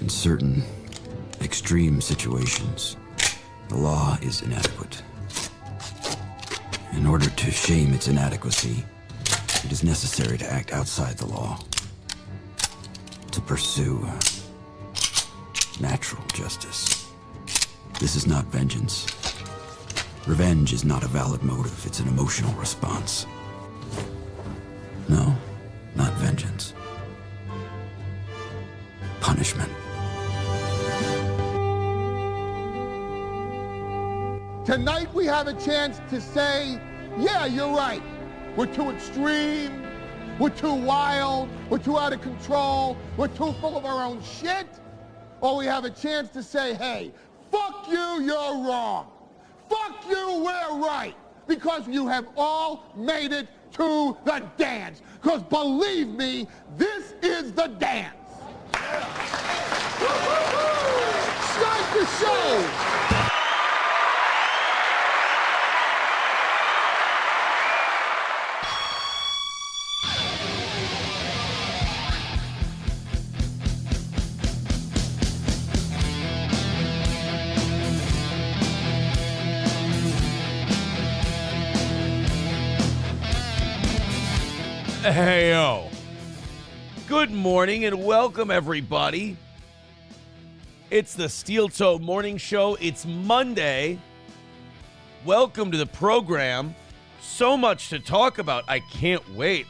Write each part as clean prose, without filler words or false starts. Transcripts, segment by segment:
In certain extreme situations, the law is inadequate. In order to shame its inadequacy, it is necessary to act outside the law, to pursue natural justice. This is not vengeance. Revenge is not a valid motive, it's an emotional response. No, not vengeance. Punishment. Tonight we have a chance to say, yeah, you're right. We're too extreme, we're too wild, we're too out of control, we're too full of our own shit. Or we have a chance to say, hey, fuck you, you're wrong. Fuck you, we're right. Because you have all made it to the dance. Because believe me, this is the dance. Start the show. Hey-o. Good morning and welcome, everybody. It's the Steel Toe Morning Show. It's Monday. Welcome to the program. So much to talk about. I can't wait.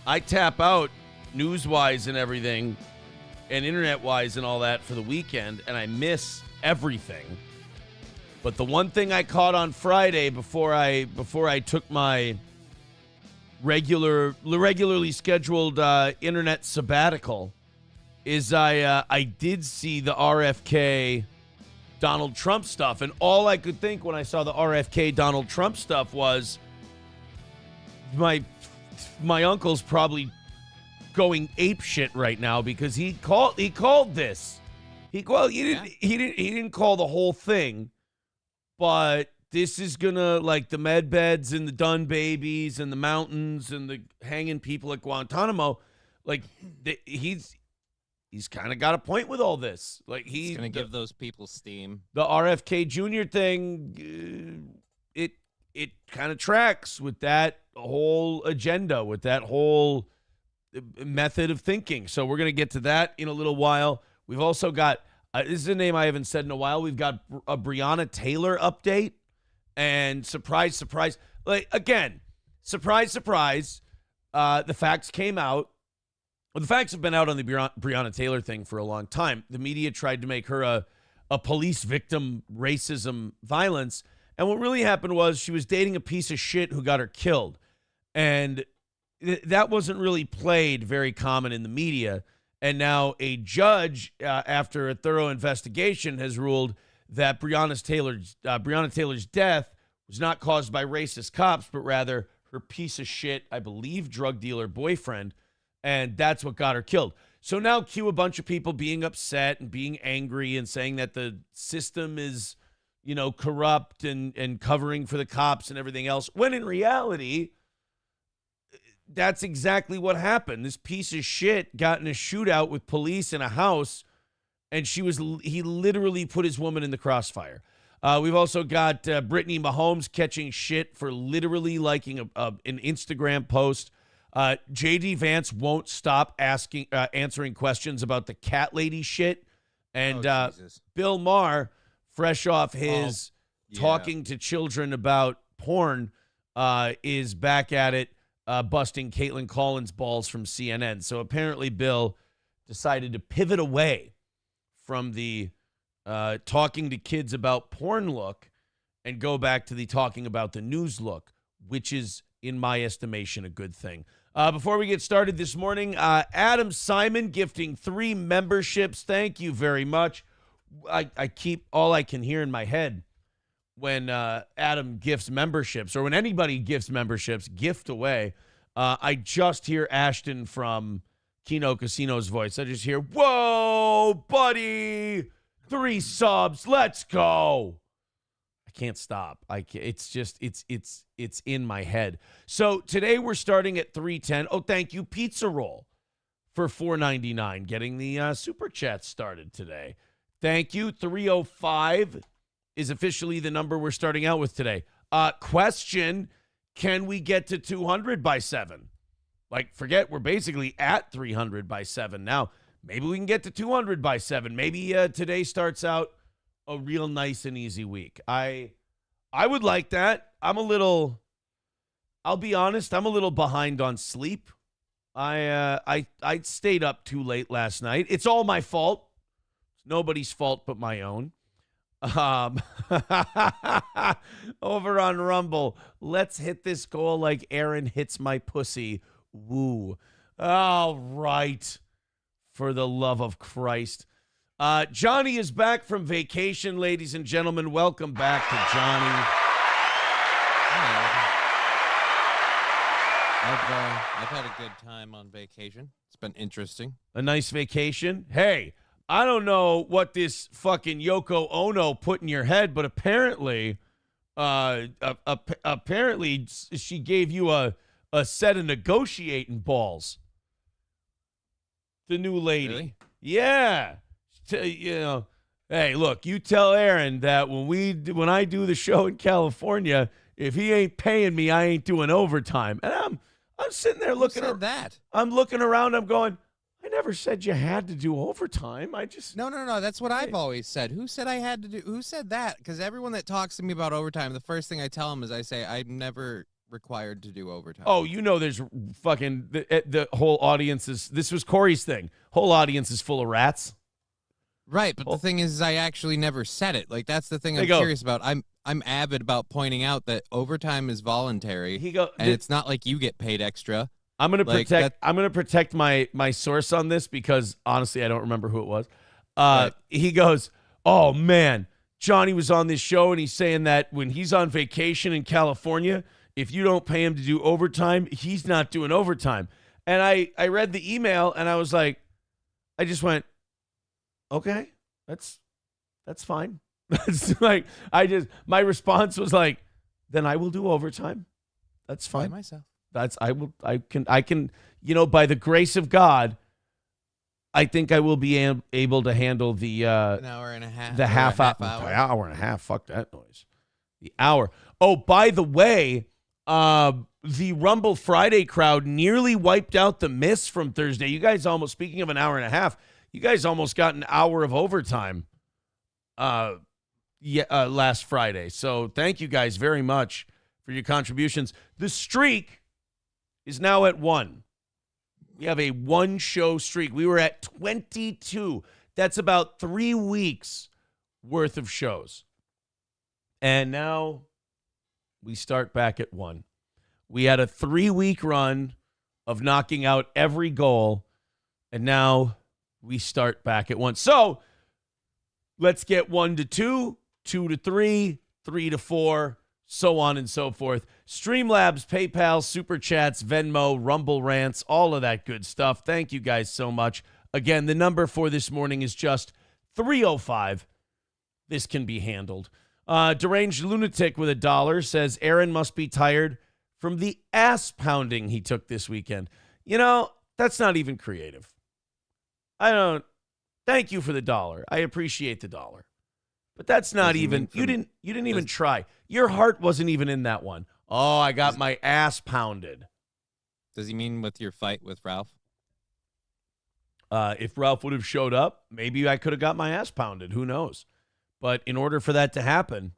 I tap out news-wise and everything and internet-wise and all that for the weekend, and I miss everything. But the one thing I caught on Friday before I took my regularly scheduled internet sabbatical is I did see the RFK Donald Trump stuff, and all I could think when I saw the RFK Donald Trump stuff was my uncle's probably going ape shit right now because he called this. He didn't call the whole thing, but this is gonna, like, the med beds and the dun babies and the mountains and the hanging people at Guantanamo, like, he's kind of got a point with all this. Like, he's gonna give those people steam. The RFK Jr. thing, it kind of tracks with that whole agenda, with that whole method of thinking. So we're gonna get to that in a little while. We've also got this is a name I haven't said in a while. We've got a Brionna Taylor update. And surprise, surprise, like, again, surprise, surprise, the facts came out. Well, the facts have been out on the Breonna Taylor thing for a long time. The media tried to make her a police victim, racism, violence. And what really happened was she was dating a piece of shit who got her killed. And that wasn't really played very common in the media. And now a judge, after a thorough investigation, has ruled that Breonna Taylor's death was not caused by racist cops, but rather her piece of shit, I believe, drug dealer boyfriend, and that's what got her killed. So now cue a bunch of people being upset and being angry and saying that the system is, corrupt and covering for the cops and everything else, when in reality, that's exactly what happened. This piece of shit got in a shootout with police in a house, and he literally put his woman in the crossfire. We've also got Britney Mahomes catching shit for literally liking an Instagram post. J.D. Vance won't stop answering questions about the cat lady shit. And Bill Maher, fresh off his talking to children about porn, is back at it, busting Caitlin Collins' balls from CNN. So apparently Bill decided to pivot away from the talking to kids about porn look and go back to the talking about the news look, which is, in my estimation, a good thing. Before we get started this morning, Adam Simon gifting 3 memberships. Thank you very much. I keep all I can hear in my head when Adam gifts memberships, or when anybody gifts memberships, gift away. I just hear Ashton from Keno Casino's voice. I just hear, whoa, buddy, 3 subs, let's go. I can't stop. It's just, it's in my head. So today we're starting at 310. Oh, thank you, Pizza Roll, for $4.99, getting the super chat started today. Thank you. 305 is officially the number we're starting out with today. Question, can we get to 200 by 7? Like, forget, we're basically at 300 by 7 now. Maybe we can get to 200 by 7. Maybe today starts out a real nice and easy week. I would like that. I'll be honest, I'm a little behind on sleep. I stayed up too late last night. It's all my fault. It's nobody's fault but my own. Over on Rumble, let's hit this goal like Aaron hits my pussy. Woo. All right. For the love of Christ. Johnny is back from vacation, ladies and gentlemen. Welcome back to Johnny. I've had a good time on vacation. It's been interesting. A nice vacation. Hey, I don't know what this fucking Yoko Ono put in your head, but apparently she gave you a set of negotiating balls. The new lady. Really? Yeah. Hey, look, you tell Aaron that when I do the show in California, if he ain't paying me, I ain't doing overtime. And I'm sitting there looking at that. I'm looking around, I'm going, I never said you had to do overtime. I just No, that's what I've always said. Who said I had to do? Who said that? Because everyone that talks to me about overtime, the first thing I tell them is I say I'm never required to do overtime. Oh, there's fucking the whole audience is. This was Corey's thing. Whole audience is full of rats. Right, but the thing is, I actually never said it. Like that's the thing I'm curious about. I'm avid about pointing out that overtime is voluntary, and it's not like you get paid extra. I'm gonna protect my source on this because honestly, I don't remember who it was. Right. He goes, "Oh man, Johnny was on this show and he's saying that when he's on vacation in California, if you don't pay him to do overtime, he's not doing overtime." And I read the email and I was like, I just went, okay, that's fine. That's like my response was like, then I will do overtime. That's fine. By myself. I can, by the grace of God, I think I will be able to handle the an hour and a half. The half hour. Hour and a half. Fuck that noise. The hour. Oh, by the way, the Rumble Friday crowd nearly wiped out the miss from Thursday. You guys almost, speaking of an hour and a half, you guys almost got an hour of overtime last Friday. So thank you guys very much for your contributions. The streak is now at 1. We have a 1-show streak. We were at 22. That's about 3 weeks worth of shows. And now we start back at 1. We had a 3-week run of knocking out every goal, and now we start back at 1. So let's get 1 to 2, 2 to 3, 3 to 4, so on and so forth. Streamlabs, PayPal, Super Chats, Venmo, Rumble Rants, all of that good stuff. Thank you guys so much. Again, the number for this morning is just 305. This can be handled. Deranged Lunatic with $1 says, Aaron must be tired from the ass pounding he took this weekend. That's not even creative. Thank you for the $1. I appreciate the $1. But that's not even, you didn't even try. Your heart wasn't even in that one. Oh, I got my ass pounded. Does he mean with your fight with Ralph? If Ralph would have showed up, maybe I could have got my ass pounded. Who knows? But in order for that to happen,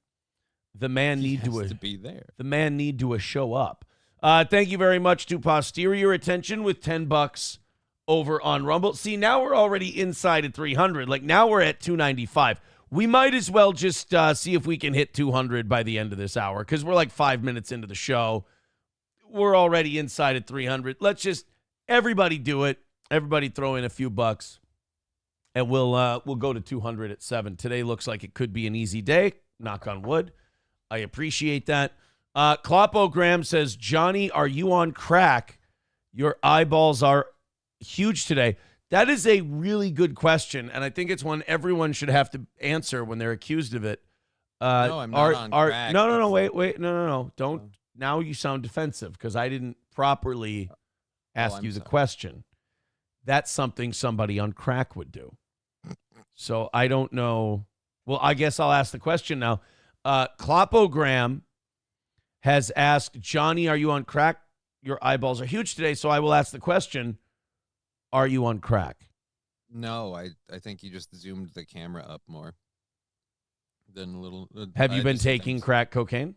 the man need to be there. The man need to show up. Thank you very much to Posterior Attention with $10 over on Rumble. See, now we're already inside at 300. Like now we're at 295. We might as well just see if we can hit 200 by the end of this hour because we're like 5 minutes into the show. We're already inside at 300. Let's just everybody do it. Everybody throw in a few bucks, and we'll go to 200 at 7. Today looks like it could be an easy day. Knock on wood. I appreciate that. Clopogram says, Johnny, are you on crack? Your eyeballs are huge today. That is a really good question, and I think it's one everyone should have to answer when they're accused of it. No, I'm not on crack. No, wait. No. Don't. Now you sound defensive because I didn't properly ask you the question. that's something somebody on crack would do. So I don't know. Well, I guess I'll ask the question now. Clopogram has asked, Johnny, are you on crack? Your eyeballs are huge today, so I will ask the question, are you on crack? No, I think you just zoomed the camera up more than a little. Have you been taking crack cocaine?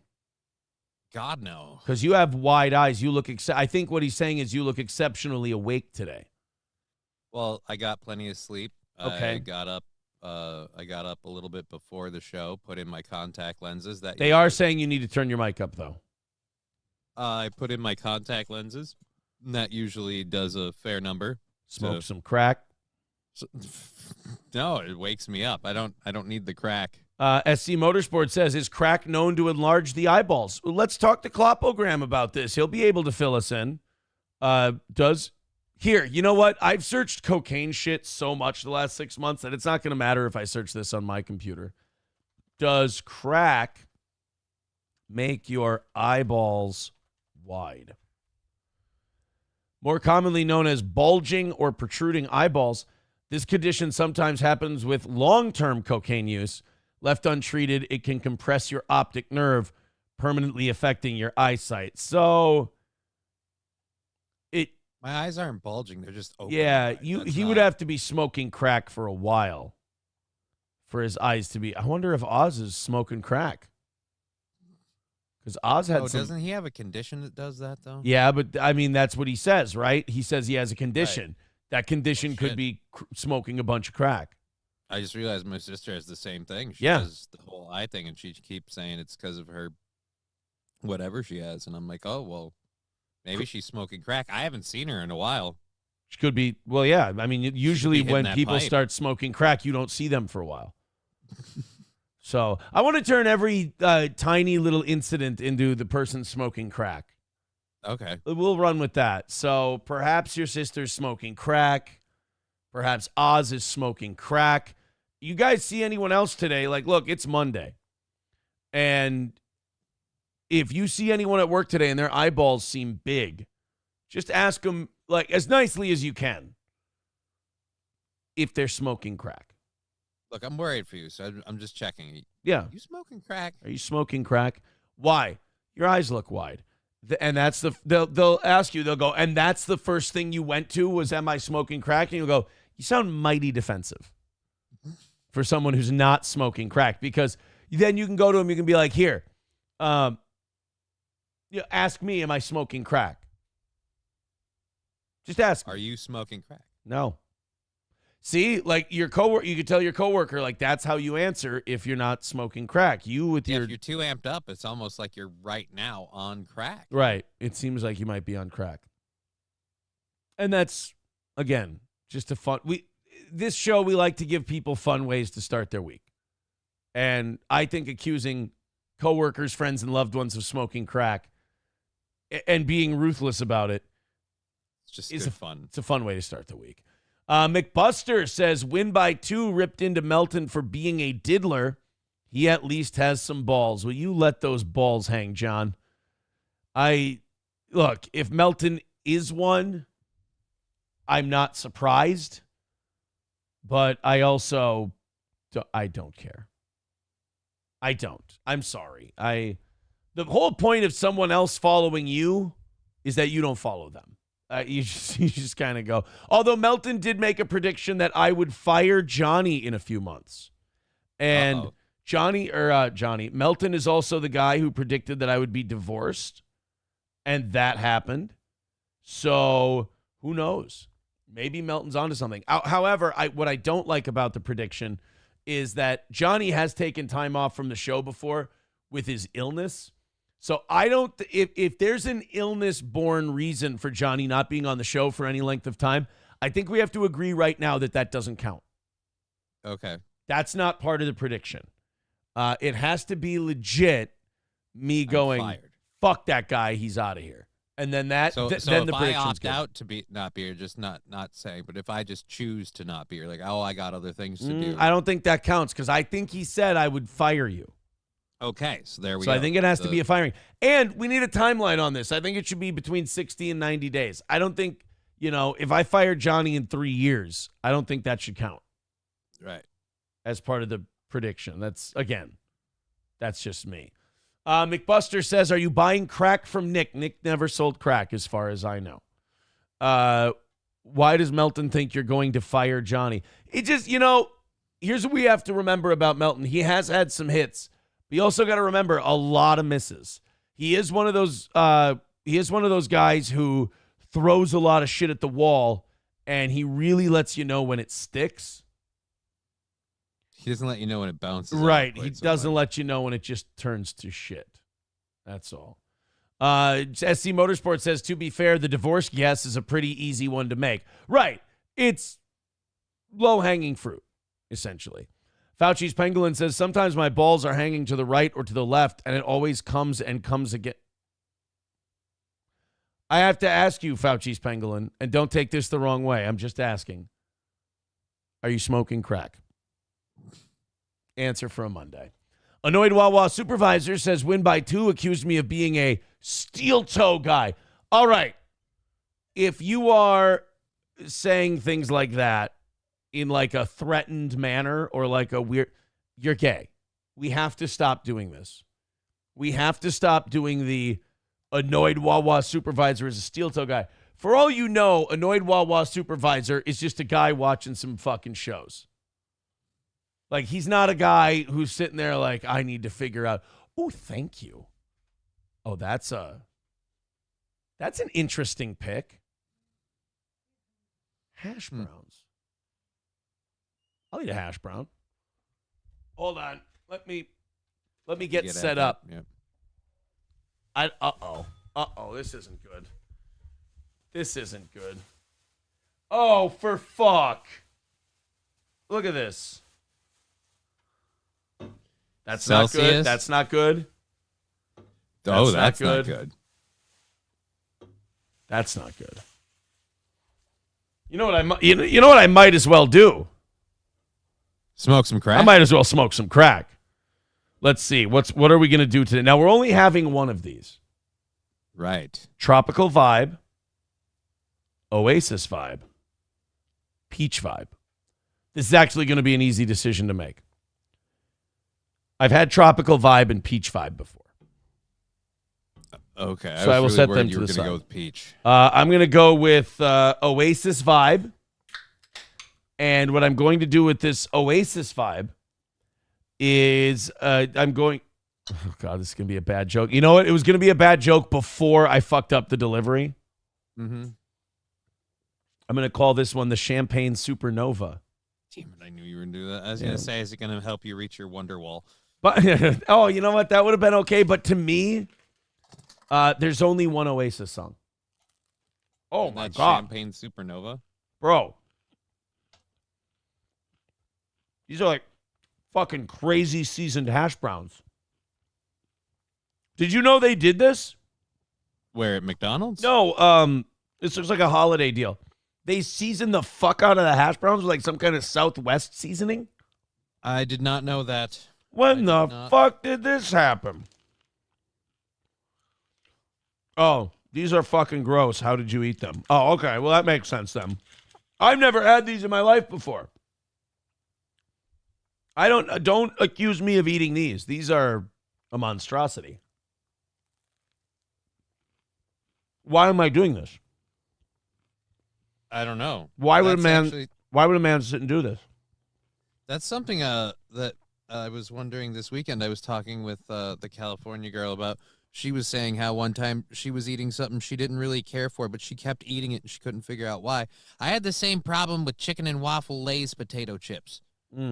God, no. Because you have wide eyes. You look. I think what he's saying is you look exceptionally awake today. Well, I got plenty of sleep. Okay. I got up a little bit before the show. Put in my contact lenses. They are saying you need to turn your mic up, though. I put in my contact lenses. And that usually does a fair number. Smoke some crack. No, it wakes me up. I don't need the crack. SC Motorsport says, is crack known to enlarge the eyeballs? Well, let's talk to Clopogram about this. He'll be able to fill us in. Here, you know what? I've searched cocaine shit so much the last 6 months that it's not going to matter if I search this on my computer. Does crack make your eyeballs wide? More commonly known as bulging or protruding eyeballs, this condition sometimes happens with long-term cocaine use. Left untreated, it can compress your optic nerve, permanently affecting your eyesight. So, my eyes aren't bulging; they're just open. Yeah, he would have to be smoking crack for a while for his eyes to be. I wonder if Oz is smoking crack. Because Oz had doesn't he have a condition that does that, though? Yeah, but, I mean, that's what he says, right? He says he has a condition. Right. That condition could be smoking a bunch of crack. I just realized my sister has the same thing. She has the whole eye thing, and she keeps saying it's because of her whatever she has. And I'm like, oh, well, maybe she's smoking crack. I haven't seen her in a while. She could be. Well, yeah. I mean, usually when people start smoking crack, you don't see them for a while. So I want to turn every tiny little incident into the person smoking crack. Okay. We'll run with that. So perhaps your sister's smoking crack. Perhaps Oz is smoking crack. You guys see anyone else today? Like, look, it's Monday. And if you see anyone at work today and their eyeballs seem big, just ask them, like, as nicely as you can, if they're smoking crack. Look, I'm worried for you, so I'm just checking. Yeah. Are you smoking crack? Are you smoking crack? Why? Your eyes look wide. And that's they'll ask you, they'll go, and that's the first thing you went to was, am I smoking crack? And you'll go, you sound mighty defensive for someone who's not smoking crack, because then you can go to him, you can be like, here, ask me, am I smoking crack? Just ask me. Are you smoking crack? No. See, like your coworker, you could tell your coworker, like, that's how you answer if you're not smoking crack. If you're too amped up, it's almost like you're right now on crack. Right. It seems like you might be on crack. And that's, again, just a fun. This show, we like to give people fun ways to start their week. And I think accusing coworkers, friends, and loved ones of smoking crack and being ruthless about it is fun. It's a fun way to start the week. McBuster says, win by 2, ripped into Melton for being a diddler. He at least has some balls. Will you let those balls hang, John? Look, if Melton is one, I'm not surprised. But I also, I don't care. I don't. I'm sorry. The whole point of someone else following you is that you don't follow them. You just kind of go. Although Melton did make a prediction that I would fire Johnny in a few months. And Melton is also the guy who predicted that I would be divorced. And that happened. So who knows? Maybe Melton's onto something. However, what I don't like about the prediction is that Johnny has taken time off from the show before with his illness. So I don't, if there's an illness-born reason for Johnny not being on the show for any length of time, I think we have to agree right now that doesn't count. Okay. That's not part of the prediction. It has to be legit me going, fired. Fuck that guy, he's out of here. And then then the prediction's good. So if I opt out to not be here, just not saying, but if I just choose to not be here, like, I got other things to do. I don't think that counts, because I think he said I would fire you. Okay, so there we go. go. So I think it has to be a firing. And we need a timeline on this. I think it should be between 60 and 90 days. I don't think if I fire Johnny in 3 years, I don't think that should count. Right. As part of the prediction. That's just me. McBuster says, are you buying crack from Nick? Nick never sold crack as far as I know. Why does Melton think you're going to fire Johnny? It just, here's what we have to remember about Melton. He has had some hits, but you also got to remember a lot of misses. He is one of those guys who throws a lot of shit at the wall, and he really lets you know when it sticks. He doesn't let you know when it bounces. Right. He doesn't let you know when it just turns to shit. That's all. SC Motorsport says, to be fair, the divorce guess is a pretty easy one to make. Right. It's low-hanging fruit, essentially. Fauci's Pangolin says, sometimes my balls are hanging to the right or to the left, and it always comes again. I have to ask you, Fauci's Pangolin, and don't take this the wrong way. I'm just asking. Are you smoking crack? Answer for a Monday. Annoyed Wawa Supervisor says, win by 2, accused me of being a steel toe guy. All right. If you are saying things like that in like a threatened manner or like a weird, you're gay. We have to stop doing this. We have to stop doing the annoyed Wawa Supervisor as a steel toe guy. For all you know, annoyed Wawa Supervisor is just a guy watching some fucking shows. Like, he's not a guy who's sitting there like, I need to figure out, oh, thank you. Oh, that's an interesting pick. Hash browns. I'll eat a hash brown. Hold on. Let me get set up. Yep. Uh-oh, this isn't good. This isn't good. Oh, for fuck. Look at this. That's Celsius? not good. That's not good. That's not good. That's not good. You know what I might as well do? Smoke some crack? I might as well smoke some crack. Let's see. What are we going to do today? Now, we're only having one of these. Right. Tropical vibe, Oasis vibe, peach vibe. This is actually going to be an easy decision to make. I've had tropical vibe and peach vibe before. Okay. So I will set them to the side. Go with peach. I'm going to go with Oasis vibe. And what I'm going to do with this Oasis vibe is I'm going... Oh, God, this is going to be a bad joke. You know what? It was going to be a bad joke before I fucked up the delivery. Mm-hmm. I'm going to call this one the Champagne Supernova. Damn it, I knew you were going to do that. I was going to say, is it going to help you reach your wonder wall? But oh, you know what? That would have been okay. But to me, there's only one Oasis song. Oh, my God. Champagne Supernova? Bro. These are like fucking crazy seasoned hash browns. Did you know they did this? Where, at McDonald's? No, this looks like a holiday deal. They seasoned the fuck out of the hash browns with like some kind of Southwest seasoning. I did not know that. When the fuck did this happen? Oh, these are fucking gross. How did you eat them? Oh, okay. Well, that makes sense then. I've never had these in my life before. Don't accuse me of eating these. These are a monstrosity. Why am I doing this? I don't know. Why would a man sit and do this? That's something that I was wondering this weekend. I was talking with the California girl about. She was saying how one time she was eating something she didn't really care for, but she kept eating it and she couldn't figure out why. I had the same problem with chicken and waffle Lay's potato chips.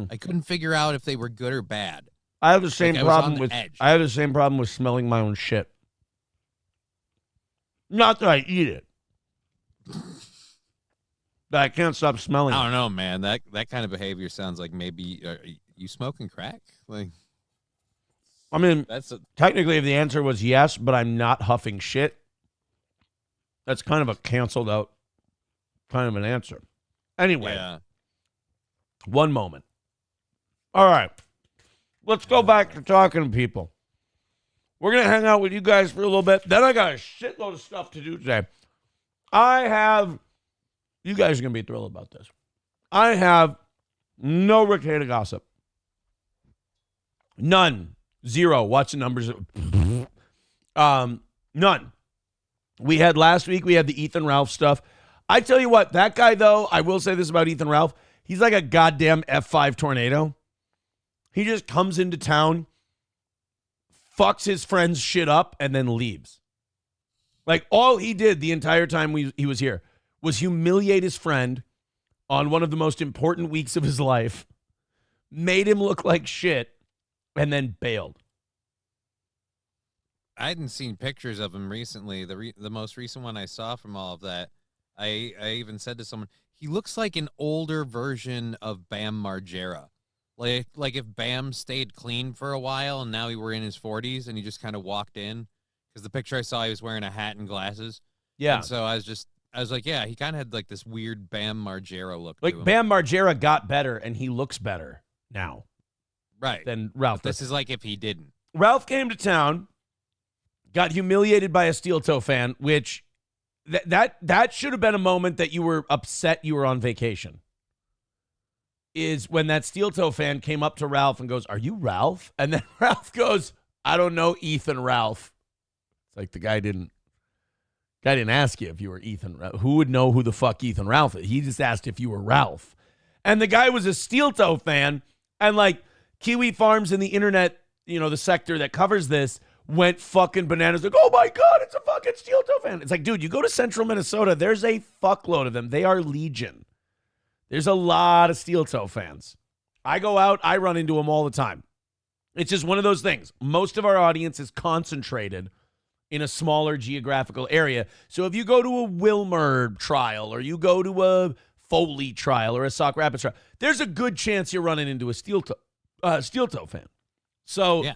I couldn't figure out if they were good or bad. I have the same problem with I have the same problem with smelling my own shit. Not that I eat it. But I can't stop smelling it. I don't know, man. That kind of behavior sounds like maybe you smoking crack? Like, I mean, technically if the answer was yes, but I'm not huffing shit, that's kind of a canceled out kind of an answer. Anyway, one moment. All right. Let's go back to talking to people. We're going to hang out with you guys for a little bit. Then I got a shitload of stuff to do today. I have You guys are going to be thrilled about this. I have no Rick Hader gossip. None. Zero. Watch the numbers. None. We had last week, we had the Ethan Ralph stuff. I tell you what, that guy, though, I will say this about Ethan Ralph. He's like a goddamn F5 tornado. He just comes into town, fucks his friend's shit up, and then leaves. Like, all he did the entire time he was here was humiliate his friend on one of the most important weeks of his life, made him look like shit, and then bailed. I hadn't seen pictures of him recently. The most recent one I saw from all of that, I even said to someone, he looks like an older version of Bam Margera. Like if Bam stayed clean for a while and now he were in his 40s and he just kind of walked in. Because the picture I saw, he was wearing a hat and glasses. Yeah. And so I was like, yeah, he kind of had like this weird Bam Margera look to him. Like Bam Margera got better and he looks better now. Right. Than Ralph. This is like if he didn't. Ralph came to town, got humiliated by a steel toe fan, which that should have been a moment that you were upset you were on vacation. Is when that steel toe fan came up to Ralph and goes, "Are you Ralph?" And then Ralph goes, "I don't know Ethan Ralph." It's like the guy didn't ask you if you were Ethan. Who would know who the fuck Ethan Ralph is? He just asked if you were Ralph. And the guy was a steel toe fan, and like Kiwi Farms and the internet, the sector that covers this, went fucking bananas. Like, oh my God, it's a fucking steel toe fan. It's like, dude, you go to central Minnesota, there's a fuckload of them. They are legion. There's a lot of steel toe fans. I go out, I run into them all the time. It's just one of those things. Most of our audience is concentrated in a smaller geographical area. So if you go to a Wilmer trial or you go to a Foley trial or a Sauk Rapids trial, there's a good chance you're running into a steel toe fan. So yeah.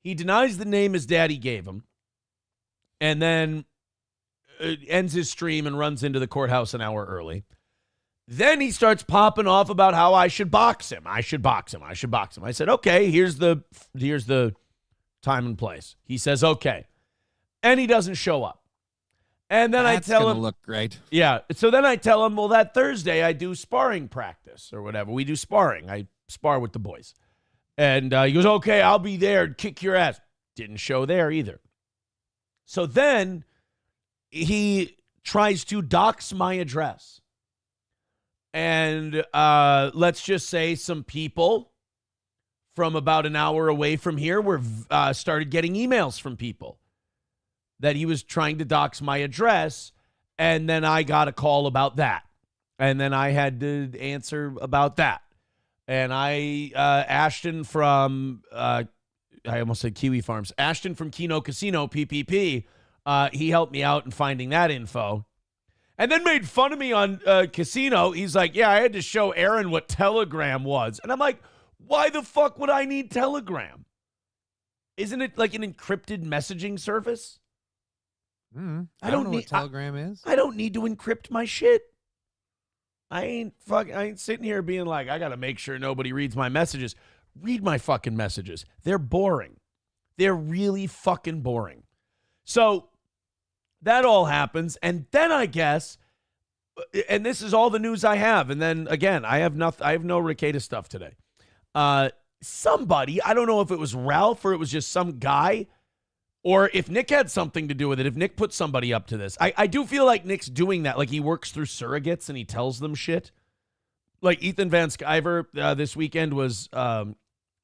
He denies the name his daddy gave him and then ends his stream and runs into the courthouse an hour early. Then he starts popping off about how I should box him. I said, okay, here's the time and place. He says, okay. And he doesn't show up. And then That's I tell gonna him, look great. Yeah. So then I tell him, well, that Thursday I do sparring practice or whatever. We do sparring. I spar with the boys. And he goes, okay, I'll be there and kick your ass. Didn't show there either. So then he tries to dox my address. And let's just say some people from about an hour away from here started getting emails from people that he was trying to dox my address. And then I got a call about that. And then I had to answer about that. And Ashton from, I almost said Kiwi Farms, Ashton from Keno Casino, PPP, he helped me out in finding that info. And then made fun of me on Casino. He's like, yeah, I had to show Aaron what Telegram was. And I'm like, why the fuck would I need Telegram? Isn't it like an encrypted messaging service? I don't know what Telegram is. I don't need to encrypt my shit. I ain't sitting here being like, I got to make sure nobody reads my messages. Read my fucking messages. They're boring. They're really fucking boring. So that all happens. And then I guess, and this is all the news I have. And then again, I have no Ricada stuff today. Somebody, I don't know if it was Ralph or it was just some guy, or if Nick had something to do with it, if Nick put somebody up to this. I do feel like Nick's doing that. Like he works through surrogates and he tells them shit. Like Ethan Van Sciver this weekend was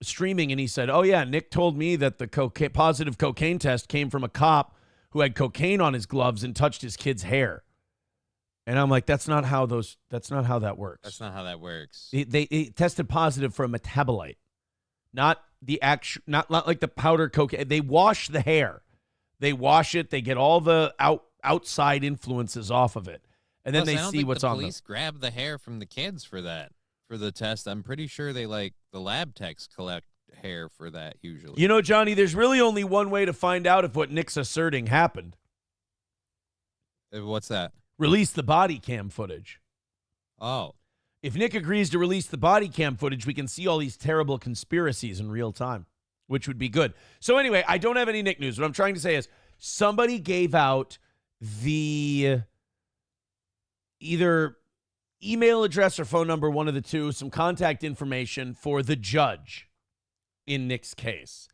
streaming and he said, oh yeah, Nick told me that the positive cocaine test came from a cop who had cocaine on his gloves and touched his kid's hair. And I'm like, that's not how that works. That's not how that works. They tested positive for a metabolite, not the not like the powder cocaine. They wash the hair. They wash it. They get all the outside influences off of it. And then they see what's on them. Police grab the hair from the kids for the test. I'm pretty sure the lab techs collect hair for that usually. You know, Johnny, there's really only one way to find out if what Nick's asserting happened. What's that? Release the body cam footage. Oh. If Nick agrees to release the body cam footage, we can see all these terrible conspiracies in real time, which would be good. So anyway, I don't have any Nick news. What I'm trying to say is somebody gave out the either email address or phone number, one of the two, some contact information for the judge in Nick's case.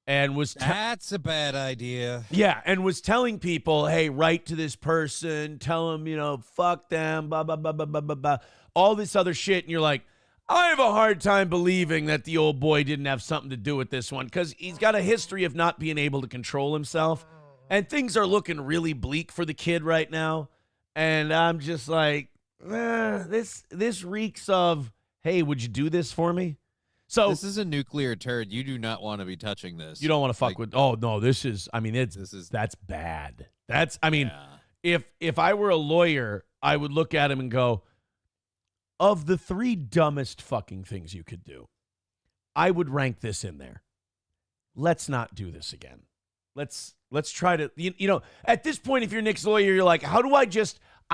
And was that's a bad idea. Yeah, and was telling people, hey, write to this person, tell them, fuck them, blah, blah, blah, blah, blah, blah, blah, all this other shit. And you're like, I have a hard time believing that the old boy didn't have something to do with this one because he's got a history of not being able to control himself. And things are looking really bleak for the kid right now. And I'm just like, this reeks of, hey, would you do this for me? So this is a nuclear turd. You do not want to be touching this. You don't want to fuck with. Oh no, that's bad. If I were a lawyer, I would look at him and go, of the 3 dumbest fucking things you could do, I would rank this in there. Let's not do this again. Let's try to, at this point, if you're Nick's lawyer, you're like, how do I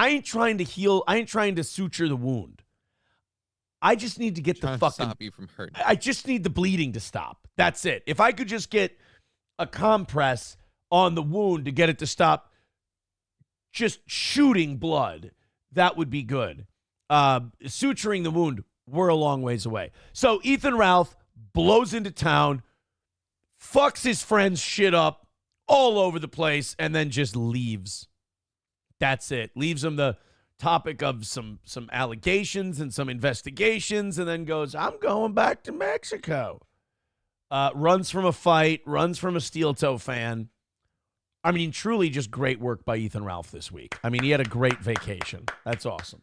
ain't trying to heal. I ain't trying to suture the wound. I just need to get the fucking, stop you from hurting. I just need the bleeding to stop. That's it. If I could just get a compress on the wound to get it to stop just shooting blood, that would be good. Suturing the wound, we're a long ways away. So Ethan Ralph blows into town, fucks his friend's shit up all over the place, and then just leaves. That's it. Leaves him the topic of some allegations and some investigations, and then goes, I'm going back to Mexico. Runs from a fight, runs from a steel toe fan. I mean, truly just great work by Ethan Ralph this week. I mean, he had a great vacation. That's awesome.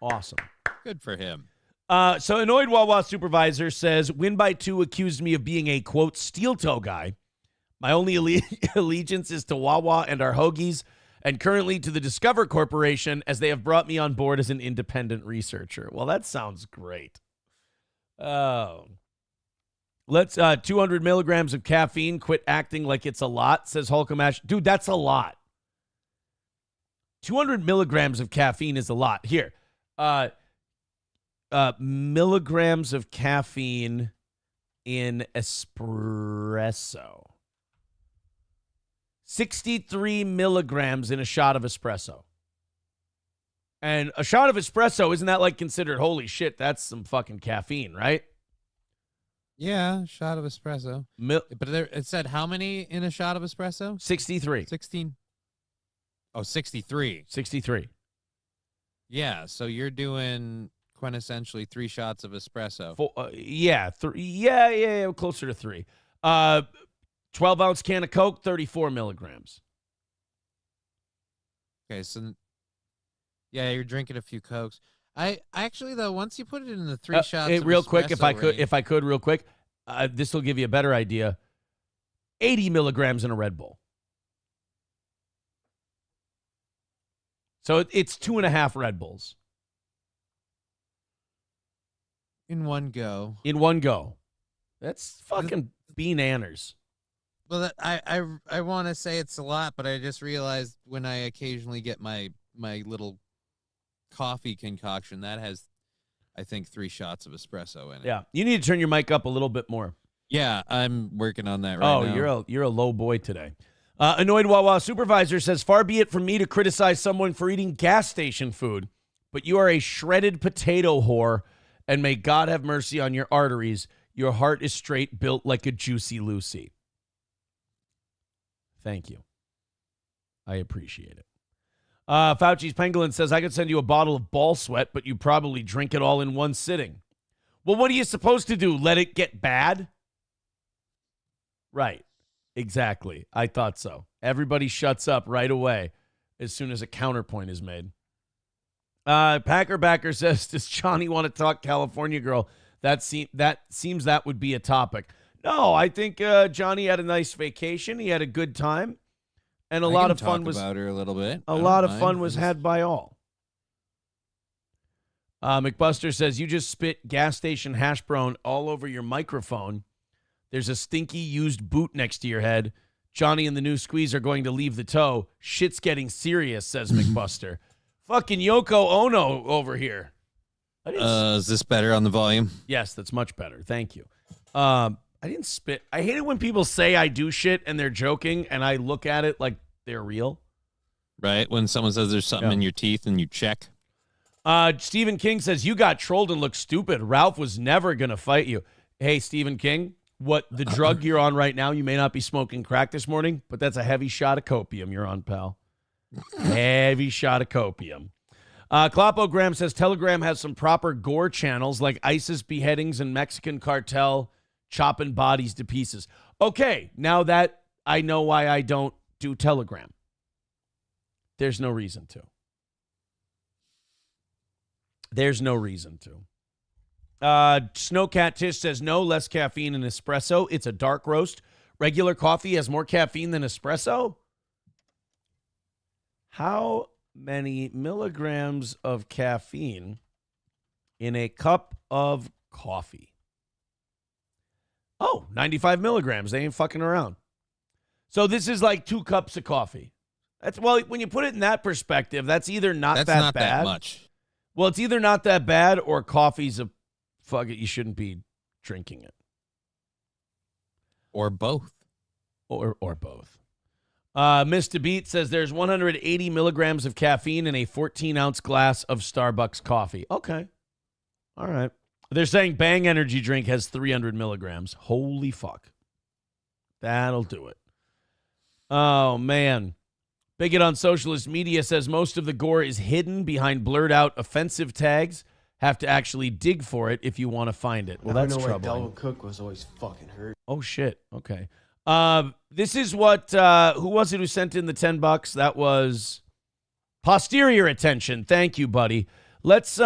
Awesome. Good for him. So annoyed Wawa supervisor says, win by 2 accused me of being a, quote, steel toe guy. My only allegiance is to Wawa and our hoagies, and currently to the Discover Corporation, as they have brought me on board as an independent researcher. Well, that sounds great. Oh. Let's 200 milligrams of caffeine. Quit acting like it's a lot, says Hulkamash. Dude, that's a lot. 200 milligrams of caffeine is a lot. Here. Milligrams of caffeine in espresso. 63 milligrams in a shot of espresso. And a shot of espresso, isn't that like considered, holy shit, that's some fucking caffeine, right? Yeah, shot of espresso. But it said how many in a shot of espresso? 63. 16. Oh, 63. 63. Yeah, so you're doing quintessentially 3 shots of espresso. Yeah, closer to 3. 12-ounce can of Coke, 34 milligrams. Okay, so yeah, you're drinking a few Cokes. I actually, though, once you put it in the 3 shots of real quick, if I could, real quick, this will give you a better idea. 80 milligrams in a Red Bull. So it's 2.5 Red Bulls. In one go. In one go. That's fucking beananners. Well, I want to say it's a lot, but I just realized when I occasionally get my little coffee concoction, that has, I think, 3 shots of espresso in it. Yeah, you need to turn your mic up a little bit more. Yeah, I'm working on that right now. Oh, you're a low boy today. Annoyed Wawa supervisor says, far be it from me to criticize someone for eating gas station food, but you are a shredded potato whore, and may God have mercy on your arteries. Your heart is straight, built like a Juicy Lucy. Thank you. I appreciate it. Fauci's Pangolin says, I could send you a bottle of ball sweat, but you probably drink it all in one sitting. Well, what are you supposed to do? Let it get bad? Right. Exactly. I thought so. Everybody shuts up right away as soon as a counterpoint is made. Packer Backer says, does Johnny want to talk California girl? That seems that would be a topic. No, I think Johnny had a nice vacation. He had a good time. And a lot of fun was about her a little bit. A lot of fun was had by all. McBuster says, you just spit gas station hash brown all over your microphone. There's a stinky used boot next to your head. Johnny and the new squeeze are going to leave the toe. Shit's getting serious, says McBuster. Fucking Yoko Ono over here. Is this better on the volume? Yes, that's much better. Thank you. I didn't spit. I hate it when people say I do shit and they're joking and I look at it like they're real. Right? When someone says there's something in your teeth and you check. Stephen King says, you got trolled and looked stupid. Ralph was never going to fight you. Hey, Stephen King, what the drug you're on right now, you may not be smoking crack this morning, but that's a heavy shot of copium you're on, pal. Heavy shot of copium. Klopogram says Telegram has some proper gore channels like ISIS beheadings and Mexican cartel chopping bodies to pieces. Okay, now that I know why I don't do Telegram. There's no reason to. There's no reason to. Snowcat Tish says no, less caffeine in espresso. It's a dark roast. Regular coffee has more caffeine than espresso? How many milligrams of caffeine in a cup of coffee? Oh, 95 milligrams. They ain't fucking around. So this is like 2 cups of coffee. That's, well, when you put it in that perspective, that's either not that bad. That much. Well, it's either not that bad or coffee's a fuck it. You shouldn't be drinking it. Or both. Or both. Mr. Beat says there's 180 milligrams of caffeine in a 14-ounce glass of Starbucks coffee. Okay. All right. They're saying Bang Energy Drink has 300 milligrams. Holy fuck. That'll do it. Oh, man. Bigot on socialist media says most of the gore is hidden behind blurred out offensive tags. Have to actually dig for it if you want to find it. Well, that's troubling. Dalvin Cook was always fucking hurt. Oh, shit. Okay. This is what, who was it who sent in the $10? That was Posterior Attention. Thank you, buddy. Let's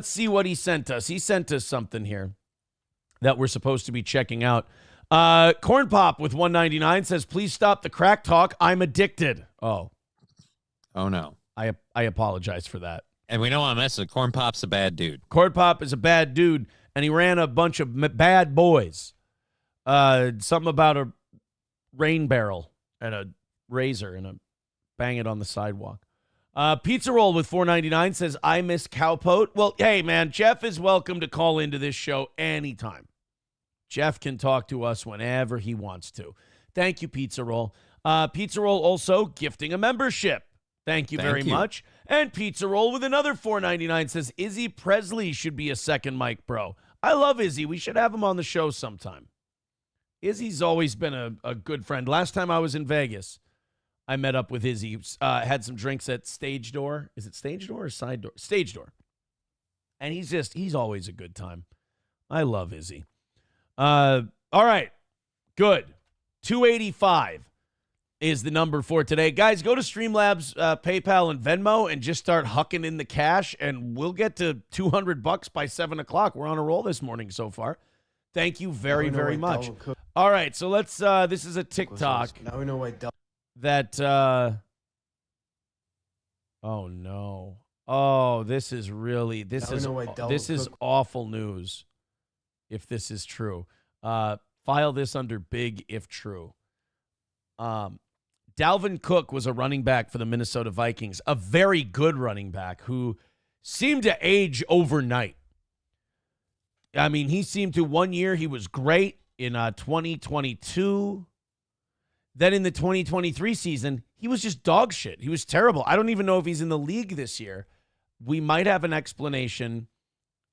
see what he sent us. He sent us something here that we're supposed to be checking out. Corn Pop with 199 says, please stop the crack talk. I'm addicted. Oh no. I apologize for that. And we know I'm messing. Corn Pop's a bad dude. Corn Pop is a bad dude, and he ran a bunch of bad boys. Something about a rain barrel and a razor and a bang it on the sidewalk. Pizza Roll with 499 says, I miss Cowpote. Well, hey, man, Jeff is welcome to call into this show anytime. Jeff can talk to us whenever he wants to. Thank you, Pizza Roll. Pizza Roll also gifting a membership. Thank you very much. And Pizza Roll with another $4.99 says, Izzy Presley should be a second mic, bro. I love Izzy. We should have him on the show sometime. Izzy's always been a good friend. Last time I was in Vegas, I met up with Izzy. Had some drinks at Stage Door. Is it Stage Door or Side Door? Stage Door. And he's always a good time. I love Izzy. All right. Good. 285 is the number for today. Guys, go to Streamlabs, PayPal, and Venmo and just start hucking in the cash, and we'll get to $200 by 7 o'clock. We're on a roll this morning so far. Thank you very, very much. All right, so let's, this is a TikTok. Now we know why that, oh, no. Oh, this is really, this is awful news if this is true. File this under big if true. Dalvin Cook was a running back for the Minnesota Vikings, a very good running back who seemed to age overnight. I mean, he seemed to, one year he was great in 2022. Then in the 2023 season, he was just dog shit. He was terrible. I don't even know if he's in the league this year. We might have an explanation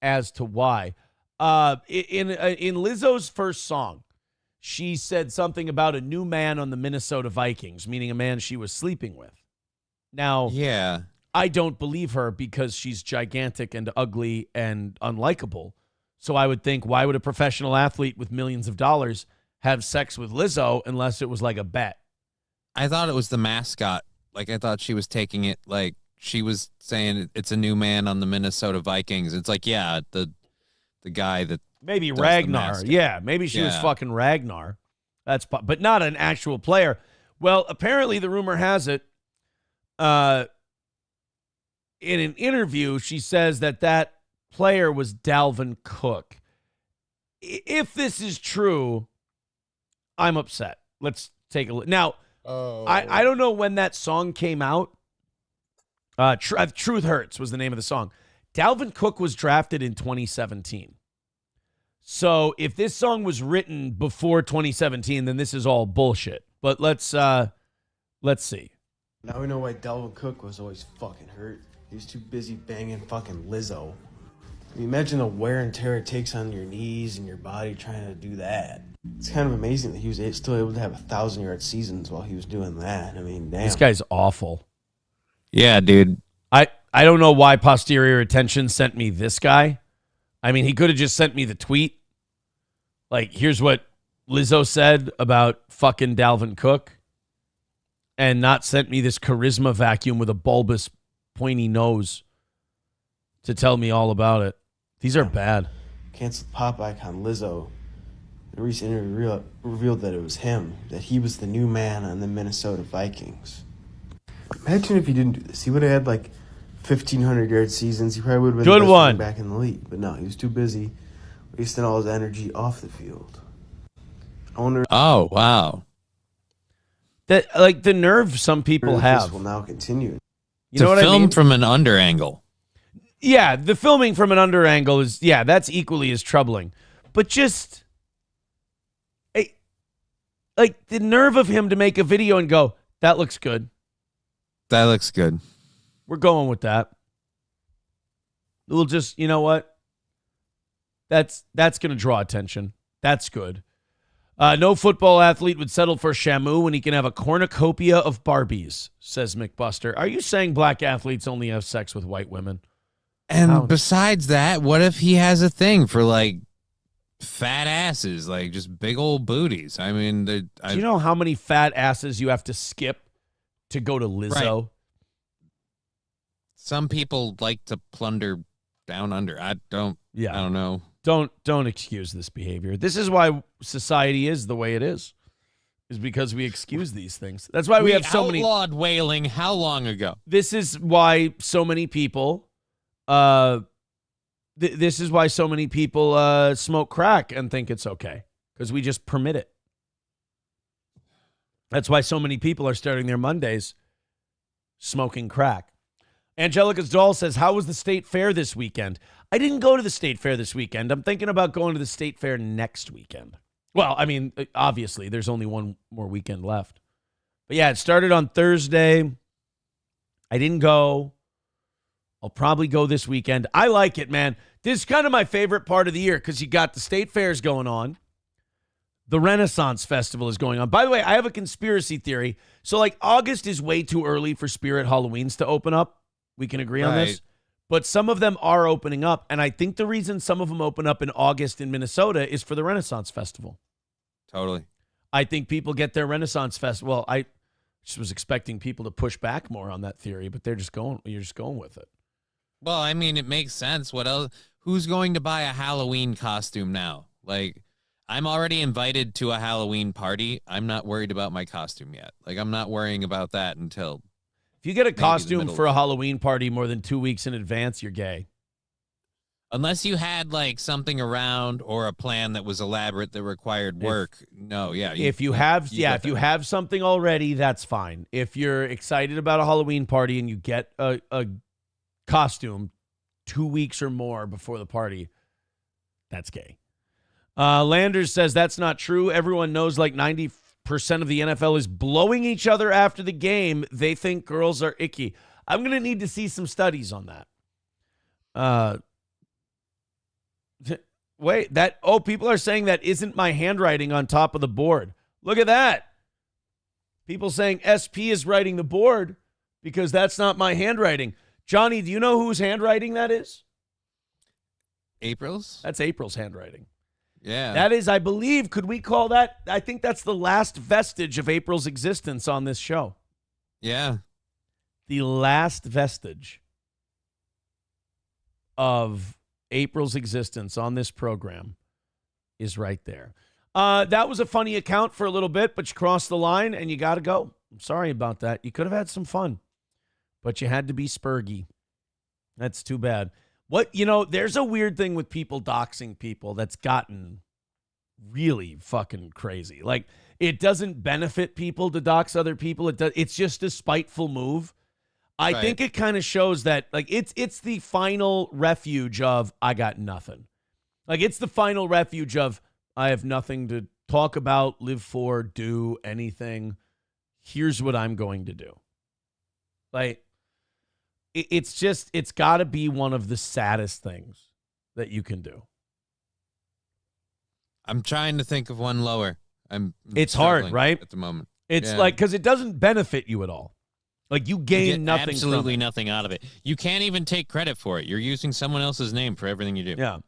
as to why. In Lizzo's first song, she said something about a new man on the Minnesota Vikings, meaning a man she was sleeping with. Now, yeah, I don't believe her because she's gigantic and ugly and unlikable. So I would think, why would a professional athlete with millions of dollars have sex with Lizzo unless it was like a bet? I thought it was the mascot. Like, I thought she was taking it like she was saying it's a new man on the Minnesota Vikings. It's like, yeah, the guy that maybe Ragnar. Yeah, maybe she was fucking Ragnar. But not an actual player. Well, apparently the rumor has it, in an interview, she says that player was Dalvin Cook. If this is true, I'm upset. Let's take a look. Now, I don't know when that song came out. Truth Hurts was the name of the song. Dalvin Cook was drafted in 2017. So if this song was written before 2017, then this is all bullshit. But let's see. Now we know why Dalvin Cook was always fucking hurt. He was too busy banging fucking Lizzo. I mean, imagine the wear and tear it takes on your knees and your body trying to do that. It's kind of amazing that he was still able to have 1,000-yard seasons while he was doing that. I mean, damn. This guy's awful. Yeah, dude. I don't know why posterior attention sent me this guy. I mean, he could have just sent me the tweet. Like, here's what Lizzo said about fucking Dalvin Cook, and not sent me this charisma vacuum with a bulbous, pointy nose to tell me all about it. These are bad. Canceled pop icon Lizzo in a recent interview revealed that it was him, that he was the new man on the Minnesota Vikings. Imagine if he didn't do this. He would have had like 1,500-yard seasons. He probably would have been Good the best one. back in the league. But no, he was too busy wasting all his energy off the field. I wonder. Oh, wow. That, like, the nerve some people if have. This will now continue. You know what I mean? Film from an under angle. Yeah, the filming from an under angle is, that's equally as troubling. But just, like, the nerve of him to make a video and go, that looks good. That looks good. We're going with that. We'll just, you know what? That's going to draw attention. That's good. No football athlete would settle for Shamu when he can have a cornucopia of Barbies, says McBuster. Are you saying black athletes only have sex with white women? And besides that, what if he has a thing for, like, fat asses, like just big old booties? I mean, do you know how many fat asses you have to skip to go to Lizzo? Right. Some people like to plunder down under. I don't know. Don't excuse this behavior. This is why society is the way it is because we excuse these things. That's why we have so many. We outlawed whaling how long ago? This is why so many people this is why so many people smoke crack and think it's okay, because we just permit it. That's why so many people are starting their Mondays smoking crack. Angelica's doll says, how was the state fair this weekend? I didn't go to the state fair this weekend. I'm thinking about going to the state fair next weekend. Well, I mean, obviously, there's only one more weekend left. But yeah, it started on Thursday. I didn't go. I'll probably go this weekend. I like it, man. This is kind of my favorite part of the year because you got the state fairs going on. The Renaissance Festival is going on. By the way, I have a conspiracy theory. So, like, August is way too early for Spirit Halloweens to open up. We can agree on this. But some of them are opening up. And I think the reason some of them open up in August in Minnesota is for the Renaissance Festival. Totally. I think people get their Renaissance Festival. Well, I just was expecting people to push back more on that theory, but you're just going with it. Well, I mean, it makes sense. What else? Who's going to buy a Halloween costume now? Like, I'm already invited to a Halloween party. I'm not worried about my costume yet. Like, I'm not worrying about that until. If you get a costume for a Halloween party more than 2 weeks in advance, you're gay. Unless you had, like, something around or a plan that was elaborate that required work. If you have something already, that's fine. If you're excited about a Halloween party and you get a costume 2 weeks or more before the party, that's gay. Landers says that's not true. Everyone knows like 90% of the NFL is blowing each other after the game. They think girls are icky. I'm going to need to see some studies on that. People are saying that isn't my handwriting on top of the board. Look at that. People saying SP is writing the board because that's not my handwriting. Johnny, do you know whose handwriting that is? April's? That's April's handwriting. Yeah. That is, I believe, could we call that? I think that's the last vestige of April's existence on this show. Yeah. The last vestige of April's existence on this program is right there. That was a funny account for a little bit, but you crossed the line and you got to go. I'm sorry about that. You could have had some fun, but you had to be spurgy. That's too bad. There's a weird thing with people doxing people that's gotten really fucking crazy. Like, it doesn't benefit people to dox other people. It's just a spiteful move. I think it kind of shows that, like, it's the final refuge of I got nothing. Like, it's the final refuge of I have nothing to talk about, live for, do anything. Here's what I'm going to do. Like, it's got to be one of the saddest things that you can do. I'm trying to think of one lower. It's hard, right? At the moment. It's like, because it doesn't benefit you at all. Like, you gain nothing. Absolutely nothing out of it. You can't even take credit for it. You're using someone else's name for everything you do. Yeah.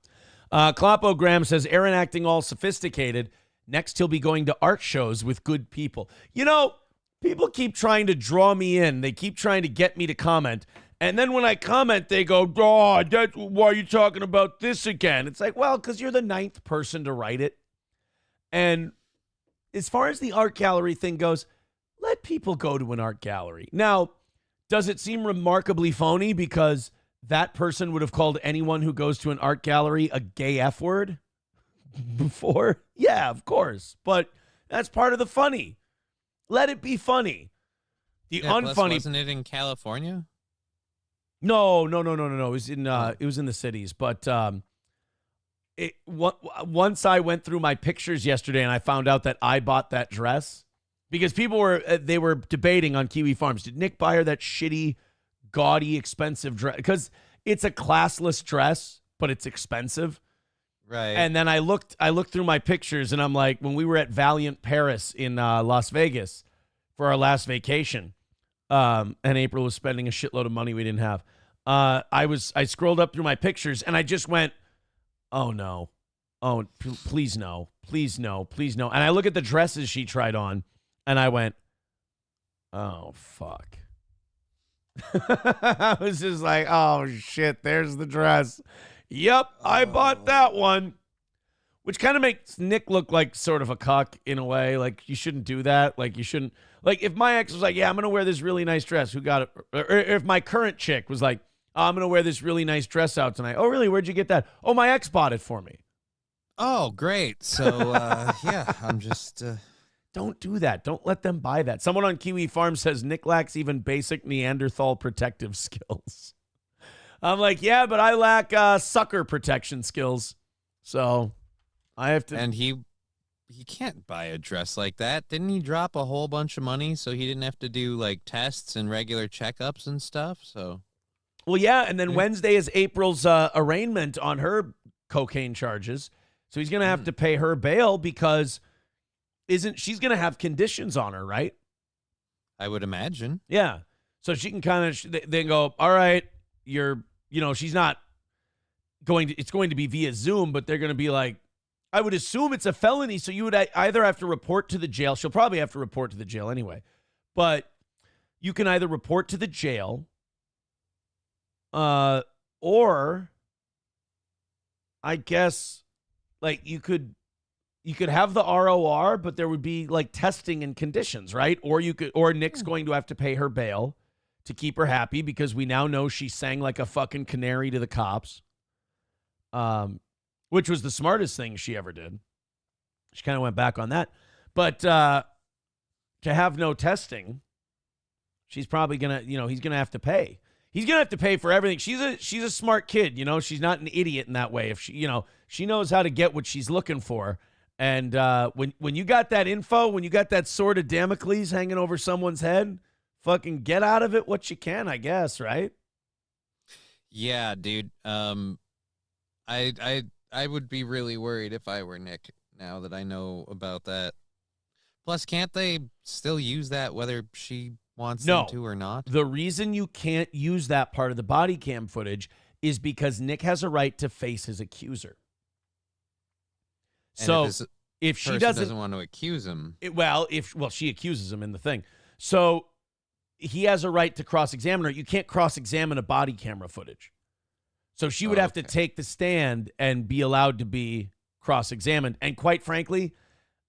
Klopogram says, Aaron acting all sophisticated. Next, he'll be going to art shows with good people. You know, people keep trying to draw me in. They keep trying to get me to comment. And then when I comment, they go, oh, why are you talking about this again? It's like, well, because you're the 9th person to write it. And as far as the art gallery thing goes, let people go to an art gallery. Now, does it seem remarkably phony because that person would have called anyone who goes to an art gallery a gay F word before? Yeah, of course. But that's part of the funny. Let it be funny. The unfunny. Plus, wasn't it in California? No. It was in the cities. But once I went through my pictures yesterday and I found out that I bought that dress, because people were debating on Kiwi Farms. Did Nick buy her that shitty, gaudy, expensive dress? Because it's a classless dress, but it's expensive. Right. And then I looked through my pictures, and I'm like, when we were at Valiant Paris in Las Vegas for our last vacation, and April was spending a shitload of money we didn't have. I scrolled up through my pictures, and I just went, oh no, please no, please no, please no. And I look at the dresses she tried on, and I went, oh fuck. I was just like, oh shit, there's the dress. Yep, I bought that one. Which kind of makes Nick look like sort of a cuck in a way. Like, you shouldn't do that. Like, you shouldn't. Like, if my ex was like, yeah, I'm going to wear this really nice dress. Who got it? Or if my current chick was like, oh, I'm going to wear this really nice dress out tonight. Oh, really? Where'd you get that? Oh, my ex bought it for me. Oh, great. So, yeah, I'm just... Don't do that. Don't let them buy that. Someone on Kiwi Farm says Nick lacks even basic Neanderthal protective skills. I'm like, yeah, but I lack sucker protection skills. So I have to. And he can't buy a dress like that. Didn't he drop a whole bunch of money so he didn't have to do like tests and regular checkups and stuff? So. Well, yeah. And then Wednesday is April's arraignment on her cocaine charges. So he's going to have to pay her bail because she's going to have conditions on her, right? I would imagine. Yeah. So she can kind of then go, all right, she's not going to, it's going to be via Zoom, but they're going to be like, I would assume it's a felony. So you would either have to report to the jail. She'll probably have to report to the jail anyway, but you can either report to the jail, or I guess like you could have the ROR, but there would be like testing and conditions, right? Or Nick's going to have to pay her bail to keep her happy because we now know she sang like a fucking canary to the cops, which was the smartest thing she ever did. She kind of went back on that. But to have no testing, she's probably going to, he's going to have to pay. He's going to have to pay for everything. She's a smart kid, She's not an idiot in that way. If she knows how to get what she's looking for. And when you got that info, when you got that sword of Damocles hanging over someone's head, fucking get out of it what you can, I guess, right? Yeah, dude. I would be really worried if I were Nick now that I know about that. Plus, can't they still use that whether she wants them to or not? The reason you can't use that part of the body cam footage is because Nick has a right to face his accuser. So if she doesn't want to accuse him, she accuses him in the thing. So he has a right to cross-examine her. You can't cross-examine a body camera footage. So she would have to take the stand and be allowed to be cross-examined. And quite frankly,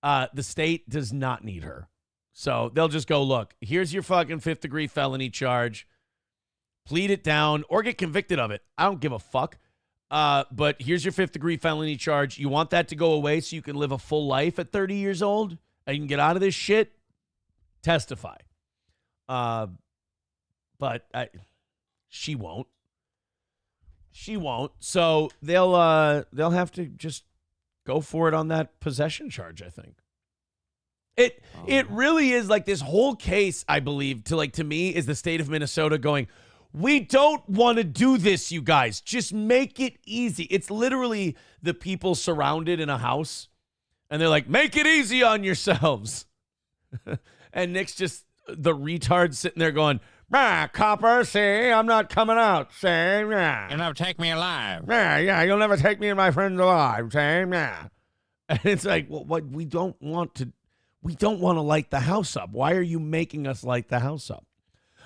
the state does not need her. So they'll just go, look, here's your fucking 5th-degree felony charge. Plead it down or get convicted of it. I don't give a fuck. But here's your 5th-degree felony charge. You want that to go away so you can live a full life at 30 years old and you can get out of this shit? Testify. But she won't. She won't. So they'll have to just go for it on that possession charge, I think. It really is like this whole case, I believe, to me, is the state of Minnesota going, We don't want to do this, you guys. Just make it easy. It's literally the people surrounded in a house, and they're like, make it easy on yourselves. And Nick's just the retard sitting there going, copper, see, I'm not coming out, see, yeah. You'll never take me alive. Yeah, you'll never take me and my friends alive, see, yeah. And it's like, well, what we don't want to light the house up. Why are you making us light the house up?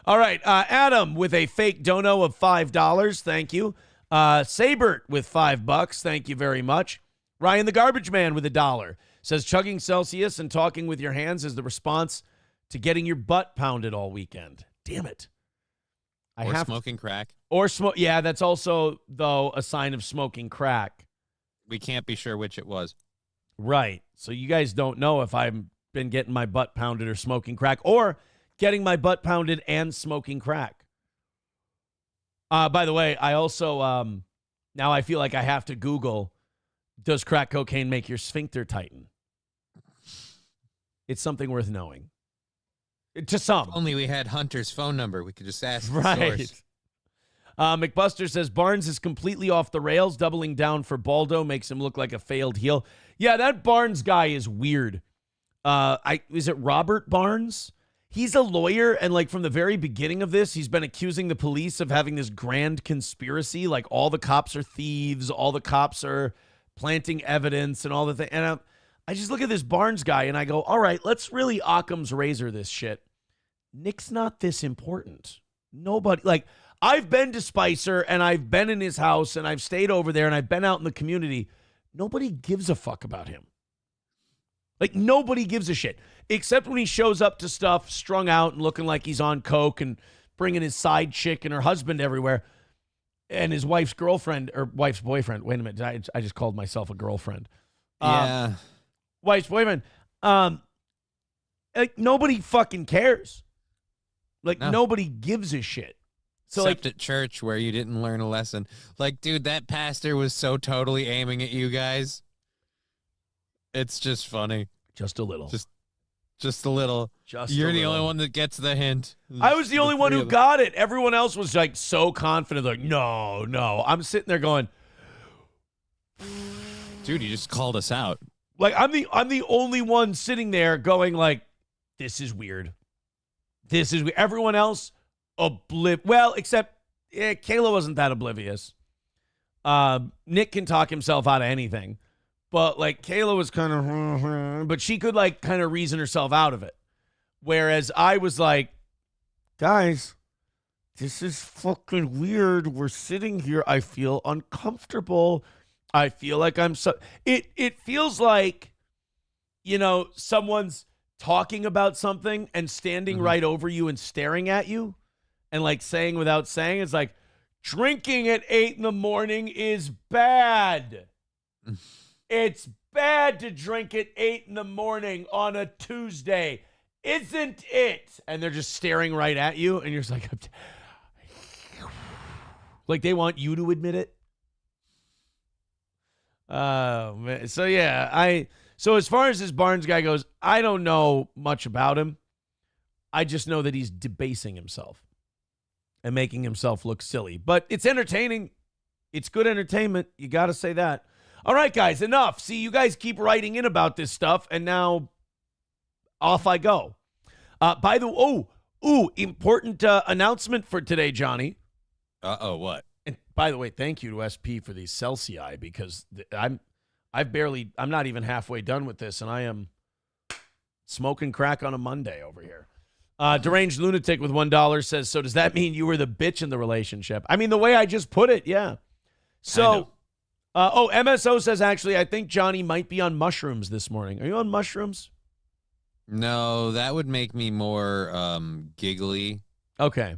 All right, Adam with a fake dono of $5. Thank you. Sabert with $5. Thank you very much. Ryan the Garbage Man with $1 says chugging Celsius and talking with your hands is the response to getting your butt pounded all weekend. Damn it. Or smoking crack. Or smoke. Yeah, that's also, though, a sign of smoking crack. We can't be sure which it was. Right. So you guys don't know if I've been getting my butt pounded or smoking crack or getting my butt pounded and smoking crack. By the way, I also, now I feel like I have to Google, does crack cocaine make your sphincter tighten? It's something worth knowing. To some. If only we had Hunter's phone number. We could just ask the right. source. McBuster says Barnes is completely off the rails. Doubling down for Baldo makes him look like a failed heel. Yeah, that Barnes guy is weird. Is it Robert Barnes? He's a lawyer, and like from the very beginning of this, he's been accusing the police of having this grand conspiracy. Like all the cops are thieves, all the cops are planting evidence, and all the thing. And I just look at this Barnes guy, and I go, all right, let's really Occam's razor this shit. Nick's not this important. Nobody, like, I've been to Spicer, and I've been in his house, and I've stayed over there, and I've been out in the community. Nobody gives a fuck about him. Like, nobody gives a shit. Except when he shows up to stuff strung out and looking like he's on coke and bringing his side chick and her husband everywhere. And his wife's girlfriend, or wife's boyfriend. Wait a minute. I just called myself a girlfriend. Yeah. Wife's boyfriend. Like, nobody fucking cares. Like, nobody gives a shit. So, except at church where you didn't learn a lesson. Like, dude, that pastor was so totally aiming at you guys. It's just funny. Just a little. Just a little. You're the only one that gets the hint. I was the only one who got it. Everyone else was like so confident. Like, no. I'm sitting there going, dude, you just called us out. Like, I'm the only one sitting there going like, this is weird. This is weird. Everyone else, well, except Kayla wasn't that oblivious. Nick can talk himself out of anything. But, like, Kayla was kind of, but she could, like, kind of reason herself out of it. Whereas I was like, guys, this is fucking weird. We're sitting here. I feel uncomfortable. I feel like it feels like, you know, someone's talking about something and standing right over you and staring at you and, like, saying without saying. It's like, drinking at 8 a.m. is bad. It's bad to drink at 8 a.m. on a Tuesday, isn't it? And they're just staring right at you, and you're just like they want you to admit it. Man. So yeah, so as far as this Barnes guy goes, I don't know much about him. I just know that he's debasing himself and making himself look silly. But it's entertaining. It's good entertainment. You got to say that. All right, guys, enough. See, you guys keep writing in about this stuff, and now off I go. By the way, important announcement for today, Johnny. What? And by the way, thank you to SP for these Celsius, because I'm not even halfway done with this, and I am smoking crack on a Monday over here. Deranged Lunatic with $1 says, so does that mean you were the bitch in the relationship? I mean, the way I just put it, yeah. So... MSO says, actually, I think Johnny might be on mushrooms this morning. Are you on mushrooms? No, that would make me more giggly. Okay.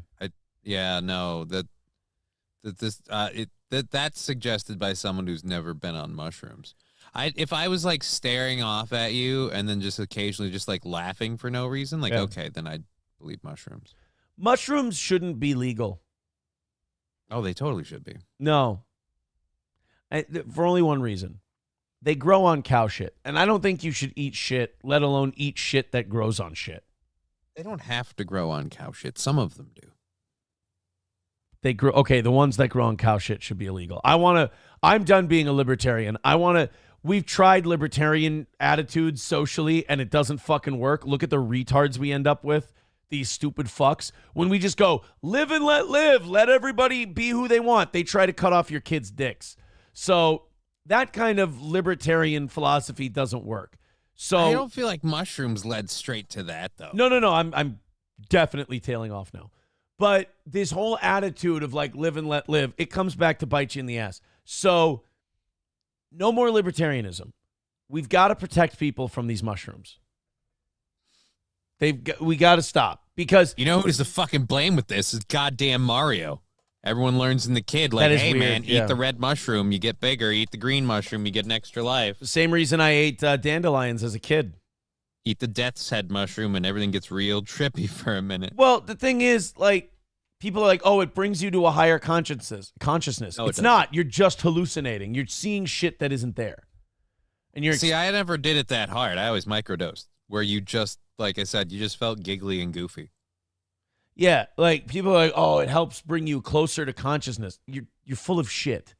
That's suggested by someone who's never been on mushrooms. If I was like staring off at you and then just occasionally just like laughing for no reason, like, okay, then I'd believe mushrooms. Mushrooms shouldn't be legal. Oh, they totally should be. No. For only one reason. They grow on cow shit. And I don't think you should eat shit, let alone eat shit that grows on shit. They don't have to grow on cow shit. Some of them do. they grow. Okay, the ones that grow on cow shit should be illegal. I'm done being a libertarian. We've tried libertarian attitudes socially, and it doesn't fucking work. Look at the retards we end up with, these stupid fucks. When we just go, live and let live, let everybody be who they want, they try to cut off your kids' dicks. So that kind of libertarian philosophy doesn't work. So I don't feel like mushrooms led straight to that, though. No. I'm definitely tailing off now. But this whole attitude of like live and let live, it comes back to bite you in the ass. So no more libertarianism. We've got to protect people from these mushrooms. We got to stop, because you know who's the fucking blame with this is goddamn Mario. Everyone learns in the kid, like, hey, weird. Man, eat the red mushroom, you get bigger. Eat the green mushroom, you get an extra life. The same reason I ate dandelions as a kid. Eat the death's head mushroom, and everything gets real trippy for a minute. Well, the thing is, like, people are like, oh, it brings you to a higher consciousness. No, it's not. You're just hallucinating. You're seeing shit that isn't there. And you're See, I never did it that hard. I always microdosed, where you just, like I said, you just felt giggly and goofy. Yeah, like people are like, oh, it helps bring you closer to consciousness. You're full of shit.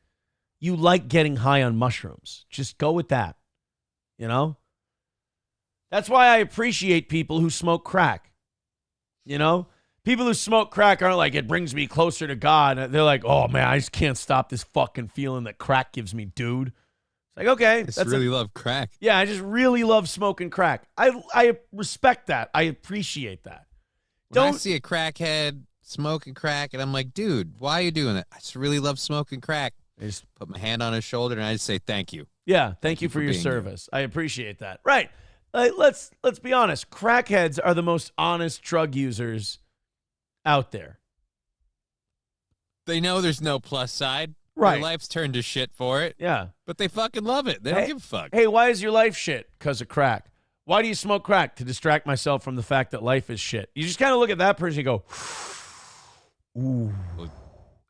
You like getting high on mushrooms. Just go with that. You know? That's why I appreciate people who smoke crack. You know? People who smoke crack aren't like, it brings me closer to God. They're like, oh, man, I just can't stop this fucking feeling that crack gives me, dude. It's like, okay. I just really love crack. Yeah, I just really love smoking crack. I respect that. I appreciate that. When I see a crackhead smoking crack, and I'm like, dude, why are you doing that? I just really love smoking crack. I just put my hand on his shoulder, and I just say, thank you. Yeah, thank you for your service. Here. I appreciate that. Right. Let's be honest. Crackheads are the most honest drug users out there. They know there's no plus side. Right. Their life's turned to shit for it. Yeah. But they fucking love it. They don't give a fuck. Hey, why is your life shit? Because of crack. Why do you smoke crack? To distract myself from the fact that life is shit. You just kind of look at that person and go, ooh,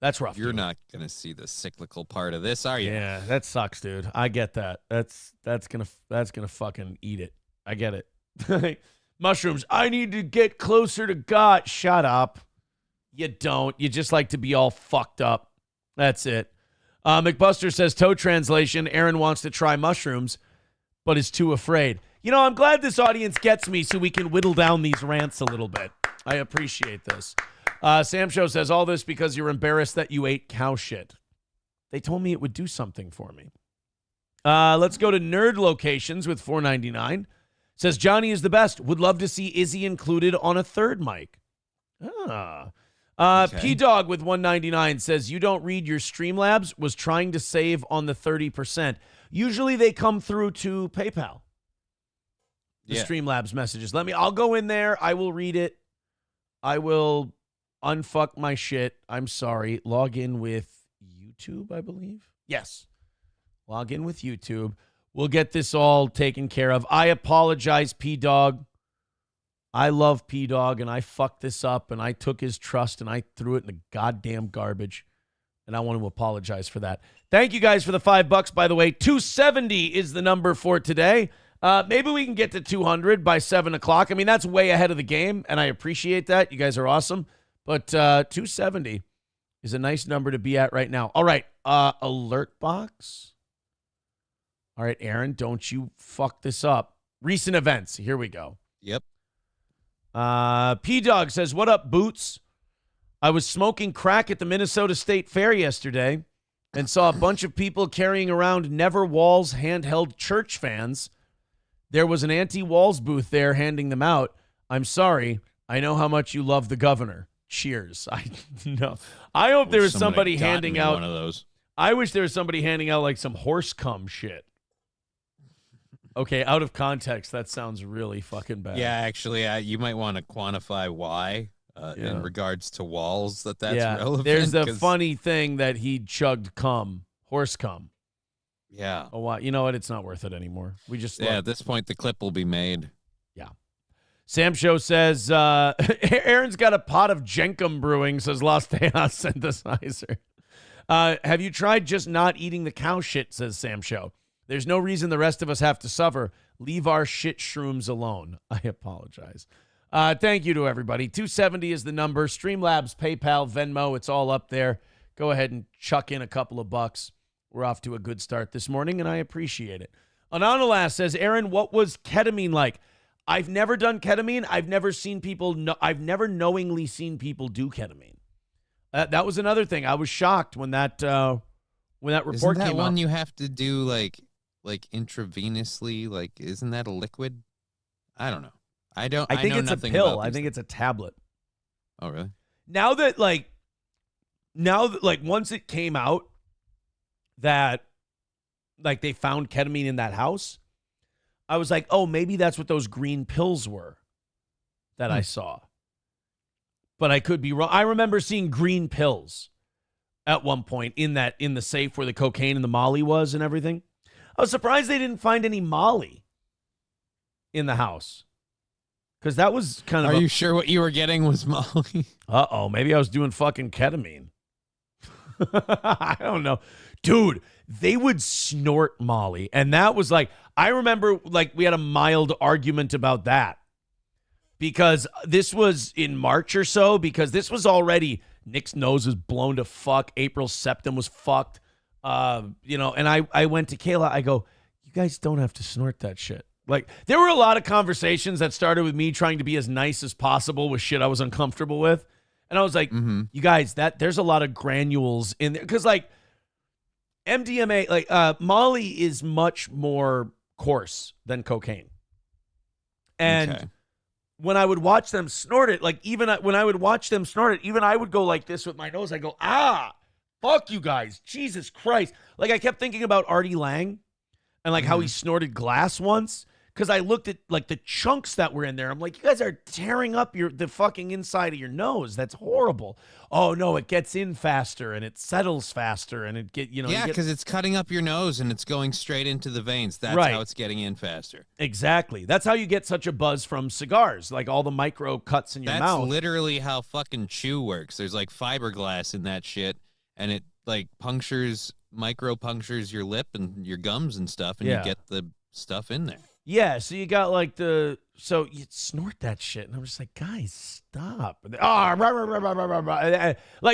that's rough. You're not going to see the cyclical part of this, are you? Yeah, that sucks, dude. I get that. That's gonna fucking eat it. I get it. Mushrooms. I need to get closer to God. Shut up. You don't. You just like to be all fucked up. That's it. McBuster says, toe translation, Aaron wants to try mushrooms, but is too afraid. You know, I'm glad this audience gets me so we can whittle down these rants a little bit. I appreciate this. Sam Show says, all this because you're embarrassed that you ate cow shit. They told me it would do something for me. Let's go to Nerd Locations with $4.99. Says, Johnny is the best. Would love to see Izzy included on a third mic. Okay. P-Dog with $1.99 says, you don't read your Streamlabs, was trying to save on the 30%. Usually they come through to PayPal. The Streamlabs messages. I'll go in there. I will read it. I will unfuck my shit. I'm sorry. Log in with YouTube, I believe. Yes. Log in with YouTube. We'll get this all taken care of. I apologize, P-Dog. I love P-Dog, and I fucked this up, and I took his trust, and I threw it in the goddamn garbage, and I want to apologize for that. Thank you guys for the $5, by the way. 270 is the number for today. Maybe we can get to 200 by 7 o'clock. I mean, that's way ahead of the game, and I appreciate that. You guys are awesome. But 270 is a nice number to be at right now. All right, alert box. All right, Aaron, don't you fuck this up. Recent events. Here we go. Yep. P-Dog says, what up, Boots? I was smoking crack at the Minnesota State Fair yesterday and saw a bunch of people carrying around Never Walls handheld church fans. There was an anti-Walls booth there handing them out. I'm sorry. I know how much you love the governor. Cheers. I hope there was somebody handing out one of those. I wish there was somebody handing out like some horse cum shit. Okay, out of context, that sounds really fucking bad. Yeah, actually, you might want to quantify why in regards to walls that's relevant. There's the funny thing that he chugged cum, horse cum. Yeah. Oh, wow. You know what? It's not worth it anymore. We just at this point, the clip will be made. Yeah. Sam Show says, Aaron's got a pot of Jenkum brewing, says Los Tejas synthesizer. Have you tried just not eating the cow shit, says Sam Show. There's no reason the rest of us have to suffer. Leave our shit shrooms alone. I apologize. Thank you to everybody. 270 is the number. Streamlabs, PayPal, Venmo, it's all up there. Go ahead and chuck in a couple of bucks. We're off to a good start this morning, and I appreciate it. Anonymous says, Aaron, what was ketamine like? I've never done ketamine. I've never knowingly seen people do ketamine. That was another thing. I was shocked when that report Isn't that came one out. you have to do like intravenously? Like, isn't that a liquid? I don't know. I think know it's a nothing pill. about I these think things. it's a tablet. Oh, really? Now that once it came out that like they found ketamine in that house, I was like, oh, maybe that's what those green pills were that I saw. But I could be wrong. I remember seeing green pills at one point in the safe where the cocaine and the Molly was and everything. I was surprised they didn't find any Molly in the house. Because that was kind of Are you sure what you were getting was Molly? Uh-oh, maybe I was doing fucking ketamine. I don't know. Dude, they would snort Molly. And that was like, I remember like we had a mild argument about that. Because this was in March or so, because this was already, Nick's nose was blown to fuck. April's septum was fucked. And I went to Kayla, I go, you guys don't have to snort that shit. Like, there were a lot of conversations that started with me trying to be as nice as possible with shit I was uncomfortable with. And I was like, you guys, there's a lot of granules in there. Because, like, MDMA, like, Molly is much more coarse than cocaine. And when I would watch them snort it, like, even when I would watch them snort it, even I would go like this with my nose. I go, fuck you guys. Jesus Christ. Like, I kept thinking about Artie Lang and, like, how he snorted glass once. Because I looked at, like, the chunks that were in there. I'm like, you guys are tearing up the fucking inside of your nose. That's horrible. Oh, no, it gets in faster, and it settles faster, and it Yeah, because it's cutting up your nose, and it's going straight into the veins. That's Right. how it's getting in faster. Exactly. That's how you get such a buzz from cigars, like all the micro cuts in your mouth. That's literally how fucking chew works. There's, like, fiberglass in that shit, and it, like, micro punctures your lip and your gums and stuff, and you get the stuff in there. Yeah, so you got like so you snort that shit, and I'm just like, guys, stop. Like,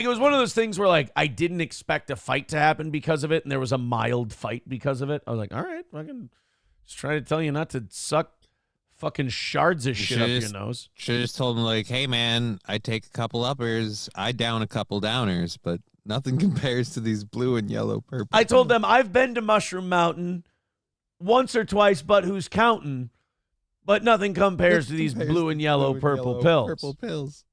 it was one of those things where, like, I didn't expect a fight to happen because of it, and there was a mild fight because of it. I was like, all right, fucking just trying to tell you not to suck fucking shards of shit up your nose. Should have just told him, like, hey, man, I take a couple uppers, I down a couple downers, but nothing compares to these blue and yellow purple. I told them, I've been to Mushroom Mountain once or twice, but who's counting? But nothing compares to these blue and yellow purple pills.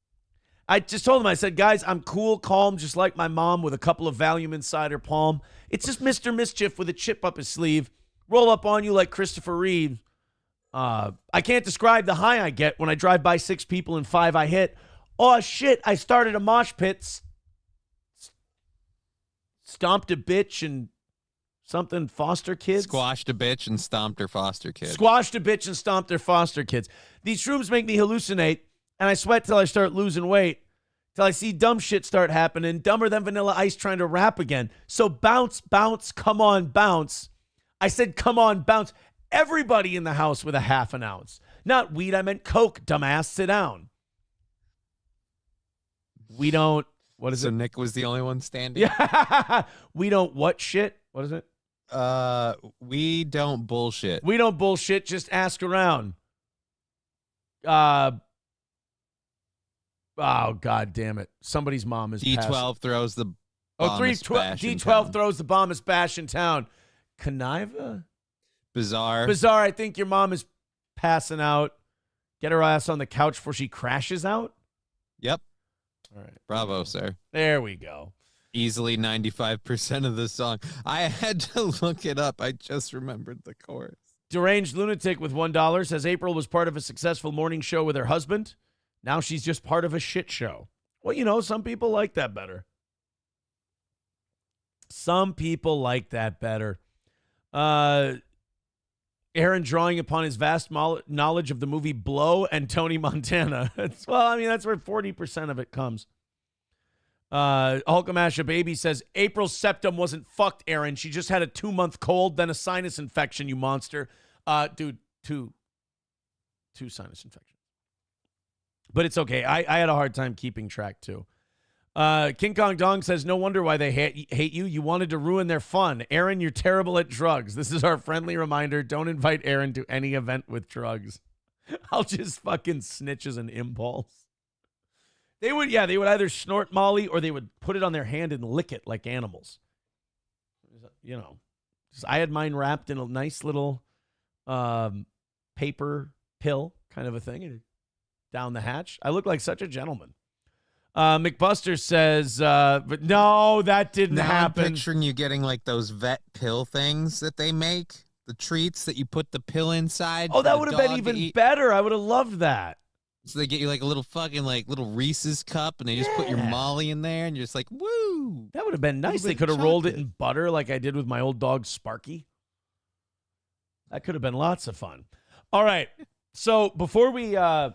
I just told them, I said, guys, I'm cool, calm, just like my mom with a couple of Valium inside her palm. It's just Mr. Mischief with a chip up his sleeve. Roll up on you like Christopher Reeve. I can't describe the high I get when I drive by 6 people and 5 I hit. Oh, shit, I started a mosh pit, stomped a bitch and something foster kids. Squashed a bitch and stomped her foster kids. Squashed a bitch and stomped their foster kids. These shrooms make me hallucinate, and I sweat till I start losing weight, till I see dumb shit start happening, dumber than Vanilla Ice trying to rap again. So bounce, bounce, come on, bounce. I said, come on, bounce. Everybody in the house with a half an ounce. Not weed, I meant coke, dumbass, sit down. We don't, what is it? So Nick was the only one standing? Yeah. We don't what shit? What is it? We don't bullshit. We don't bullshit. Just ask around. Oh, God damn it. Somebody's mom is D12 passed. throws the D12 throws the bombest bash in town. Conniva? Bizarre. Bizarre. I think your mom is passing out. Get her ass on the couch before she crashes out. Yep. All right. Bravo, sir. There we go. Easily 95% of the song. I had to look it up. I just remembered the chorus. Deranged Lunatic with $1 says April was part of a successful morning show with her husband. Now she's just part of a shit show. Well, you know, some people like that better. Some people like that better. Aaron drawing upon his vast knowledge of the movie Blow and Tony Montana. Well, I mean, that's where 40% of it comes. Hulkamasha Baby says, April's septum wasn't fucked, Aaron. She just had a 2-month cold, then a sinus infection, you monster. Dude, two sinus infections. But it's okay. I had a hard time keeping track, too. King Kong Dong says, no wonder why they hate you. You wanted to ruin their fun. Aaron, you're terrible at drugs. This is our friendly reminder. Don't invite Aaron to any event with drugs. I'll just fucking snitch as an impulse. They would either snort Molly or they would put it on their hand and lick it like animals. You know, I had mine wrapped in a nice little paper pill kind of a thing, and down the hatch. I look like such a gentleman. McBuster says, but no, that didn't happen. I'm picturing you getting like those vet pill things that they make, the treats that you put the pill inside. Oh, that would have been even better. I would have loved that. So they get you like a little fucking like little Reese's cup, and they just put your Molly in there, and you're just like, woo. That would have been nice. They could have rolled it in butter like I did with my old dog Sparky. That could have been lots of fun. All right. So before we get on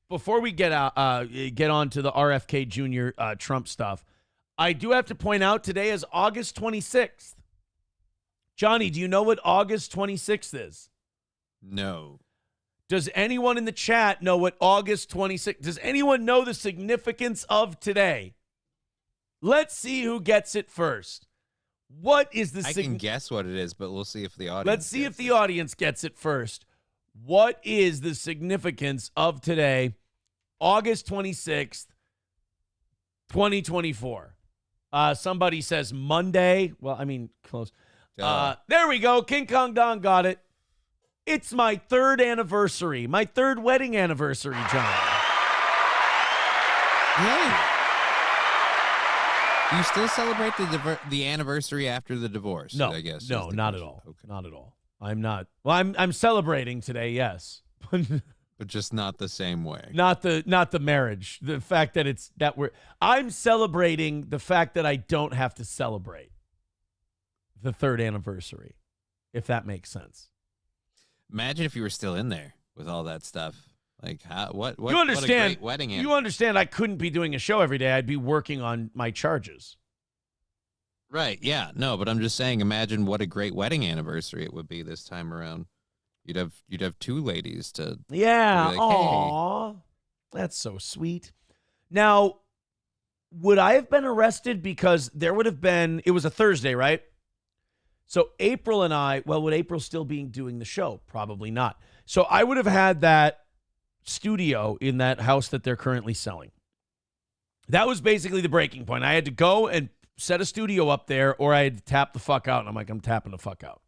to the RFK Jr. Trump stuff, I do have to point out today is August 26th. Johnny, do you know what August 26th is? No. Does anyone in the chat know what August 26th? Does anyone know the significance of today? Let's see who gets it first. What is the I can guess what it is, but we'll see if the audience Let's see if the audience gets it first. What is the significance of today, August 26th, 2024? Somebody says Monday. Well, I mean, close. There we go. King Kong Dong got it. It's my third anniversary, my third wedding anniversary, John. Yay. Do you still celebrate the anniversary after the divorce? No, I guess. No, not at all. Okay. Not at all. I'm not. Well, I'm celebrating today, yes. But just not the same way. Not the marriage. The fact that I'm celebrating the fact that I don't have to celebrate the third anniversary, if that makes sense. Imagine if you were still in there with all that stuff. Like, what you understand? What a great wedding. You understand I couldn't be doing a show every day. I'd be working on my charges. Right, yeah. No, but I'm just saying, imagine what a great wedding anniversary it would be this time around. You'd have two ladies to be like, aw, hey. That's so sweet. Now, would I have been arrested because there would have been, it was a Thursday, right? So April and I, well, would April still be doing the show? Probably not. So I would have had that studio in that house that they're currently selling. That was basically the breaking point. I had to go and set a studio up there, or I had to tap the fuck out. And I'm like, I'm tapping the fuck out.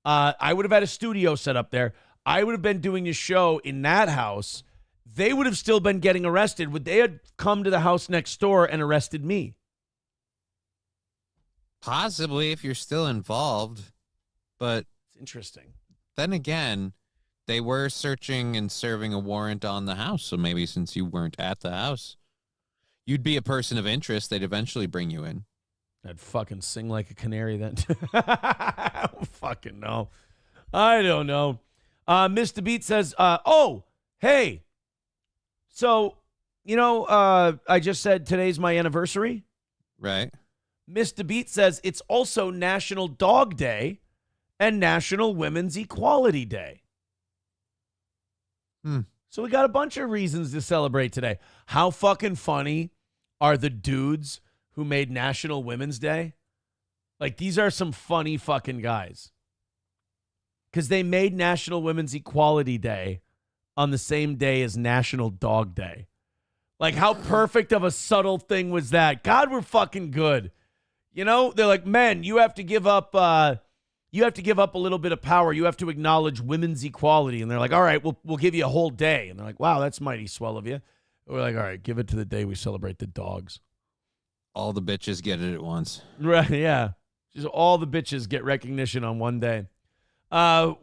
I would have had a studio set up there. I would have been doing a show in that house. They would have still been getting arrested. Would they have come to the house next door and arrested me? Possibly, if you're still involved. But it's interesting. Then again, they were searching and serving a warrant on the house. So maybe since you weren't at the house, you'd be a person of interest. They'd eventually bring you in. I'd fucking sing like a canary then. I don't fucking know. I don't know. Mr. Beat says, oh, hey. So, I just said today's my anniversary. Right. Mr. Beat says it's also National Dog Day and National Women's Equality Day. So we got a bunch of reasons to celebrate today. How fucking funny are the dudes who made National Women's Day? Like, these are some funny fucking guys. Because they made National Women's Equality Day on the same day as National Dog Day. Like, how perfect of a subtle thing was that? God, we're fucking good. They're like, men, you have to give up a little bit of power. You have to acknowledge women's equality. And they're like, all right, we'll give you a whole day. And they're like, wow, that's mighty swell of you. We're like, all right, give it to the day we celebrate the dogs. All the bitches get it at once. Right, yeah. Just all the bitches get recognition on one day. Lost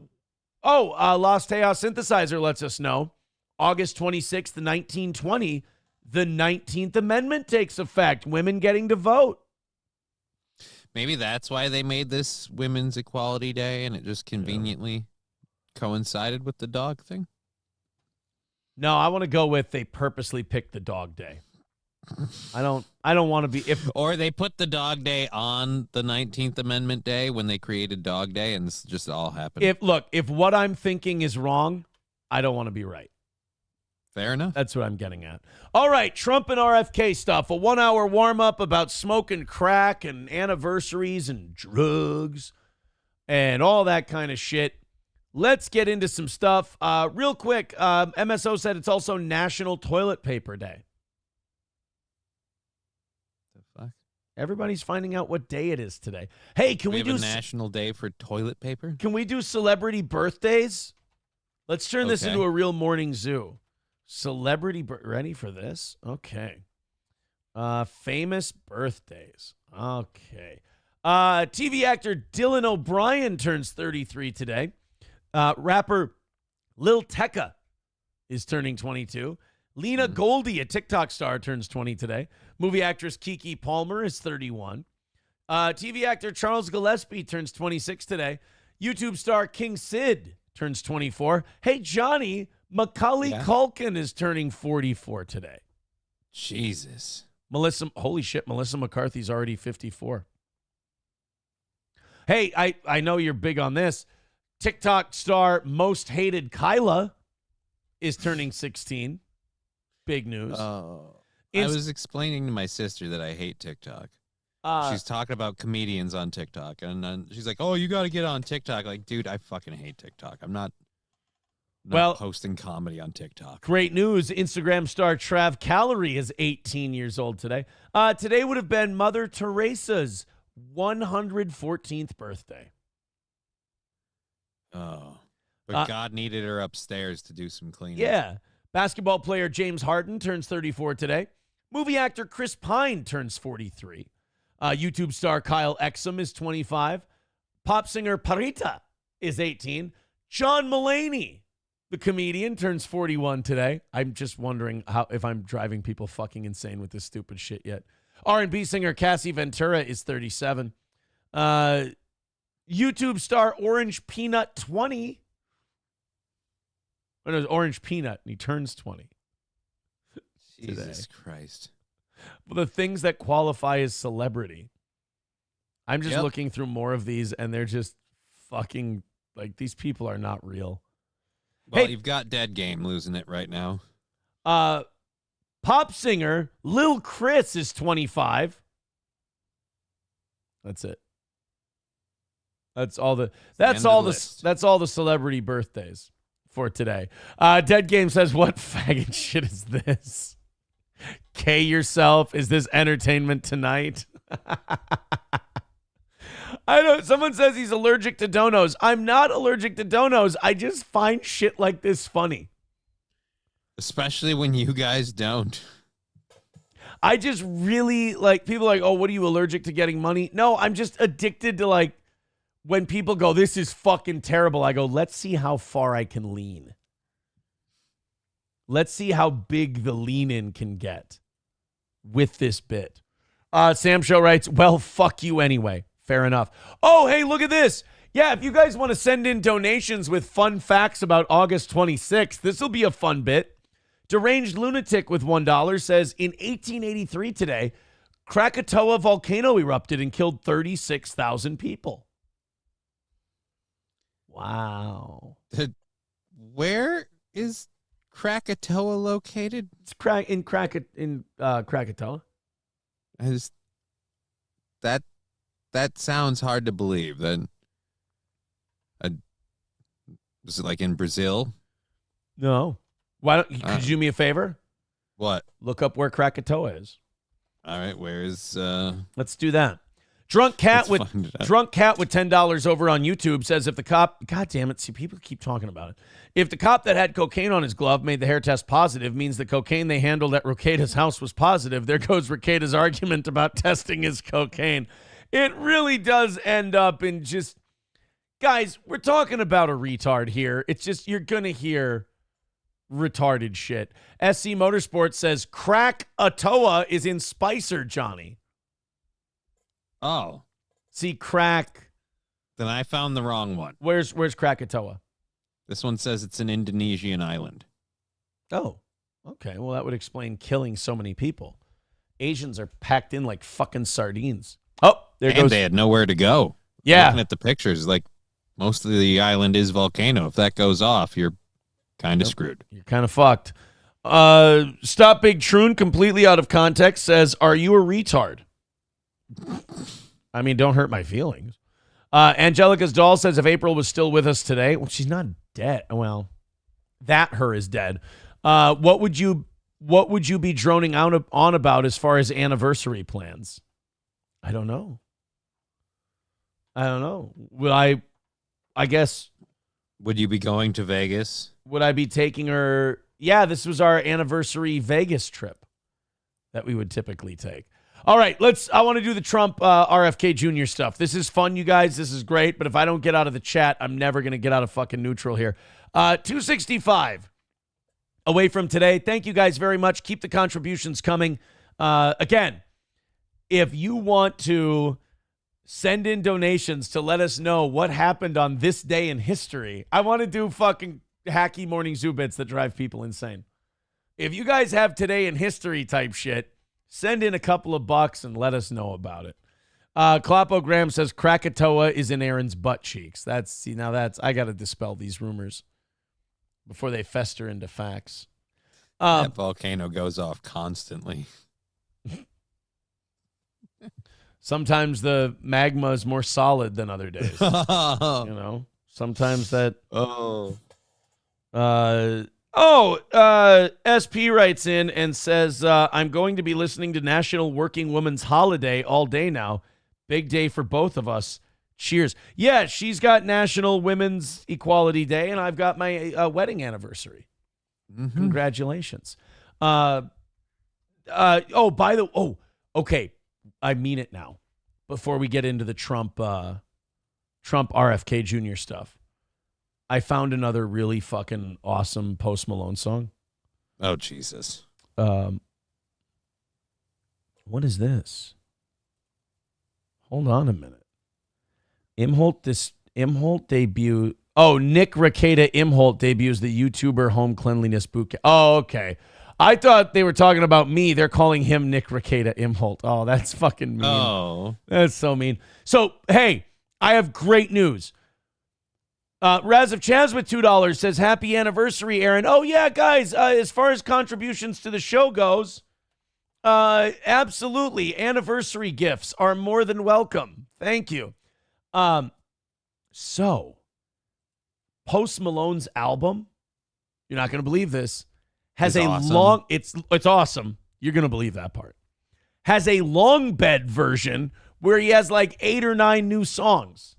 Teos Synthesizer lets us know. August 26th, 1920, the 19th Amendment takes effect. Women getting to vote. Maybe that's why they made this Women's Equality Day, and it just conveniently coincided with the dog thing. No, I want to go with they purposely picked the dog day. I don't want to be or they put the dog day on the 19th Amendment Day when they created Dog Day, and this just all happened. If what I'm thinking is wrong, I don't want to be right. Fair enough. That's what I'm getting at. All right, Trump and RFK stuff. A 1-hour warm-up about smoking crack and anniversaries and drugs and all that kind of shit. Let's get into some stuff. Real quick, MSO said it's also National Toilet Paper Day. The fuck? Everybody's finding out what day it is today. Hey, can we do a National Day for toilet paper? Can we do celebrity birthdays? Let's turn this into a real morning zoo. Ready for this? Okay. Famous birthdays. Okay. TV actor Dylan O'Brien turns 33 today. Rapper Lil Tecca is turning 22. Lena Goldie, a TikTok star, turns 20 today. Movie actress Keke Palmer is 31. TV actor Charles Gillespie turns 26 today. YouTube star King Sid turns 24. Hey, Johnny, Macaulay Culkin is turning 44 today. Jesus. Holy shit, Melissa McCarthy's already 54. Hey, I know you're big on this. TikTok star Most Hated Kyla is turning 16. Big news. Oh, I was explaining to my sister that I hate TikTok. She's talking about comedians on TikTok, and then she's like, "Oh, you got to get on TikTok." Like, dude, I fucking hate TikTok. I'm not posting comedy on TikTok. Great news. Instagram star Trav Calorie is 18 years old today. Today would have been Mother Teresa's 114th birthday. Oh, but God needed her upstairs to do some cleaning. Yeah. Basketball player James Harden turns 34 today. Movie actor Chris Pine turns 43. YouTube star Kyle Exum is 25. Pop singer Parita is 18. John Mulaney, the comedian, turns 41 today. I'm just wondering if I'm driving people fucking insane with this stupid shit yet. R&B singer Cassie Ventura is 37. YouTube star Orange Peanut 20. Oh, no, Orange Peanut, and he turns 20. Jesus Christ. Well, the things that qualify as celebrity. I'm just looking through more of these, and they're just fucking, like, these people are not real. Well, you've got Dead Game losing it right now. Pop singer Lil Chris is 25. That's it. That's all the celebrity birthdays for today. Dead Game says, what faggot shit is this? K yourself. Is this Entertainment Tonight? I know. Someone says he's allergic to donos. I'm not allergic to donos. I just find shit like this funny. Especially when you guys don't. I just really like people like, oh, what are you allergic to getting money? No, I'm just addicted to like when people go, this is fucking terrible. I go, let's see how far I can lean. Let's see how big the lean in can get with this bit. Sam Show writes, well, fuck you anyway. Fair enough. Oh, hey, look at this. Yeah, if you guys want to send in donations with fun facts about August 26th, this will be a fun bit. Deranged Lunatic with $1 says, in 1883 today, Krakatoa volcano erupted and killed 36,000 people. Wow. Where is Krakatoa located? It's Krakatoa. That sounds hard to believe. Then, was it like in Brazil? No. Could you do me a favor? What? Look up where Krakatoa is. All right, where is? Let's do that. Drunk cat with $10 over on YouTube says if the cop, God damn it, see, people keep talking about it. If the cop that had cocaine on his glove made the hair test positive, means the cocaine they handled at Roqueta's house was positive. There goes Roqueta's argument about testing his cocaine. It really does end up in just, guys, we're talking about a retard here. It's just, you're going to hear retarded shit. SC Motorsports says Krakatoa is in Spicer, Johnny. Oh. See, crack. Then I found the wrong one. Where's Krakatoa? This one says it's an Indonesian island. Oh, okay. Well, that would explain killing so many people. Asians are packed in like fucking sardines. Oh, there goes. And they had nowhere to go. Yeah. Looking at the pictures, like most of the island is volcano. If that goes off, you're kind of screwed. You're kind of fucked. Stop Big Troon, completely out of context, says, "Are you a retard?" I mean, don't hurt my feelings. Angelica's doll says, "If April was still with us today," well, she's not dead. Well, that her is dead. What would you be droning on about as far as anniversary plans? I don't know. Would I guess. Would you be going to Vegas? Would I be taking her? Yeah, this was our anniversary Vegas trip that we would typically take. All right, I want to do the Trump RFK Jr. stuff. This is fun, you guys. This is great. But if I don't get out of the chat, I'm never going to get out of fucking neutral here. 265 away from today. Thank you guys very much. Keep the contributions coming. Again, if you want to send in donations to let us know what happened on this day in history, I want to do fucking hacky morning zoo bits that drive people insane. If you guys have today in history type shit, send in a couple of bucks and let us know about it. Clapogram says Krakatoa is in Aaron's butt cheeks. I got to dispel these rumors before they fester into facts. That volcano goes off constantly. Sometimes the magma is more solid than other days. Sometimes that. SP writes in and says, "I'm going to be listening to National Working Women's Holiday all day now. Big day for both of us. Cheers." Yeah, she's got National Women's Equality Day, and I've got my wedding anniversary. Mm-hmm. Congratulations. Okay. I mean it now. Before we get into the Trump RFK Jr. stuff, I found another really fucking awesome Post Malone song. Oh, Jesus. What is this? Hold on a minute. Imholt debut. Oh, Nick Rekieta Imholt debuts the YouTuber home cleanliness boot camp. Oh, okay. I thought they were talking about me. They're calling him Nick Rekieta Imholt. Oh, that's fucking mean. Oh. That's so mean. So, hey, I have great news. Raz of Chaz with $2 says, "Happy anniversary, Aaron." Oh, yeah, guys, as far as contributions to the show goes, absolutely. Anniversary gifts are more than welcome. Thank you. So, Post Malone's album, you're not going to believe this, has awesome. It's awesome. You're going to believe that part. Has a long bed version where he has like 8 or 9 new songs.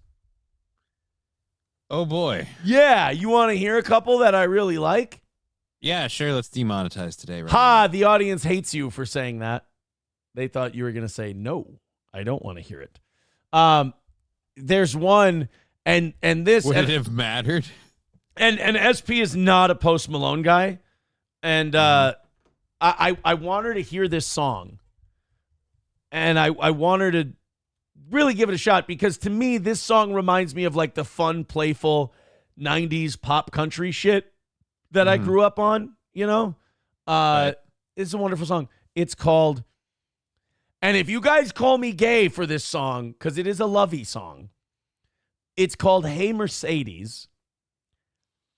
Oh, boy. Yeah, you want to hear a couple that I really like? Yeah, sure. Let's demonetize today. Right The audience hates you for saying that. They thought you were going to say, "No, I don't want to hear it." There's one, and this... Would it have mattered? And SP is not a Post Malone guy. And I want her to hear this song. And I want her to really give it a shot, because to me, this song reminds me of like the fun, playful 90s pop country shit that I grew up on, Right. It's a wonderful song. It's called, and if you guys call me gay for this song, because it is a lovey song, it's called "Hey Mercedes."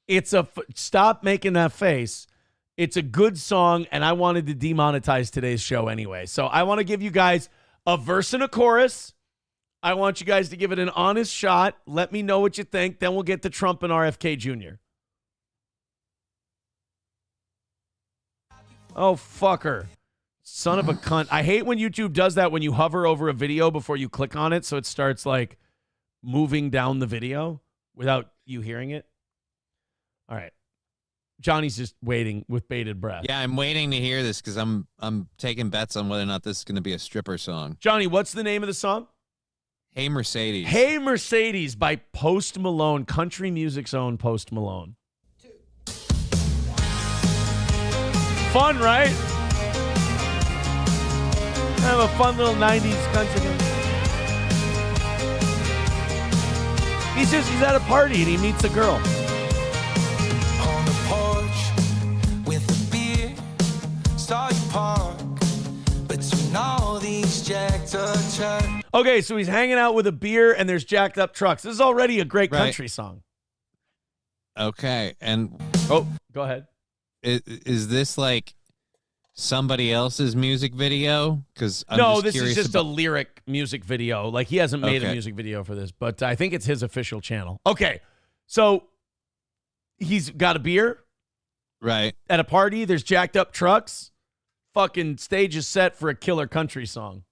It's stop making that face. It's a good song, and I wanted to demonetize today's show anyway. So I want to give you guys a verse and a chorus. I want you guys to give it an honest shot. Let me know what you think. Then we'll get to Trump and RFK Jr. Oh, fucker. Son of a cunt. I hate when YouTube does that when you hover over a video before you click on it, so it starts like moving down the video without you hearing it. All right. Johnny's just waiting with bated breath. Yeah, I'm waiting to hear this because I'm taking bets on whether or not this is going to be a stripper song. Johnny, what's the name of the song? Hey Mercedes. Hey Mercedes by Post Malone, country music's own Post Malone. Fun, right? Have a fun little 90s country. He's at a party and he meets a girl. On the porch with a beer, saw you park between all these jacked up trucks. Okay, so he's hanging out with a beer and there's jacked up trucks. This is already a great country song. Okay, and oh, go ahead. is this like somebody else's music video? Because no, this is just a lyric music video. Like, he hasn't made a music video for this, but I think it's his official channel. Okay, so he's got a beer. Right. At a party, there's jacked up trucks. Fucking stage is set for a killer country song.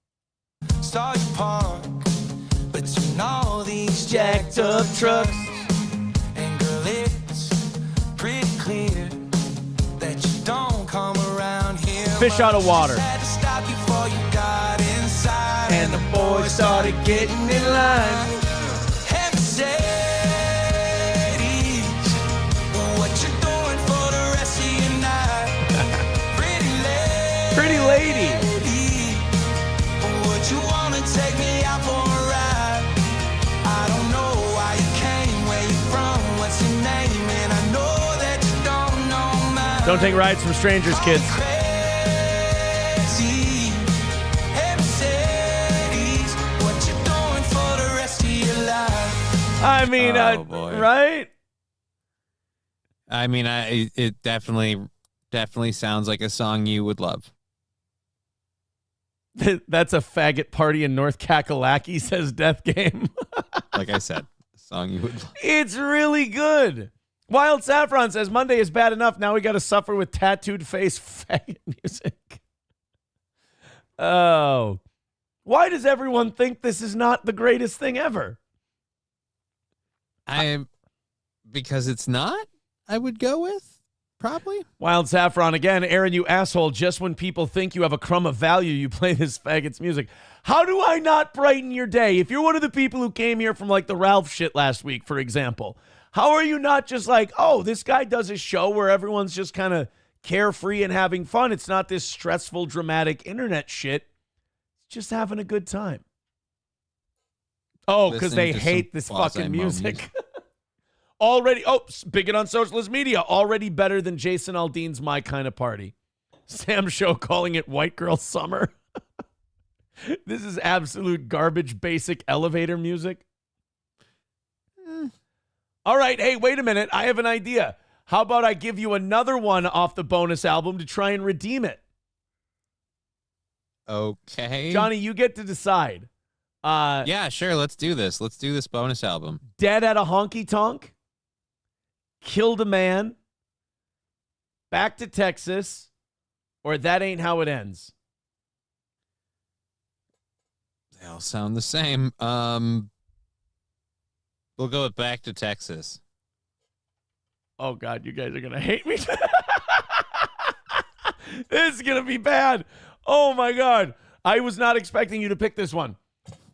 Saw you park between all these Jacked up trucks. And girl, it's pretty clear that you don't come around here. Fish out of water. Had to stop you before you got inside. And the boys started getting in line. Hey, Mercedes, what you doing for the rest of your night? Pretty lady. Would you wanna take me out for a ride? I don't know why you came, where you from, what's your name, and I know that you don't know mine. Don't take rides from strangers, kids. Crazy. Hey, Mercedes, what you doing for the rest of your life? I mean, Oh, boy. right? I mean, it definitely sounds like a song you would love. That's a faggot party in North Kakalaki, says Death Game. Like I said, a song you would love. It's really good. Wild Saffron says Monday is bad enough. Now we got to suffer with tattooed face faggot music. Oh. Why does everyone think this is not the greatest thing ever? Because it's not, I would go with. Probably. Wild Saffron again. Aaron, you asshole. Just when people think you have a crumb of value, you play this faggot's music. How do I not brighten your day? If you're one of the people who came here from like the Ralph shit last week, for example, how are you not just like, oh, this guy does a show where everyone's just kind of carefree and having fun. It's not this stressful, dramatic internet shit. It's just having a good time. Oh, because they hate this fucking music. Already, bigot on socialist media, already better than Jason Aldean's My Kind of Party. Sam Show calling it White Girl Summer. This is absolute garbage, basic elevator music. All right, hey, wait a minute. I have an idea. How about I give you another one off the bonus album to try and redeem it? Okay. Johnny, you get to decide. Yeah, sure. Let's do this. Let's do this bonus album. Dead at a Honky Tonk. Killed a Man, Back to Texas, or That Ain't How It Ends. They all sound the same. We'll go with Back to Texas. Oh, God, you guys are going to hate me. This is going to be bad. Oh, my God. I was not expecting you to pick this one.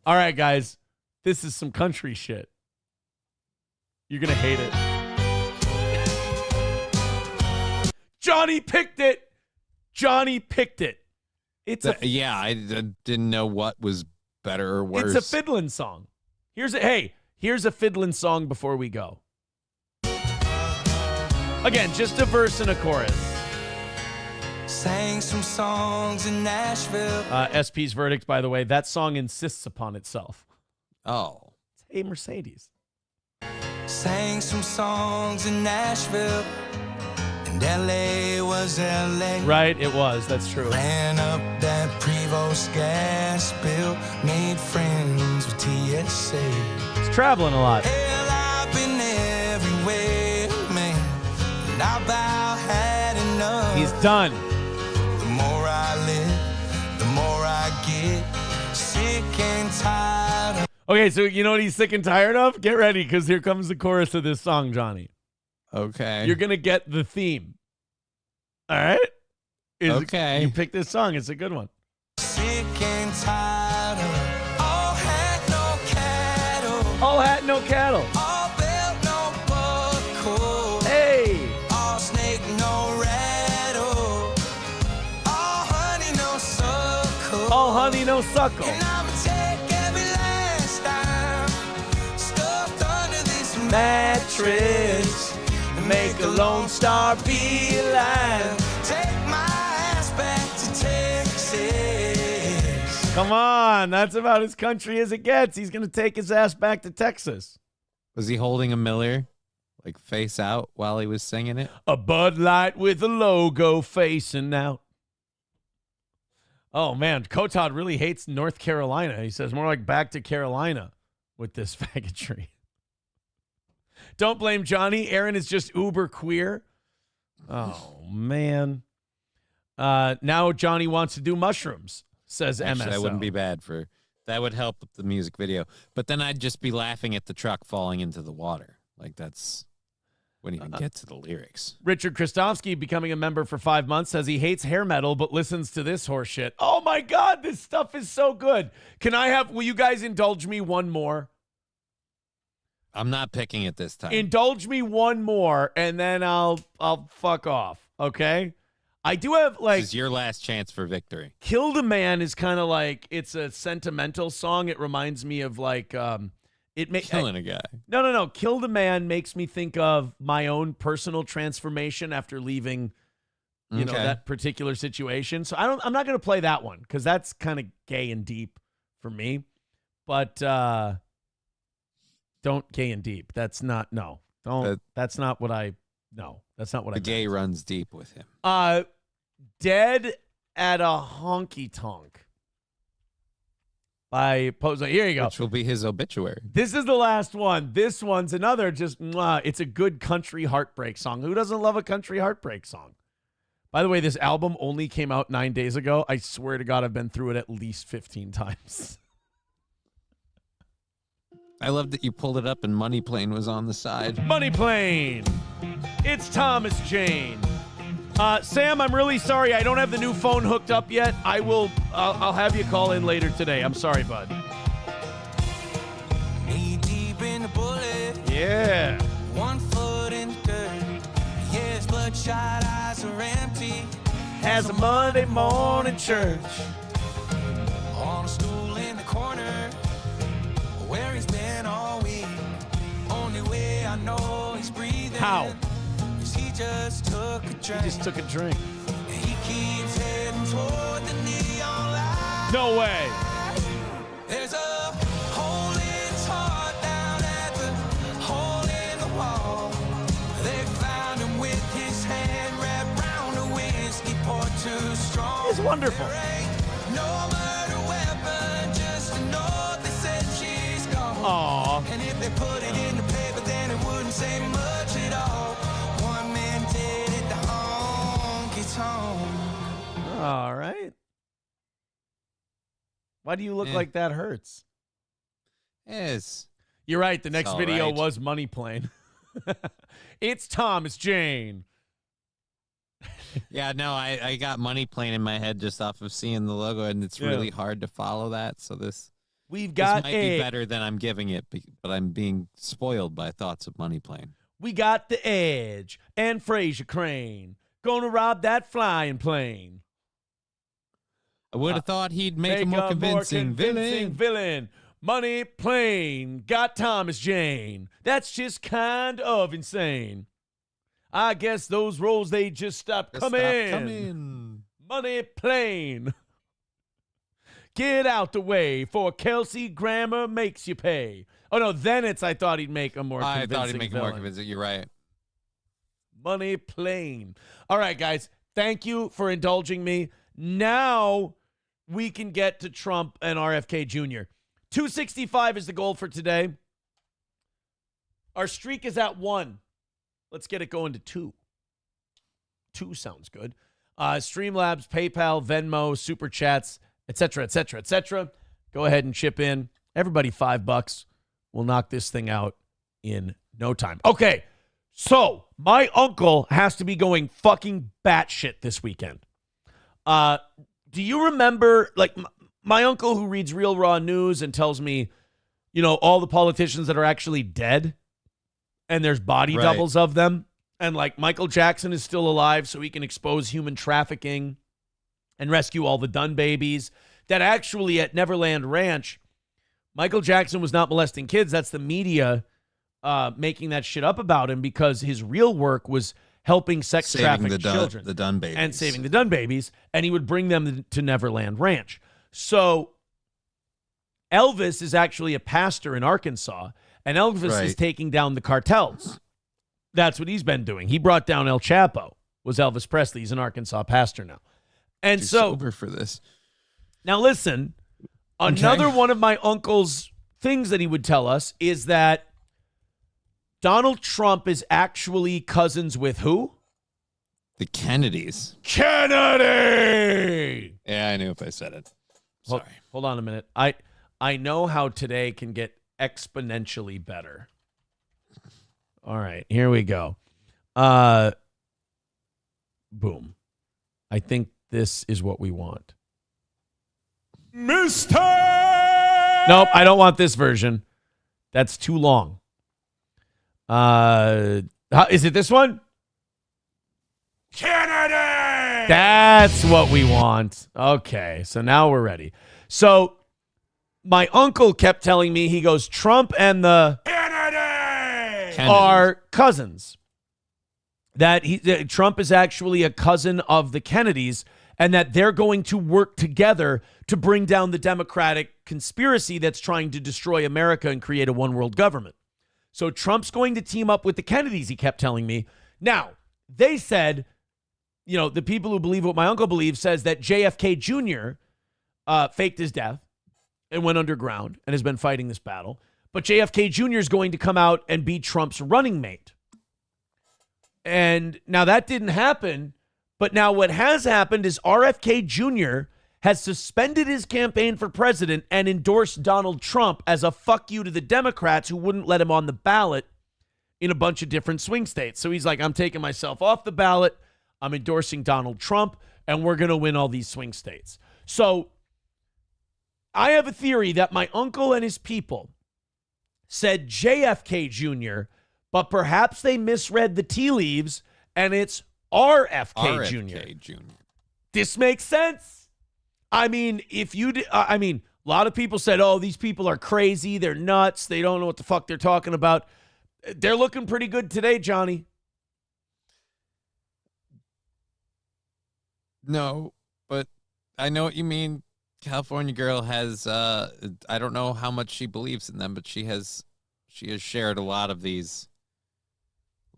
All right, guys. This is some country shit. You're going to hate it. Johnny picked it. Johnny picked it. I didn't know what was better or worse. It's a fiddlin' song. Here's a fiddlin' song before we go. Again, just a verse and a chorus. Sang some songs in Nashville. SP's verdict, by the way, that song insists upon itself. Oh. It's Hey Mercedes. Sang some songs in Nashville. And LA was LA. Right, it was. That's true. Ran up that Prevost gas bill. Made friends with TSA. He's traveling a lot. Hell, I've been everywhere, man. And I about had enough. He's done. The more I live, the more I get sick and tired of. Okay, so you know what he's sick and tired of? Get ready, because here comes the chorus of this song, Johnny. Okay. You're going to get the theme. All right? Okay. You pick this song. It's a good one. Sick and tired of all hat, no cattle. All hat, no cattle. All belt, no buckle. Hey. All snake, no rattle. All honey, no suckle. All honey, no suckle. And I'ma take every last dime stuffed under this Mattress. Make a Lone Star beeline. Take my ass back to Texas. Come on. That's about as country as it gets. He's going to take his ass back to Texas. Was he holding a Miller like face out while he was singing it. A Bud Light with a logo facing out. Oh, man. Kotod really hates North Carolina. He says more like back to Carolina with this faggotry. Don't blame Johnny. Aaron is just uber queer. Oh, man. Now Johnny wants to do mushrooms, says Actually, MSO. that wouldn't be bad for... That would help with the music video. But then I'd just be laughing at the truck falling into the water. Like, that's... Wouldn't even get to the lyrics. Richard Krastovsky, becoming a member for 5 months, says he hates hair metal but listens to this horse shit. Oh, my God. This stuff is so good. Will you guys indulge me one more? I'm not picking it this time. Indulge me one more, and then I'll fuck off, okay? I do have, like... This is your last chance for victory. Kill the Man is kind of like, it's a sentimental song. It reminds me of, like... Killing a guy. No. Kill the Man makes me think of my own personal transformation after leaving, you know, that particular situation. So I'm not going to play that one because that's kind of gay and deep for me. But don't gay and deep. That's not that's not what I The gay runs deep with him. Dead at a honky tonk. By Pozo. Here you go. Which will be his obituary. This is the last one. This one's another it's a good country heartbreak song. Who doesn't love a country heartbreak song? By the way, this album only came out 9 days ago. I swear to God, I've been through it at least 15 times. I love that you pulled it up and Money Plane was on the side. Money Plane. It's Thomas Jane. Sam, I'm really sorry. I don't have the new phone hooked up yet. I'll have you call in later today. I'm sorry, bud. Knee deep in the bullet. Yeah. 1 foot in the dirt. Yes, bloodshot eyes are empty. Has a Monday morning church. On a stool in the corner. Where he's been all week. Only way I know he's breathing. How? He just took a drink. He just took a drink. He keeps heading toward the neon light. No way. There's a hole in his heart down at the hole in the wall. They found him with his hand wrapped round a whiskey poured too strong. It's wonderful. There ain't no murder weapon, just a note that said she's gone. Aww. And if they put it in the paper, then it wouldn't say much at all. One man did it, the honky tonk. All right. Why do you look like that hurts? Yes. You're right. The next all video right. was Money Plane. It's Thomas Jane. Yeah, no, I got Money Plane in my head just off of seeing the logo, and it's really hard to follow that. So this might be better than I'm giving it, but I'm being spoiled by thoughts of Money Plane. We got The Edge and Fraser Crane. Gonna rob that flying plane. I would have thought he'd make a more convincing villain. Money Plane got Thomas Jane. That's just kind of insane. I guess those roles, they just stopped coming. Money Plane. Get out the way, for Kelsey Grammer makes you pay. Oh, no, then I thought he'd make a more convincing I thought he'd make villain. a more convincing. You're right. Money Plane. All right, guys. Thank you for indulging me. Now we can get to Trump and RFK Jr. 265 is the goal for today. Our streak is at 1. Let's get it going to 2. 2 sounds good. Streamlabs, PayPal, Venmo, Super Chats, etc., etc., etc. Go ahead and chip in. Everybody $5. We'll knock this thing out in no time. Okay, so my uncle has to be going fucking batshit this weekend. Do you remember, like, my uncle who reads Real Raw News and tells me, you know, all the politicians that are actually dead and there's body doubles of them, and like Michael Jackson is still alive so he can expose human trafficking and rescue all the Dunn babies, that actually at Neverland Ranch, Michael Jackson was not molesting kids. That's the media making that shit up about him, because his real work was helping sex traffic children. The Dunn babies. And saving the Dunn babies, and he would bring them to Neverland Ranch. So Elvis is actually a pastor in Arkansas, and Elvis is taking down the cartels. That's what he's been doing. He brought down El Chapo, was Elvis Presley. He's an Arkansas pastor now. And Too so sober for this. now listen, another one of my uncle's things that he would tell us is that Donald Trump is actually cousins with who? The Kennedys. Kennedy! Yeah, I knew if I said it. Sorry. Hold on a minute. I know how today can get exponentially better. All right, here we go. Boom. I think this is what we want. Mr. Nope, I don't want this version. That's too long. Is it this one? Kennedy! That's what we want. Okay, so now we're ready. So my uncle kept telling me, he goes, Trump and the Kennedy! are cousins. That Trump is actually a cousin of the Kennedys, and that they're going to work together to bring down the Democratic conspiracy that's trying to destroy America and create a one-world government. So Trump's going to team up with the Kennedys, he kept telling me. Now, they said, you know, the people who believe what my uncle believes says that JFK Jr. Faked his death and went underground and has been fighting this battle. But JFK Jr. is going to come out and be Trump's running mate. And now that didn't happen. But now what has happened is RFK Jr. has suspended his campaign for president and endorsed Donald Trump as a fuck you to the Democrats who wouldn't let him on the ballot in a bunch of different swing states. So he's like, I'm taking myself off the ballot. I'm endorsing Donald Trump, and we're going to win all these swing states. So I have a theory that my uncle and his people said JFK Jr., but perhaps they misread the tea leaves, and it's RFK Jr. This makes sense. I mean, if you did, a lot of people said, oh, these people are crazy. They're nuts. They don't know what the fuck they're talking about. They're looking pretty good today, Johnny. No, but I know what you mean. California girl has, I don't know how much she believes in them, but she has shared a lot of these,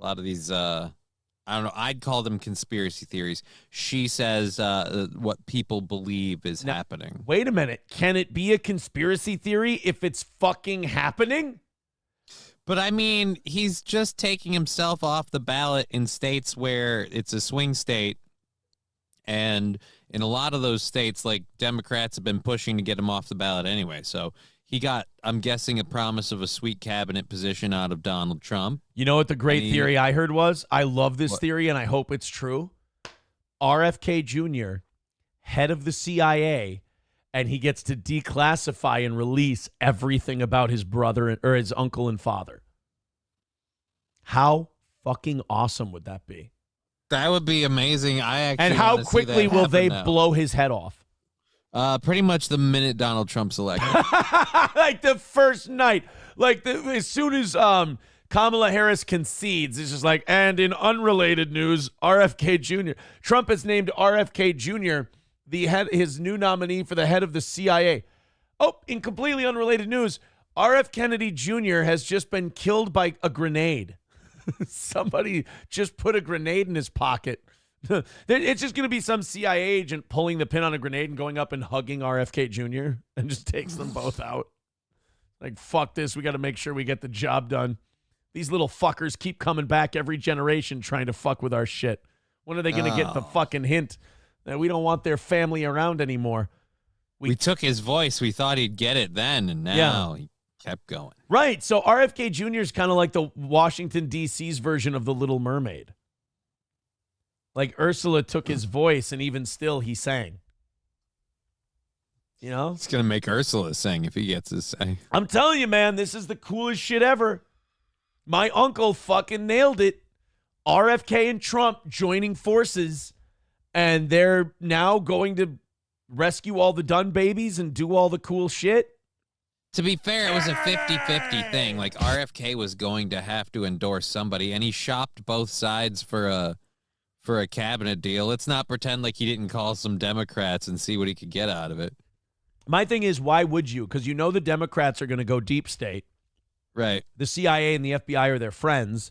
I don't know, I'd call them conspiracy theories. She says what people believe is happening. Wait a minute. Can it be a conspiracy theory if it's fucking happening? But I mean, he's just taking himself off the ballot in states where it's a swing state. And in a lot of those states, like, Democrats have been pushing to get him off the ballot anyway. So he got, I'm guessing, a promise of a sweet cabinet position out of Donald Trump. You know what the great theory I heard was? I love this theory, and I hope it's true. RFK Jr., head of the CIA, and he gets to declassify and release everything about his brother or his uncle and father. How fucking awesome would that be? That would be amazing. And how quickly will they blow his head off? Pretty much the minute Donald Trump's elected. Like the first night. Like as soon as Kamala Harris concedes, it's just like, and in unrelated news, RFK Jr. Trump has named RFK Jr. his new nominee for the head of the CIA. Oh, in completely unrelated news, RF Kennedy Jr. has just been killed by a grenade. Somebody just put a grenade in his pocket. It's just going to be some CIA agent pulling the pin on a grenade and going up and hugging RFK Jr. and just takes them both out. Like, fuck this. We got to make sure we get the job done. These little fuckers keep coming back every generation trying to fuck with our shit. When are they going to get the fucking hint that we don't want their family around anymore? We took his voice. We thought he'd get it then, and now he kept going. Right. So RFK Jr. is kind of like the Washington, D.C.'s version of the Little Mermaid. Like Ursula took his voice, and even still he sang. You know? It's going to make Ursula sing if he gets his say. I'm telling you, man, this is the coolest shit ever. My uncle fucking nailed it. RFK and Trump joining forces, and they're now going to rescue all the Dunn babies and do all the cool shit. To be fair, it was a 50-50 thing. Like, RFK was going to have to endorse somebody, and he shopped both sides for a cabinet deal. Let's not pretend like he didn't call some Democrats and see what he could get out of it. My thing is, why would you? Because you know the Democrats are going to go deep state. Right. The CIA and the FBI are their friends.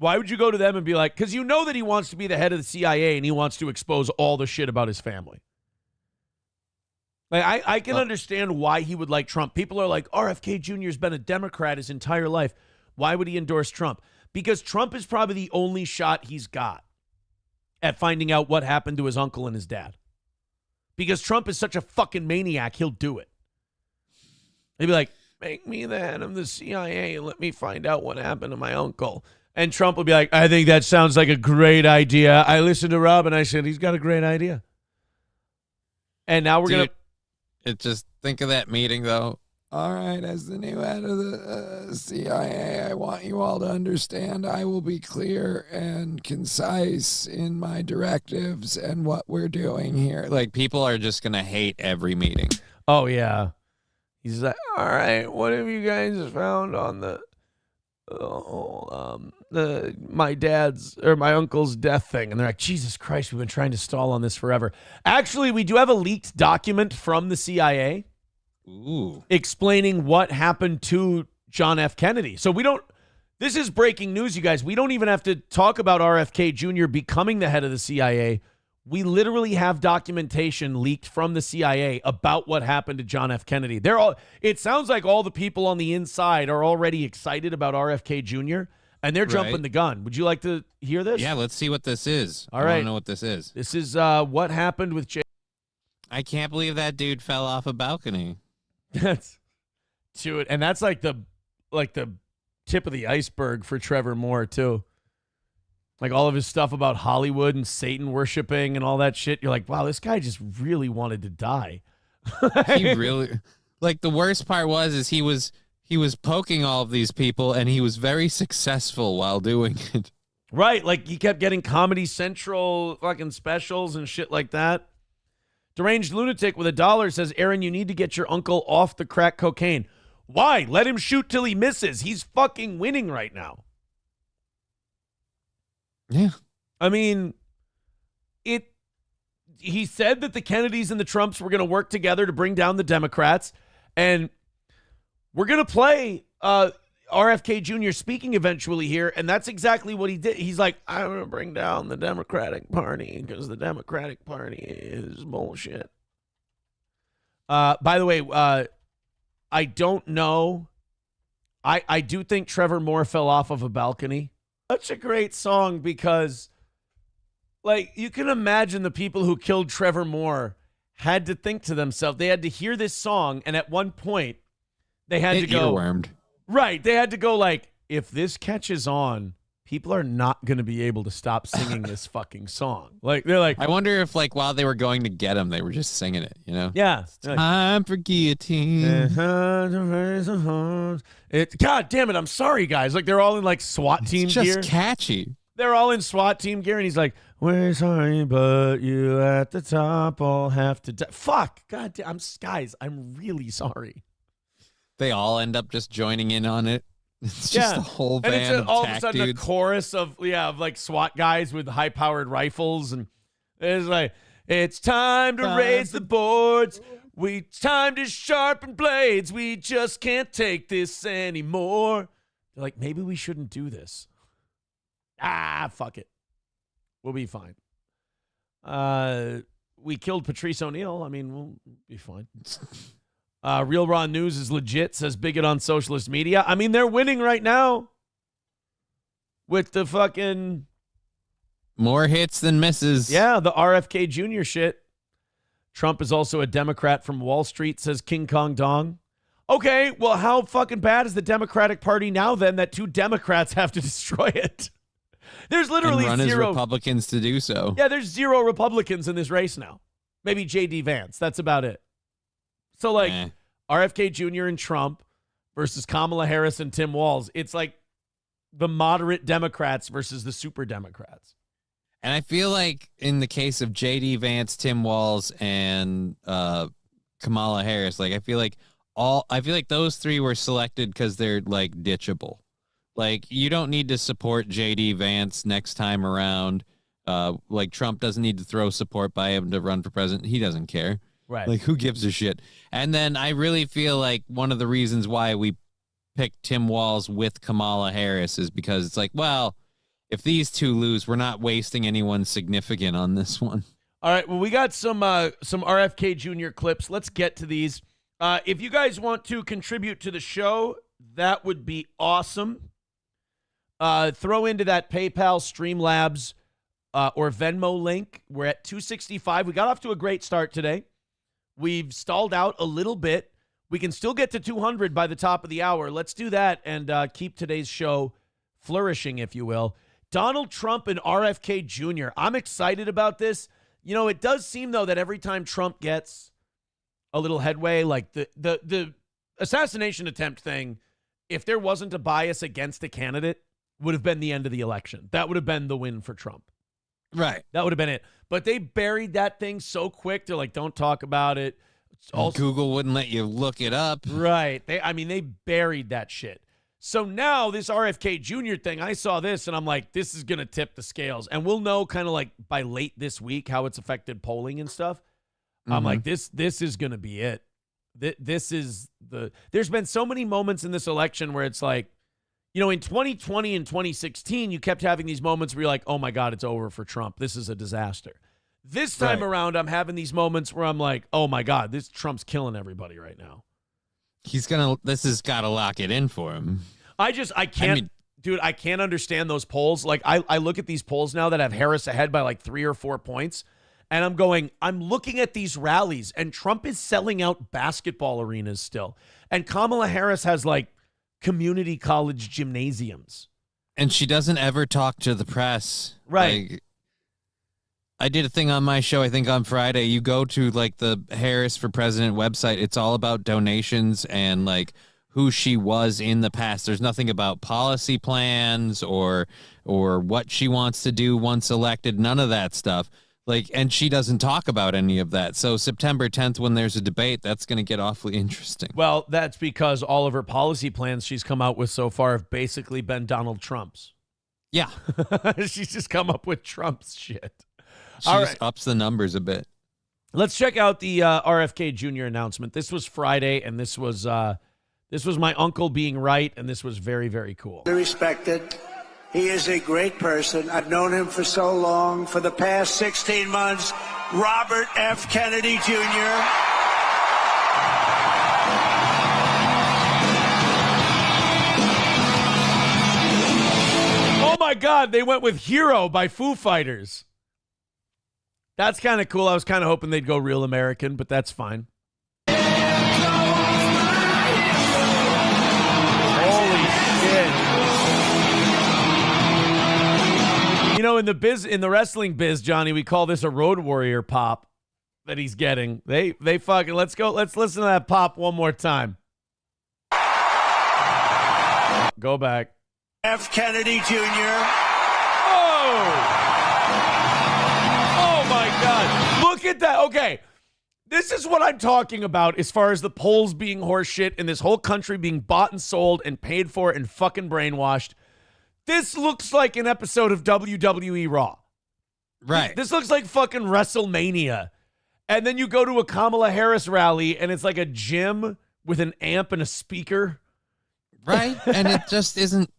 Why would you go to them and be like, because you know that he wants to be the head of the CIA and he wants to expose all the shit about his family. Like, I can understand why he would like Trump. People are like, RFK Jr. has been a Democrat his entire life. Why would he endorse Trump? Because Trump is probably the only shot he's got at finding out what happened to his uncle and his dad. Because Trump is such a fucking maniac, he'll do it. He'd be like, make me the head of the CIA and let me find out what happened to my uncle. And Trump would be like, I think that sounds like a great idea. I listened to Rob and I said, he's got a great idea. And now we're going to... Just think of that meeting, though. All right, as the new head of the CIA, I want you all to understand I will be clear and concise in my directives and what we're doing here. Like, people are just going to hate every meeting. Oh, yeah. He's like, all right, what have you guys found on my dad's or my uncle's death thing? And they're like, Jesus Christ, we've been trying to stall on this forever. Actually, we do have a leaked document from the CIA explaining what happened to John F. Kennedy. So this is breaking news, you guys. We don't even have to talk about RFK Jr. becoming the head of the CIA. We literally have documentation leaked from the CIA about what happened to John F. Kennedy. It sounds like all the people on the inside are already excited about RFK Jr., and they're jumping the gun. Would you like to hear this? Yeah, let's see what this is. All I right. want to know what this is. This is what happened with Jay. I can't believe that dude fell off a balcony. That's to it. And that's like the tip of the iceberg for Trevor Moore, too. Like all of his stuff about Hollywood and Satan worshiping and all that shit. You're like, wow, this guy just really wanted to die. He really, like, the worst part is he was poking all of these people and he was very successful while doing it. Right. Like he kept getting Comedy Central fucking specials and shit like that. Deranged Lunatic with $1 says, Aaron, you need to get your uncle off the crack cocaine. Why? Let him shoot till he misses. He's fucking winning right now. Yeah. I mean, he said that the Kennedys and the Trumps were going to work together to bring down the Democrats, and we're going to play RFK Jr. speaking eventually here, and that's exactly what he did. He's like, I'm going to bring down the Democratic Party because the Democratic Party is bullshit. By the way, I don't know. I do think Trevor Moore fell off of a balcony. Such a great song because, like, you can imagine the people who killed Trevor Moore had to think to themselves, they had to hear this song, and at one point, they had to go, earwormed. Right, they had to go like, if this catches on, people are not going to be able to stop singing this fucking song. Like, they're like, I wonder if, like, while they were going to get him, they were just singing it, you know? Yeah. Time for guillotine. God damn it, I'm sorry, guys. Like, they're all in, like, SWAT team It's just gear. catchy. They're all in SWAT team gear, and he's like, we're sorry, but you at the top all have to die. Fuck. God damn, guys, I'm really sorry. They all end up just joining in on it. It's just a whole band and it's all of a tech sudden dudes. a chorus of like SWAT guys with high-powered rifles, and it's like, it's time to raise the boards. It's time to sharpen blades. We just can't take this anymore. They're like, maybe we shouldn't do this. Fuck it. We'll be fine. We killed Patrice O'Neill. I mean, we'll be fine. Real Raw News is legit, says bigot on socialist media. I mean, they're winning right now with the fucking... More hits than misses. Yeah, the RFK Jr. shit. Trump is also a Democrat from Wall Street, says King Kong Dong. Okay, well, how fucking bad is the Democratic Party now, then, that 2 Democrats have to destroy it? There's literally and run zero... as Republicans to do so. Yeah, there's 0 Republicans in this race now. Maybe J.D. Vance. That's about it. So, like, RFK Jr. and Trump versus Kamala Harris and Tim Walz. It's like the moderate Democrats versus the super Democrats. And I feel like in the case of J.D. Vance, Tim Walz, and Kamala Harris, like I feel like those 3 were selected because they're like ditchable. Like you don't need to support J.D. Vance next time around. Like Trump doesn't need to throw support by him to run for president. He doesn't care. Right. Like, who gives a shit? And then I really feel like one of the reasons why we picked Tim Walz with Kamala Harris is because it's like, well, if these two lose, we're not wasting anyone significant on this one. All right, well, we got some RFK Jr. clips. Let's get to these. If you guys want to contribute to the show, that would be awesome. Throw into that PayPal, Streamlabs, or Venmo link. We're at 265. We got off to a great start today. We've stalled out a little bit. We can still get to 200 by the top of the hour. Let's do that and keep today's show flourishing, if you will. Donald Trump and RFK Jr. I'm excited about this. You know, it does seem, though, that every time Trump gets a little headway, like the assassination attempt thing, if there wasn't a bias against a candidate, would have been the end of the election. That would have been the win for Trump. Right. That would have been it. But they buried that thing so quick. They're like, don't talk about it. Also, Google wouldn't let you look it up. Right. They buried that shit. So now this RFK Jr. thing, I saw this and I'm like, this is going to tip the scales. And we'll know kind of like by late this week how it's affected polling and stuff. I'm like, this is going to be it. There's been so many moments in this election where it's like, you know, in 2020 and 2016, you kept having these moments where you're like, oh my God, it's over for Trump. This is a disaster. This time around, I'm having these moments where I'm like, oh my God, this Trump's killing everybody right now. This has got to lock it in for him. I can't understand those polls. Like I look at these polls now that have Harris ahead by like 3 or 4 points. And I'm looking at these rallies and Trump is selling out basketball arenas still. And Kamala Harris has like community college gymnasiums. And she doesn't ever talk to the press. Right. Like, I did a thing on my show, I think on Friday. You go to like the Harris for President website. It's all about donations and like who she was in the past. There's nothing about policy plans or what she wants to do once elected. None of that stuff. Like, and she doesn't talk about any of that. So September 10th, when there's a debate, that's going to get awfully interesting. Well, that's because all of her policy plans she's come out with so far have basically been Donald Trump's. Yeah. She's just come up with Trump's shit. She just ups the numbers a bit. Let's check out the RFK Jr. announcement. This was Friday, and this was my uncle being right, and this was very, very cool. Respected. He is a great person. I've known him for so long. For the past 16 months, Robert F. Kennedy Jr. Oh, my God. They went with Hero by Foo Fighters. That's kind of cool. I was kind of hoping they'd go real American, but that's fine. Holy shit. You know, in the wrestling biz, Johnny, we call this a Road Warrior pop that he's getting. They fucking, let's listen to that pop one more time. Go back. F. Kennedy Jr. Oh my God. Look at that. Okay. This is what I'm talking about as far as the polls being horseshit and this whole country being bought and sold and paid for and fucking brainwashed. This looks like an episode of WWE Raw. Right. This looks like fucking WrestleMania. And then you go to a Kamala Harris rally and it's like a gym with an amp and a speaker. Right. And it just isn't.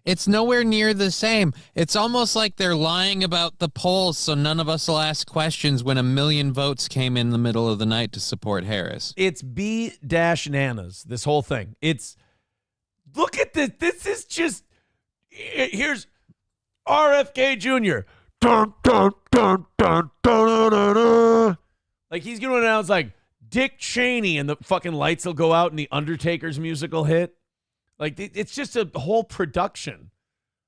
It's nowhere near the same. It's almost like they're lying about the polls so none of us will ask questions when 1 million votes came in the middle of the night to support Harris. It's B-nanas, this whole thing. Look at this. This is just, here's RFK Jr. Dun, dun, dun, dun, dun, dun, dun. Like he's going to announce like Dick Cheney and the fucking lights will go out and the Undertaker's musical hit. Like, it's just a whole production.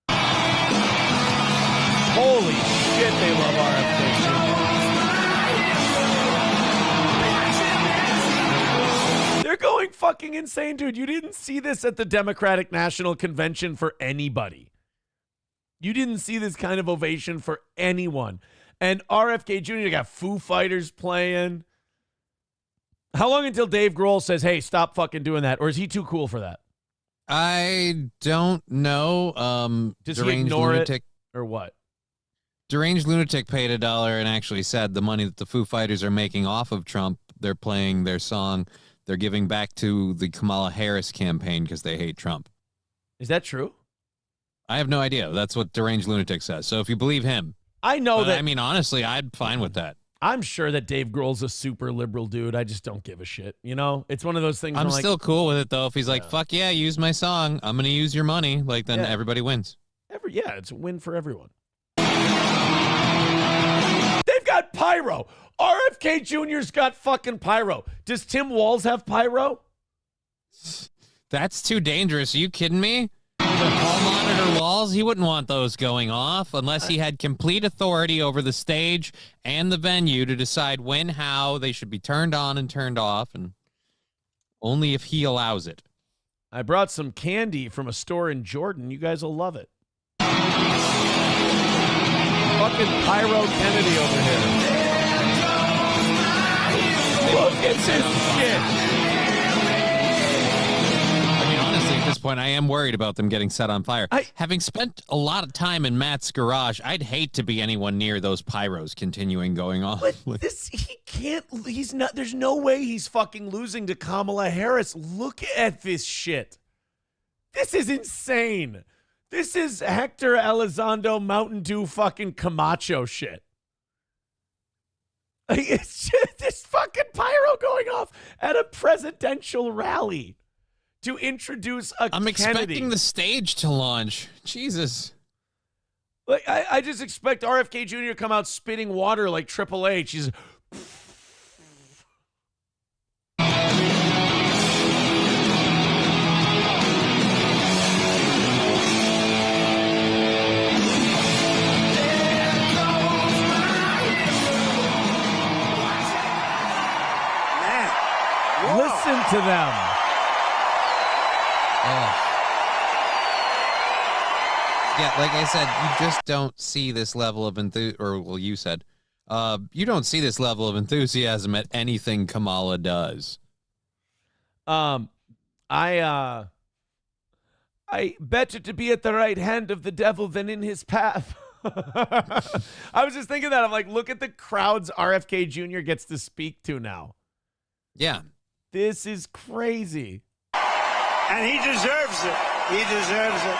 Holy shit, they love RFK. They're going fucking insane, dude. You didn't see this at the Democratic National Convention for anybody. You didn't see this kind of ovation for anyone. And RFK Jr. got Foo Fighters playing. How long until Dave Grohl says, hey, stop fucking doing that? Or is he too cool for that? I don't know. Does he ignore lunatic, it or what? Deranged Lunatic paid $1 and actually said the money that the Foo Fighters are making off of Trump, they're playing their song, they're giving back to the Kamala Harris campaign because they hate Trump. Is that true? I have no idea. That's what Deranged Lunatic says. So if you believe him, I know that. I mean, honestly, I'd fine with that. I'm sure that Dave Grohl's a super liberal dude. I just don't give a shit. You know, it's one of those things. I'm like, still cool with it though. If he's like, "Fuck yeah, use my song. I'm gonna use your money," like then everybody wins. It's a win for everyone. They've got pyro. RFK Jr.'s got fucking pyro. Does Tim Walz have pyro? That's too dangerous. Are you kidding me? The hall monitor walls, he wouldn't want those going off unless he had complete authority over the stage and the venue to decide when, how they should be turned on and turned off, and only if he allows it. I brought some candy from a store in Jordan. You guys will love it. Fucking Pyro Kennedy over here. Look at this shit. At this point, I am worried about them getting set on fire. Having spent a lot of time in Matt's garage, I'd hate to be anyone near those pyros continuing going on. But he can't, he's not, there's no way he's fucking losing to Kamala Harris. Look at this shit. This is insane. This is Hector Elizondo Mountain Dew fucking Camacho shit. Like, it's just this fucking pyro going off at a presidential rally. To introduce a I'm Kennedy. Expecting the stage to launch. Jesus. Like I just expect RFK Jr. to come out spitting water like Triple H. He's listen to them. Yeah, like I said, you just don't see this level of you said, you don't see this level of enthusiasm at anything Kamala does. I better to be at the right hand of the devil than in his path. I was just thinking that. I'm like, look at the crowds RFK Jr. gets to speak to now. Yeah. This is crazy. And he deserves it. He deserves it.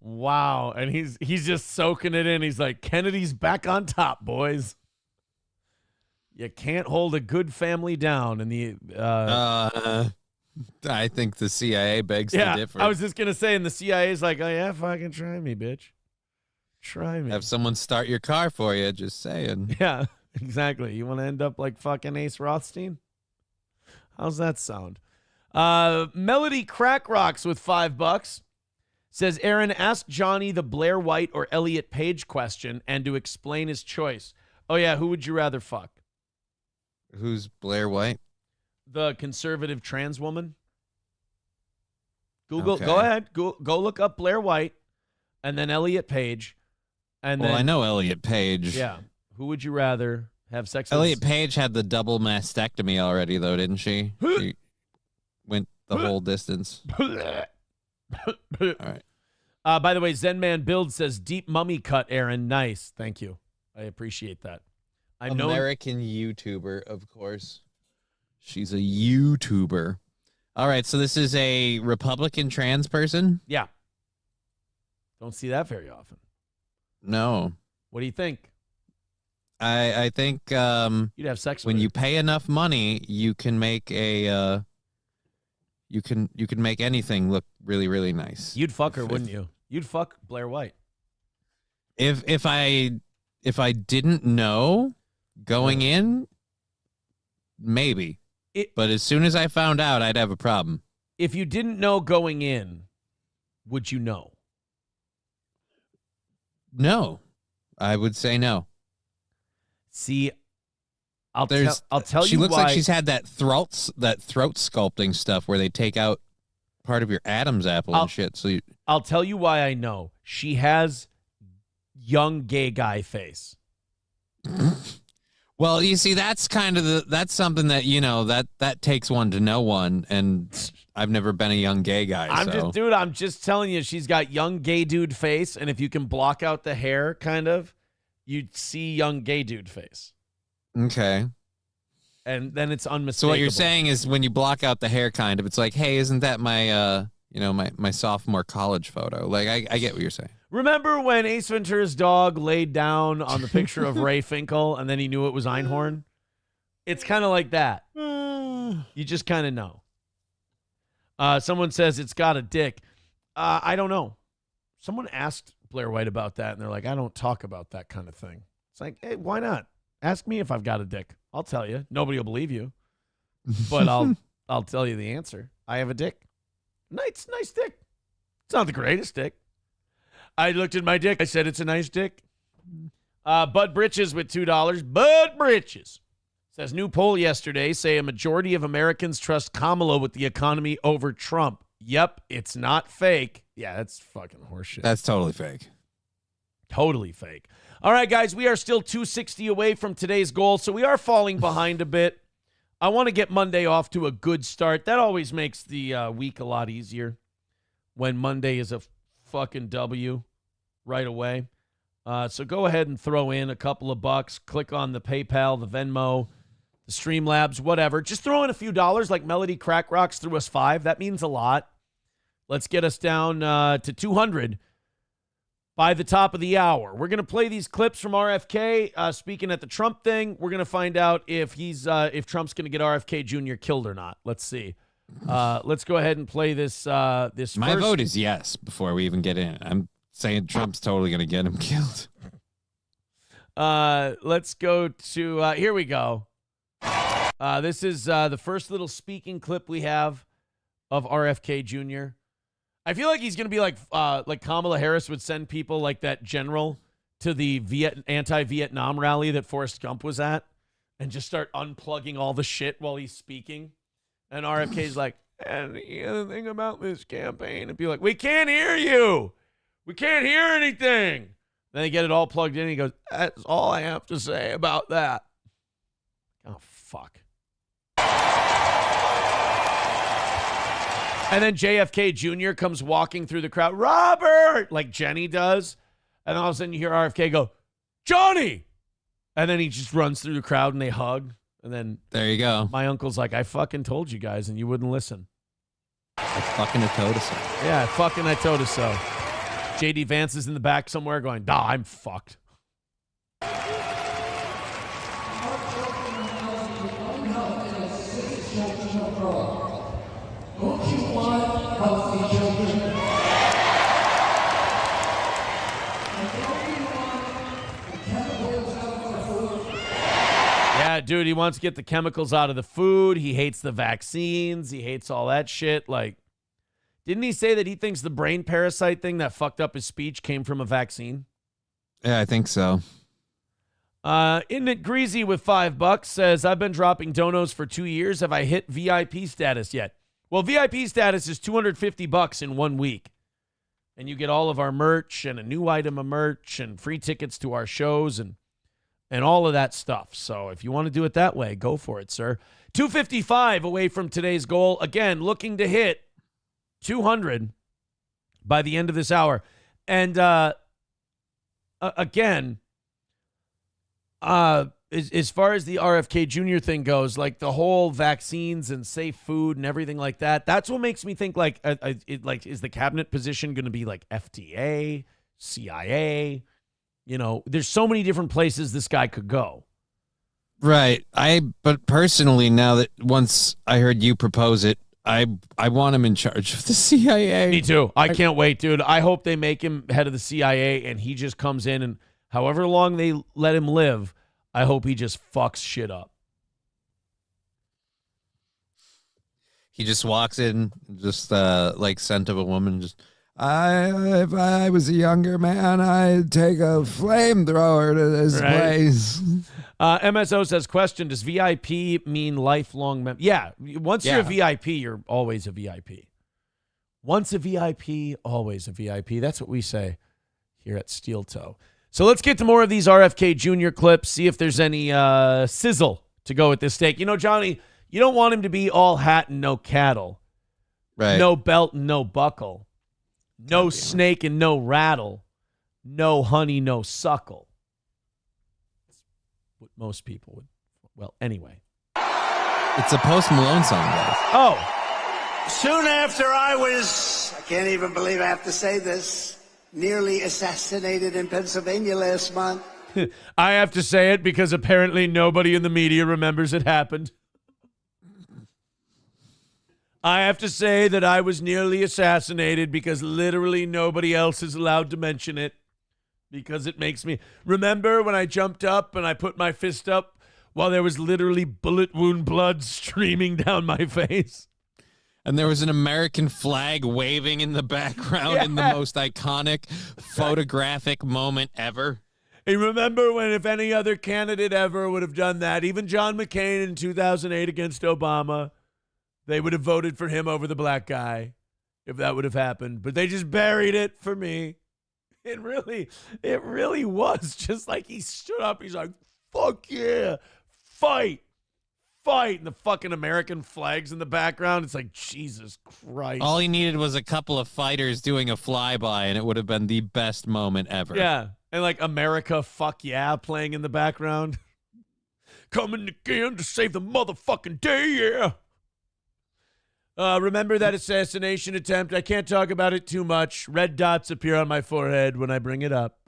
Wow. And he's just soaking it in. He's like, Kennedy's back on top, boys. You can't hold a good family down in the I think the CIA begs to differ. I was just gonna say, and the CIA's like, oh yeah, fucking try me, bitch. Try me. Have someone start your car for you, just saying. Yeah, exactly. You want to end up like fucking Ace Rothstein? How's that sound? Melody Crack Rocks with $5 says, Aaron, ask Johnny the Blair White or Elliot Page question and to explain his choice. Oh yeah, who would you rather fuck? Who's Blair White? The conservative trans woman. Google. Okay. Go ahead. Go look up Blair White, and then Elliot Page, and then I know Elliot Page. Yeah. Who would you rather have sex with? Elliot Page had the double mastectomy already, though, didn't she? She went the whole distance. All right. By the way, Zen Man Build says deep mummy cut. Aaron, nice. Thank you. I appreciate that. American YouTuber, of course. She's a YouTuber. All right, so this is a Republican trans person? Yeah. Don't see that very often. No. What do you think? I think you'd have sex when with you her. pay enough money, you can make a you can make anything look really, really nice. You'd fuck her, wouldn't you? You'd fuck Blair White. If I didn't know going in, maybe. But as soon as I found out, I'd have a problem. If you didn't know going in, would you know? No. I would say no. See, I'll tell you why. She looks like she's had that throat sculpting stuff where they take out part of your Adam's apple and shit. So I'll tell you why I know. She has young gay guy face. Well, you see, that's kind of that's something that, you know, that takes one to know one, and I've never been a young gay guy. I'm just telling you, she's got young gay dude face, and if you can block out the hair, kind of, you'd see young gay dude face. Okay. And then it's unmistakable. So what you're saying is when you block out the hair, kind of, it's like, hey, isn't that my, my sophomore college photo? Like, I get what you're saying. Remember when Ace Ventura's dog laid down on the picture of Ray Finkel and then he knew it was Einhorn? It's kind of like that. You just kind of know. Someone says it's got a dick. I don't know. Someone asked Blair White about that, and they're like, I don't talk about that kind of thing. It's like, hey, why not? Ask me if I've got a dick. I'll tell you. Nobody will believe you, but I'll tell you the answer. I have a dick. Nice dick. It's not the greatest dick. I looked at my dick. I said it's a nice dick. Bud Britches with $2. Bud Britches says new poll yesterday say a majority of Americans trust Kamala with the economy over Trump. Yep, it's not fake. Yeah, that's fucking horseshit. That's totally fake. Totally fake. All right, guys, we are still 260 away from today's goal, so we are falling behind a bit. I want to get Monday off to a good start. That always makes the week a lot easier when Monday is a fucking W right away. So go ahead and throw in a couple of bucks. Click on the PayPal, the Venmo, the Streamlabs, whatever. Just throw in a few dollars like Melody Crack Rocks threw us $5. That means a lot. Let's get us down to 200 by the top of the hour. We're going to play these clips from RFK speaking at the Trump thing. We're going to find out if Trump's going to get RFK Jr. killed or not. Let's see. Let's go ahead and play this. My vote is yes before we even get in. I'm saying Trump's totally going to get him killed. Let's go to here we go. This is the first little speaking clip we have of RFK Jr. I feel like he's going to be like Kamala Harris would send people like that general to the anti-Vietnam rally that Forrest Gump was at and just start unplugging all the shit while he's speaking. And RFK's like, and the other thing about this campaign, and be like, we can't hear you. We can't hear anything. Then they get it all plugged in. And he goes, that's all I have to say about that. Oh, fuck. And then JFK Jr. comes walking through the crowd, Robert, like Jenny does. And all of a sudden you hear RFK go, Johnny. And then he just runs through the crowd and they hug. And then there you go. My uncle's like, I fucking told you guys and you wouldn't listen. I fucking told us so. Yeah, I told us so. JD Vance is in the back somewhere going, nah, I'm fucked. Yeah, dude, he wants to get the chemicals out of the food. He hates the vaccines. He hates all that shit. Like, didn't he say that he thinks the brain parasite thing that fucked up his speech came from a vaccine? Yeah, I think so. Isn't it Greasy with $5 says, I've been dropping donos for 2 years. Have I hit VIP status yet? Well, VIP status is $250 in 1 week. And you get all of our merch and a new item of merch and free tickets to our shows and all of that stuff. So if you want to do it that way, go for it, sir. 255 away from today's goal. Again, looking to hit 200 by the end of this hour. And again, as far as the RFK Jr. thing goes, like the whole vaccines and safe food and everything like that, that's what makes me think like is the cabinet position going to be like FDA, CIA? You know, there's so many different places this guy could go. Right. But personally, now that once I heard you propose it, I want him in charge of the CIA. Me too. I can't wait, dude. I hope they make him head of the CIA and he just comes in and however long they let him live, I hope he just fucks shit up. He just walks in, just like scent of a woman, just if I was a younger man, I'd take a flamethrower to this place. MSO says, question, does VIP mean lifelong member? Yeah, once you're a VIP, you're always a VIP. Once a VIP, always a VIP. That's what we say here at Steel Toe. So let's get to more of these RFK Jr. clips, see if there's any sizzle to go with this steak. You know, Johnny, you don't want him to be all hat and no cattle. Right. No belt and no buckle. No snake and no rattle. No honey, no suckle. what most people would. Well, anyway. It's a Post Malone song, guys. Oh. Soon after I can't even believe I have to say this, nearly assassinated in Pennsylvania last month. I have to say it because apparently nobody in the media remembers it happened. I have to say that I was nearly assassinated because literally nobody else is allowed to mention it because it makes me... Remember when I jumped up and I put my fist up while there was literally bullet wound blood streaming down my face? And there was an American flag waving in the background in the most iconic photographic moment ever. Hey, remember when if any other candidate ever would have done that, even John McCain in 2008 against Obama, they would have voted for him over the black guy if that would have happened. But they just buried it for me. It really was just like he stood up. He's like, fuck yeah, fight. And the fucking American flags in the background. It's like, Jesus Christ. All he needed was a couple of fighters doing a flyby, and it would have been the best moment ever. Yeah. And like America, fuck yeah, playing in the background. Coming again to save the motherfucking day, yeah. Remember that assassination attempt? I can't talk about it too much. Red dots appear on my forehead when I bring it up.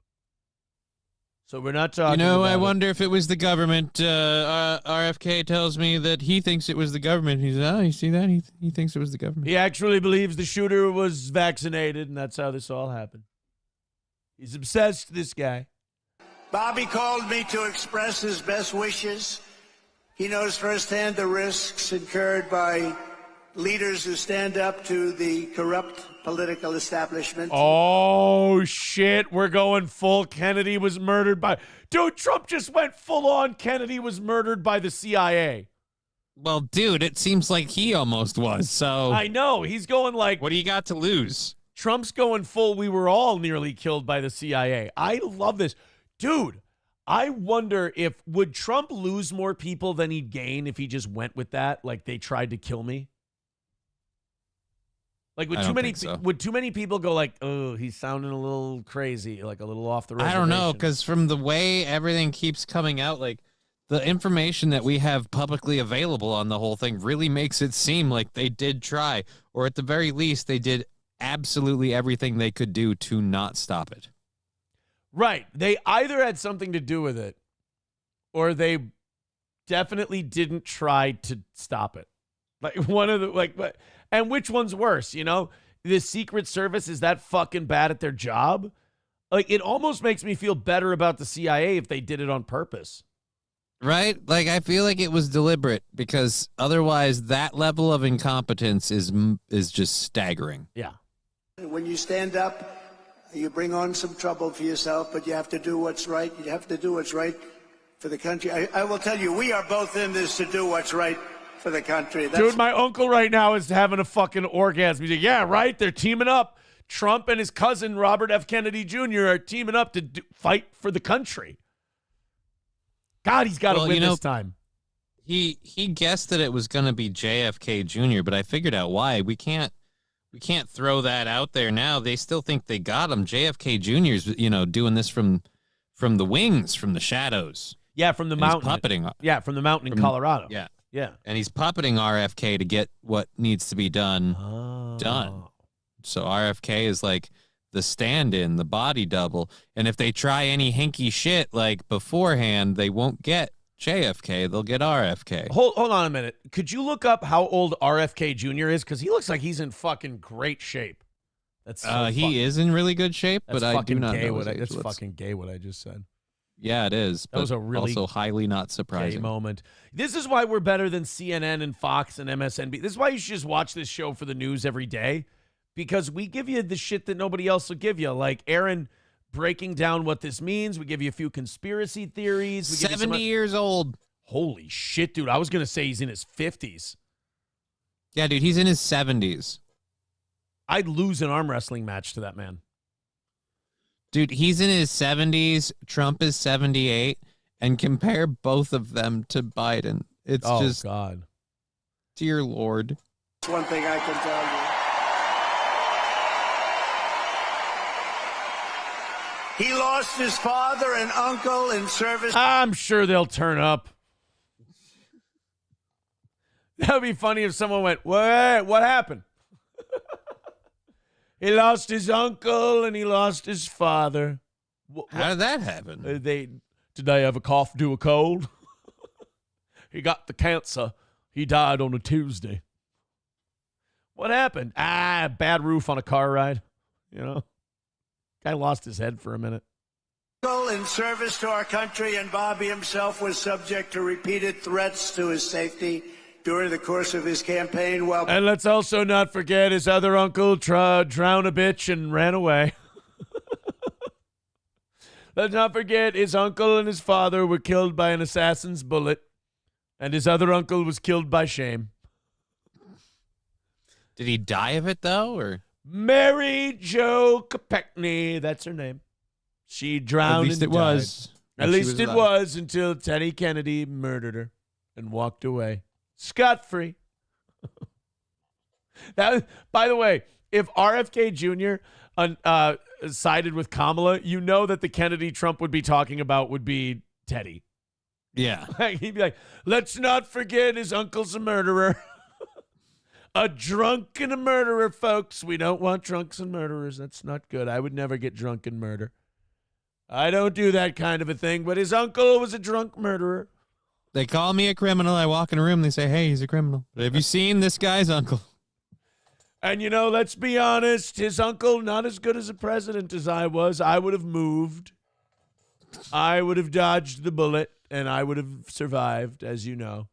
So we're not talking about I wonder if it was the government. RFK tells me that he thinks it was the government. He's, you see that? He thinks it was the government. He actually believes the shooter was vaccinated, and that's how this all happened. He's obsessed, this guy. Bobby called me to express his best wishes. He knows firsthand the risks incurred by leaders who stand up to the corrupt political establishment. Oh, shit. We're going full Kennedy was murdered by... Dude, Trump just went full on Kennedy was murdered by the CIA. Well, dude, it seems like he almost was, so... I know. He's going like... What do you got to lose? Trump's going full, we were all nearly killed by the CIA. I love this. Dude, I wonder would Trump lose more people than he'd gain if he just went with that? Like they tried to kill me? Like would too many people go like, oh, he's sounding a little crazy, like a little off the reservation? I don't know, because from the way everything keeps coming out, like the information that we have publicly available on the whole thing really makes it seem like they did try, or at the very least, they did absolutely everything they could do to not stop it. Right. They either had something to do with it, or they definitely didn't try to stop it. Like one of the and which one's worse, you know? The Secret Service is that fucking bad at their job? Like it almost makes me feel better about the CIA if they did it on purpose. Right? Like I feel like it was deliberate because otherwise that level of incompetence is just staggering. Yeah. When you stand up, you bring on some trouble for yourself, but you have to do what's right. You have to do what's right for the country. I will tell you, we are both in this to do what's right for the country. Dude, my uncle right now is having a fucking orgasm. He's like, yeah, right? They're teaming up. Trump and his cousin, Robert F. Kennedy Jr., are teaming up to fight for the country. God, he's got to win this time. He guessed that it was going to be JFK Jr., but I figured out why. We can't throw that out there now. They still think they got him. JFK Jr.'s, doing this from the wings, from the shadows. Yeah, from the mountain. Puppeting. Yeah, from the mountain in Colorado. Yeah. Yeah. And he's puppeting RFK to get what needs to be done done. So RFK is like the stand-in, the body double. And if they try any hinky shit like beforehand, they won't get JFK. They'll get RFK. Hold on a minute. Could you look up how old RFK Jr. is? Because he looks like he's in fucking great shape. That's he is in really good shape, but I do not know. That's fucking gay what I just said. Yeah, it is. That was a really also highly not surprising moment. This is why we're better than CNN and Fox and MSNBC. This is why you should just watch this show for the news every day, because we give you the shit that nobody else will give you. Like Aaron breaking down what this means. We give you a few conspiracy theories. 70 years old. Holy shit, dude. I was going to say he's in his 50s. Yeah, dude, he's in his 70s. I'd lose an arm wrestling match to that man. Dude, he's in his 70s. Trump is 78. And compare both of them to Biden. It's just... God. Dear Lord. That's one thing I can tell He lost his father and uncle in service. I'm sure they'll turn up. That would be funny if someone went, what happened? He lost his uncle and he lost his father. How did that happen? Did they have a cough due a cold? He got the cancer. He died on a Tuesday. What happened? Bad roof on a car ride. You know, guy lost his head for a minute. In service to our country, and Bobby himself was subject to repeated threats to his safety during the course of his campaign. And let's also not forget his other uncle drowned a bitch and ran away. Let's not forget his uncle and his father were killed by an assassin's bullet, and his other uncle was killed by shame. Did he die of it, though, or? Mary Jo Kopechne, that's her name. She drowned. At least it was. At least it was until Teddy Kennedy murdered her and walked away scot-free. That, by the way, if RFK Jr. Sided with Kamala, you know that the Kennedy Trump would be talking about would be Teddy. Yeah. He'd be like, let's not forget his uncle's a murderer. A drunk and a murderer, folks. We don't want drunks and murderers. That's not good. I would never get drunk and murder. I don't do that kind of a thing, but his uncle was a drunk murderer. They call me a criminal. I walk in a room, they say, hey, he's a criminal. But have you seen this guy's uncle? And, you know, let's be honest, his uncle, not as good as a president as I was. I would have moved. I would have dodged the bullet, and I would have survived, as you know.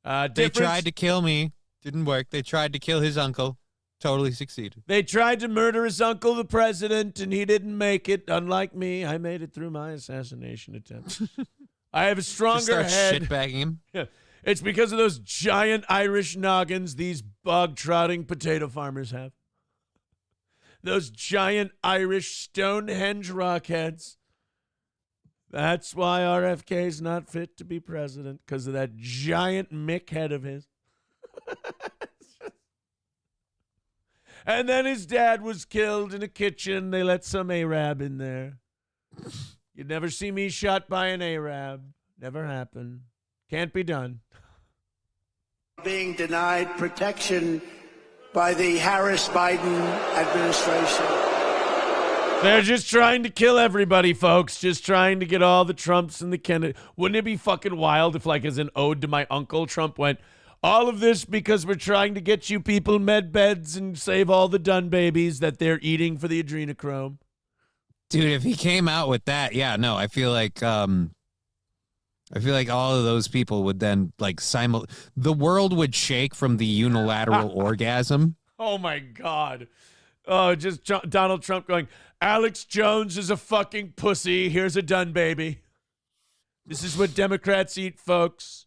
They tried to kill me. Didn't work. They tried to kill his uncle. Totally succeeded. They tried to murder his uncle, the president, and he didn't make it. Unlike me, I made it through my assassination attempt. I have a stronger head. Shitbagging him. Yeah. It's because of those giant Irish noggins these bog-trotting potato farmers have. Those giant Irish Stonehenge rockheads. That's why RFK's not fit to be president, because of that giant Mick head of his. And then his dad was killed in a kitchen. They let some Arab in there. You'd never see me shot by an Arab. Never happened. Can't be done. Being denied protection by the Harris-Biden administration. They're just trying to kill everybody, folks. Just trying to get all the Trumps and the Kennedy. Wouldn't it be fucking wild if, like, as an ode to my uncle, Trump went, all of this because we're trying to get you people med beds and save all the dun babies that they're eating for the adrenochrome. Dude, if he came out with that, yeah, no, I feel like all of those people would then like the world would shake from the unilateral orgasm. Oh my God. Oh, just Donald Trump going, Alex Jones is a fucking pussy. Here's a dun baby. This is what Democrats eat, folks.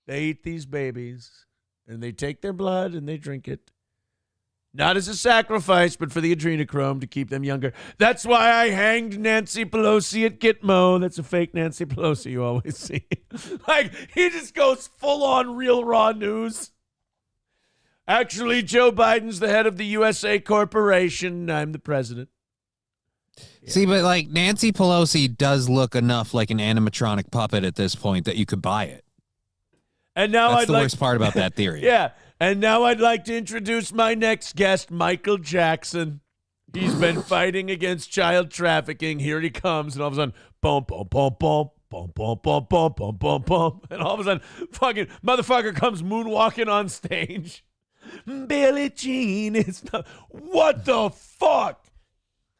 They eat these babies, and they take their blood, and they drink it. Not as a sacrifice, but for the adrenochrome to keep them younger. That's why I hanged Nancy Pelosi at Gitmo. That's a fake Nancy Pelosi you always see. Like, he just goes full-on real raw news. Actually, Joe Biden's the head of the USA Corporation. I'm the president. Yeah. See, but, like, Nancy Pelosi does look enough like an animatronic puppet at this point that you could buy it. And now That's the worst part about that theory. Yeah. And now I'd like to introduce my next guest, Michael Jackson. He's been fighting against child trafficking. Here he comes. And all of a sudden, boom, boom, boom, boom, boom, boom, boom, boom, boom, boom, boom. And all of a sudden, fucking motherfucker comes moonwalking on stage. Billie Jean is not. What the fuck?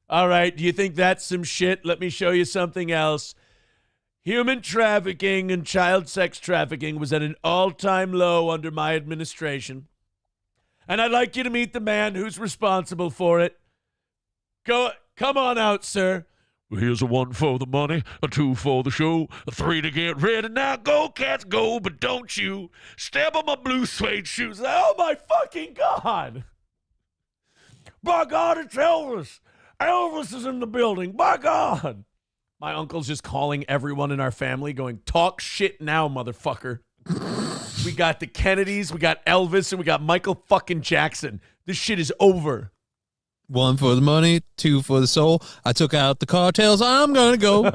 All right. Do you think that's some shit? Let me show you something else. Human trafficking and child sex trafficking was at an all-time low under my administration. And I'd like you to meet the man who's responsible for it. Come on out, sir. Well, here's a 1 for the money, a 2 for the show, a 3 to get ready. Now go, cats, go, but don't you step on my blue suede shoes. Oh, my fucking God. By God, it's Elvis. Elvis is in the building. By God. My uncle's just calling everyone in our family going, talk shit now, motherfucker. We got the Kennedys, we got Elvis, and we got Michael fucking Jackson. This shit is over. 1 for the money, 2 for the soul. I took out the cartels. I'm going to go.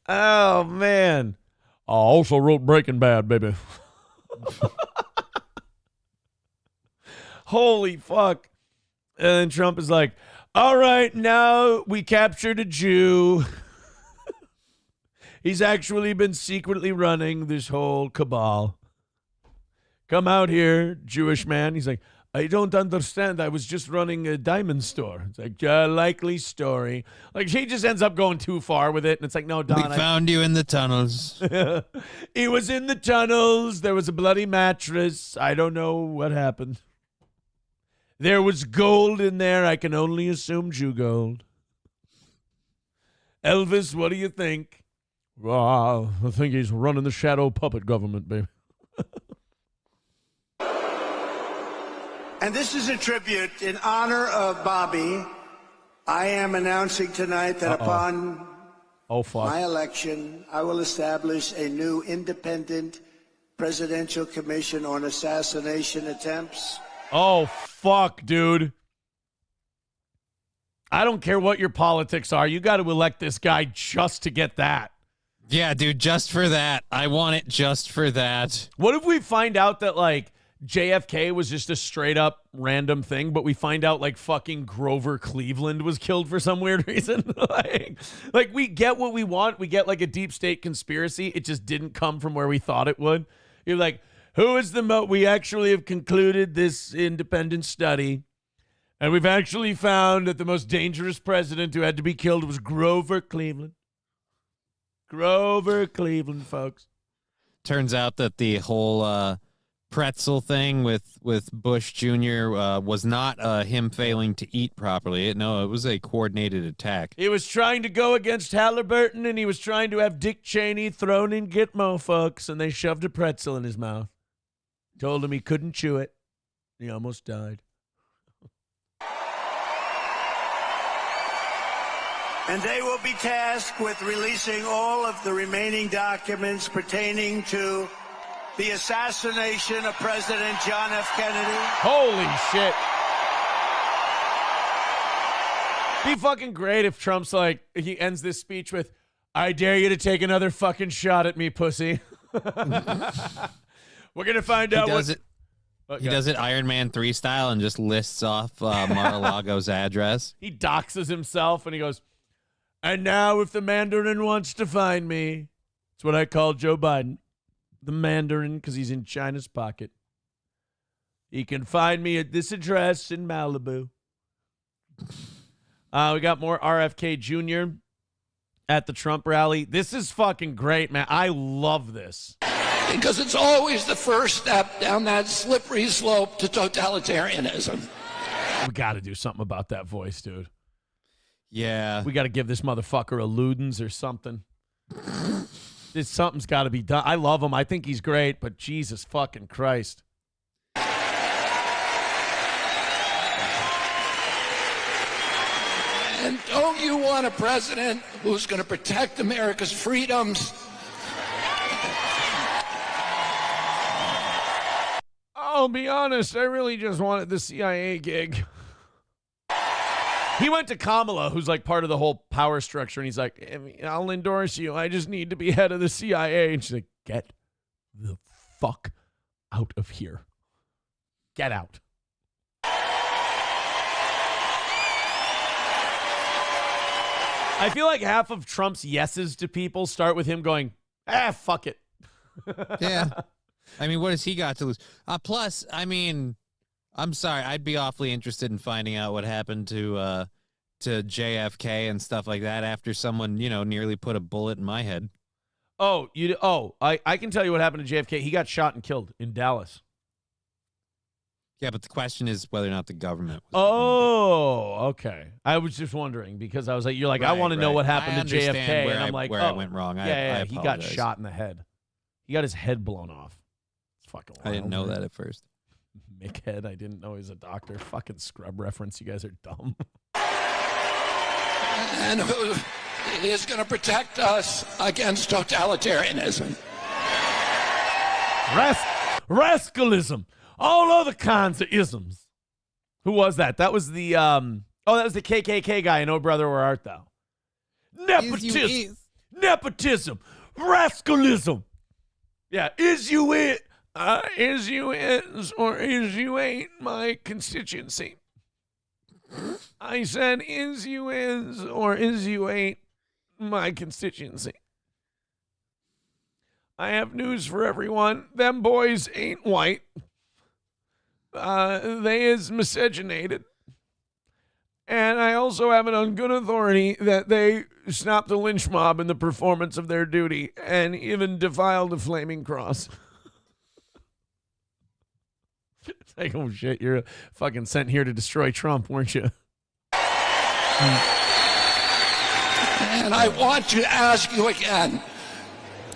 Oh, man. I also wrote Breaking Bad, baby. Holy fuck. And then Trump is like, all right, now we captured a Jew. He's actually been secretly running this whole cabal. Come out here, Jewish man. He's like, I don't understand. I was just running a diamond store. It's like, likely story. Like, he just ends up going too far with it. And it's like, no, Don. We found you in the tunnels. He was in the tunnels. There was a bloody mattress. I don't know what happened. There was gold in there. I can only assume Jew gold. Elvis, what do you think? Well, I think he's running the shadow puppet government, baby. And this is a tribute in honor of Bobby. I am announcing tonight that upon my election, I will establish a new independent presidential commission on assassination attempts. Oh, fuck, dude. I don't care what your politics are. You got to elect this guy just to get that. Yeah, dude, just for that. I want it just for that. What if we find out that, like, JFK was just a straight up random thing, but we find out like fucking Grover Cleveland was killed for some weird reason? like we get what we want. We get like a deep state conspiracy. It just didn't come from where we thought it would. You're like, who is the we actually have concluded this independent study, and we've actually found that the most dangerous president who had to be killed was Grover Cleveland. Grover Cleveland, folks. Turns out that the whole pretzel thing with Bush Jr. Was not him failing to eat properly. No, it was a coordinated attack. He was trying to go against Halliburton, and he was trying to have Dick Cheney thrown in Gitmo, folks, and they shoved a pretzel in his mouth. Told him he couldn't chew it. He almost died. And they will be tasked with releasing all of the remaining documents pertaining to the assassination of President John F. Kennedy. Holy shit. Be fucking great if Trump's like, he ends this speech with, I dare you to take another fucking shot at me, pussy. We're going to find out what... He does it Iron Man 3 style and just lists off Mar-a-Lago's address. He doxes himself and he goes, and now if the Mandarin wants to find me, it's what I call Joe Biden. The Mandarin, because he's in China's pocket. He can find me at this address in Malibu. We got more RFK Jr. at the Trump rally. This is fucking great, man. I love this. Because it's always the first step down that slippery slope to totalitarianism. We got to do something about that voice, dude. Yeah. We got to give this motherfucker a Ludens or something. Something's got to be done. I love him. I think he's great, but Jesus fucking Christ. And don't you want a president who's going to protect America's freedoms? I'll be honest, I really just wanted the CIA gig. He went to Kamala, who's like part of the whole power structure, and he's like, I'll endorse you. I just need to be head of the CIA. And she's like, get the fuck out of here. Get out. I feel like half of Trump's yeses to people start with him going, fuck it. Yeah. I mean, what has he got to lose? Plus, I mean, I'm sorry. I'd be awfully interested in finding out what happened to JFK and stuff like that after someone, nearly put a bullet in my head. I can tell you what happened to JFK. He got shot and killed in Dallas. Yeah, but the question is whether or not the government was. Oh, okay. I was just wondering because I was like, you're like, I want to know what happened to JFK. And I'm like, where I went wrong. Yeah, he got shot in the head. He got his head blown off. It's fucking wild. I didn't know that at first. Mickhead, I didn't know he was a doctor. Fucking scrub reference. You guys are dumb. And who is going to protect us against totalitarianism? Rascalism. All other kinds of isms. Who was that? That was the that was the KKK guy in Oh Brother Where Art Thou? Nepotism, rascalism. Yeah, is you it, is you is, or is you ain't my constituency. I said, is you is, or is you ain't my constituency. I have news for everyone. Them boys ain't white. They is miscegenated. And I also have it on good authority that they stopped the lynch mob in the performance of their duty and even defiled a flaming cross. It's like, oh shit, you're fucking sent here to destroy Trump, weren't you? And I want to ask you again,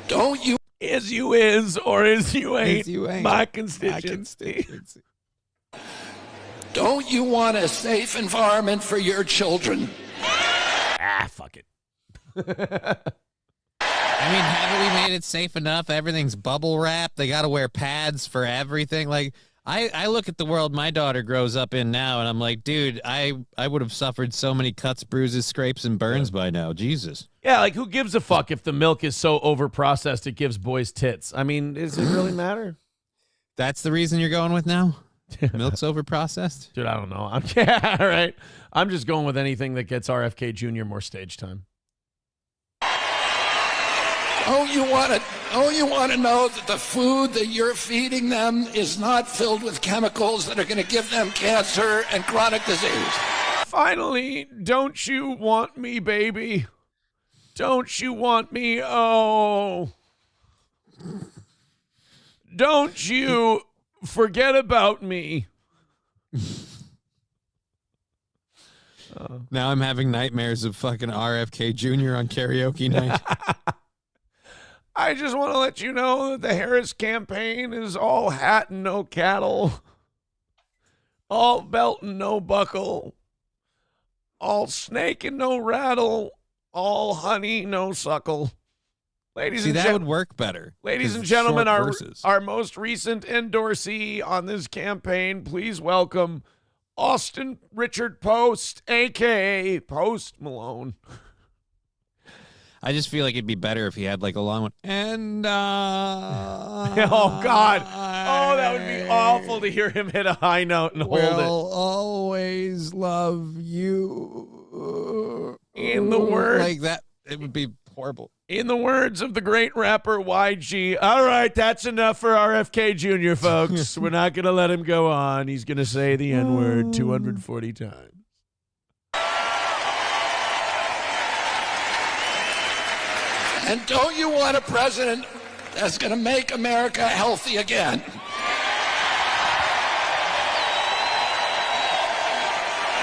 don't you is you is or is you ain't, my constituency. Don't you want a safe environment for your children? Fuck it. I mean, haven't we made it safe enough? Everything's bubble wrap. They got to wear pads for everything. Like, I look at the world my daughter grows up in now, and I'm like, dude, I would have suffered so many cuts, bruises, scrapes, and burns by now. Jesus. Yeah, like, who gives a fuck if the milk is so overprocessed it gives boys tits? I mean, does it really matter? That's the reason you're going with now? Milk's overprocessed? Dude, I don't know. Yeah, all right. I'm just going with anything that gets RFK Jr. more stage time. Oh, you want to know that the food that you're feeding them is not filled with chemicals that are going to give them cancer and chronic disease. Finally, don't you want me, baby? Don't you want me? Oh. Don't you forget about me. Now I'm having nightmares of fucking RFK Jr. on karaoke night. I just want to let you know that the Harris campaign is all hat and no cattle, all belt and no buckle, all snake and no rattle, all honey, no suckle. Ladies and that would work better. Ladies and gentlemen, our most recent endorsee on this campaign, please welcome Austin Richard Post, a.k.a. Post Malone. I just feel like it'd be better if he had like a long one. And oh God. Oh, that would be awful to hear him hit a high note and hold it. Will always love you. In the words like that, it would be horrible. In the words of the great rapper YG, all right, that's enough for RFK Jr., folks. We're not going to let him go on. He's going to say the N-word 240 times. And don't you want a president that's going to make America healthy again?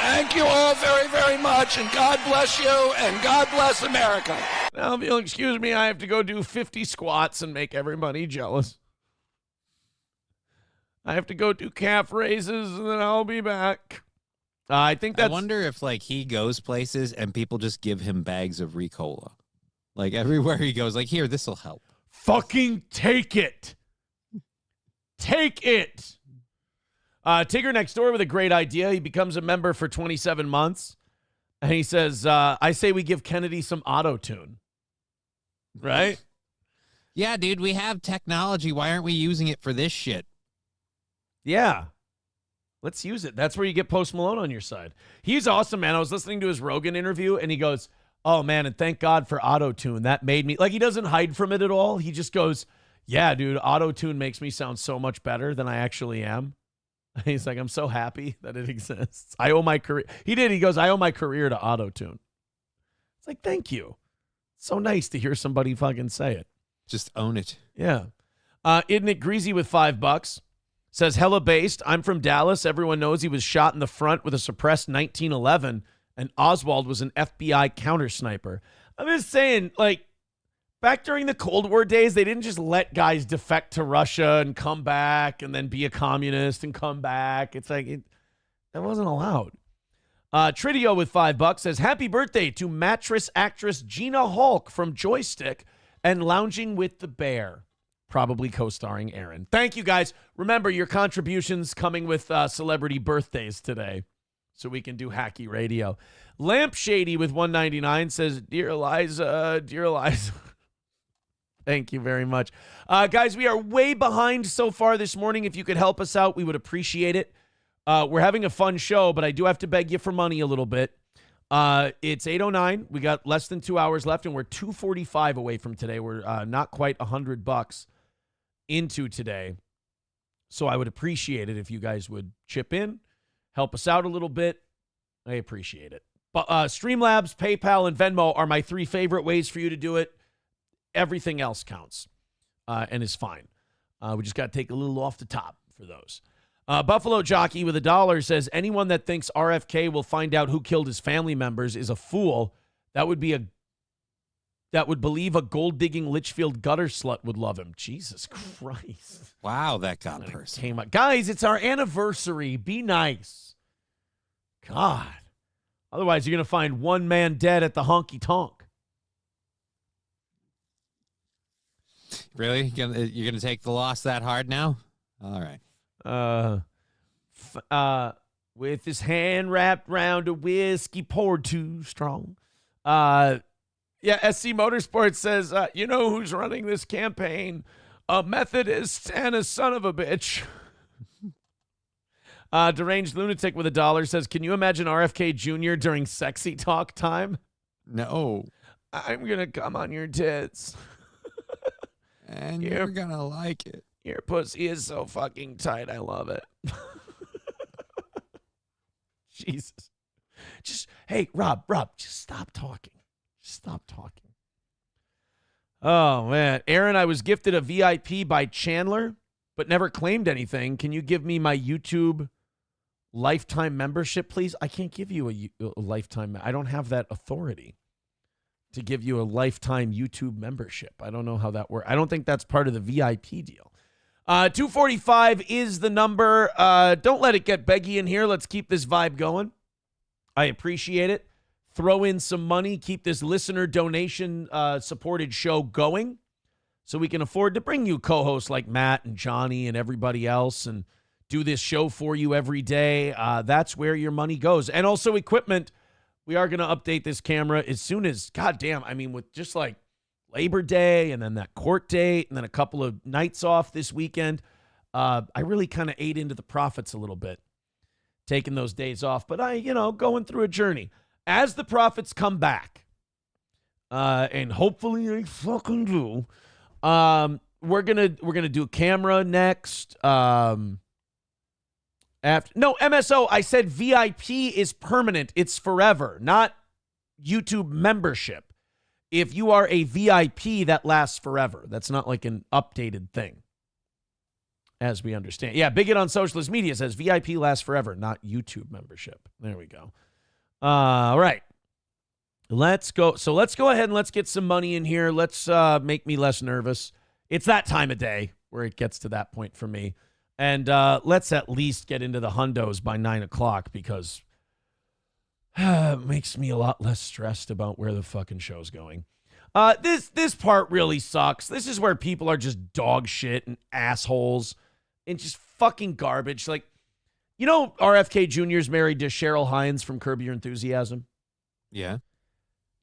Thank you all very, very much, and God bless you, and God bless America. Now, if you'll excuse me, I have to go do 50 squats and make everybody jealous. I have to go do calf raises, and then I'll be back. I wonder if, like, he goes places and people just give him bags of Ricola. Like, everywhere he goes, like, here, this'll help. Fucking take it. Take it. Tigger next door with a great idea. He becomes a member for 27 months. And he says, I say we give Kennedy some auto-tune. Right? Yeah, dude, we have technology. Why aren't we using it for this shit? Yeah. Let's use it. That's where you get Post Malone on your side. He's awesome, man. I was listening to his Rogan interview, and he goes, oh, man, and thank God for auto-tune. That made me... Like, he doesn't hide from it at all. He just goes, yeah, dude, auto-tune makes me sound so much better than I actually am. He's like, I'm so happy that it exists. I owe my career. He did. He goes, I owe my career to auto-tune. It's like, thank you. It's so nice to hear somebody fucking say it. Just own it. Yeah. Isn't it greasy with $5? Says, hella based. I'm from Dallas. Everyone knows he was shot in the front with a suppressed 1911, and Oswald was an FBI counter sniper. I'm just saying, like, back during the Cold War days, they didn't just let guys defect to Russia and come back and then be a communist and come back. It's like, that wasn't allowed. Tridio with $5 says, happy birthday to mattress actress Gina Hulk from Joystick and Lounging with the Bear. probably co-starring Aaron. Thank you, guys. Remember, your contributions coming with celebrity birthdays today, so we can do hacky radio. Lamp Shady with 199 says, Dear Eliza. Thank you very much. Guys, we are way behind so far this morning. If you could help us out, we would appreciate it. We're having a fun show, but I do have to beg you for money a little bit. It's 8:09. We got less than 2 hours left, and we're 2:45 away from today. We're not quite $100 into today. So I would appreciate it if you guys would chip in, help us out a little bit. I appreciate it. But Streamlabs, PayPal, and Venmo are my 3 favorite ways for you to do it. Everything else counts and is fine. We just got to take a little off the top for those. Buffalo Jockey with $1 says, anyone that thinks RFK will find out who killed his family members is a fool. That would believe a gold-digging Litchfield gutter slut would love him. Jesus Christ. Wow, that got personal. Guys, it's our anniversary. Be nice. God. Otherwise, you're going to find one man dead at the honky-tonk. Really? You're gonna take the loss that hard now? All right. With his hand wrapped round a whiskey poured too strong. Yeah, SC Motorsports says, you know who's running this campaign? A Methodist and a son of a bitch. Deranged Lunatic with $1 says, can you imagine RFK Jr. during sexy talk time? No. I'm going to come on your tits. And you're going to like it. Your pussy is so fucking tight. I love it. Jesus. Hey, Rob, just stop talking. Stop talking. Oh, man. Aaron, I was gifted a VIP by Chandler, but never claimed anything. Can you give me my YouTube lifetime membership, please? I can't give you a lifetime. I don't have that authority to give you a lifetime YouTube membership. I don't know how that works. I don't think that's part of the VIP deal. 245 is the number. Don't let it get beggy in here. Let's keep this vibe going. I appreciate it. Throw in some money. Keep this listener donation supported show going so we can afford to bring you co-hosts like Matt and Johnny and everybody else and do this show for you every day. That's where your money goes. And also equipment. We are going to update this camera as soon as, goddamn, I mean, with just like Labor Day and then that court date and then a couple of nights off this weekend, I really kind of ate into the profits a little bit, taking those days off. But going through a journey. As the profits come back, and hopefully they fucking do, we're gonna do camera next. MSO, I said VIP is permanent. It's forever, not YouTube membership. If you are a VIP, that lasts forever. That's not like an updated thing, as we understand. Yeah, Bigot on Socialist Media says VIP lasts forever, not YouTube membership. There we go. All right. Let's go. So let's go ahead and let's get some money in here. Let's make me less nervous. It's that time of day where it gets to that point for me. And let's at least get into the hundos by 9 o'clock because it makes me a lot less stressed about where the fucking show's going. This part really sucks. This is where people are just dog shit and assholes and just fucking garbage. Like, RFK Jr. is married to Cheryl Hines from Curb Your Enthusiasm? Yeah.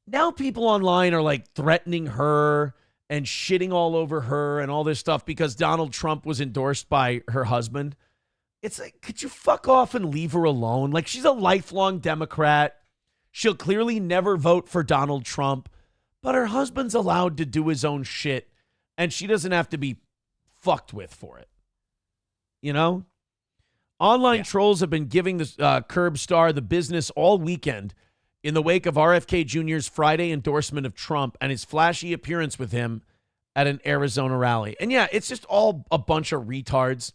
Now people online are like threatening her and shitting all over her and all this stuff because Donald Trump was endorsed by her husband. It's like, could you fuck off and leave her alone? Like, she's a lifelong Democrat. She'll clearly never vote for Donald Trump, but her husband's allowed to do his own shit, and she doesn't have to be fucked with for it. Online trolls have been giving the Curb star the business all weekend in the wake of RFK Jr.'s Friday endorsement of Trump and his flashy appearance with him at an Arizona rally. And yeah, it's just all a bunch of retards.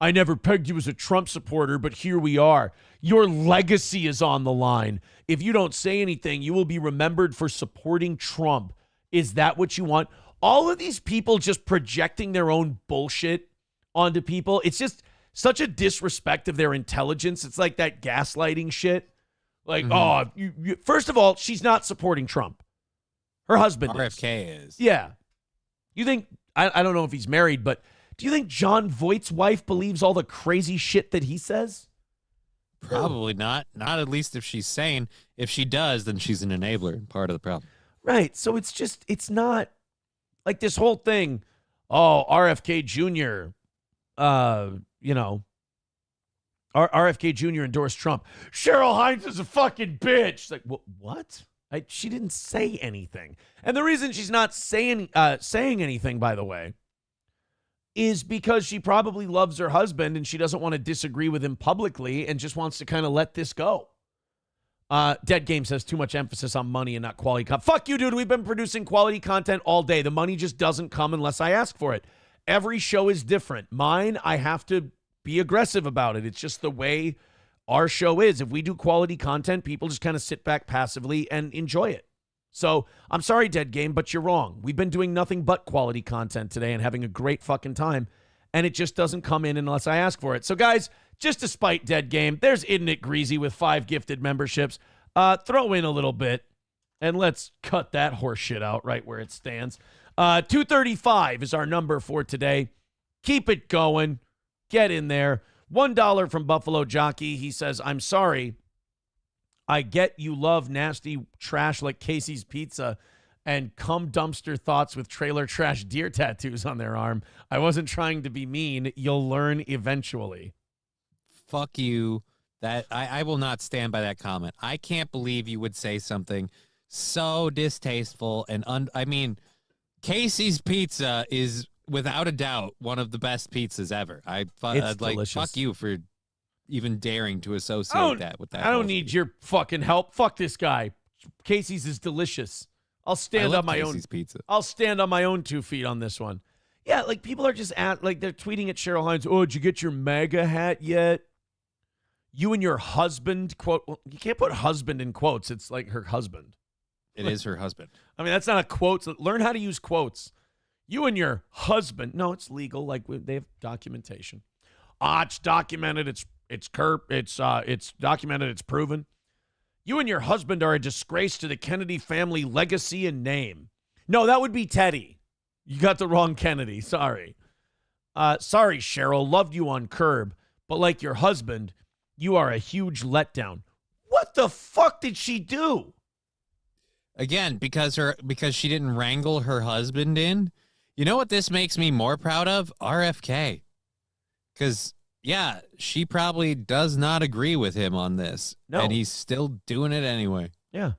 I never pegged you as a Trump supporter, but here we are. Your legacy is on the line. If you don't say anything, you will be remembered for supporting Trump. Is that what you want? All of these people just projecting their own bullshit onto people. It's just such a disrespect of their intelligence. It's like that gaslighting shit. Like, first of all, she's not supporting Trump. Her husband RFK is. Yeah. You think I don't know if he's married, but do you think John Voight's wife believes all the crazy shit that he says? Probably not. Not at least if she's sane. If she does, then she's an enabler and part of the problem. Right. So it's not like this whole thing. Oh, RFK Jr. RFK Jr. endorsed Trump. Cheryl Hines is a fucking bitch. Like, what? She didn't say anything. And the reason she's not saying anything, by the way, is because she probably loves her husband and she doesn't want to disagree with him publicly and just wants to kind of let this go. Dead Game says too much emphasis on money and not quality content. Fuck you, dude. We've been producing quality content all day. The money just doesn't come unless I ask for it. Every show is different. Mine, I have to be aggressive about it. It's just the way our show is. If we do quality content, people just kind of sit back passively and enjoy it. So I'm sorry, Dead Game, but you're wrong. We've been doing nothing but quality content today and having a great fucking time. And it just doesn't come in unless I ask for it. So guys, just to spite Dead Game, there's Isn't It Greasy with 5 gifted memberships. Throw in a little bit and let's cut that horse shit out right where it stands. 235 is our number for today. Keep it going. Get in there. $1 from Buffalo Jockey. He says, I'm sorry. I get you love nasty trash like Casey's Pizza and cum dumpster thoughts with trailer trash deer tattoos on their arm. I wasn't trying to be mean. You'll learn eventually. Fuck you. That I will not stand by that comment. I can't believe you would say something so distasteful and I mean, Casey's Pizza is without a doubt one of the best pizzas ever. It's delicious. Fuck you for even daring to associate that with that. I don't need your fucking help. Fuck this guy. Casey's is delicious. I'll stand on my Casey's own pizza. I'll stand on my own 2 feet on this one. Yeah, like people are just they're tweeting at Cheryl Hines, "Oh, did you get your MAGA hat yet? You and your husband," quote. Well, you can't put husband in quotes. It's like her husband. It is her husband. I mean, that's not a quote. So learn how to use quotes. You and your husband. No, it's legal. Like they have documentation. It's documented. It's documented. It's proven. You and your husband are a disgrace to the Kennedy family legacy and name. No, that would be Teddy. You got the wrong Kennedy. Sorry. Sorry, Cheryl. Loved you on Curb. But like your husband, you are a huge letdown. What the fuck did she do? Again, because she didn't wrangle her husband in. You know what this makes me more proud of? RFK. Because, yeah, she probably does not agree with him on this. No. And he's still doing it anyway. Yeah.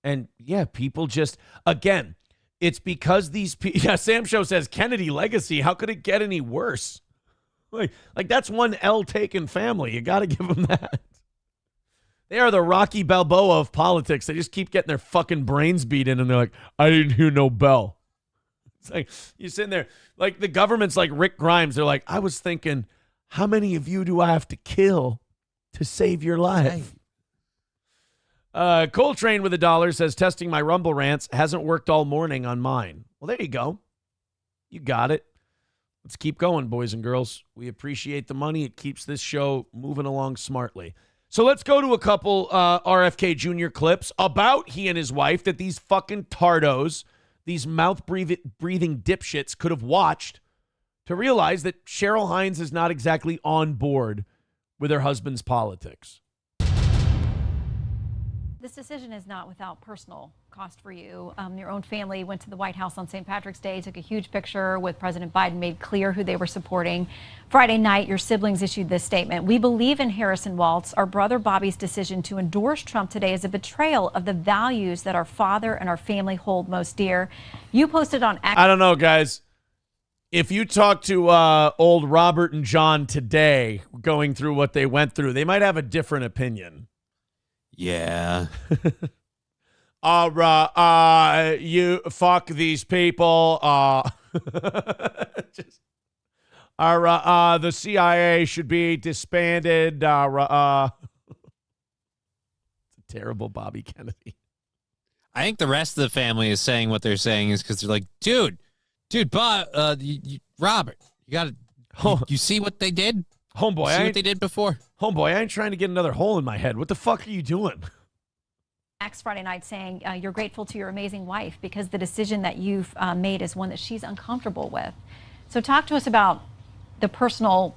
And, yeah, people just, again, it's because these people, yeah, Sam Show says Kennedy legacy. How could it get any worse? Like that's one L-taken family. You got to give them that. They are the Rocky Balboa of politics. They just keep getting their fucking brains beat in, and they're like, I didn't hear no bell. It's like, you're sitting there, like the government's like Rick Grimes. They're like, I was thinking, how many of you do I have to kill to save your life? Coltrane with $1 says, testing my Rumble rants hasn't worked all morning on mine. Well, there you go. You got it. Let's keep going, boys and girls. We appreciate the money. It keeps this show moving along smartly. So let's go to a couple RFK Jr. clips about he and his wife that these fucking tardos, these mouth-breathing dipshits could have watched to realize that Cheryl Hines is not exactly on board with her husband's politics. This decision is not without personal cost for you. Your own family went to the White House on St. Patrick's Day, took a huge picture with President Biden, made clear who they were supporting. Friday night, your siblings issued this statement. We believe in Harrison Waltz. Our brother Bobby's decision to endorse Trump today is a betrayal of the values that our father and our family hold most dear. You posted on... I don't know, guys. If you talk to old Robert and John today, going through what they went through, they might have a different opinion. Yeah. You fuck these people. The CIA should be disbanded. It's a terrible Bobby Kennedy. I think the rest of the family is saying what they're saying is because they're like, dude, Bob, Robert, you got to, you see what they did? Homeboy, see what they did before? Homeboy, I ain't trying to get another hole in my head. What the fuck are you doing? Friday night saying you're grateful to your amazing wife because the decision that you've made is one that she's uncomfortable with. So talk to us about the personal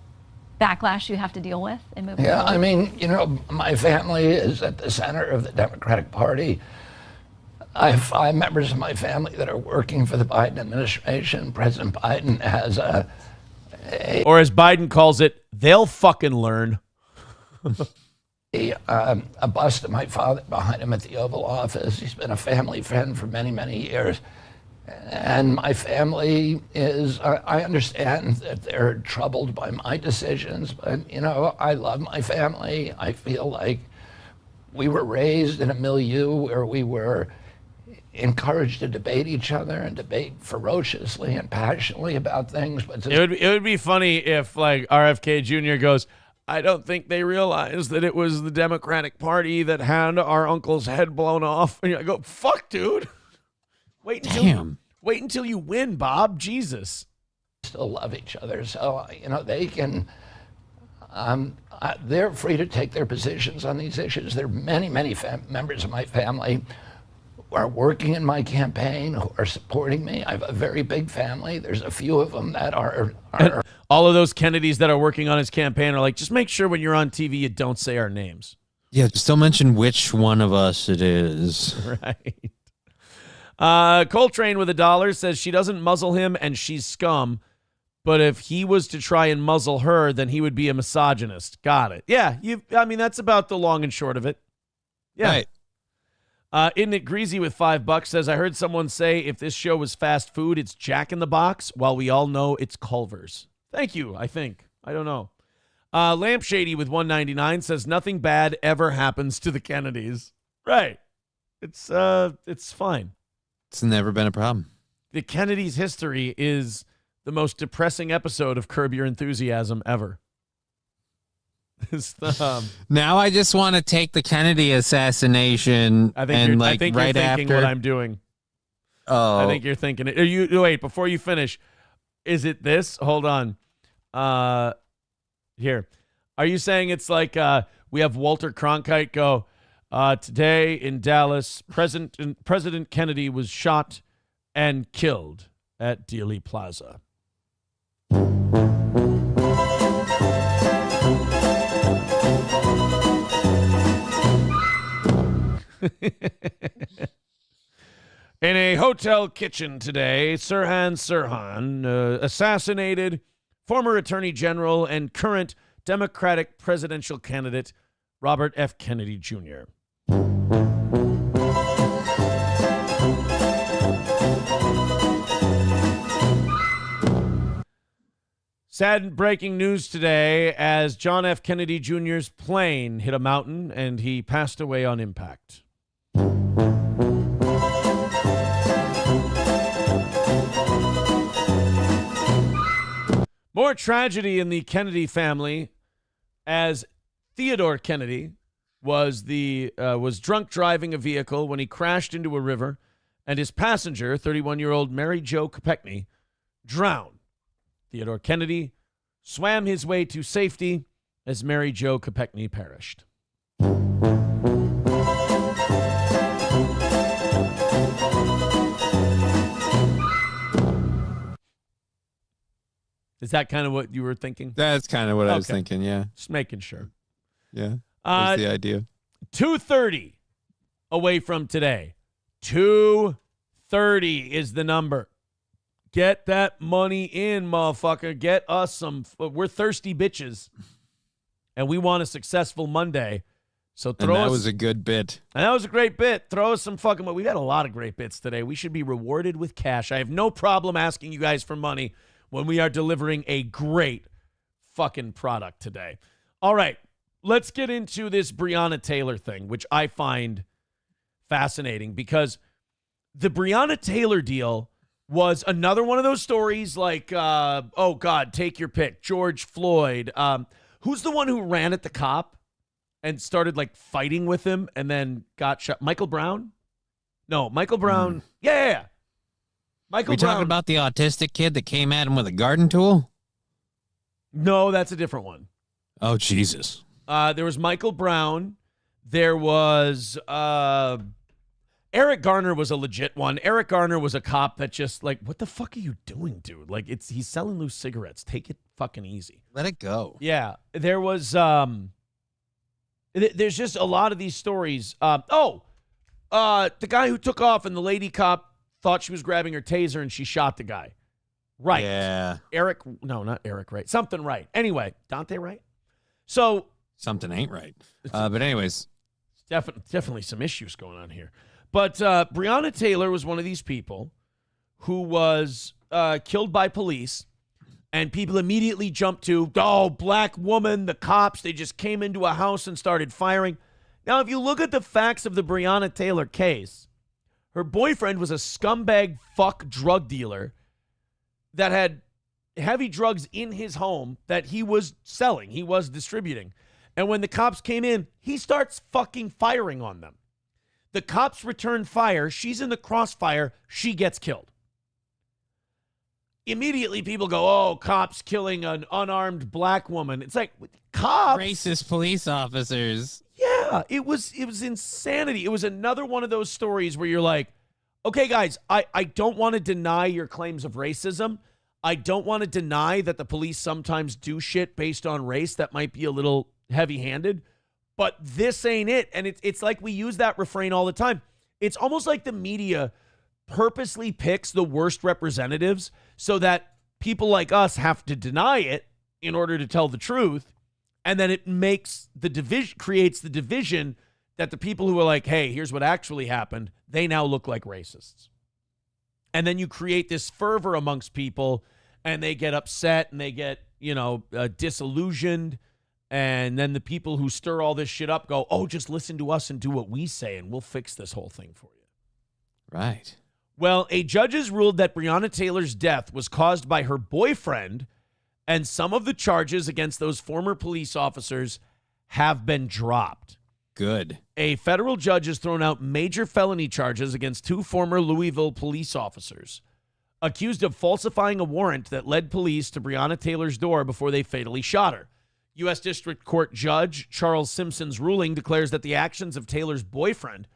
backlash you have to deal with in moving forward. I mean, my family is at the center of the Democratic Party. I have 5 members of my family that are working for the Biden administration. President Biden has or as Biden calls it, they'll fucking learn. a bust of my father behind him at the Oval Office. He's been a family friend for many, many years. And my family is, I understand that they're troubled by my decisions, but, I love my family. I feel like we were raised in a milieu where we were encouraged to debate each other and debate ferociously and passionately about things. But it would be funny if, like, RFK Jr. goes, I don't think they realized that it was the Democratic Party that had our uncle's head blown off. And I go, fuck, dude. Wait until you win, Bob. Jesus. Still love each other. So, they can, they're free to take their positions on these issues. There are many, many members of my family who are working in my campaign, who are supporting me. I have a very big family. There's a few of them that are all of those Kennedys that are working on his campaign are like, just make sure when you're on TV you don't say our names. Yeah, just don't mention which one of us it is. Right. Coltrane with $1 says she doesn't muzzle him and she's scum, but if he was to try and muzzle her, then he would be a misogynist. Got it. Yeah, that's about the long and short of it. Yeah. Right. Isn't it greasy with $5 says, I heard someone say if this show was fast food, it's Jack in the Box, while we all know it's Culver's. Thank you, I think. I don't know. Lampshady with $1.99 says nothing bad ever happens to the Kennedys. Right. It's fine. It's never been a problem. The Kennedys' history is the most depressing episode of Curb Your Enthusiasm ever. Now I just want to take the Kennedy assassination I think you're thinking what I'm doing. Oh, I think you're thinking it. Wait, before you finish, is it this? Hold on. Here. Are you saying it's like we have Walter Cronkite go, today in Dallas, President Kennedy was shot and killed at Dealey Plaza. In a hotel kitchen today, Sirhan Sirhan assassinated former Attorney General and current Democratic presidential candidate Robert F. Kennedy Jr. Sad breaking news today as John F. Kennedy Jr.'s plane hit a mountain and he passed away on impact. More tragedy in the Kennedy family as Theodore Kennedy was drunk driving a vehicle when he crashed into a river and his passenger, 31-year-old Mary Jo Kopechne, drowned. Theodore Kennedy swam his way to safety as Mary Jo Kopechne perished. Is that kind of what you were thinking? That's kind of what I was thinking, yeah. Just making sure. Yeah, that's the idea. 2:30 away from today. 2:30 is the number. Get that money in, motherfucker. Get us some. We're thirsty bitches. And we want a successful Monday. So throw us. That was a good bit. And that was a great bit. Throw us some fucking. We've had a lot of great bits today. We should be rewarded with cash. I have no problem asking you guys for money when we are delivering a great fucking product today. All right, let's get into this Breonna Taylor thing, which I find fascinating because the Breonna Taylor deal was another one of those stories like, oh, God, take your pick. George Floyd. Who's the one who ran at the cop and started, like, fighting with him and then got shot? Michael Brown? No, Michael Brown. Yeah. Michael Brown. Talking about the autistic kid that came at him with a garden tool? No, that's a different one. Oh, Jesus. There was Michael Brown. There was Eric Garner was a legit one. Eric Garner was a cop that just like, what the fuck are you doing, dude? Like he's selling loose cigarettes. Take it fucking easy. Let it go. Yeah. There was there's just a lot of these stories. The guy who took off and the lady cop thought she was grabbing her taser and she shot the guy. Right. Yeah. Not Eric Wright. Something Wright. Anyway, Dante Wright. So something ain't right. But anyways, definitely some issues going on here. But Breonna Taylor was one of these people who was killed by police, and people immediately jumped to, black woman, the cops, they just came into a house and started firing. Now, if you look at the facts of the Breonna Taylor case, her boyfriend was a scumbag fuck drug dealer that had heavy drugs in his home that he was selling, he was distributing. And when the cops came in, he starts fucking firing on them. The cops return fire. She's in the crossfire. She gets killed. Immediately, people go, cops killing an unarmed black woman. It's like, cops? Racist police officers. Yeah, it was insanity. It was another one of those stories where you're like, okay, guys, I don't want to deny your claims of racism. I don't want to deny that the police sometimes do shit based on race that might be a little heavy-handed. But this ain't it. And it's like we use that refrain all the time. It's almost like the media purposely picks the worst representatives so that people like us have to deny it in order to tell the truth. And then it makes the division, creates the division that the people who are like, hey, here's what actually happened, they now look like racists. And then you create this fervor amongst people and they get upset and they get, disillusioned. And then the people who stir all this shit up go, just listen to us and do what we say, and we'll fix this whole thing for you. Right. Well, a judge has ruled that Breonna Taylor's death was caused by her boyfriend, and some of the charges against those former police officers have been dropped. Good. A federal judge has thrown out major felony charges against 2 former Louisville police officers, accused of falsifying a warrant that led police to Breonna Taylor's door before they fatally shot her. U.S. District Court Judge Charles Simpson's ruling declares that the actions of Taylor's boyfriend,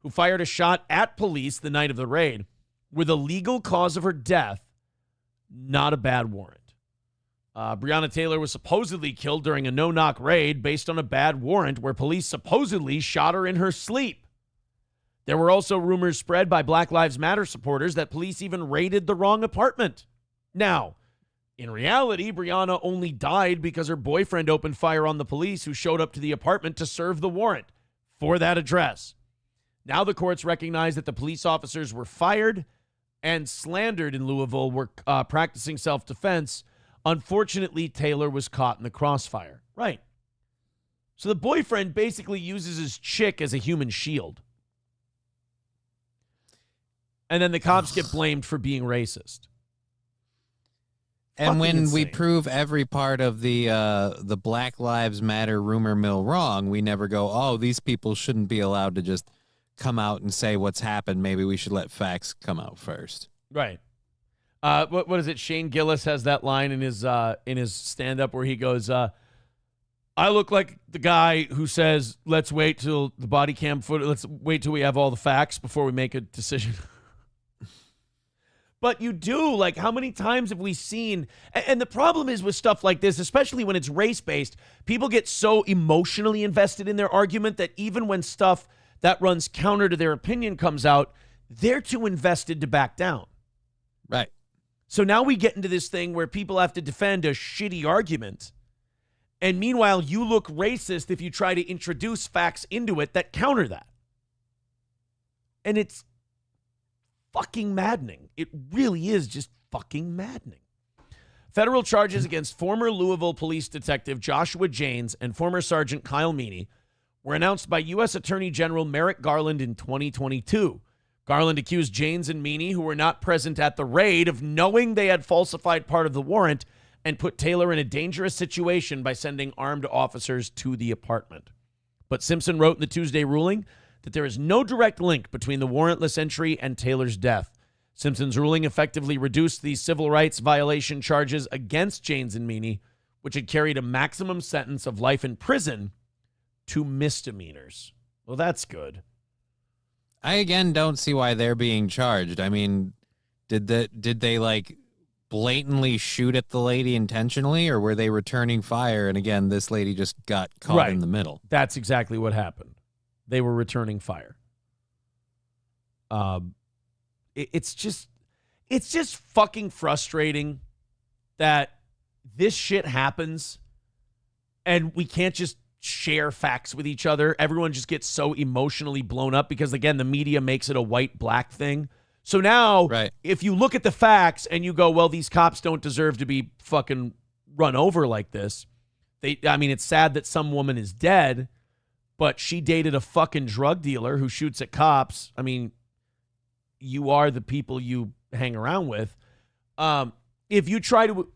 who fired a shot at police the night of the raid, were the legal cause of her death, not a bad warrant. Breonna Taylor was supposedly killed during a no-knock raid based on a bad warrant where police supposedly shot her in her sleep. There were also rumors spread by Black Lives Matter supporters that police even raided the wrong apartment. Now, in reality, Breonna only died because her boyfriend opened fire on the police who showed up to the apartment to serve the warrant for that address. Now the courts recognize that the police officers were fired and slandered in Louisville, were practicing self-defense. Unfortunately, Taylor was caught in the crossfire. Right. So the boyfriend basically uses his chick as a human shield. And then the cops get blamed for being racist. And when we prove every part of the Black Lives Matter rumor mill wrong, we never go, these people shouldn't be allowed to just come out and say what's happened. Maybe we should let facts come out first. Right. What is it? Shane Gillis has that line in his stand-up where he goes, I look like the guy who says, let's wait till the body cam footage, let's wait till we have all the facts before we make a decision. But you do, like, how many times have we seen, and the problem is with stuff like this, especially when it's race-based, people get so emotionally invested in their argument that even when stuff that runs counter to their opinion comes out, they're too invested to back down. Right. So now we get into this thing where people have to defend a shitty argument, and meanwhile, you look racist if you try to introduce facts into it that counter that. And it's fucking maddening. It really is just fucking maddening. Federal charges against former Louisville police detective Joshua Janes and former Sergeant Kyle Meany were announced by U.S. Attorney General Merrick Garland in 2022. Garland accused Janes and Meany, who were not present at the raid, of knowing they had falsified part of the warrant and put Taylor in a dangerous situation by sending armed officers to the apartment. But Simpson wrote in the Tuesday ruling that there is no direct link between the warrantless entry and Taylor's death. Simpson's ruling effectively reduced the civil rights violation charges against Janes and Meany, which had carried a maximum sentence of life in prison, to misdemeanors. Well, that's good. I again don't see why they're being charged. I mean, did they like blatantly shoot at the lady intentionally, or were they returning fire? And again, this lady just got caught in the middle. That's exactly what happened. They were returning fire. It's just fucking frustrating that this shit happens and we can't just share facts with each other. Everyone just gets so emotionally blown up because, again, the media makes it a white-black thing. So now, if you look at the facts and you go, well, these cops don't deserve to be fucking run over like this. It's sad that some woman is dead, but she dated a fucking drug dealer who shoots at cops. I mean, you are the people you hang around with. If you try to,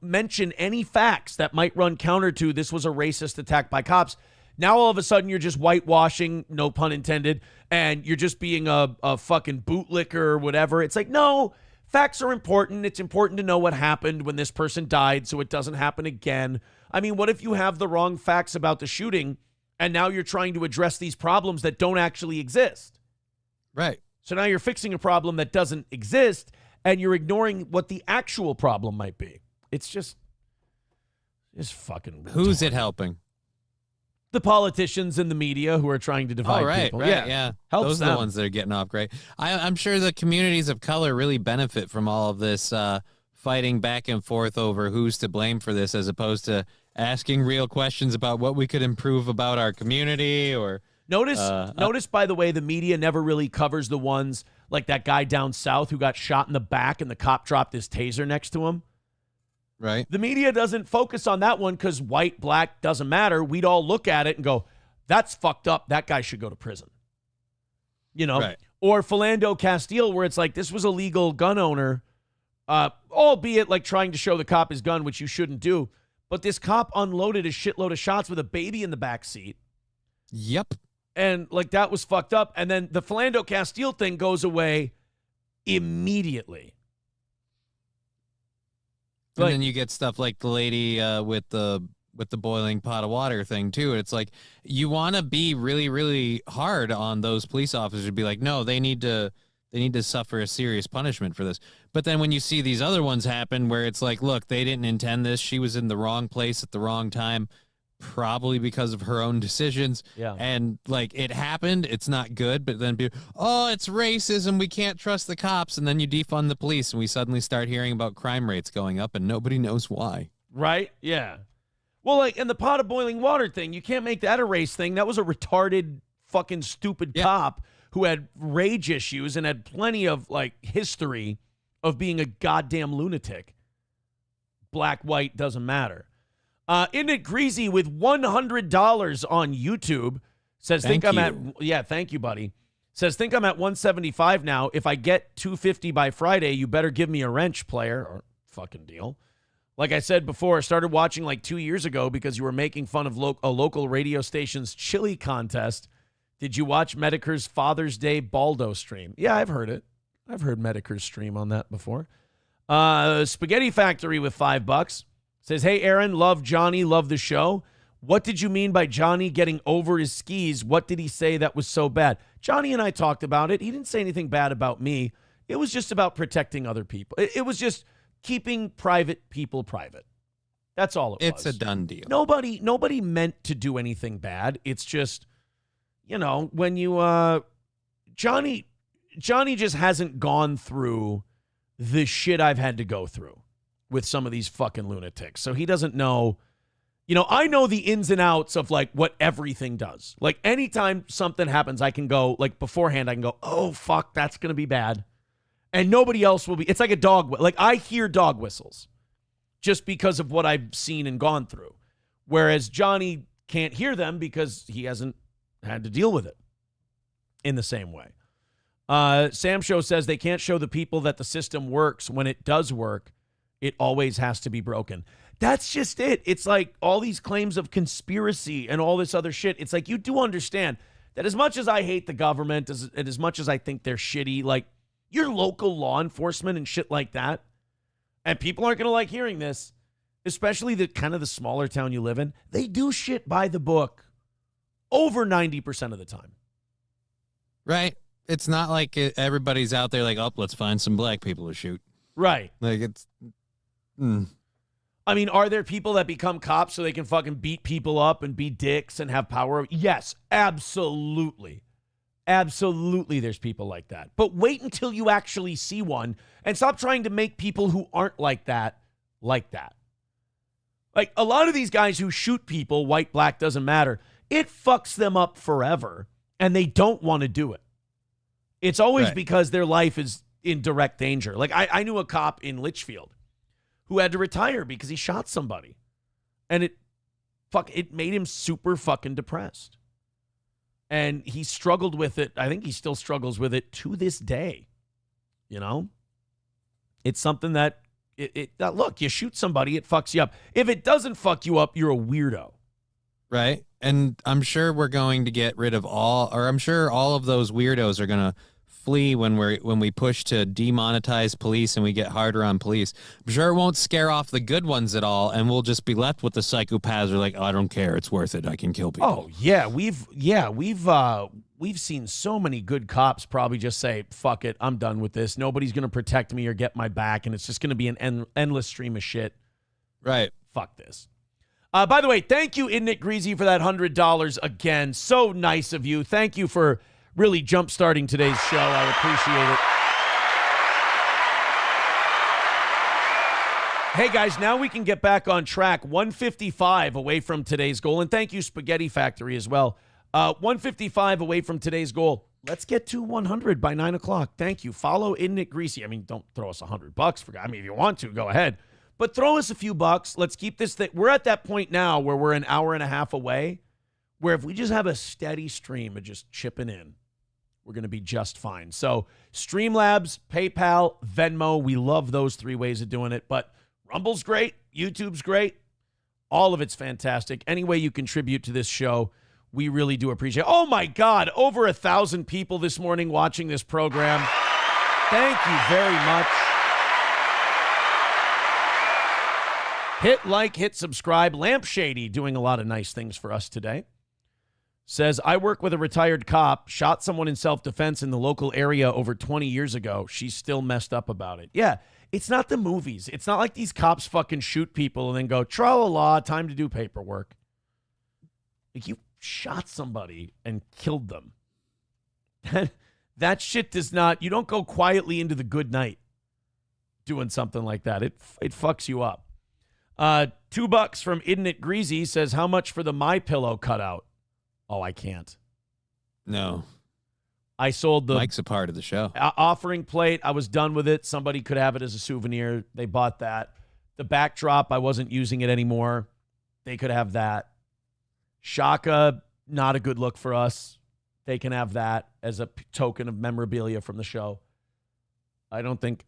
mention any facts that might run counter to this was a racist attack by cops, now all of a sudden you're just whitewashing, no pun intended, and you're just being a fucking bootlicker or whatever. It's like, no, facts are important. It's important to know what happened when this person died so it doesn't happen again. I mean, what if you have the wrong facts about the shooting and now you're trying to address these problems that don't actually exist? Right. So now you're fixing a problem that doesn't exist and you're ignoring what the actual problem might be. It's just fucking retarded. Who's it helping? The politicians and the media who are trying to divide people. Yeah. Helps Those them. are the ones that are getting off great. I'm sure the communities of color really benefit from all of this fighting back and forth over who's to blame for this, as opposed to asking real questions about what we could improve about our community. Or Notice, by the way, the media never really covers the ones like that guy down south who got shot in the back and the cop dropped his taser next to him. Right. The media doesn't focus on that one because white, black, doesn't matter. We'd all look at it and go, that's fucked up. That guy should go to prison. Right. Or Philando Castile, where it's like, this was a legal gun owner, albeit like trying to show the cop his gun, which you shouldn't do. But this cop unloaded a shitload of shots with a baby in the back seat. Yep. And like that was fucked up. And then the Philando Castile thing goes away immediately. And then you get stuff like the lady with the boiling pot of water thing too. It's like you want to be really, really hard on those police officers to be like, no, they need to suffer a serious punishment for this. But then when you see these other ones happen where it's like, look, they didn't intend this. She was in the wrong place at the wrong time, probably because of her own decisions. Yeah. And like it happened, it's not good. But then it's racism. We can't trust the cops. And then you defund the police and we suddenly start hearing about crime rates going up and nobody knows why. Right? Yeah. Well, like, and the pot of boiling water thing, you can't make that a race thing. That was a retarded, fucking stupid cop who had rage issues and had plenty of, like, history of being a goddamn lunatic. Black, white, doesn't matter. Isn't it Greasy with $100 on YouTube says, thank you, buddy. Says, think I'm at 175 now. If I get 250 by Friday, you better give me a wrench, player. Or fucking deal. Like I said before, I started watching like 2 years ago because you were making fun of a local radio station's chili contest. Did you watch Medicare's Father's Day Baldo stream? Yeah, I've heard it. I've heard Medicare's stream on that before. Spaghetti Factory with $5 says, hey, Aaron, love Johnny, love the show. What did you mean by Johnny getting over his skis? What did he say that was so bad? Johnny and I talked about it. He didn't say anything bad about me. It was just about protecting other people. It was just keeping private people private. That's all it was. It's a done deal. Nobody meant to do anything bad. It's just, when you Johnny just hasn't gone through the shit I've had to go through with some of these fucking lunatics. So he doesn't know. I know the ins and outs of like what everything does. Like anytime something happens, I can go like beforehand, I can go, oh fuck, that's going to be bad. And nobody else will be. It's like a dog. Like I hear dog whistles just because of what I've seen and gone through. Whereas Johnny can't hear them because he hasn't had to deal with it in the same way. Sam Show says they can't show the people that the system works. When it does work, it always has to be broken. That's just it. It's like all these claims of conspiracy and all this other shit. It's like you do understand that as much as I hate the government, and as much as I think they're shitty, like your local law enforcement and shit like that, and people aren't going to like hearing this, especially the kind of the smaller town you live in, they do shit by the book over 90% of the time. Right. It's not like everybody's out there like, oh, let's find some black people to shoot. Right. Like it's. I mean, are there people that become cops so they can fucking beat people up and be dicks and have power? Yes, absolutely. Absolutely, there's people like that. But wait until you actually see one and stop trying to make people who aren't like that like that. Like a lot of these guys who shoot people, white, black, doesn't matter. It fucks them up forever and they don't want to do it. It's always because their life is in direct danger. Like I knew a cop in Litchfield who had to retire because he shot somebody. And it made him super fucking depressed. And he struggled with it. I think he still struggles with it to this day. You know? It's something that, look, you shoot somebody, it fucks you up. If it doesn't fuck you up, you're a weirdo. Right. And I'm sure we're going to get rid of I'm sure all of those weirdos are going to flee when we push to demonetize police and we get harder on police. I'm sure it won't scare off the good ones at all, and we'll just be left with the psychopaths who are like, oh, I don't care, it's worth it, I can kill people. Oh yeah, we've seen so many good cops probably just say, fuck it, I'm done with this. Nobody's gonna protect me or get my back, and it's just gonna be an endless stream of shit. Right. Fuck this. By the way, thank you, Isn't It Greasy, for that $100 again. So nice of you. Thank you for really jump-starting today's show. I appreciate it. Hey, guys, now we can get back on track. 155 away from today's goal. And thank you, Spaghetti Factory, as well. 155 away from today's goal. Let's get to 100 by 9 o'clock. Thank you. Follow Isn't It Greasy. I mean, don't throw us $100. I mean, if you want to, go ahead. But throw us a few bucks. Let's keep this thing. We're at that point now where we're an hour and a half away, where if we just have a steady stream of just chipping in, we're going to be just fine. So Streamlabs, PayPal, Venmo, we love those three ways of doing it. But Rumble's great. YouTube's great. All of it's fantastic. Any way you contribute to this show, we really do appreciate it. Oh, my God. Over 1,000 people this morning watching this program. Thank you very much. Hit like, hit subscribe. Lampshady doing a lot of nice things for us today. Says, I work with a retired cop, shot someone in self-defense in the local area over 20 years ago. She's still messed up about it. Yeah, it's not the movies. It's not like these cops fucking shoot people and then go, tra-la-la, time to do paperwork. Like, you shot somebody and killed them. That shit does not, you don't go quietly into the good night doing something like that. It fucks you up. $2 from Isn't It Greasy says, how much for the MyPillow cutout? Oh, I can't. No. I sold the Mike's a part of the show. Offering plate. I was done with it. Somebody could have it as a souvenir. They bought that. The backdrop, I wasn't using it anymore. They could have that. Shaka, not a good look for us. They can have that as a token of memorabilia from the show. I don't think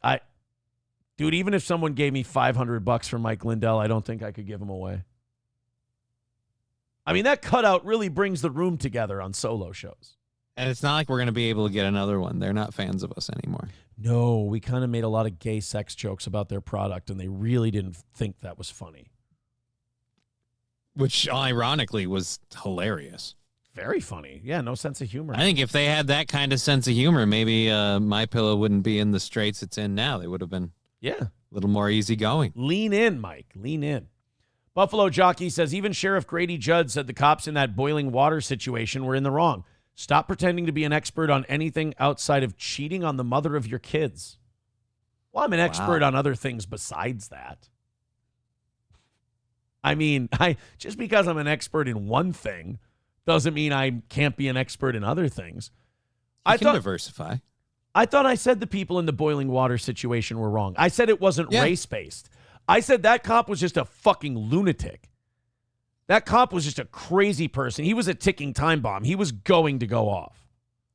dude, even if someone gave me $500 for Mike Lindell, I don't think I could give him away. I mean, that cutout really brings the room together on solo shows. And it's not like we're going to be able to get another one. They're not fans of us anymore. No, we kind of made a lot of gay sex jokes about their product, and they really didn't think that was funny. Which, ironically, was hilarious. Very funny. Yeah, no sense of humor. I think if they had that kind of sense of humor, maybe MyPillow wouldn't be in the straits it's in now. They would have been a little more easygoing. Lean in, Mike. Lean in. Buffalo Jockey says, even Sheriff Grady Judd said the cops in that boiling water situation were in the wrong. Stop pretending to be an expert on anything outside of cheating on the mother of your kids. Well, I'm an expert on other things besides that. I mean, just because I'm an expert in one thing doesn't mean I can't be an expert in other things. You can diversify. I thought I said the people in the boiling water situation were wrong. I said it wasn't race-based. I said that cop was just a fucking lunatic. That cop was just a crazy person. He was a ticking time bomb. He was going to go off.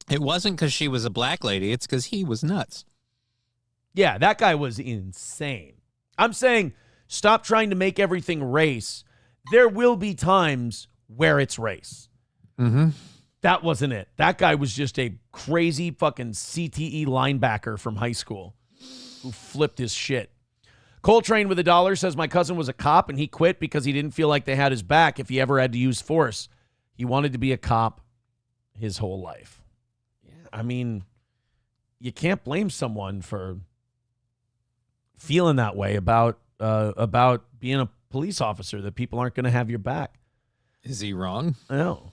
It wasn't because she was a black lady. It's because he was nuts. Yeah, that guy was insane. I'm saying stop trying to make everything race. There will be times where it's race. Mm-hmm. That wasn't it. That guy was just a crazy fucking CTE linebacker from high school who flipped his shit. Coltrane with $1 says, my cousin was a cop and he quit because he didn't feel like they had his back if he ever had to use force. He wanted to be a cop his whole life. Yeah, I mean, you can't blame someone for feeling that way about being a police officer, that people aren't going to have your back. Is he wrong? No.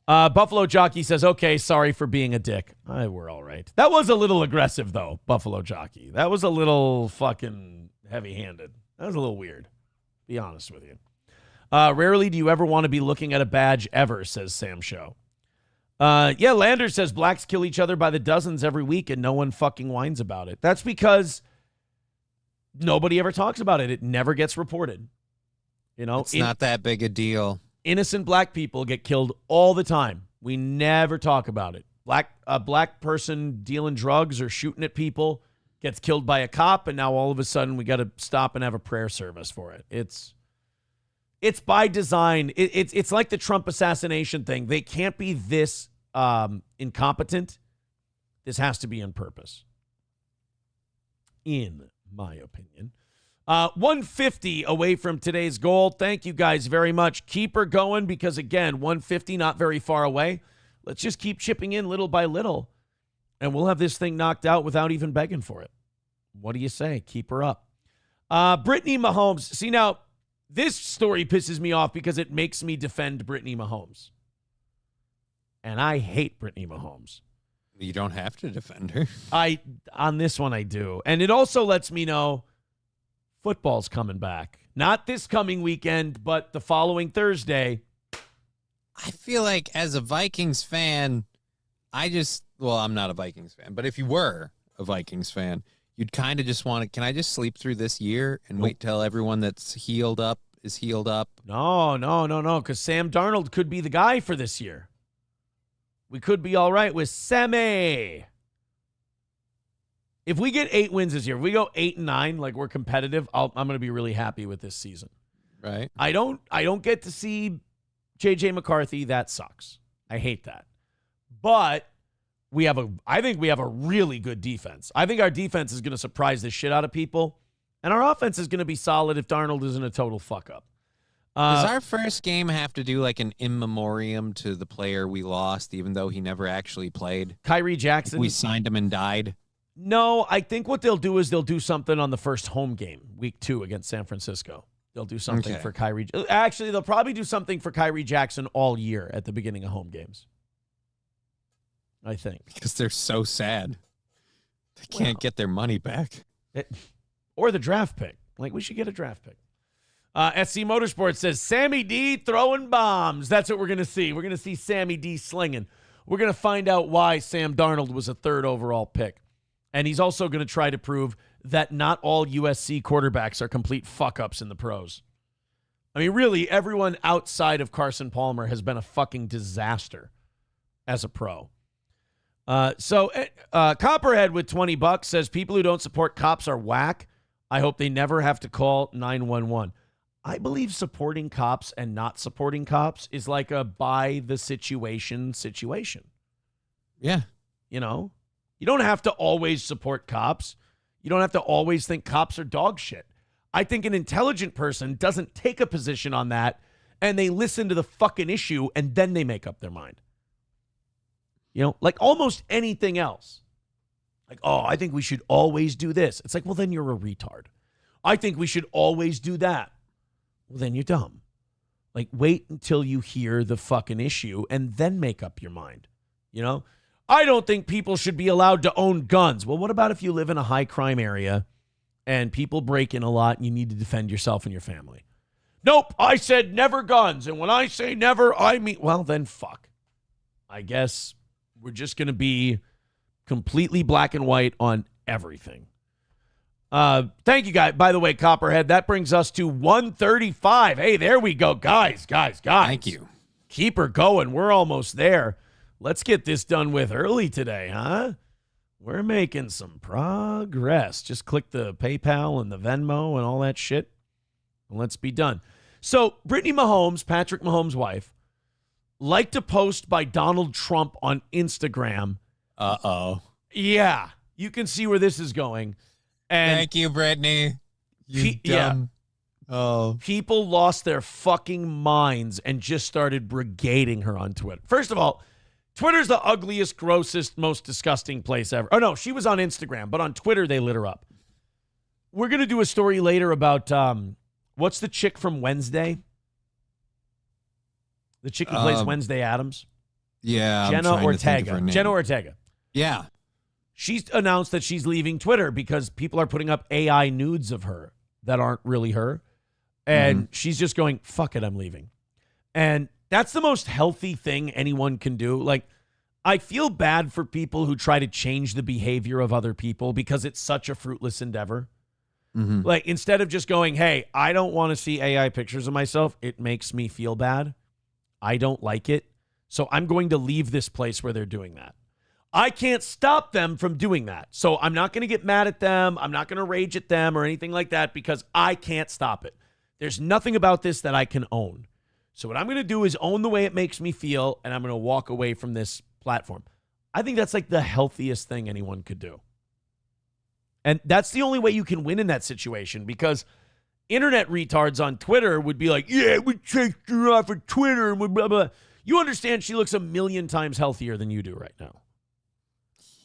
Buffalo Jockey says, okay, sorry for being a dick. We're all right. That was a little aggressive, though, Buffalo Jockey. That was a little fucking heavy-handed. That was a little weird, be honest with you. Rarely do you ever want to be looking at a badge ever, says Sam Show. Yeah, Lander says blacks kill each other by the dozens every week and no one fucking whines about it. That's because nobody ever talks about it. It never gets reported. You know, it's not that big a deal. Innocent black people get killed all the time. We never talk about it. A black person dealing drugs or shooting at people gets killed by a cop, and now all of a sudden we got to stop and have a prayer service for it. It's by design. It's like the Trump assassination thing. They can't be this incompetent. This has to be on purpose, in my opinion. 150 away from today's goal. Thank you guys very much. Keep her going because, again, 150 not very far away. Let's just keep chipping in little by little, and we'll have this thing knocked out without even begging for it. What do you say? Keep her up. Britney Mahomes. See, now, this story pisses me off because it makes me defend Britney Mahomes. And I hate Britney Mahomes. You don't have to defend her. On this one, I do. And it also lets me know football's coming back. Not this coming weekend, but the following Thursday. I feel like as a Vikings fan, I'm not a Vikings fan, but if you were a Vikings fan, you'd kind of just want to, can I just sleep through this year and wait till everyone that's healed up is healed up? No, because Sam Darnold could be the guy for this year. We could be all right with Sammy. If we get 8 wins this year, if we go 8-9, like we're competitive, I'm going to be really happy with this season. Right. I don't get to see J.J. McCarthy. That sucks. I hate that. But I think we have a really good defense. I think our defense is going to surprise the shit out of people, and our offense is going to be solid if Darnold isn't a total fuck up. Does our first game have to do like an in memoriam to the player we lost, even though he never actually played? Kyrie Jackson. We signed him and died. No, I think what they'll do is they'll do something on the first home game, week 2 against San Francisco. They'll do something for Kyrie. Actually, they'll probably do something for Kyrie Jackson all year at the beginning of home games. I think. Because they're so sad. They can't get their money back. Or the draft pick. Like, we should get a draft pick. SC Motorsports says, Sammy D throwing bombs. That's what we're going to see. We're going to see Sammy D slinging. We're going to find out why Sam Darnold was a 3rd overall pick. And he's also going to try to prove that not all USC quarterbacks are complete fuck-ups in the pros. I mean, really, everyone outside of Carson Palmer has been a fucking disaster as a pro. Copperhead with $20 says, people who don't support cops are whack. I hope they never have to call 911. I believe supporting cops and not supporting cops is like a by the situation. Yeah. You know? You don't have to always support cops. You don't have to always think cops are dog shit. I think an intelligent person doesn't take a position on that and they listen to the fucking issue and then they make up their mind. You know, like almost anything else. Like, oh, I think we should always do this. It's like, well, then you're a retard. I think we should always do that. Well, then you're dumb. Like, wait until you hear the fucking issue and then make up your mind. You know? I don't think people should be allowed to own guns. Well, what about if you live in a high crime area and people break in a lot and you need to defend yourself and your family? Nope, I said never guns. And when I say never, I mean, well, then fuck. I guess we're just going to be completely black and white on everything. Thank you, guys. By the way, Copperhead, that brings us to 135. Hey, there we go. Guys. Thank you. Keep her going. We're almost there. Let's get this done with early today, huh? We're making some progress. Just click the PayPal and the Venmo and all that shit. And let's be done. So, Britney Mahomes, Patrick Mahomes' wife, liked a post by Donald Trump on Instagram. Uh-oh. Yeah. You can see where this is going. And thank you, Brittany. You dumb. Oh. People lost their fucking minds and just started brigading her on Twitter. First of all, Twitter's the ugliest, grossest, most disgusting place ever. Oh, no, she was on Instagram, but on Twitter, they lit her up. We're going to do a story later about what's the chick from Wednesday? The chick who plays Wednesday Addams? Yeah. Jenna Ortega. Jenna Ortega. Yeah. She's announced that she's leaving Twitter because people are putting up AI nudes of her that aren't really her. And she's just going, fuck it, I'm leaving. And that's the most healthy thing anyone can do. Like, I feel bad for people who try to change the behavior of other people because it's such a fruitless endeavor. Like, instead of just going, hey, I don't want to see AI pictures of myself. It makes me feel bad. I don't like it. So I'm going to leave this place where they're doing that. I can't stop them from doing that. So I'm not going to get mad at them. I'm not going to rage at them or anything like that because I can't stop it. There's nothing about this that I can own. So what I'm going to do is own the way it makes me feel, and I'm going to walk away from this platform. I think that's like the healthiest thing anyone could do. And that's the only way you can win in that situation, because internet retards on Twitter would be like, yeah, we chased her off of Twitter and blah, blah. You understand she looks 1,000,000 times healthier than you do right now.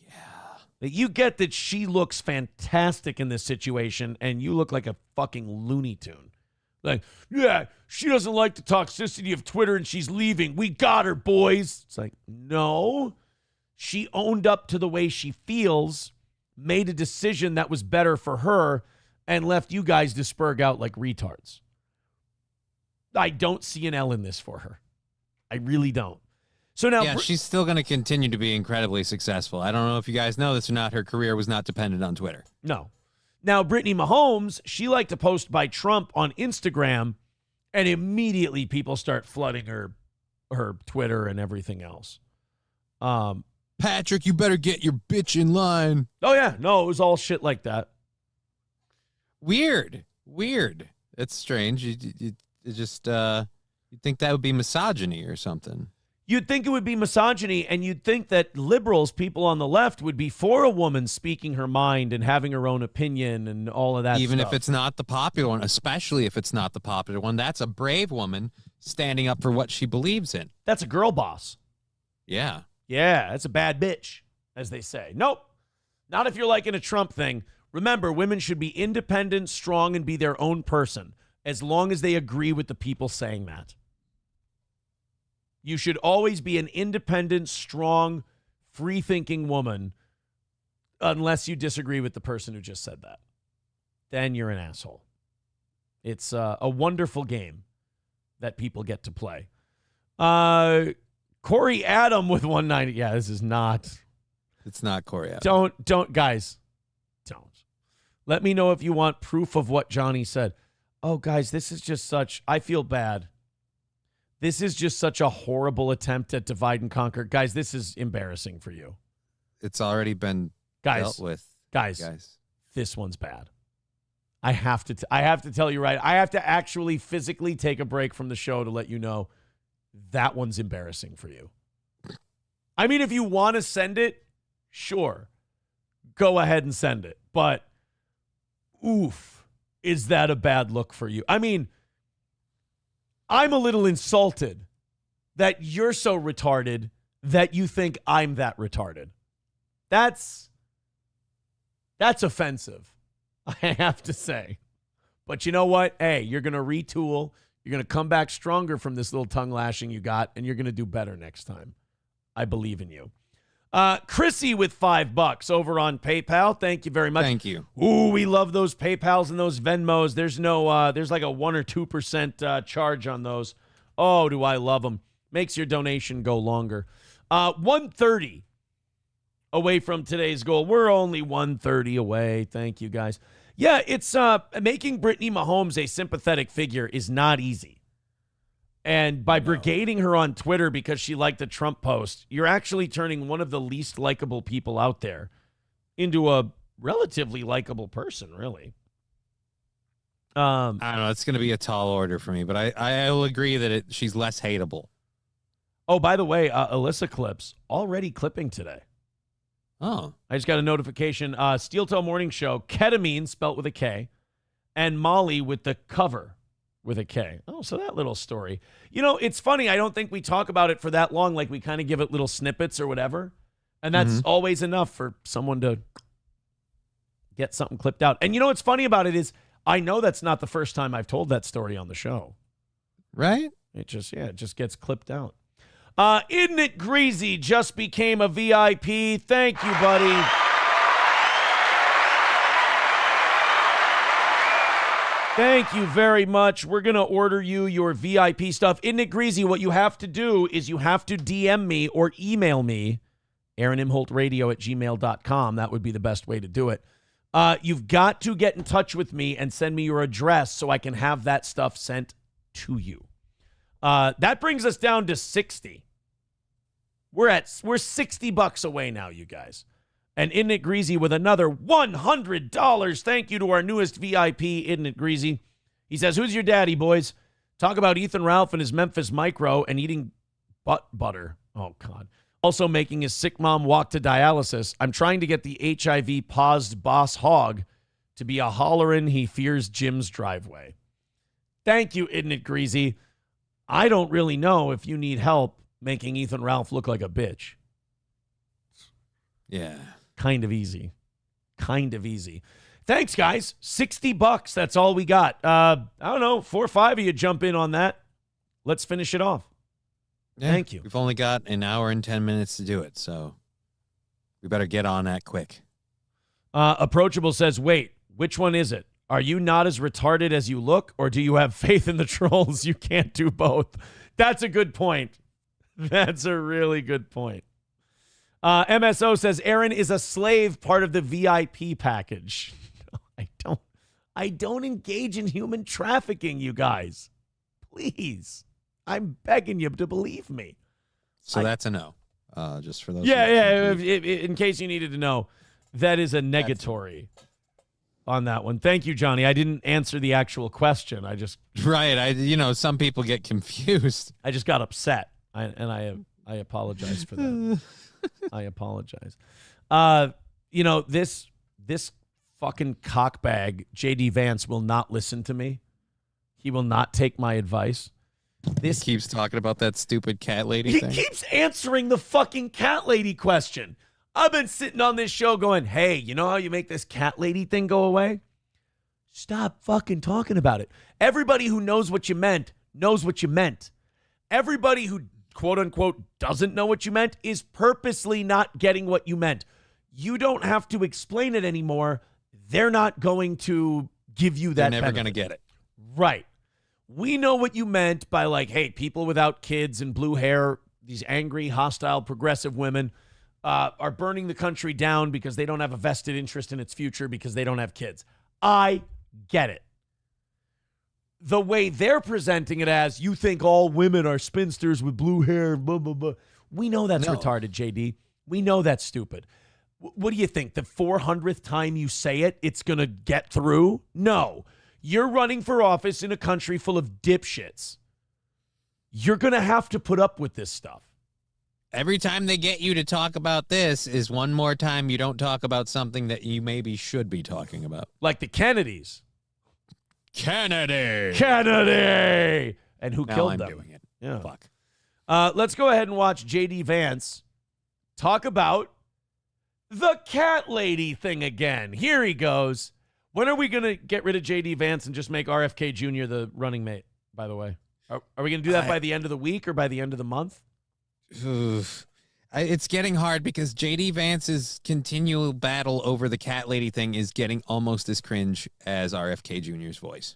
Yeah. You get that she looks fantastic in this situation, and you look like a fucking Looney Tune. Like, yeah, she doesn't like the toxicity of Twitter and she's leaving. We got her, boys. It's like, no. She owned up to the way she feels, made a decision that was better for her, and left you guys to spurg out like retards. I don't see an L in this for her. I really don't. So now, yeah, she's still going to continue to be incredibly successful. I don't know if you guys know this or not. Her career was not dependent on Twitter. No. Now, Britney Mahomes, she liked to post by Trump on Instagram, and immediately people start flooding her Twitter and everything else. Patrick, you better get your bitch in line. Oh, yeah. No, it was all shit like that. Weird. It's strange. You just you'd think that would be misogyny or something. You'd think it would be misogyny, and you'd think that liberals, people on the left, would be for a woman speaking her mind and having her own opinion and all of that Even stuff. if it's not the popular one, especially if it's not the popular one. That's a brave woman standing up for what she believes in. That's a girl boss. Yeah. Yeah, that's a bad bitch, as they say. Nope. Not if you're liking a Trump thing. Remember, women should be independent, strong, and be their own person, as long as they agree with the people saying that. You should always be an independent, strong, free-thinking woman unless you disagree with the person who just said that. Then you're an asshole. It's a wonderful game that people get to play. Corey Adam with 190. Yeah, this is not. It's not Corey Adam. Don't, guys. Don't. Let me know if you want proof of what Johnny said. Oh, guys, this is just such. I feel bad. This is just such a horrible attempt at divide and conquer. Guys, this is embarrassing for you. It's already been dealt with. Guys, this one's bad. I have to tell you right. I have to actually physically take a break from the show to let you know that one's embarrassing for you. I mean, if you want to send it, sure. Go ahead and send it. But, oof, is that a bad look for you? I mean, I'm a little insulted that you're so retarded that you think I'm that retarded. That's offensive, I have to say. But you know what? Hey, you're going to retool. You're going to come back stronger from this little tongue lashing you got, and you're going to do better next time. I believe in you. Chrissy with $5 over on PayPal. Thank you very much. Thank you. Ooh, we love those PayPals and those Venmos. There's no, there's like a 1 or 2% charge on those. Oh, do I love them. Makes your donation go longer. 130 away from today's goal. We're only 130 away. Thank you, guys. Yeah, it's making Britney Mahomes a sympathetic figure is not easy. And by brigading her on Twitter because she liked a Trump post, you're actually turning one of the least likable people out there into a relatively likable person, really. I don't know. It's going to be a tall order for me, but I will agree that she's less hateable. Oh, by the way, Alyssa Clips already clipping today. Oh. I just got a notification. Steel Toe Morning Show, ketamine, spelt with a K, and Molly with the cover with a K. Oh, so that little story. You know, it's funny. I don't think we talk about it for that long. Like, we kind of give it little snippets or whatever. And that's always enough for someone to get something clipped out. And you know what's funny about it is I know that's not the first time I've told that story on the show. Right? It just gets clipped out. Isn't it greasy? Just became a VIP. Thank you, buddy. Thank you very much. We're going to order you your VIP stuff. Isn't it greasy? What you have to do is you have to DM me or email me, AaronImholtradio@gmail.com. That would be the best way to do it. You've got to get in touch with me and send me your address so I can have that stuff sent to you. That brings us down to 60. We're $60 away now, you guys. And Isn't It Greasy with another $100. Thank you to our newest VIP, Isn't It Greasy. He says, who's your daddy, boys? Talk about Ethan Ralph and his Memphis Micro and eating butt butter. Oh, God. Also making his sick mom walk to dialysis. I'm trying to get the HIV paused boss hog to be a hollerin' he fears Jim's driveway. Thank you, Isn't It Greasy. I don't really know if you need help making Ethan Ralph look like a bitch. Yeah. Kind of easy. Thanks, guys. $60. That's all we got. I don't know. 4 or 5 of you jump in on that. Let's finish it off. Yeah, Thank you. We've only got an hour and 10 minutes to do it, so we better get on that quick. Approachable says, wait, which one is it? Are you not as retarded as you look, or do you have faith in the trolls? You can't do both. That's a good point. That's a really good point. MSO says Aaron is a slave, part of the VIP package. I don't engage in human trafficking, you guys. Please. I'm begging you to believe me. So that's a no. Just for those. Yeah. In case you needed to know, that is a negatory on that one. Thank you, Johnny. I didn't answer the actual question. I just some people get confused. I just got upset, I apologize for that. I apologize. This fucking cockbag, JD Vance, will not listen to me. He will not take my advice. He keeps talking about that stupid cat lady thing. He keeps answering the fucking cat lady question. I've been sitting on this show going, hey, you know how you make this cat lady thing go away? Stop fucking talking about it. Everybody who knows what you meant knows what you meant. Everybody who, quote unquote, doesn't know what you meant is purposely not getting what you meant. You don't have to explain it anymore. They're not going to give you that. They're never going to get it. Right. We know what you meant by, like, hey, people without kids and blue hair, these angry, hostile, progressive women are burning the country down because they don't have a vested interest in its future because they don't have kids. I get it. The way they're presenting it as, you think all women are spinsters with blue hair, blah, blah, blah. We know that's retarded, JD. We know that's stupid. What do you think? The 400th time you say it, it's going to get through? No. You're running for office in a country full of dipshits. You're going to have to put up with this stuff. Every time they get you to talk about this is one more time you don't talk about something that you maybe should be talking about. Like the Kennedys. Kennedy! And who killed them. Doing it. Yeah. Fuck. Let's go ahead and watch JD Vance talk about the cat lady thing again. Here he goes. When are we going to get rid of JD Vance and just make RFK Jr. the running mate, by the way? Are we going to do that by the end of the week or by the end of the month? It's getting hard because JD Vance's continual battle over the cat lady thing is getting almost as cringe as RFK Jr.'s voice.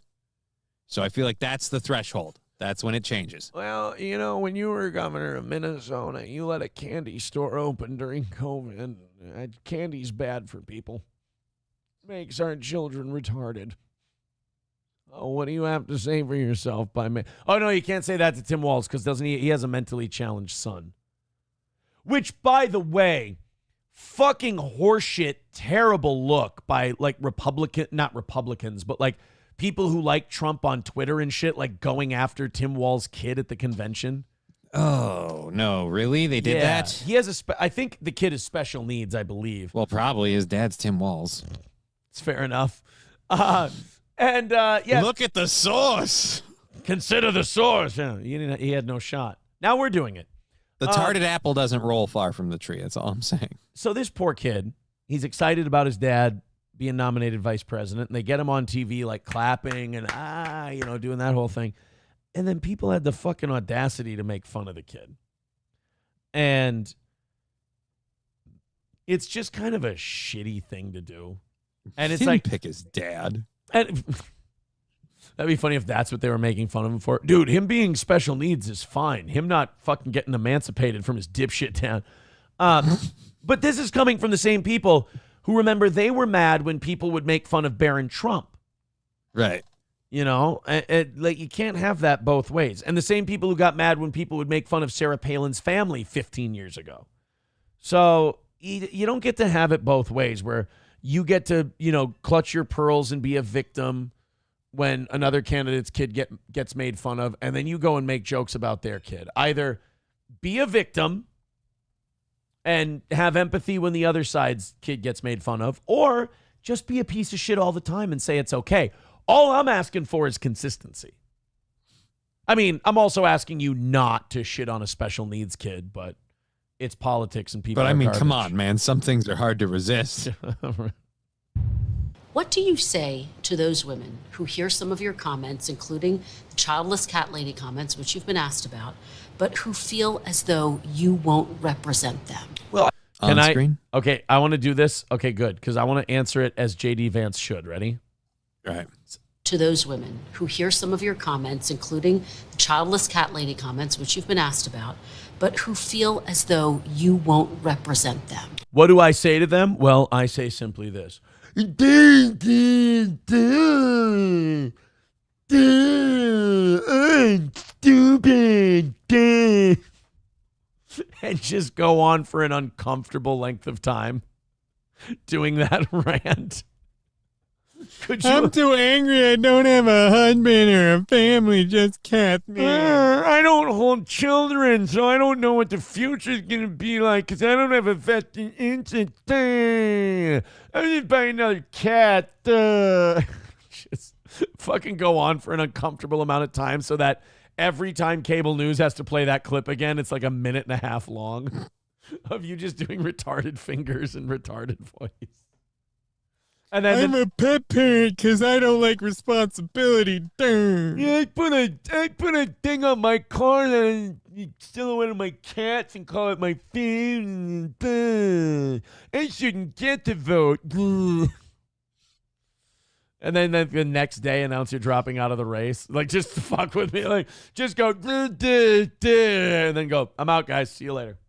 So I feel like that's the threshold. That's when it changes. Well, when you were governor of Minnesota, you let a candy store open during COVID. Candy's bad for people. Makes our children retarded. Oh, what do you have to say for yourself by me? Oh, no, you can't say that to Tim Walz because doesn't he has a mentally challenged son. Which, by the way, fucking horseshit, terrible look by, like, not Republicans, but, like, people who like Trump on Twitter and shit, like, going after Tim Walz's kid at the convention. Oh, no, really? They did that? He has I think the kid has special needs, I believe. Well, probably. His dad's Tim Walz. It's fair enough. And Look at the source. Consider the source. Yeah, he had no shot. Now we're doing it. The tarted apple doesn't roll far from the tree. That's all I'm saying. So this poor kid, he's excited about his dad being nominated vice president, and they get him on TV like clapping and doing that whole thing. And then people had the fucking audacity to make fun of the kid. And it's just kind of a shitty thing to do. And it's like, pick his dad. And that'd be funny if that's what they were making fun of him for. Dude, him being special needs is fine. Him not fucking getting emancipated from his dipshit town. But this is coming from the same people who remember they were mad when people would make fun of Barron Trump. Right. Like you can't have that both ways. And the same people who got mad when people would make fun of Sarah Palin's family 15 years ago. So you don't get to have it both ways where you get to, clutch your pearls and be a victim when another candidate's kid gets made fun of, and then you go and make jokes about their kid. Either be a victim and have empathy when the other side's kid gets made fun of, or just be a piece of shit all the time and say it's okay. All I'm asking for is consistency. I mean, I'm also asking you not to shit on a special needs kid, but it's politics and people. But I mean, garbage. come on, man. Some things are hard to resist. What do you say to those women who hear some of your comments, including the childless cat lady comments, which you've been asked about, but who feel as though you won't represent them? Well, can on screen? Okay, I want to do this. Okay, good, because I want to answer it as J.D. Vance should. Ready? Right. To those women who hear some of your comments, including the childless cat lady comments, which you've been asked about, but who feel as though you won't represent them. What do I say to them? Well, I say simply this. Stupid. And just go on for an uncomfortable length of time doing that rant. I'm too angry. I don't have a husband or a family, just cats, man. I don't hold children, so I don't know what the future is going to be like because I don't have a vested interest. I'm just buy another cat. Just fucking go on for an uncomfortable amount of time so that every time cable news has to play that clip again, it's like a minute and a half long of you just doing retarded fingers and retarded voice. And then I'm a pet parent because I don't like responsibility. Darn. Yeah, I put a thing on my car that I steal one of my cats and call it my family. I shouldn't get to vote. And then the next day announce you're dropping out of the race. Like, just to fuck with me. Like, just go, and then go, I'm out, guys. See you later.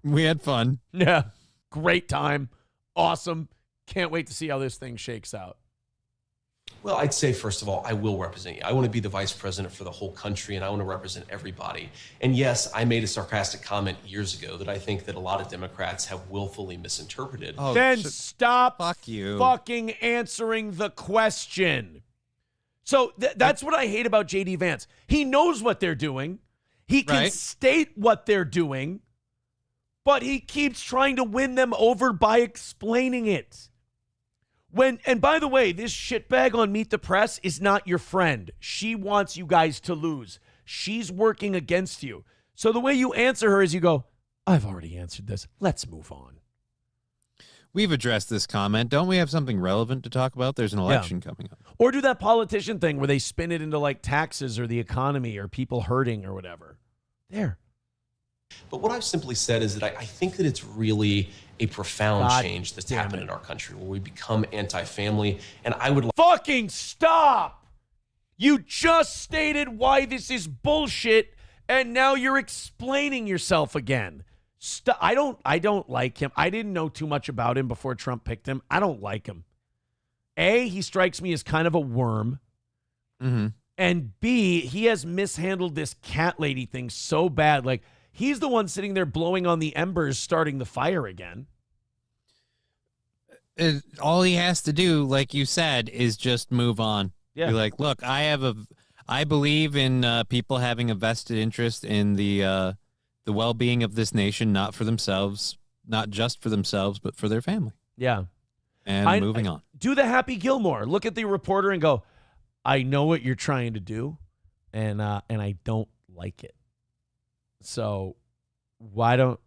We had fun. Yeah. Great time. Awesome. Can't wait to see how this thing shakes out. Well, I'd say, first of all, I will represent you. I want to be the vice president for the whole country, and I want to represent everybody. And yes, I made a sarcastic comment years ago that I think that a lot of Democrats have willfully misinterpreted. Oh, then stop fuck you. Fucking answering the question. So that's what I hate about J.D. Vance. He knows what they're doing. He can state what they're doing, but he keeps trying to win them over by explaining it. And by the way, this shitbag on Meet the Press is not your friend. She wants you guys to lose. She's working against you. So the way you answer her is you go, I've already answered this. Let's move on. We've addressed this comment. Don't we have something relevant to talk about? There's an election coming up. Or do that politician thing where they spin it into like taxes or the economy or people hurting or whatever. There. But what I've simply said is that I think that it's really a profound change that's happened in our country where we become anti-family. And I would fucking stop. You just stated why this is bullshit, and now you're explaining yourself again. I don't like him. I didn't know too much about him before Trump picked him. I don't like him. A, he strikes me as kind of a worm. Mm-hmm. And B, he has mishandled this cat lady thing so bad. Like, he's the one sitting there blowing on the embers, starting the fire again. All he has to do, like you said, is just move on. Yeah. Be like, look, I believe in people having a vested interest in the well-being of this nation, not for themselves, not just for themselves, but for their family. Yeah. And moving on. Do the Happy Gilmore. Look at the reporter and go, I know what you're trying to do, and I don't like it. So why don't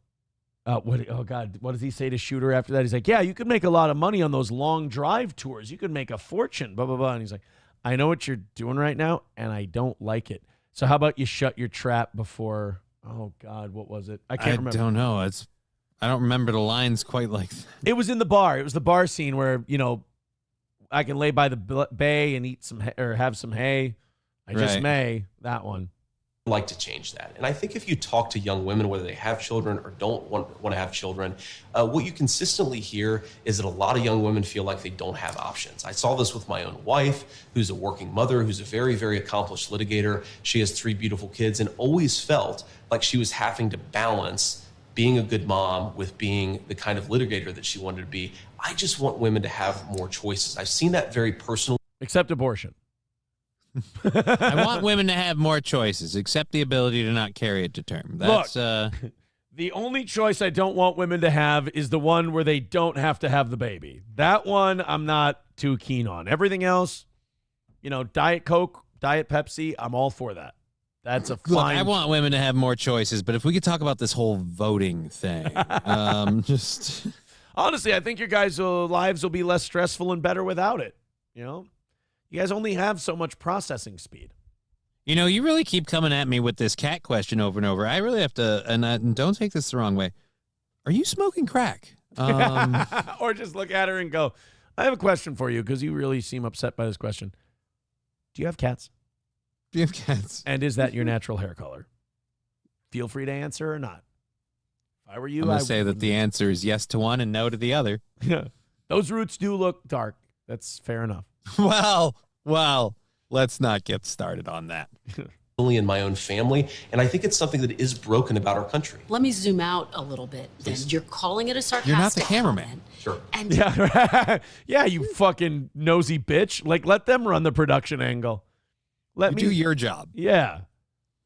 oh God, what does he say to Shooter after that? He's like, yeah, you could make a lot of money on those long drive tours. You could make a fortune, blah, blah, blah. And he's like, I know what you're doing right now, and I don't like it. So how about you shut your trap before, oh God, what was it? I can't remember. I don't know. I don't remember the lines quite like that. It was in the bar. It was the bar scene where, I can lay by the bay and eat some or have some hay. I just may. That one. Like to change that. And I think if you talk to young women, whether they have children or don't want to have children, what you consistently hear is that a lot of young women feel like they don't have options. I saw this with my own wife, who's a working mother, who's a very, very accomplished litigator. She has 3 beautiful kids and always felt like she was having to balance being a good mom with being the kind of litigator that she wanted to be. I just want women to have more choices. I've seen that very personally. Except abortion. I want women to have more choices, except the ability to not carry it to term. That's Look, the only choice I don't want women to have is the one where they don't have to have the baby. That one I'm not too keen on. Everything else, Diet Coke, Diet Pepsi, I'm all for that. That's a fine. Look, I want women to have more choices, but if we could talk about this whole voting thing, just honestly, I think your guys' lives will be less stressful and better without it. You guys only have so much processing speed. You really keep coming at me with this cat question over and over. I really have to, and don't take this the wrong way. Are you smoking crack? Or just look at her and go, I have a question for you because you really seem upset by this question. Do you have cats? Do you have cats? And is that your natural hair color? Feel free to answer or not. If I were you, I'm going to say that the answer is yes to one and no to the other. Those roots do look dark. That's fair enough. Well, let's not get started on that. In my own family, and I think it's something that is broken about our country. Let me zoom out a little bit. Then you're calling it a sarcastic You're not the cameraman. comment. Sure. And yeah, you fucking nosy bitch. Like, let them run the production angle. Let me do your job. Yeah.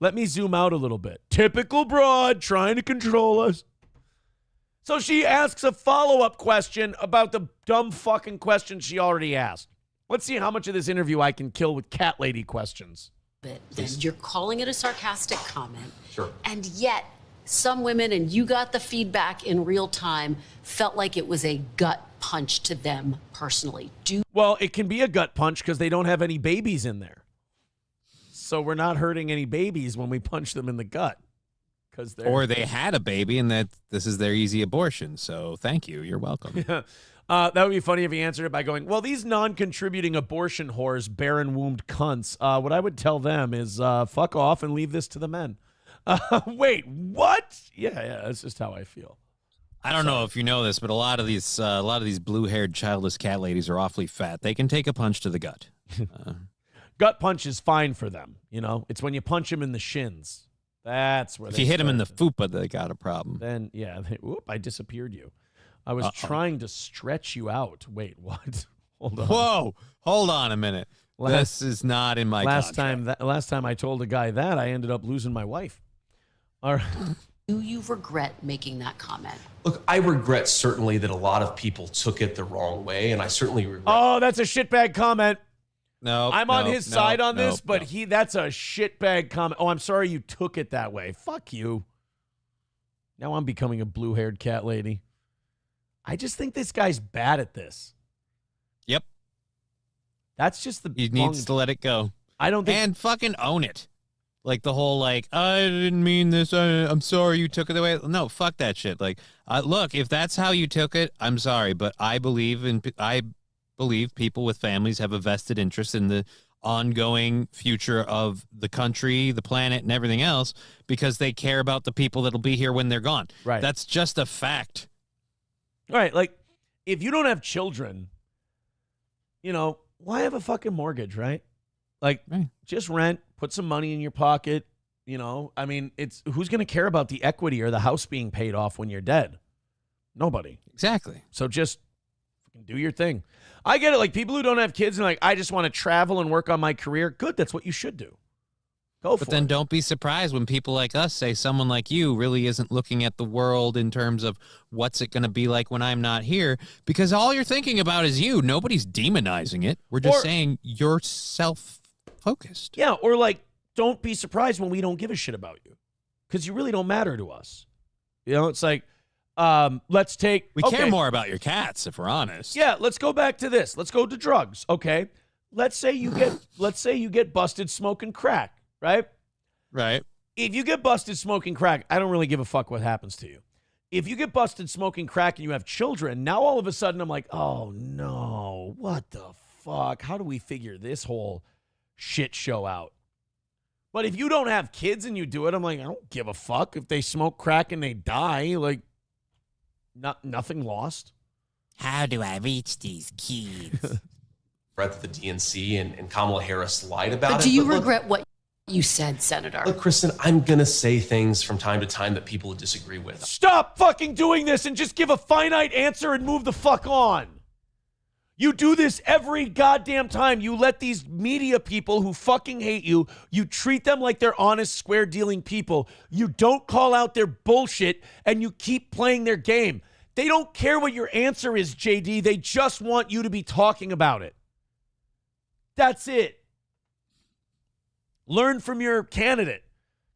Let me zoom out a little bit. Typical broad trying to control us. So she asks a follow-up question about the dumb fucking question she already asked. Let's see how much of this interview I can kill with cat lady questions. Then you're calling it a sarcastic comment. Sure. And yet, some women, and you got the feedback in real time, felt like it was a gut punch to them personally. Well, it can be a gut punch because they don't have any babies in there. So we're not hurting any babies when we punch them in the gut. Or they had a baby and that this is their easy abortion. So thank you. You're welcome. That would be funny if he answered it by going, well, these non-contributing abortion whores, barren-wombed cunts, what I would tell them is fuck off and leave this to the men. Wait, what? Yeah, that's just how I feel. I don't know if you know this, but a lot of these blue-haired childless cat ladies are awfully fat. They can take a punch to the gut. Gut punch is fine for them. It's when you punch them in the shins. That's where if you hit them in the fupa, they got a problem. Then, I disappeared you. I was trying to stretch you out. Wait, what? Hold on. Whoa, hold on a minute. This is not in my contract. Last time I told a guy that, I ended up losing my wife. All right. Do you regret making that comment? Look, I regret certainly that a lot of people took it the wrong way, and I certainly regret. Oh, that's a shitbag comment. No, I'm on his side on this, but that's a shitbag comment. Oh, I'm sorry you took it that way. Fuck you. Now I'm becoming a blue-haired cat lady. I just think this guy's bad at this. Yep. That's just He needs to let it go. I don't think. And fucking own it. Like the whole I didn't mean this. I'm sorry you took it away. No, fuck that shit. Look, if that's how you took it, I'm sorry, but I believe people with families have a vested interest in the ongoing future of the country, the planet, and everything else because they care about the people that'll be here when they're gone. Right. That's just a fact. Right. Like, if you don't have children, why have a fucking mortgage, right? Just rent, put some money in your pocket. It's who's going to care about the equity or the house being paid off when you're dead? Nobody. Exactly. So just do your thing. I get it. Like, people who don't have kids and I just want to travel and work on my career. Good. That's what you should do. Go for it. But then don't be surprised when people like us say someone like you really isn't looking at the world in terms of what's it going to be like when I'm not here, because all you're thinking about is you. Nobody's demonizing it. We're just saying you're focused. Yeah, or like, don't be surprised when we don't give a shit about you because you really don't matter to us. You know, it's like, let's take. We care more about your cats, if we're honest. Yeah, let's go back to this. Let's go to drugs. Okay, let's say you get busted smoking crack, right? Right. If you get busted smoking crack, I don't really give a fuck what happens to you. If you get busted smoking crack and you have children, now all of a sudden I'm like, oh no, what the fuck? How do we figure this whole shit show out? But if you don't have kids and you do it, I'm like, I don't give a fuck if they smoke crack and they die. Like, nothing lost. How do I reach these kids? Threat to the DNC and Kamala Harris lied about it. But do you regret what you said, Senator? Look, Kristen, I'm going to say things from time to time that people disagree with. Stop fucking doing this and just give a finite answer and move the fuck on. You do this every goddamn time. You let these media people who fucking hate you, you treat them like they're honest, square-dealing people. You don't call out their bullshit, and you keep playing their game. They don't care what your answer is, JD. They just want you to be talking about it. That's it. Learn from your candidate.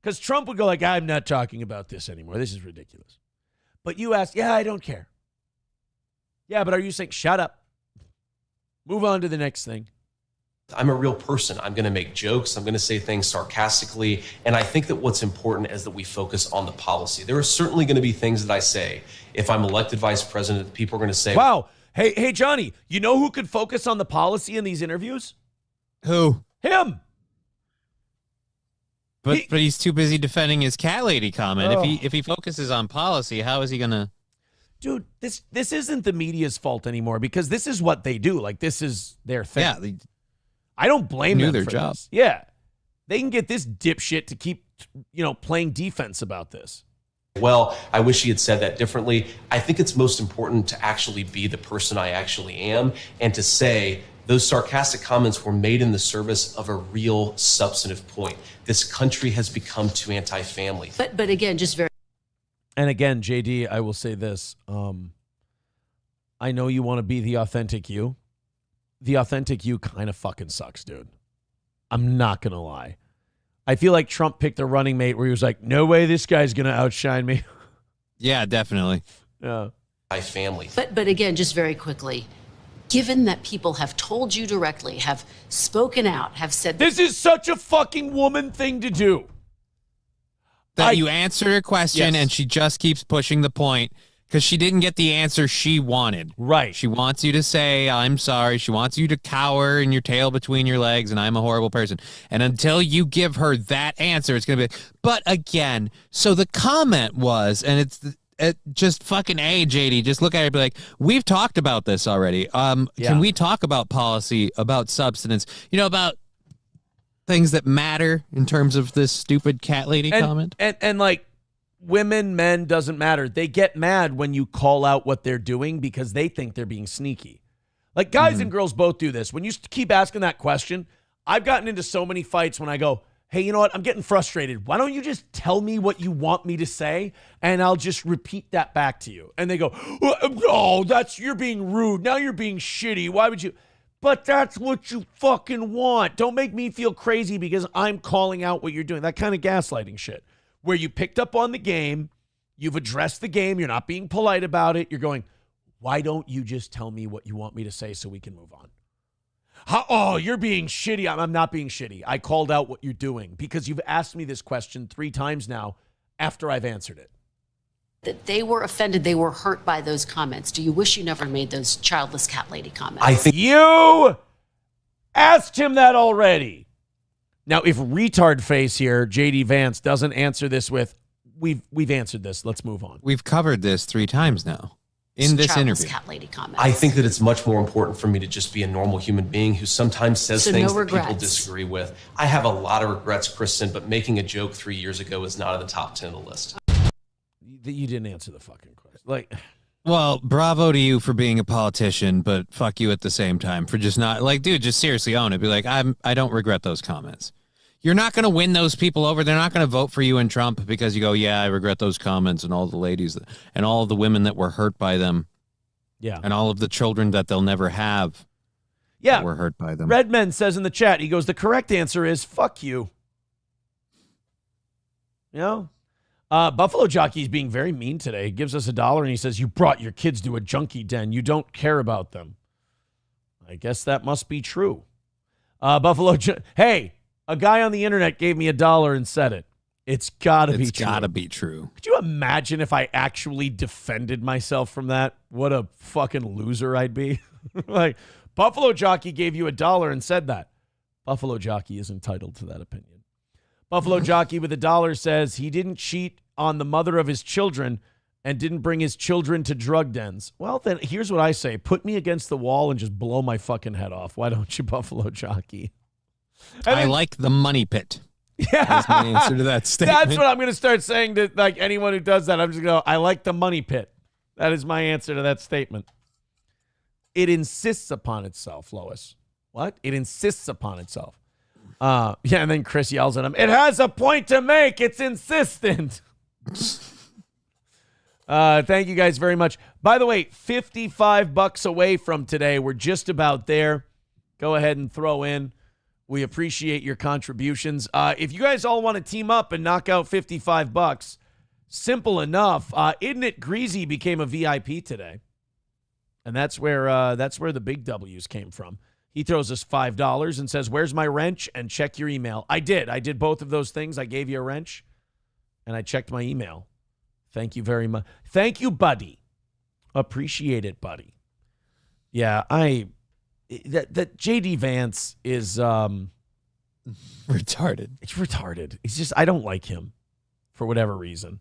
Because Trump would go like, I'm not talking about this anymore. This is ridiculous. But you ask, yeah, I don't care. Yeah, but are you saying, shut up? Move on to the next thing. I'm a real person. I'm going to make jokes. I'm going to say things sarcastically. And I think that what's important is that we focus on the policy. There are certainly going to be things that I say. If I'm elected vice president, people are going to say, wow, hey, Johnny, you know who could focus on the policy in these interviews? Who? Him. But he's too busy defending his cat lady comment. Oh. If he focuses on policy, how is he going to? Dude, this isn't the media's fault anymore because this is what they do. Like, this is their thing. Yeah, I don't blame them their for job. This. Yeah, they can get this dipshit to keep, playing defense about this. Well, I wish he had said that differently. I think it's most important to actually be the person I actually am and to say those sarcastic comments were made in the service of a real substantive point. This country has become too anti-family. But again, just very. And again, JD, I will say this. I know you want to be the authentic you. The authentic you kind of fucking sucks, dude. I'm not going to lie. I feel like Trump picked a running mate where he was like, no way this guy's going to outshine me. Yeah, definitely. Yeah. My family. But again, just very quickly, given that people have told you directly, have spoken out, have said. This is such a fucking woman thing to do. That you answered her question yes. and she just keeps pushing the point because she didn't get the answer she wanted. Right. She wants you to say, I'm sorry. She wants you to cower in your tail between your legs and I'm a horrible person. And until you give her that answer, it's going to be, but again, so the comment was, and it's just fucking JD, just look at it and be like, we've talked about this already. Can we talk about policy, about substance, about things that matter in terms of this stupid cat lady comment? And like women, men, doesn't matter. They get mad when you call out what they're doing because they think they're being sneaky. Like guys and girls both do this. When you keep asking that question, I've gotten into so many fights when I go, hey, you know what? I'm getting frustrated. Why don't you just tell me what you want me to say and I'll just repeat that back to you? And they go, oh, you're being rude. Now you're being shitty. Why would you? But that's what you fucking want. Don't make me feel crazy because I'm calling out what you're doing. That kind of gaslighting shit where you picked up on the game, you've addressed the game, you're not being polite about it. You're going, why don't you just tell me what you want me to say so we can move on? Oh, you're being shitty. I'm not being shitty. I called out what you're doing because you've asked me this question 3 times now after I've answered it. That they were offended, they were hurt by those comments. Do you wish you never made those childless cat lady comments? I think you asked him that already. Now, if retard face here, JD Vance, doesn't answer this with, we've answered this. Let's move on. We've covered this 3 times now in this childless interview. Cat lady comments. I think that it's much more important for me to just be a normal human being who sometimes says things that people disagree with. I have a lot of regrets, Kristen, but making a joke 3 years ago is not at the top 10 of the list. You didn't answer the fucking question. Well, bravo to you for being a politician, but fuck you at the same time for just not dude, just seriously own it. Be like, I don't regret those comments. You're not going to win those people over. They're not going to vote for you and Trump because you go, yeah, I regret those comments and all the ladies and all of the women that were hurt by them. Yeah. And all of the children that they'll never have. Yeah. We're hurt by them. Redman says in the chat, he goes, the correct answer is fuck you. You know? Buffalo Jockey's being very mean today. He gives us $1 and he says, you brought your kids to a junkie den. You don't care about them. I guess that must be true. Hey, a guy on the internet gave me $1 and said it. It's got to be true. It's got to be true. Could you imagine if I actually defended myself from that? What a fucking loser I'd be. Like, Buffalo Jockey gave you $1 and said that. Buffalo Jockey is entitled to that opinion. Buffalo Jockey with $1 says he didn't cheat on the mother of his children and didn't bring his children to drug dens. Well, then here's what I say. Put me against the wall and just blow my fucking head off. Why don't you, Buffalo Jockey? I like the money pit. Yeah. That's my answer to that statement. That's what I'm going to start saying to like anyone who does that. I'm just going to go, I like the money pit. That is my answer to that statement. It insists upon itself, Lois. What? It insists upon itself. Yeah, and then Chris yells at him, it has a point to make. It's insistent. Thank you guys very much. By the way, $55 away from today. We're just about there. Go ahead and throw in. We appreciate your contributions. If you guys all want to team up and knock out $55, simple enough. Isn't it Greasy became a VIP today? And that's where the big W's came from. He throws us $5 and says, where's my wrench? And check your email. I did both of those things. I gave you a wrench and I checked my email. Thank you very much. Thank you, buddy. Appreciate it, buddy. Yeah, that JD Vance is retarded. It's retarded. It's just I don't like him for whatever reason.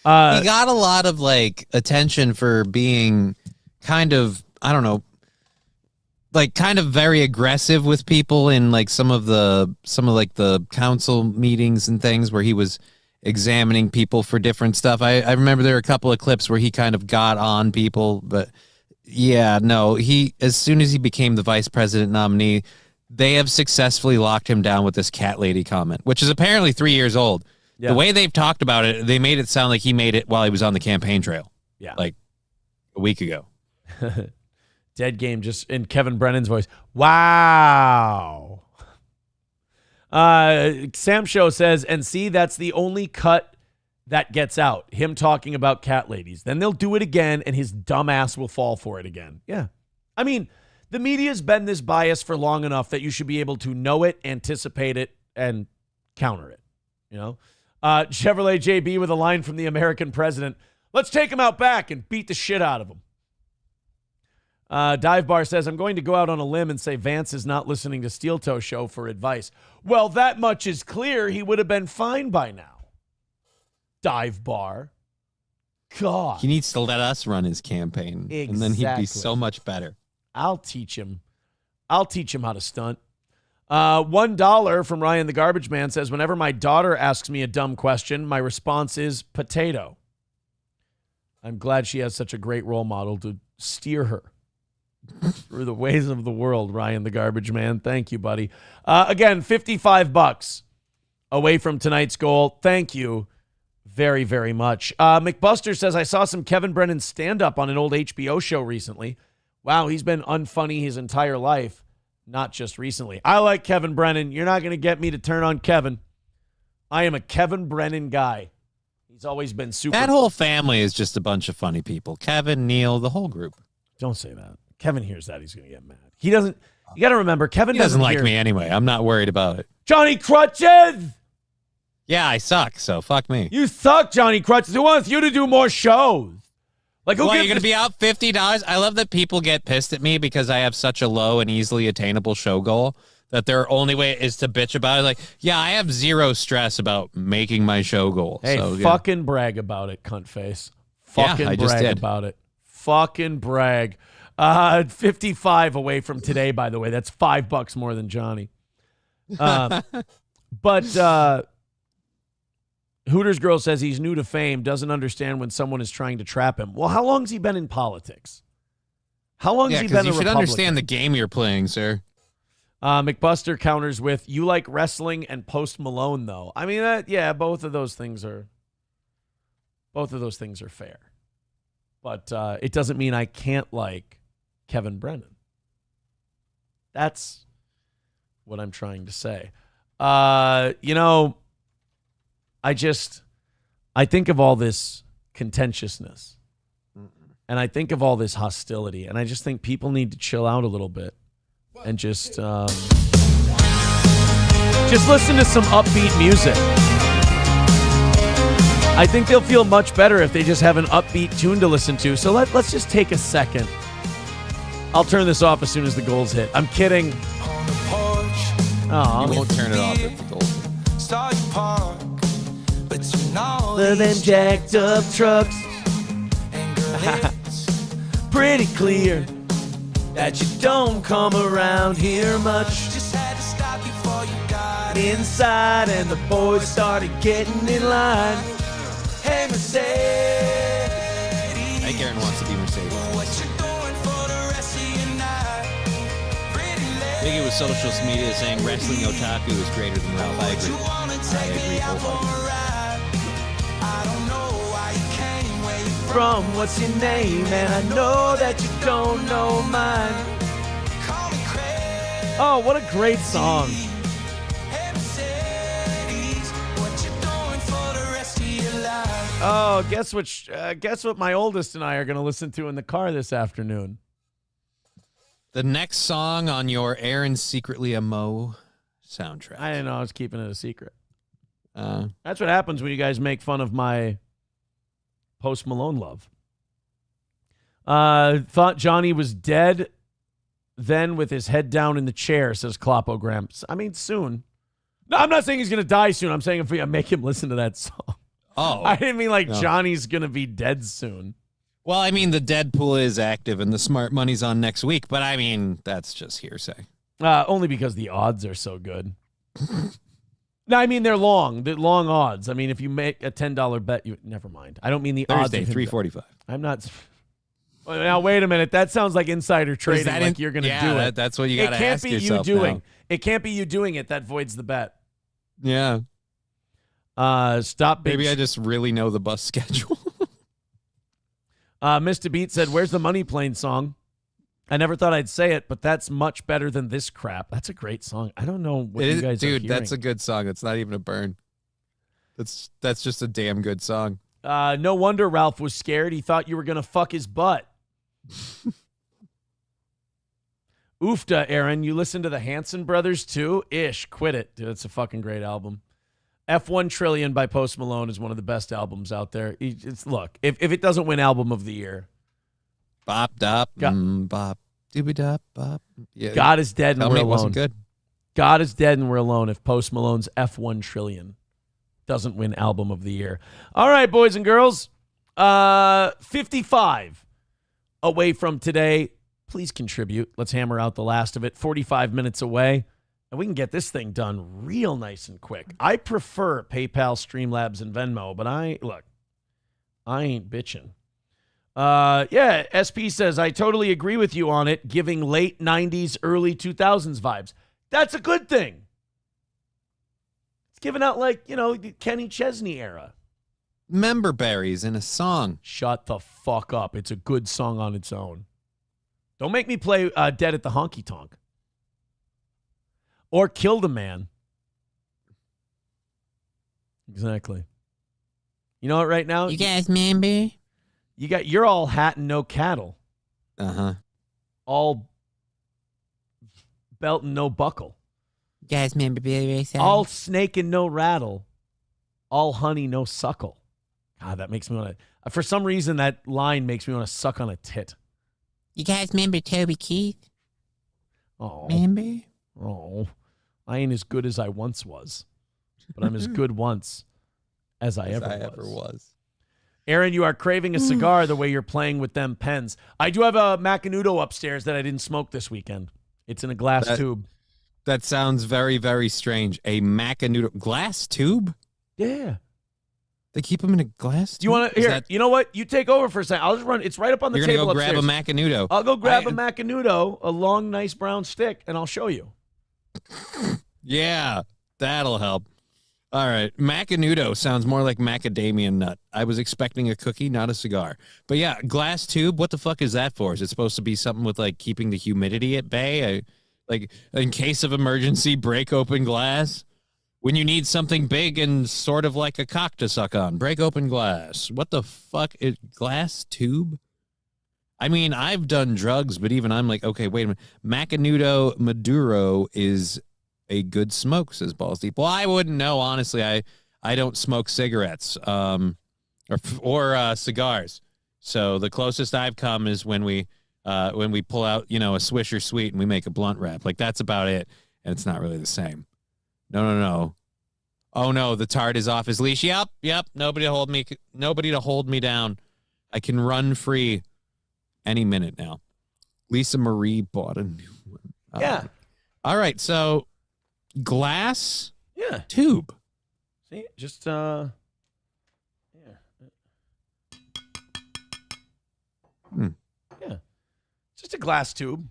He got a lot of like attention for being kind of, I don't know, like kind of very aggressive with people in like some of the council meetings and things where he was examining people for different stuff. I remember there were a couple of clips where he kind of got on people, but yeah, no, as soon as he became the vice president nominee, they have successfully locked him down with this cat lady comment, which is apparently 3 years old. Yeah. The way they've talked about it, they made it sound like he made it while he was on the campaign trail. Yeah. Like a week ago. Dead game just in Kevin Brennan's voice. Wow. Sam Show says, and see, that's the only cut that gets out. Him talking about cat ladies. Then they'll do it again and his dumb ass will fall for it again. Yeah. I mean, the media's been this biased for long enough that you should be able to know it, anticipate it, and counter it. You know? Chevrolet JB with a line from the American president. Let's take him out back and beat the shit out of him. Dive Bar says, I'm going to go out on a limb and say Vance is not listening to Steel Toe Show for advice. Well, that much is clear. He would have been fine by now. Dive Bar. God. He needs to let us run his campaign. Exactly. And then he'd be so much better. I'll teach him how to stunt. $1 from Ryan the Garbage Man says, whenever my daughter asks me a dumb question, my response is potato. I'm glad she has such a great role model to steer her through the ways of the world, Ryan the Garbage Man. Thank you, buddy. Again, $55 away from tonight's goal. Thank you very, very much. McBuster says, I saw some Kevin Brennan stand-up on an old HBO show recently. Wow, he's been unfunny his entire life, not just recently. I like Kevin Brennan. You're not going to get me to turn on Kevin. I am a Kevin Brennan guy. He's always been super. That whole family is just a bunch of funny people. Kevin, Neil, the whole group. Don't say that. Kevin hears that. He's going to get mad. He doesn't. You got to remember, Kevin doesn't like me anyway. I'm not worried about it. Johnny Crutches! Yeah, I suck, so fuck me. You suck, Johnny Crutches. Who wants you to do more shows? Like, who you're going to be out $50? I love that people get pissed at me because I have such a low and easily attainable show goal that their only way is to bitch about it. Like, yeah, I have zero stress about making my show goal. Hey, so, fucking brag about it, cunt face. Fucking I just brag did. about it. Fucking brag. 55 away from today, by the way. That's $5 more than Johnny. But Hooters Girl says he's new to fame, doesn't understand when someone is trying to trap him. Well, how long has he been in politics? How long has he been a Republican? You should understand the game you're playing, sir. McBuster counters with, you like wrestling and Post Malone, though. I mean, both of those things are fair. But it doesn't mean I can't like Kevin Brennan. That's what I'm trying to say. I think of all this contentiousness and I think of all this hostility, and I just think people need to chill out a little bit and just listen to some upbeat music. I think they'll feel much better if they just have an upbeat tune to listen to. So let's just take a second. I'll turn this off as soon as the goals hit. I'm kidding. You won't turn it off if the goals hit. Other than jacked up trucks. Pretty clear that you don't come around here much. Just had to stop you before you got Inside and the boys started getting in line. Hey, Mercedes. I think Aaron wants to be Mercedes. what you doing for the rest of your night. Pretty I think it was social media saying wrestling otaku is greater than Ralph. I agree. I agree wholeheartedly. I don't know why you came where you From what's your name? And I know that you don't know mine. call me crazy. Oh, what a great song. Hey, Mercedes, what you doing for the rest of your life. Oh, guess what my oldest and I are going to listen to in the car this afternoon. The next song on your Aaron Secretly a Mo soundtrack. I didn't know I was keeping it a secret. That's what happens when you guys make fun of my Post Malone love. Thought Johnny was dead then with his head down in the chair, says Klopogram. I mean, soon. No, I'm not saying he's going to die soon. I'm saying if we make him listen to that song. Oh. I didn't mean like No. Johnny's going to be dead soon. Well, I mean, the Deadpool is active and the smart money's on next week, but I mean, that's just hearsay. Only because the odds are so good. No, I mean, they're long odds. I mean, if you make a $10 bet, never mind. I don't mean the Thursday, odds. 3:45. I'm not. Now, wait a minute. That sounds like insider trading. Like you're going to do it. That's what you got to ask yourself. It can't be you doing. now. It can't be you doing it. That voids the bet. Yeah. Stop. Maybe I just really know the bus schedule. Mr. Beat said, "Where's the Money Plane song?" I never thought I'd say it, but that's much better than this crap. That's a great song. I don't know what you guys are hearing. Dude, that's a good song. It's not even a burn. That's just a damn good song. No wonder Ralph was scared. He thought you were going to fuck his butt. Oofta, Aaron. You listen to the Hanson Brothers too? Ish. Quit it. Dude, it's a fucking great album. F1 Trillion by Post Malone is one of the best albums out there. Look, if it doesn't win Album of the Year. Bop, dop, bop, doobie dop, bop. Yeah, God is dead and tell we're me it alone. wasn't good. God is dead and we're alone if Post Malone's F1 Trillion doesn't win Album of the Year. All right, boys and girls. 55 away from today. Please contribute. Let's hammer out the last of it. 45 minutes away. And we can get this thing done real nice and quick. I prefer PayPal, Streamlabs, and Venmo, but I ain't bitching. Yeah, SP says, I totally agree with you on it, giving late 90s, early 2000s vibes. That's a good thing. It's giving out like, the Kenny Chesney era. Member berries in a song. Shut the fuck up. It's a good song on its own. Don't make me play Dead at the Honky Tonk. Or Killed a Man. Exactly. You know what, right now? You guys remember? You're all hat and no cattle. Uh-huh. All belt and no buckle. You guys remember Billy Ray Cyrus? All snake and no rattle. All honey, no suckle. God, that makes me want to... For some reason, that line makes me want to suck on a tit. You guys remember Toby Keith? Oh. Remember? Oh. I ain't as good as I once was. But I'm as good once as I ever was. Aaron, you are craving a cigar the way you're playing with them pens. I do have a Macanudo upstairs that I didn't smoke this weekend. It's in a glass tube. That sounds very, very strange. A Macanudo glass tube? Yeah. They keep them in a glass tube? You want to here? You know what? You take over for a second. I'll just run. It's right up on the You're table gonna go upstairs. grab a Macanudo. I'll go grab a Macanudo, a long, nice brown stick, and I'll show you. Yeah, that'll help. All right. Macanudo sounds more like macadamia nut. I was expecting a cookie, not a cigar. But yeah, glass tube, what the fuck is that for? Is it supposed to be something with like keeping the humidity at bay? Like, in case of emergency, break open glass. When you need something big and sort of like a cock to suck on, break open glass. What the fuck is glass tube? I mean, I've done drugs, but even I'm like, okay, wait a minute. Macanudo Maduro is a good smoke, says Balls Deep. Well, I wouldn't know, honestly. I don't smoke cigarettes or cigars. So the closest I've come is when we pull out, a Swisher Sweet and we make a blunt wrap. Like, that's about it, and it's not really the same. No. Oh, no, the tart is off his leash. Yep. Nobody to hold me down. I can run free any minute now. Lisa Marie bought a new one. Yeah. All right, so glass Yeah. tube. See, just Hmm. Yeah. Just a glass tube.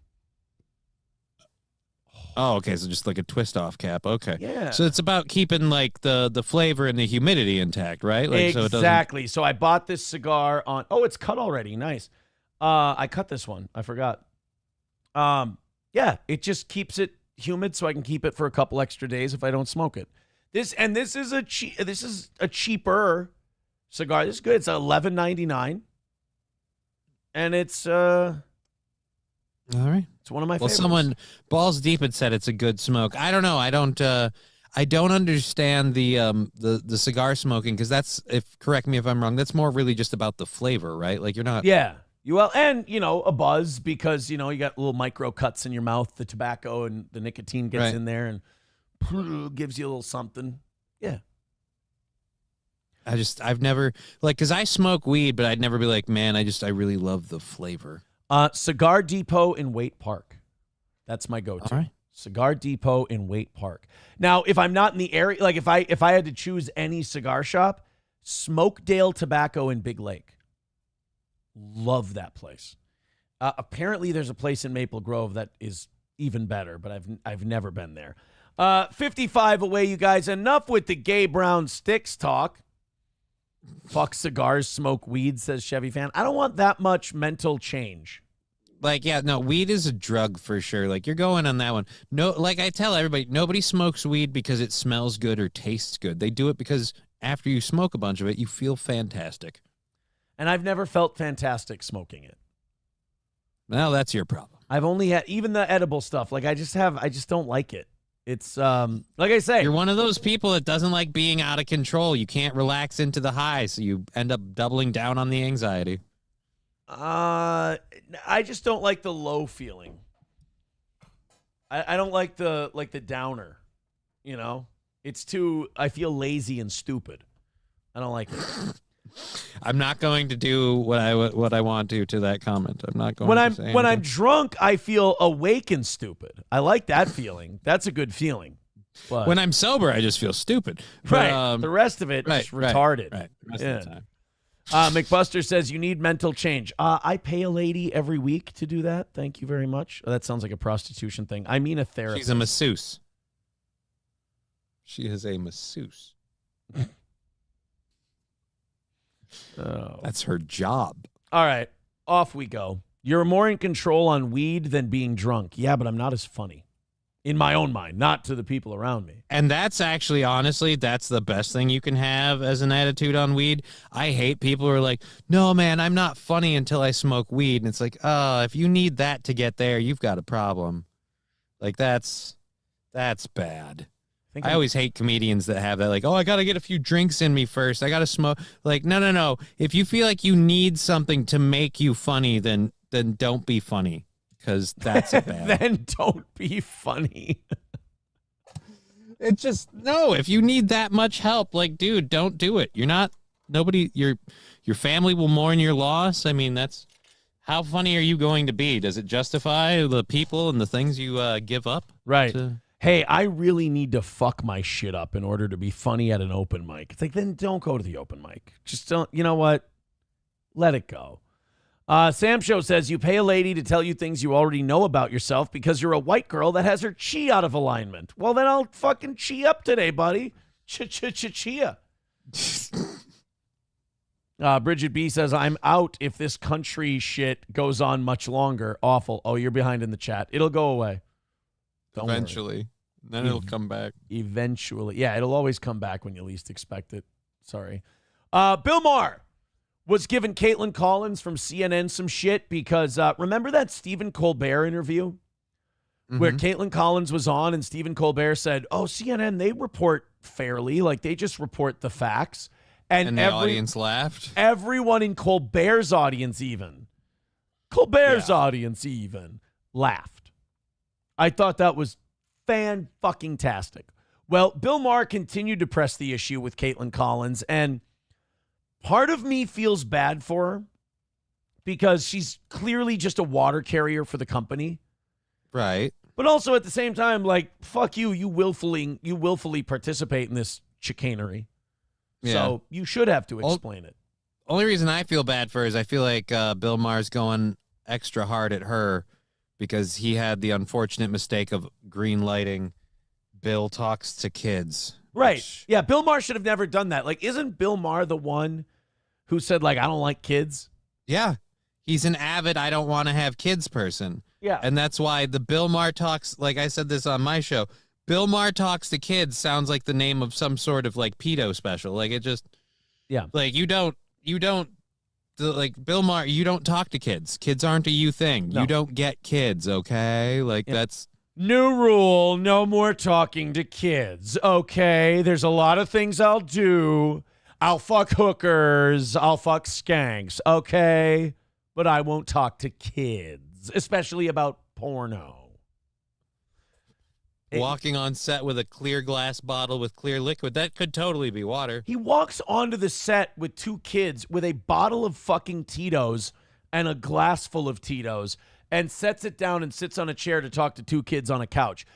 Oh, okay, so just like a twist-off cap. Okay. Yeah. So it's about keeping, like, the flavor and the humidity intact, right? Like, Exactly. So I bought this cigar on. Oh, it's cut already. Nice. I cut this one. I forgot. Yeah, it just keeps it humid, so I can keep it for a couple extra days if I don't smoke it. This is a cheaper cigar. This is good. It's $11.99, and it's All right. It's one of my Well, favorites. someone Balls Deep had said it's a good smoke. I don't know. I don't understand the cigar smoking, because that's, correct me if I'm wrong, that's more really just about the flavor, right? Like, you're not. Yeah. And a buzz, because, you got little micro cuts in your mouth, the tobacco and the nicotine gets Right. in there and gives you a little something. Yeah. I've never, like, because I smoke weed, but I'd never be like, man, I really love the flavor. Cigar Depot in Waite Park. That's my go-to. All right. Cigar Depot in Waite Park. Now, if I'm not in the area, like if I had to choose any cigar shop, Smokedale Tobacco in Big Lake. Love that place. Apparently, there's a place in Maple Grove that is even better, but I've never been there. 55 away, you guys. Enough with the gay brown sticks talk. Fuck cigars, smoke weed, says Chevy Fan. I don't want that much mental change. Like, yeah, no, weed is a drug for sure. Like, you're going on that one. No, like I tell everybody, nobody smokes weed because it smells good or tastes good. They do it because after you smoke a bunch of it, you feel fantastic. And I've never felt fantastic smoking it. Well, that's your problem. I've only had, even the edible stuff, like I just don't like it. It's, like I say. You're one of those people that doesn't like being out of control. You can't relax into the high, so you end up doubling down on the anxiety. I just don't like the low feeling. I don't like the downer, It's too, I feel lazy and stupid. I don't like it. I'm not going to do what I want to that comment. I'm not going to say when I'm anything. drunk, I feel awake and stupid. I like that feeling. That's a good feeling. But when I'm sober, I just feel stupid. Right. The rest of it just retarded. Right. The rest of the time. McBuster says you need mental change. I pay a lady every week to do that. Thank you very much. That sounds like a prostitution thing. I mean a therapist. She's a masseuse. She is a masseuse. Oh. That's her job. All right. Off we go. You're more in control on weed than being drunk. Yeah, but I'm not as funny. In my own mind, not to the people around me. And that's actually, honestly, that's the best thing you can have as an attitude on weed. I hate people who are like, no, man, I'm not funny until I smoke weed. And it's like, if you need that to get there, you've got a problem. Like, that's bad. I always hate comedians that have that, like, I got to get a few drinks in me first. I got to smoke. Like, no. If you feel like you need something to make you funny, then don't be funny, because that's bad. Then don't be funny. It's just, no, if you need that much help, like, dude, don't do it. Your family will mourn your loss. I mean, how funny are you going to be? Does it justify the people and the things you give up? Right. Hey, I really need to fuck my shit up in order to be funny at an open mic. It's like, then don't go to the open mic. Just don't, you know what? Let it go. Sam Show says you pay a lady to tell you things you already know about yourself because you're a white girl that has her chi out of alignment. Well, then I'll fucking chi up today, buddy. Chia. Bridget B says, I'm out if this country shit goes on much longer. Awful. Oh, you're behind in the chat. It'll go away. Don't worry. Eventually. Then it'll come back. Eventually. Yeah, it'll always come back when you least expect it. Sorry. Bill Maher was giving Caitlin Collins from CNN some shit because remember that Stephen Colbert interview where Caitlin Collins was on and Stephen Colbert said, oh, CNN, they report fairly. Like, they just report the facts. And the audience laughed. Everyone in Colbert's audience even laughed. I thought that was fan-fucking-tastic. Well, Bill Maher continued to press the issue with Caitlin Collins, and part of me feels bad for her because she's clearly just a water carrier for the company. Right. But also at the same time, like, fuck you, you willfully participate in this chicanery. Yeah. So you should have to explain it. Only reason I feel bad for her is I feel like Bill Maher's going extra hard at her because he had the unfortunate mistake of green lighting Bill Talks to Kids. Right. Yeah, Bill Maher should have never done that. Like, isn't Bill Maher the one who said, like, I don't like kids? Yeah. He's an avid I don't want to have kids person. Yeah. And that's why the Bill Maher Talks, like I said this on my show, Bill Maher Talks to Kids sounds like the name of some sort of, like, pedo special. Like, it just, yeah. Like, you don't, like, Bill Maher, you don't talk to kids. Kids aren't a you thing. No. You don't get kids, okay? Like, that's... New rule, no more talking to kids, okay? There's a lot of things I'll do. I'll fuck hookers. I'll fuck skanks, okay? But I won't talk to kids, especially about porno. Walking on set with a clear glass bottle with clear liquid, that could totally be water. He walks onto the set with two kids with a bottle of fucking Tito's and a glass full of Tito's and sets it down and sits on a chair to talk to two kids on a couch.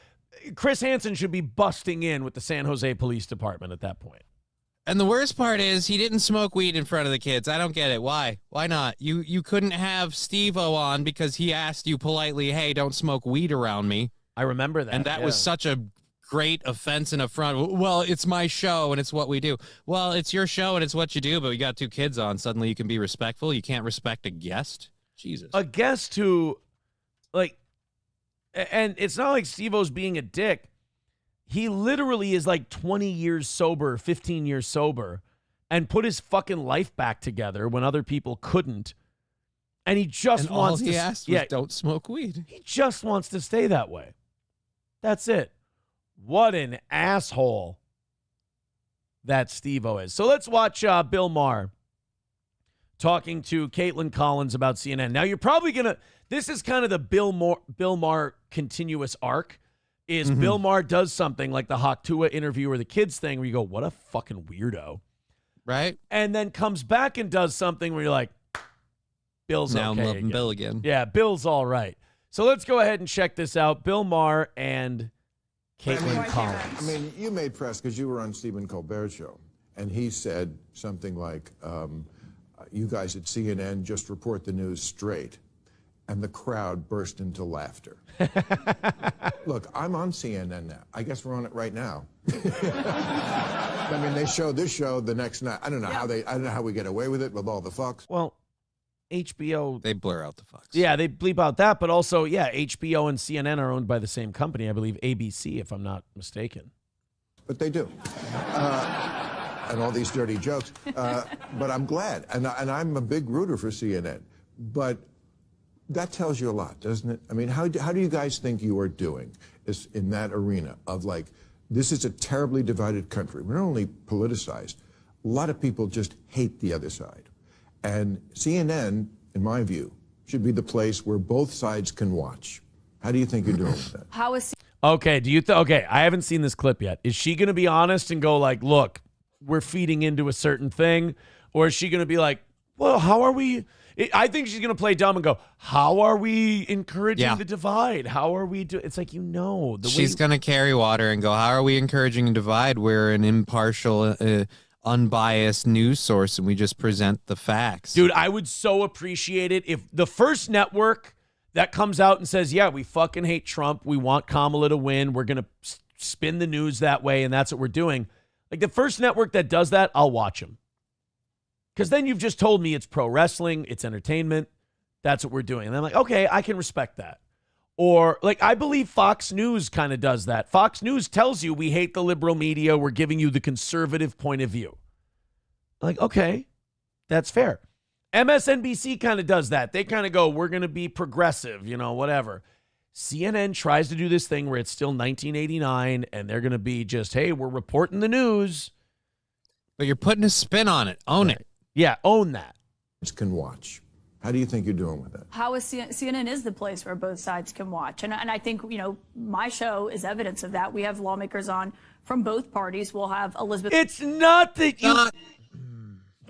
Chris Hansen should be busting in with the San Jose Police Department at that point. And the worst part is he didn't smoke weed in front of the kids. I don't get it. Why? Why not? You couldn't have Steve-O on because he asked you politely, hey, don't smoke weed around me. I remember that. And that was such a great offense and affront. Well, it's my show and it's what we do. Well, it's your show and it's what you do, but we got two kids on. Suddenly you can be respectful. You can't respect a guest. Jesus. A guest who, like, and it's not like Steve-O's being a dick. He literally is like 20 years sober, 15 years sober, and put his fucking life back together when other people couldn't. And he just wants all he asked was don't smoke weed. He just wants to stay that way. That's it. What an asshole that Steve-O is. So let's watch Bill Maher talking to Caitlin Collins about CNN. Now, you're probably going to, this is kind of the Bill Maher continuous arc, is Bill Maher does something like the Haktua interview or the kids thing where you go, what a fucking weirdo. Right? And then comes back and does something where you're like, Bill's now okay I'm loving again. Bill again. Yeah, Bill's all right. So let's go ahead and check this out. Bill Maher and Caitlin Collins. I mean, you made press because you were on Stephen Colbert's show, and he said something like, you guys at CNN just report the news straight. And the crowd burst into laughter. Look, I'm on CNN now. I guess we're on it right now. I mean, they show this show the next night. I don't know how we get away with it with all the fucks. Well, HBO, they blur out the fucks. Yeah, they bleep out that, but also, yeah, HBO and CNN are owned by the same company. I believe ABC, if I'm not mistaken. But they do. And all these dirty jokes. But I'm glad. And I'm a big rooter for CNN. But that tells you a lot, doesn't it? I mean, how do you guys think you are doing in that arena of, like, this is a terribly divided country. We're not only politicized, a lot of people just hate the other side. And CNN, in my view, should be the place where both sides can watch. How do you think you're doing with that? How is Okay, okay, I haven't seen this clip yet. Is she going to be honest and go like, look, we're feeding into a certain thing? Or is she going to be like, well, how are we? I think she's going to play dumb and go, how are we encouraging the divide? How are we doing? It's like, She's going to carry water and go, how are we encouraging a divide? We're an impartial, unbiased news source, and we just present the facts. Dude, I would so appreciate it if the first network that comes out and says, yeah, we fucking hate Trump. We want Kamala to win. We're going to spin the news that way, and that's what we're doing. Like, the first network that does that, I'll watch them. Because then you've just told me it's pro wrestling, it's entertainment. That's what we're doing. And I'm like, okay, I can respect that. Or, like, I believe Fox News kind of does that. Fox News tells you we hate the liberal media. We're giving you the conservative point of view. Like, okay, that's fair. MSNBC kind of does that. They kind of go, we're going to be progressive, whatever. CNN tries to do this thing where it's still 1989, and they're going to be just, hey, we're reporting the news. But you're putting a spin on it. Own it. Yeah, own that. Can watch. How do you think you're doing with that? How is CNN is the place where both sides can watch. And I think, my show is evidence of that. We have lawmakers on from both parties. We'll have Elizabeth. It's not that you...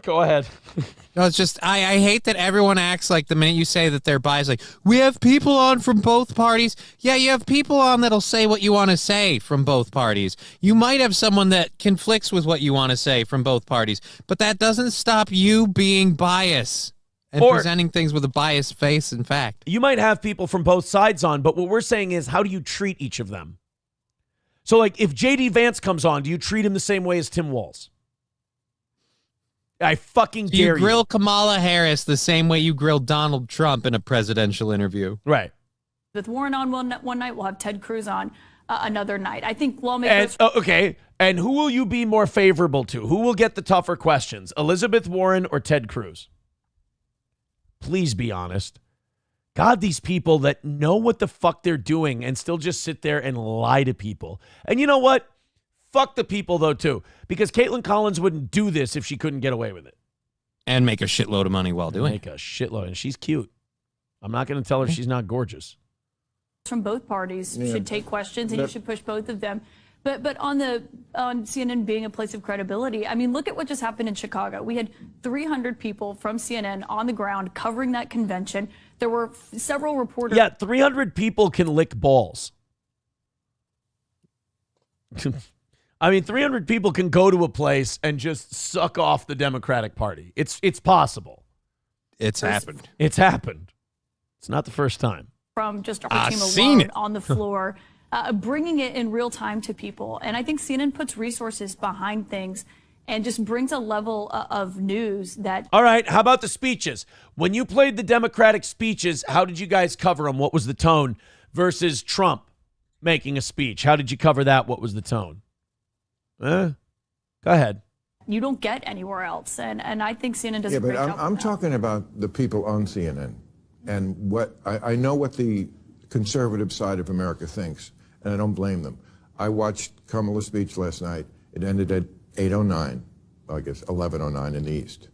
Go ahead. No, it's just, I hate that everyone acts like the minute you say that they're biased, like, we have people on from both parties. Yeah, you have people on that'll say what you want to say from both parties. You might have someone that conflicts with what you want to say from both parties, but that doesn't stop you being biased and presenting things with a biased face and fact. You might have people from both sides on, but what we're saying is, how do you treat each of them? So, like, if J.D. Vance comes on, do you treat him the same way as Tim Walz? I fucking dare you. You grill Kamala Harris the same way you grill Donald Trump in a presidential interview. Right. With Warren on one night, we'll have Ted Cruz on another night. I think lawmakers... Okay, and who will you be more favorable to? Who will get the tougher questions, Elizabeth Warren or Ted Cruz? Please be honest. God, these people that know what the fuck they're doing and still just sit there and lie to people. And you know what? Fuck the people, though, too. Because Caitlin Collins wouldn't do this if she couldn't get away with it. And make a shitload of money while doing it. Make a shitload. And she's cute. I'm not going to tell her she's not gorgeous. From both parties should take questions, and you should push both of them. But on CNN being a place of credibility, I mean, look at what just happened in Chicago. We had 300 people from CNN on the ground covering that convention. There were several reporters. Yeah, 300 people can lick balls. I mean, 300 people can go to a place and just suck off the Democratic Party. It's possible. It's happened. It's happened. It's not the first time. From just our team alone on the floor, bringing it in real time to people. And I think CNN puts resources behind things and just brings a level of news that... All right, how about the speeches? When you played the Democratic speeches, how did you guys cover them? What was the tone? Versus Trump making a speech. How did you cover that? What was the tone? Go ahead. You don't get anywhere else. And I think CNN does a great job. job. I'm talking about the people on CNN and what I know what the conservative side of America thinks, and I don't blame them. I watched Kamala's speech last night. It ended at 8:09, I guess 11:09 in the East.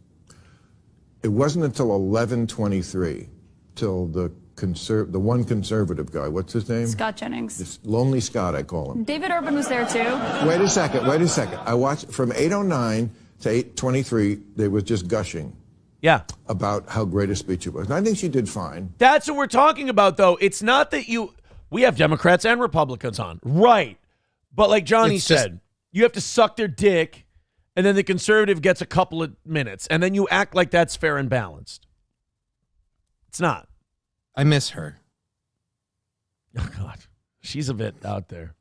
It wasn't until 11:23 till the one conservative guy, what's his name? Scott Jennings. This Lonely Scott, I call him. David Urban was there too. Wait a second. I watched from 8:09 to 8:23. They was just gushing. Yeah. About how great a speech it was. And I think she did fine. That's what we're talking about, though. It's not that we have Democrats and Republicans on. Right. But like Johnny said, you have to suck their dick, and then the conservative gets a couple of minutes, and then you act like that's fair and balanced. It's not. I miss her. Oh, God. She's a bit out there.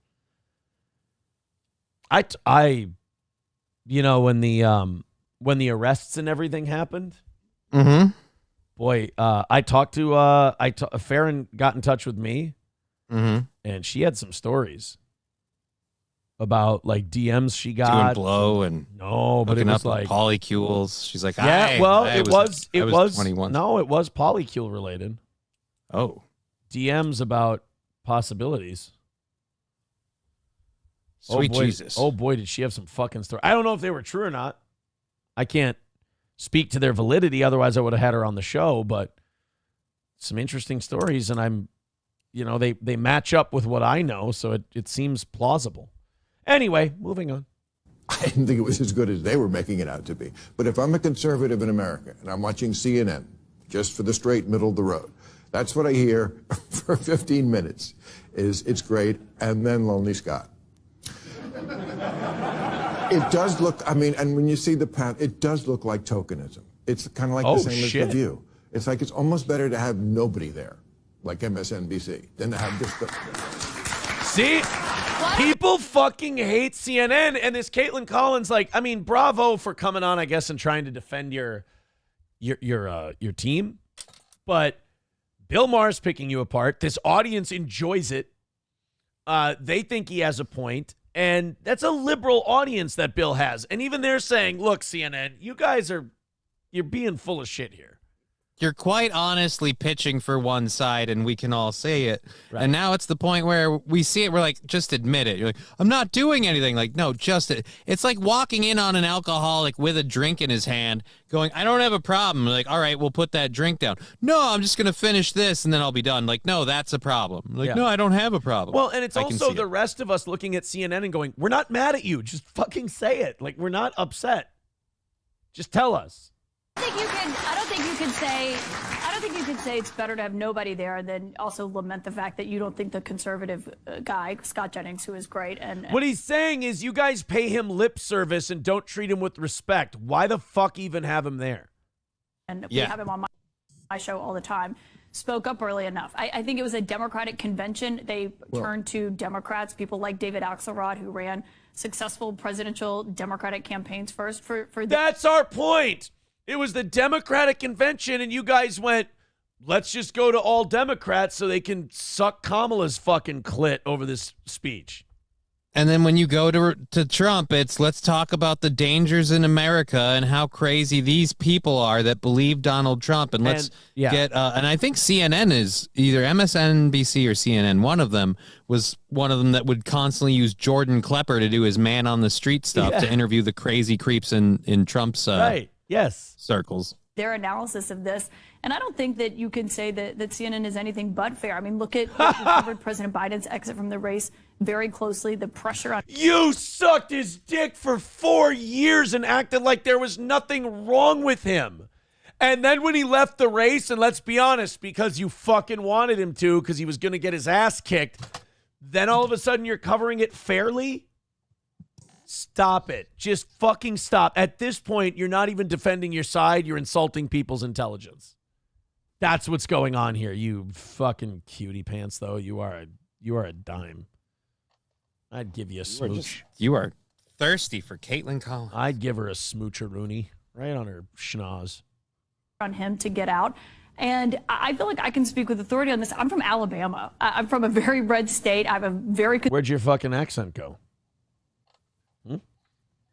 When the arrests and everything happened, boy, I talked to, Farron got in touch with me, and she had some stories about like DMs she got. Doing blow and but it was like polycules. She's like, yeah, well, it was 21. No, it was polycule related. Oh, DMs about possibilities. Sweet Jesus. Oh boy, did she have some fucking story. I don't know if they were true or not. I can't speak to their validity. Otherwise I would have had her on the show, but some interesting stories. And they match up with what I know. So it seems plausible. Anyway, moving on. I didn't think it was as good as they were making it out to be. But if I'm a conservative in America and I'm watching CNN just for the straight middle of the road, that's what I hear for 15 minutes is it's great. And then Lonely Scott. It does look, and when you see the path, it does look like tokenism. It's kind of like the same as The View. It's like it's almost better to have nobody there, like MSNBC, than to have this. See? People fucking hate CNN, and this Caitlin Collins, bravo for coming on, I guess, and trying to defend your team. But Bill Maher's picking you apart. This audience enjoys it. They think he has a point, and that's a liberal audience that Bill has. And even they're saying, look, CNN, you're being full of shit here. You're quite honestly pitching for one side, and we can all see it. Right. And now it's the point where we see it. We're like, just admit it. You're like, I'm not doing anything. Like, no, just it. It's like walking in on an alcoholic with a drink in his hand, going, I don't have a problem. Like, all right, we'll put that drink down. No, I'm just going to finish this, and then I'll be done. Like, no, that's a problem. Like, no, I don't have a problem. Well, and it's I can also see the it. rest of us looking at CNN and going, we're not mad at you. Just fucking say it. Like, we're not upset. Just tell us. I don't think you can say it's better to have nobody there than also lament the fact that you don't think the conservative guy, Scott Jennings, who is great. And what he's saying is you guys pay him lip service and don't treat him with respect. Why the fuck even have him there? And we have him on my show all the time. Spoke up early enough. I think it was a Democratic convention. They turned to Democrats, people like David Axelrod, who ran successful presidential Democratic campaigns first. That's our point. It was the Democratic convention, and you guys went, let's just go to all Democrats so they can suck Kamala's fucking clit over this speech. And then when you go to Trump, it's let's talk about the dangers in America and how crazy these people are that believe Donald Trump. And let's get, and I think CNN is either MSNBC or CNN. One of them was one of them that would constantly use Jordan Klepper to do his man on the street stuff to interview the crazy creeps in Trump's circles. Their analysis of this. And I don't think that you can say that CNN is anything but fair. I mean, look at we covered President Biden's exit from the race very closely. The pressure on you sucked his dick for 4 years and acted like there was nothing wrong with him. And then when he left the race, and let's be honest, because you fucking wanted him to, because he was going to get his ass kicked, then all of a sudden you're covering it fairly? Stop it. Just fucking stop. At this point, you're not even defending your side. You're insulting people's intelligence. That's what's going on here. You fucking cutie pants, though. You are a dime. I'd give you a smooch. You are thirsty for Caitlin Collins. I'd give her a smoocheroonie right on her schnoz. On him to get out. And I feel like I can speak with authority on this. I'm from Alabama. I'm from a very red state. I have a very good. Where'd your fucking accent go?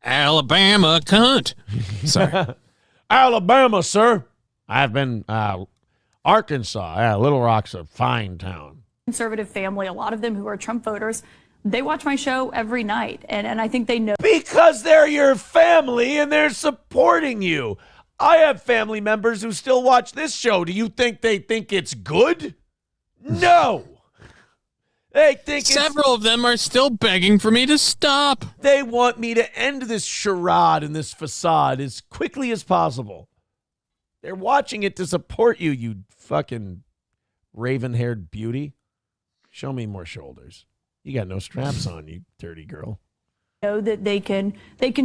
Alabama cunt. Sorry. Alabama, sir. I've been Arkansas. Little Rock's a fine town. Conservative family, a lot of them who are Trump voters, they watch my show every night. And I think they know. Because they're your family and they're supporting you. I have family members who still watch this show. Do you think they think it's good? No. They think several of them are still begging for me to stop. They want me to end this charade and this facade as quickly as possible. They're watching it to support you, you fucking raven-haired beauty. Show me more shoulders. You got no straps on, you dirty girl. Know that they can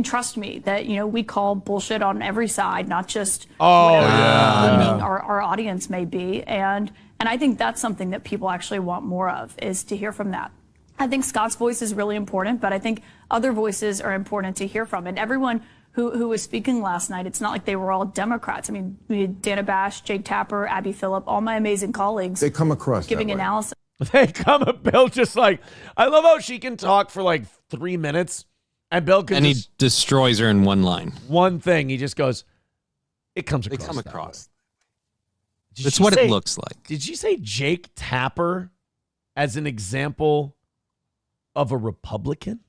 trust me, that we call bullshit on every side, not just our audience may be, and I think that's something that people actually want more of, is to hear from that. I think Scott's voice is really important, but I think other voices are important to hear from. And everyone who was speaking last night, it's not like they were all Democrats. I mean, we had Dana Bash, Jake Tapper, Abby Phillip, all my amazing colleagues. They come across giving analysis. They come at Bill just like, I love how she can talk for like 3 minutes, and Bill can he destroys her in one line. One thing, he just goes, it comes across. They come across. That's what it looks like. Did she say Jake Tapper as an example of a Republican?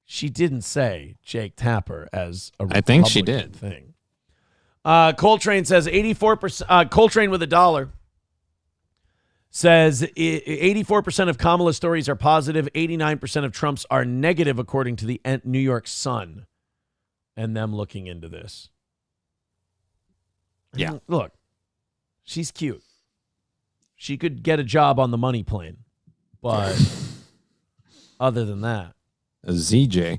She didn't say Jake Tapper as a Republican. I think she did. Thing. Coltrane says 84%. Coltrane with $1 says 84% of Kamala's stories are positive. 89% of Trump's are negative, according to the New York Sun, and them looking into this. Yeah. Look, she's cute. She could get a job on the money plane. But other than that. A ZJ.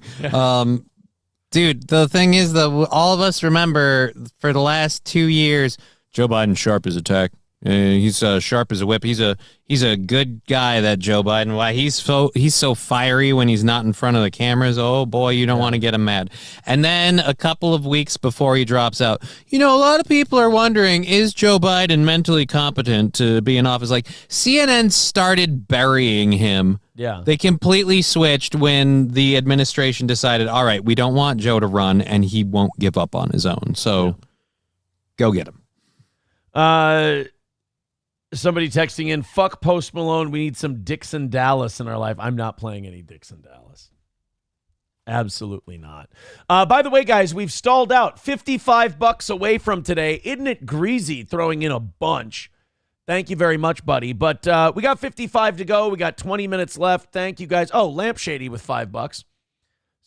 Dude, the thing is that all of us remember for the last 2 years, Joe Biden sharp as a tack. He's sharp as a whip. He's a good guy, that Joe Biden. Why he's so fiery when he's not in front of the cameras. Oh boy, you don't want to get him mad. And then a couple of weeks before he drops out, a lot of people are wondering, is Joe Biden mentally competent to be in office? Like, CNN started burying him. Yeah. They completely switched when the administration decided, all right, we don't want Joe to run, and he won't give up on his own. So go get him. Somebody texting in, fuck Post Malone. We need some Dixon Dallas in our life. I'm not playing any Dixon Dallas. Absolutely not. By the way, guys, we've stalled out. $55 away from today. Isn't it greasy throwing in a bunch? Thank you very much, buddy. But we got 55 to go. We got 20 minutes left. Thank you, guys. Oh, Lampshady with $5.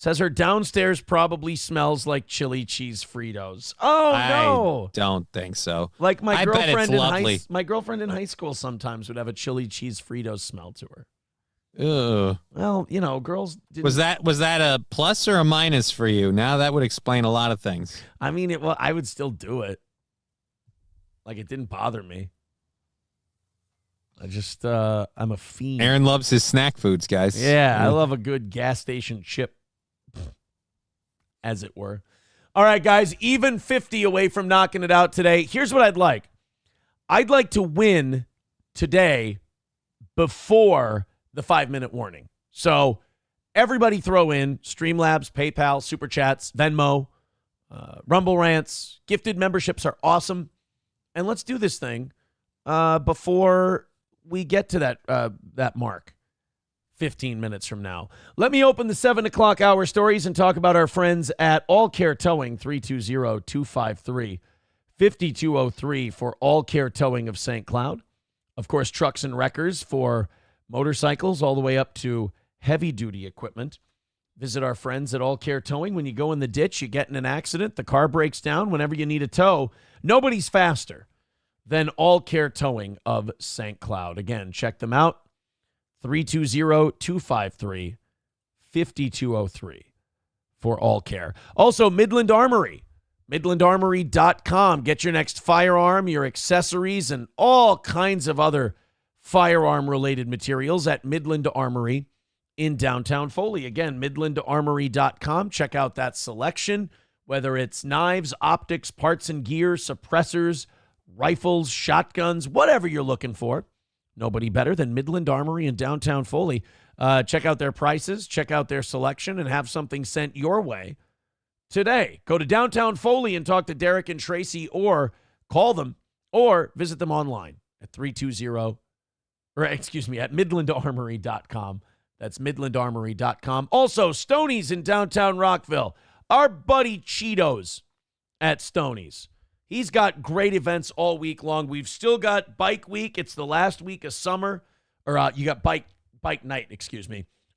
Says her downstairs probably smells like chili cheese Fritos. Oh, no. I don't think so. Like my girlfriend lovely. Girlfriend in high school sometimes would have a chili cheese Fritos smell to her. Ugh. Well, girls didn't. Was that a plus or a minus for you? Now that would explain a lot of things. I mean, I would still do it. Like, it didn't bother me. I just, I'm a fiend. Aaron loves his snack foods, guys. Yeah, I love a good gas station chip, as it were. All right, guys, even 50 away from knocking it out today. Here's what I'd like. I'd like to win today before the 5-minute warning. So everybody throw in Streamlabs, PayPal, Super Chats, Venmo, Rumble Rants. Gifted memberships are awesome. And let's do this thing before we get to that mark 15 minutes from now. Let me open the 7 o'clock hour stories and talk about our friends at All Care Towing, 320-253-5203 for All Care Towing of St. Cloud. Of course, trucks and wreckers for motorcycles all the way up to heavy-duty equipment. Visit our friends at All Care Towing. When you go in the ditch, you get in an accident, the car breaks down, whenever you need a tow, nobody's faster than All Care Towing of St. Cloud. Again, check them out. 320-253-5203 for All Care. Also, Midland Armory. MidlandArmory.com. Get your next firearm, your accessories, and all kinds of other firearm-related materials at Midland Armory in downtown Foley. Again, MidlandArmory.com. Check out that selection, whether it's knives, optics, parts and gear, suppressors, rifles, shotguns, whatever you're looking for. Nobody better than Midland Armory in downtown Foley. Check out their prices, check out their selection, and have something sent your way today. Go to downtown Foley and talk to Derek and Tracy, or call them, or visit them online at at midlandarmory.com. That's midlandarmory.com. Also, Stoney's in downtown Rockville. Our buddy Cheetos at Stoney's. He's got great events all week long. We've still got Bike Week. It's the last week of summer. Or you got Bike Night,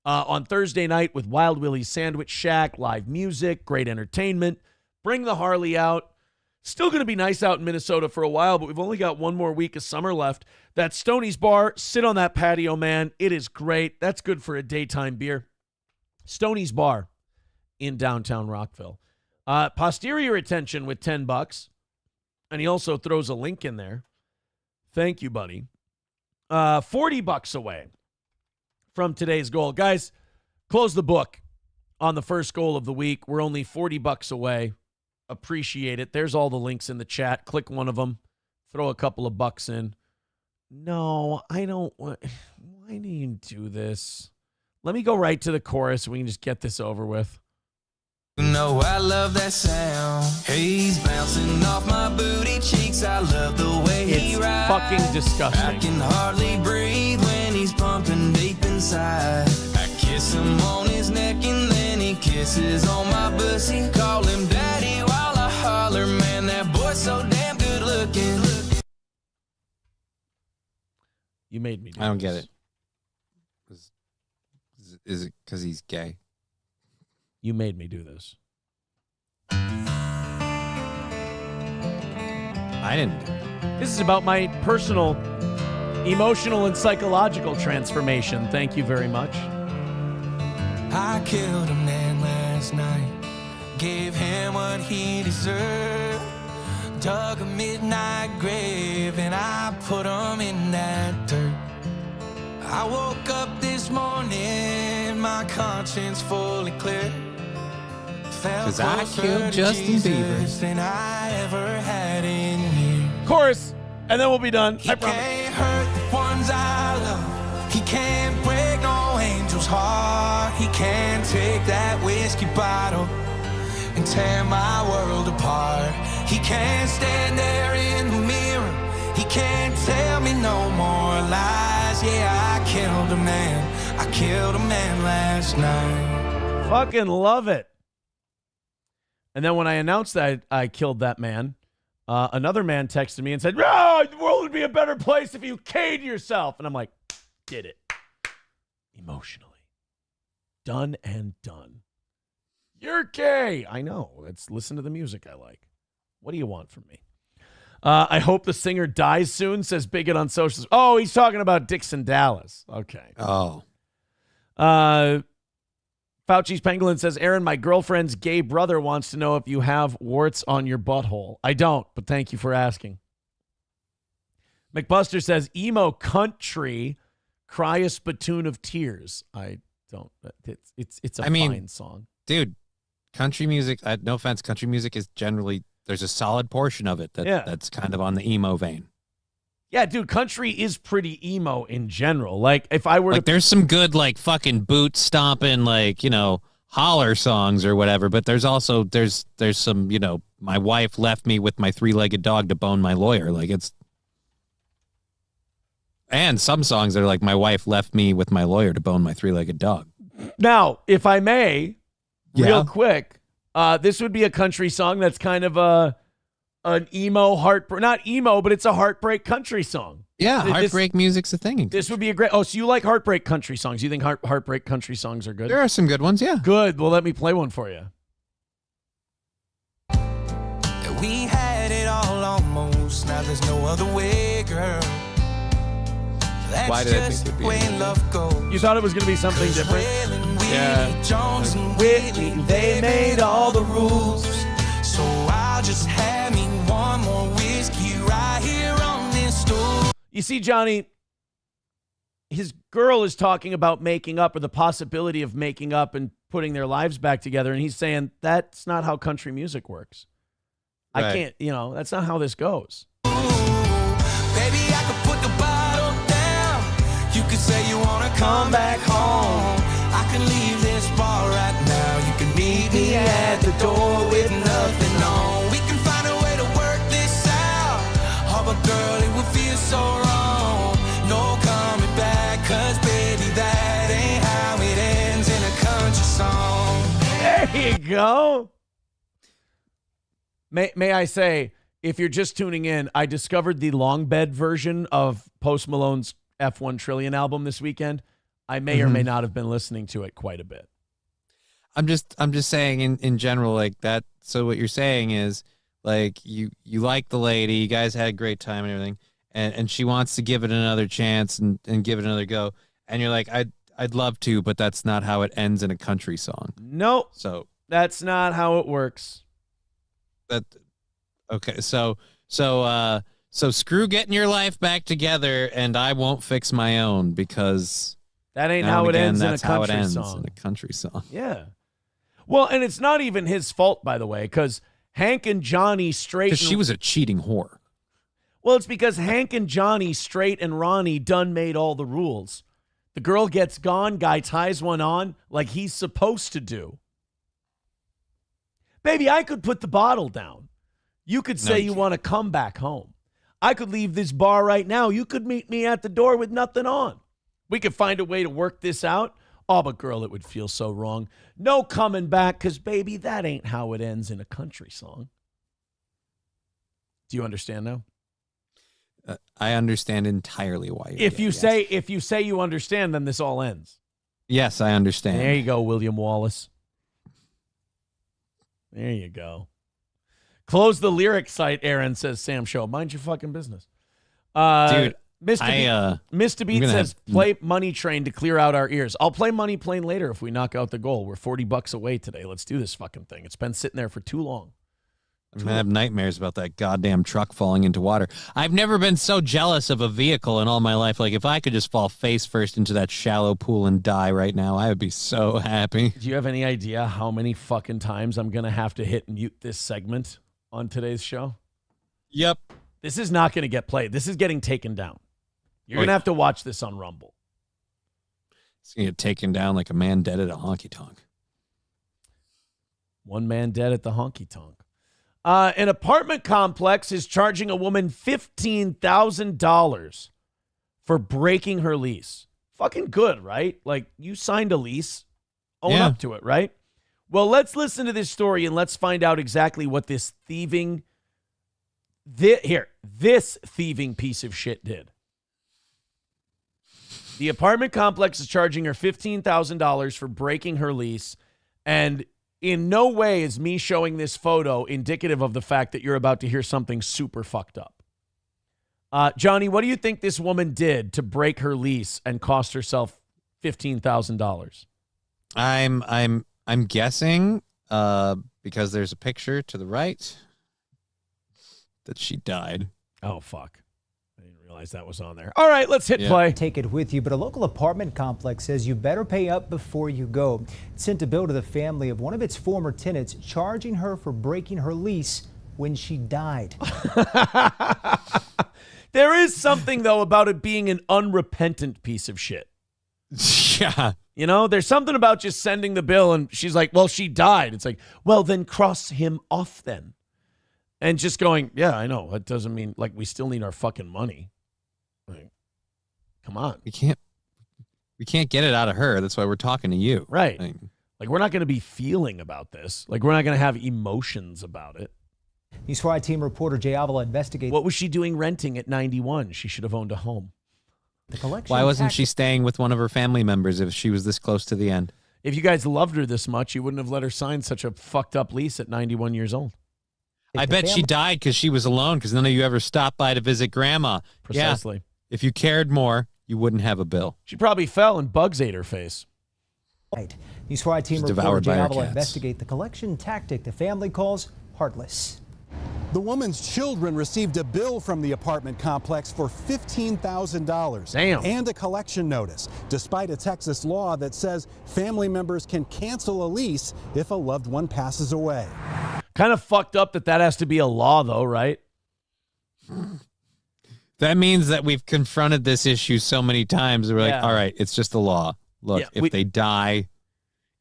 on Thursday night with Wild Willie's Sandwich Shack, live music, great entertainment. Bring the Harley out. Still going to be nice out in Minnesota for a while, but we've only got one more week of summer left. That's Stoney's Bar. Sit on that patio, man. It is great. That's good for a daytime beer. Stoney's Bar in downtown Rockville. Posterior attention with $10. And he also throws a link in there. Thank you, buddy. $40 away from today's goal. Guys, close the book on the first goal of the week. We're only $40 away. Appreciate it. There's all the links in the chat. Click one of them. Throw a couple of bucks in. No, I don't want. Why do you do this? Let me go right to the chorus. We can just get this over with. You know I love that sound. He's bouncing off my booty cheeks. I love the way he rides. Fucking disgusting. I can hardly breathe when he's pumping deep inside. I kiss him on his neck and then he kisses on my pussy. Call him daddy while I holler, man, that boy's so damn good looking. You made me do I don't this. get it. Is it because he's gay? You made me do this. I didn't do it. This is about my personal, emotional, and psychological transformation. Thank you very much. I killed a man last night, gave him what he deserved. dug a midnight grave and I put them in that dirt. I woke up this morning, my conscience fully clear. Because I killed Justin Bieber. Than I ever had in here. Chorus, and then we'll be done. He can't hurt the ones I love. He can't break no angel's heart. He can't take that whiskey bottle and tear my world apart. He can't stand there in the mirror. He can't tell me no more lies. Yeah, I killed a man. I killed a man last night. Fucking love it. And then when I announced that I killed that man, another man texted me and said, "Oh, the world would be a better place if you K'd yourself." And I'm like, did it. Emotionally. Done and done. You're gay. I know. Let's listen to the music I like. What do you want from me? I hope the singer dies soon, says Bigot on socials. Oh, he's talking about Dixon Dallas. Okay. Oh. Fauci's Pangolin says, Aaron, my girlfriend's gay brother wants to know if you have warts on your butthole. I don't, but thank you for asking. McBuster says, emo country, cry a spittoon of tears. I don't. It's a fine song. Dude, country music, no offense, country music is generally, there's a solid portion of it that's kind of on the emo vein. Yeah, dude, country is pretty emo in general. Like, if I were to... there's some good, like, fucking boot stomping, like, you know, holler songs or whatever, but there's also, there's some, you know, my wife left me with my three-legged dog to bone my lawyer. Like, it's... And some songs that are like, my wife left me with my lawyer to bone my three-legged dog. Now, if I may, real quick, this would be a country song that's kind of an emo heartbreak, not emo, but it's a heartbreak country song. Yeah, heartbreak music's a thing. This would be a great. Oh, so you like heartbreak country songs? You think heartbreak country songs are good? There are some good ones, yeah. Good. Well, let me play one for you. We had it all almost. Now there's no other way, girl. That's Why did I think it'd be way love goes. You thought it was going to be something different? Yeah. Jones and Whitney, they made all the rules. So I'll just have me one more whiskey right here on this stool. You see, Johnny, his girl is talking about making up or the possibility of making up and putting their lives back together. And he's saying that's not how country music works. Right. I can't, that's not how this goes. Ooh, baby, I could put the bottle down. You could say you want to come back home. I can leave this bar right now. You can meet me at the door with nothing on. We can find a way to work this out. Oh, but girl, it would feel so wrong. No coming back, 'cause baby, that ain't how it ends in a country song. There you go. May I say, if you're just tuning in, I discovered the long bed version of Post Malone's F1 Trillion album this weekend. I may or may not have been listening to it quite a bit. I'm just saying in general, like that. So what you're saying is, like, you like the lady, you guys had a great time and everything, and she wants to give it another chance and give it another go. And you're like, I'd love to, but that's not how it ends in a country song. Nope. So that's not how it works. Okay. So screw getting your life back together, and I won't fix my own, because that ain't how it ends in a country song. In a country song. Yeah. Well, and it's not even his fault, by the way, because Hank and Johnny straight. Because she was a cheating whore. Well, it's because Hank and Johnny straight and Ronnie done made all the rules. The girl gets gone, guy ties one on like he's supposed to do. Baby, I could put the bottle down. You could say you want to come back home. I could leave this bar right now. You could meet me at the door with nothing on. We could find a way to work this out. Oh, but girl, it would feel so wrong. No coming back, because, baby, that ain't how it ends in a country song. Do you understand now? I understand entirely why. If you say you understand, then this all ends. Yes, I understand. There you go, William Wallace. There you go. Close the lyric site, Aaron, says Sam Show. Mind your fucking business. Dude, Mr. Beat says, play Money Train to clear out our ears. I'll play Money Plane later if we knock out the goal. We're $40 away today. Let's do this fucking thing. It's been sitting there for too long. I'm going to have nightmares about that goddamn truck falling into water. I've never been so jealous of a vehicle in all my life. Like, if I could just fall face first into that shallow pool and die right now, I would be so happy. Do you have any idea how many fucking times I'm going to have to hit mute this segment on today's show? Yep. This is not going to get played. This is getting taken down. You're going to have to watch this on Rumble. It's going to get taken down like a man dead at a honky-tonk. One man dead at the honky-tonk. An apartment complex is charging a woman $15,000 for breaking her lease. Fucking good, right? Like, you signed a lease. Own up to it, right? Well, let's listen to this story and let's find out exactly what this thieving piece of shit did. The apartment complex is charging her $15,000 for breaking her lease, and in no way is me showing this photo indicative of the fact that you're about to hear something super fucked up. Johnny, what do you think this woman did to break her lease and cost herself $15,000? I'm guessing because there's a picture to the right that she died. Oh, fuck. I didn't realize that was on there. All right, let's hit play. Take it with you, but a local apartment complex says you better pay up before you go. It sent a bill to the family of one of its former tenants, charging her for breaking her lease when she died. There is something, though, about it being an unrepentant piece of shit. Yeah. You know, there's something about just sending the bill and she's like, well, she died. It's like, well, then cross him off then. And just going, yeah, I know. That doesn't mean, like, we still need our fucking money. Like, come on. We can't get it out of her. That's why we're talking to you. Right. Like, we're not going to be feeling about this. Like, we're not going to have emotions about it. News 5 team reporter Jay Avila investigates. What was she doing renting at 91? She should have owned a home. The collection. Why wasn't she staying with one of her family members if she was this close to the end? If you guys loved her this much, you wouldn't have let her sign such a fucked up lease at 91 years old. I bet she died because she was alone because none of you ever stopped by to visit grandma. Precisely. Yeah. If you cared more, you wouldn't have a bill. She probably fell and bugs ate her face. Right. News 5 team reporter Jay Avila investigate the collection tactic the family calls heartless. The woman's children received a bill from the apartment complex for $15,000. Damn. And a collection notice, despite a Texas law that says family members can cancel a lease if a loved one passes away. Kind of fucked up that has to be a law, though, right? That means that we've confronted this issue so many times. We're like, all right, it's just a law. Look, if they die,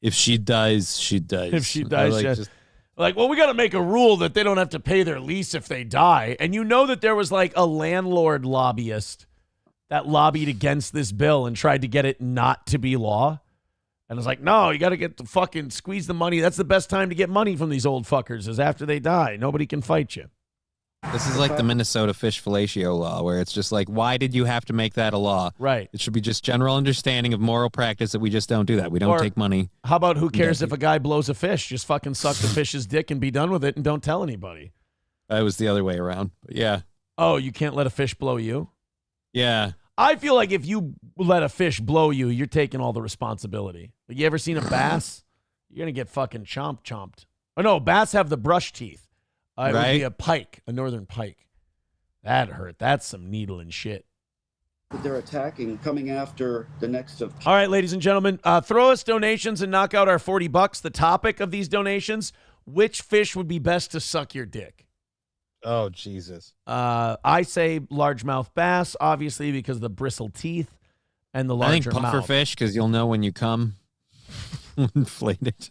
if she dies, she dies. If she dies, like, well, we got to make a rule that they don't have to pay their lease if they die. And you know that there was like a landlord lobbyist that lobbied against this bill and tried to get it not to be law. And it's like, no, you got to get the fucking squeeze the money. That's the best time to get money from these old fuckers is after they die. Nobody can fight you. This is like the Minnesota fish fellatio law, where it's just like, why did you have to make that a law? Right. It should be just general understanding of moral practice that we just don't do that. We don't take money. How about who cares if a guy blows a fish? Just fucking suck the fish's dick and be done with it and don't tell anybody. It was the other way around. But yeah. Oh, you can't let a fish blow you? Yeah. I feel like if you let a fish blow you, you're taking all the responsibility. Like, you ever seen a bass? You're going to get fucking chomped. Oh, no, bass have the brush teeth. It would be a pike, a northern pike. That hurt. That's some needle and shit. They're attacking, coming after the next of... All right, ladies and gentlemen, throw us donations and knock out our $40. The topic of these donations, which fish would be best to suck your dick? Oh, Jesus. I say largemouth bass, obviously, because of the bristle teeth and the larger mouth. I think pufferfish, because you'll know when you come. Inflate it.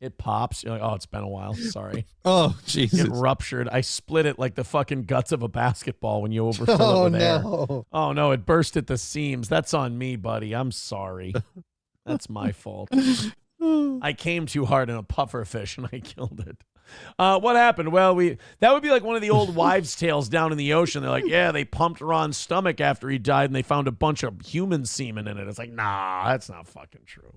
It pops. You're like, oh, it's been a while. Sorry. Oh, Jesus. It ruptured. I split it like the fucking guts of a basketball when you overfill it with air. Oh, no. It burst at the seams. That's on me, buddy. I'm sorry. That's my fault. I came too hard in a pufferfish and I killed it. What happened? Well, that would be like one of the old wives' tales down in the ocean. They're like, yeah, they pumped Ron's stomach after he died and they found a bunch of human semen in it. It's like, nah, that's not fucking true.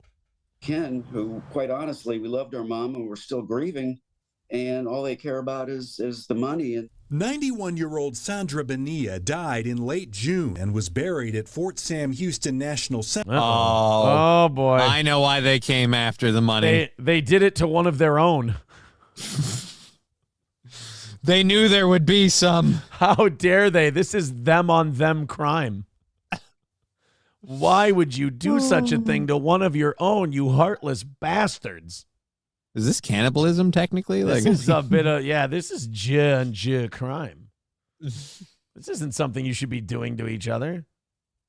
Ken, who, quite honestly, we loved our mom and we're still grieving, and all they care about is the money. And 91-year-old Sandra Bonilla died in late June and was buried at Fort Sam Houston National Cemetery. Oh, boy. I know why they came after the money. They did it to one of their own. They knew there would be some. How dare they? This is them on them crime. Why would you do such a thing to one of your own, you heartless bastards? Is this cannibalism technically? This is a bit of, this is crime. This isn't something you should be doing to each other.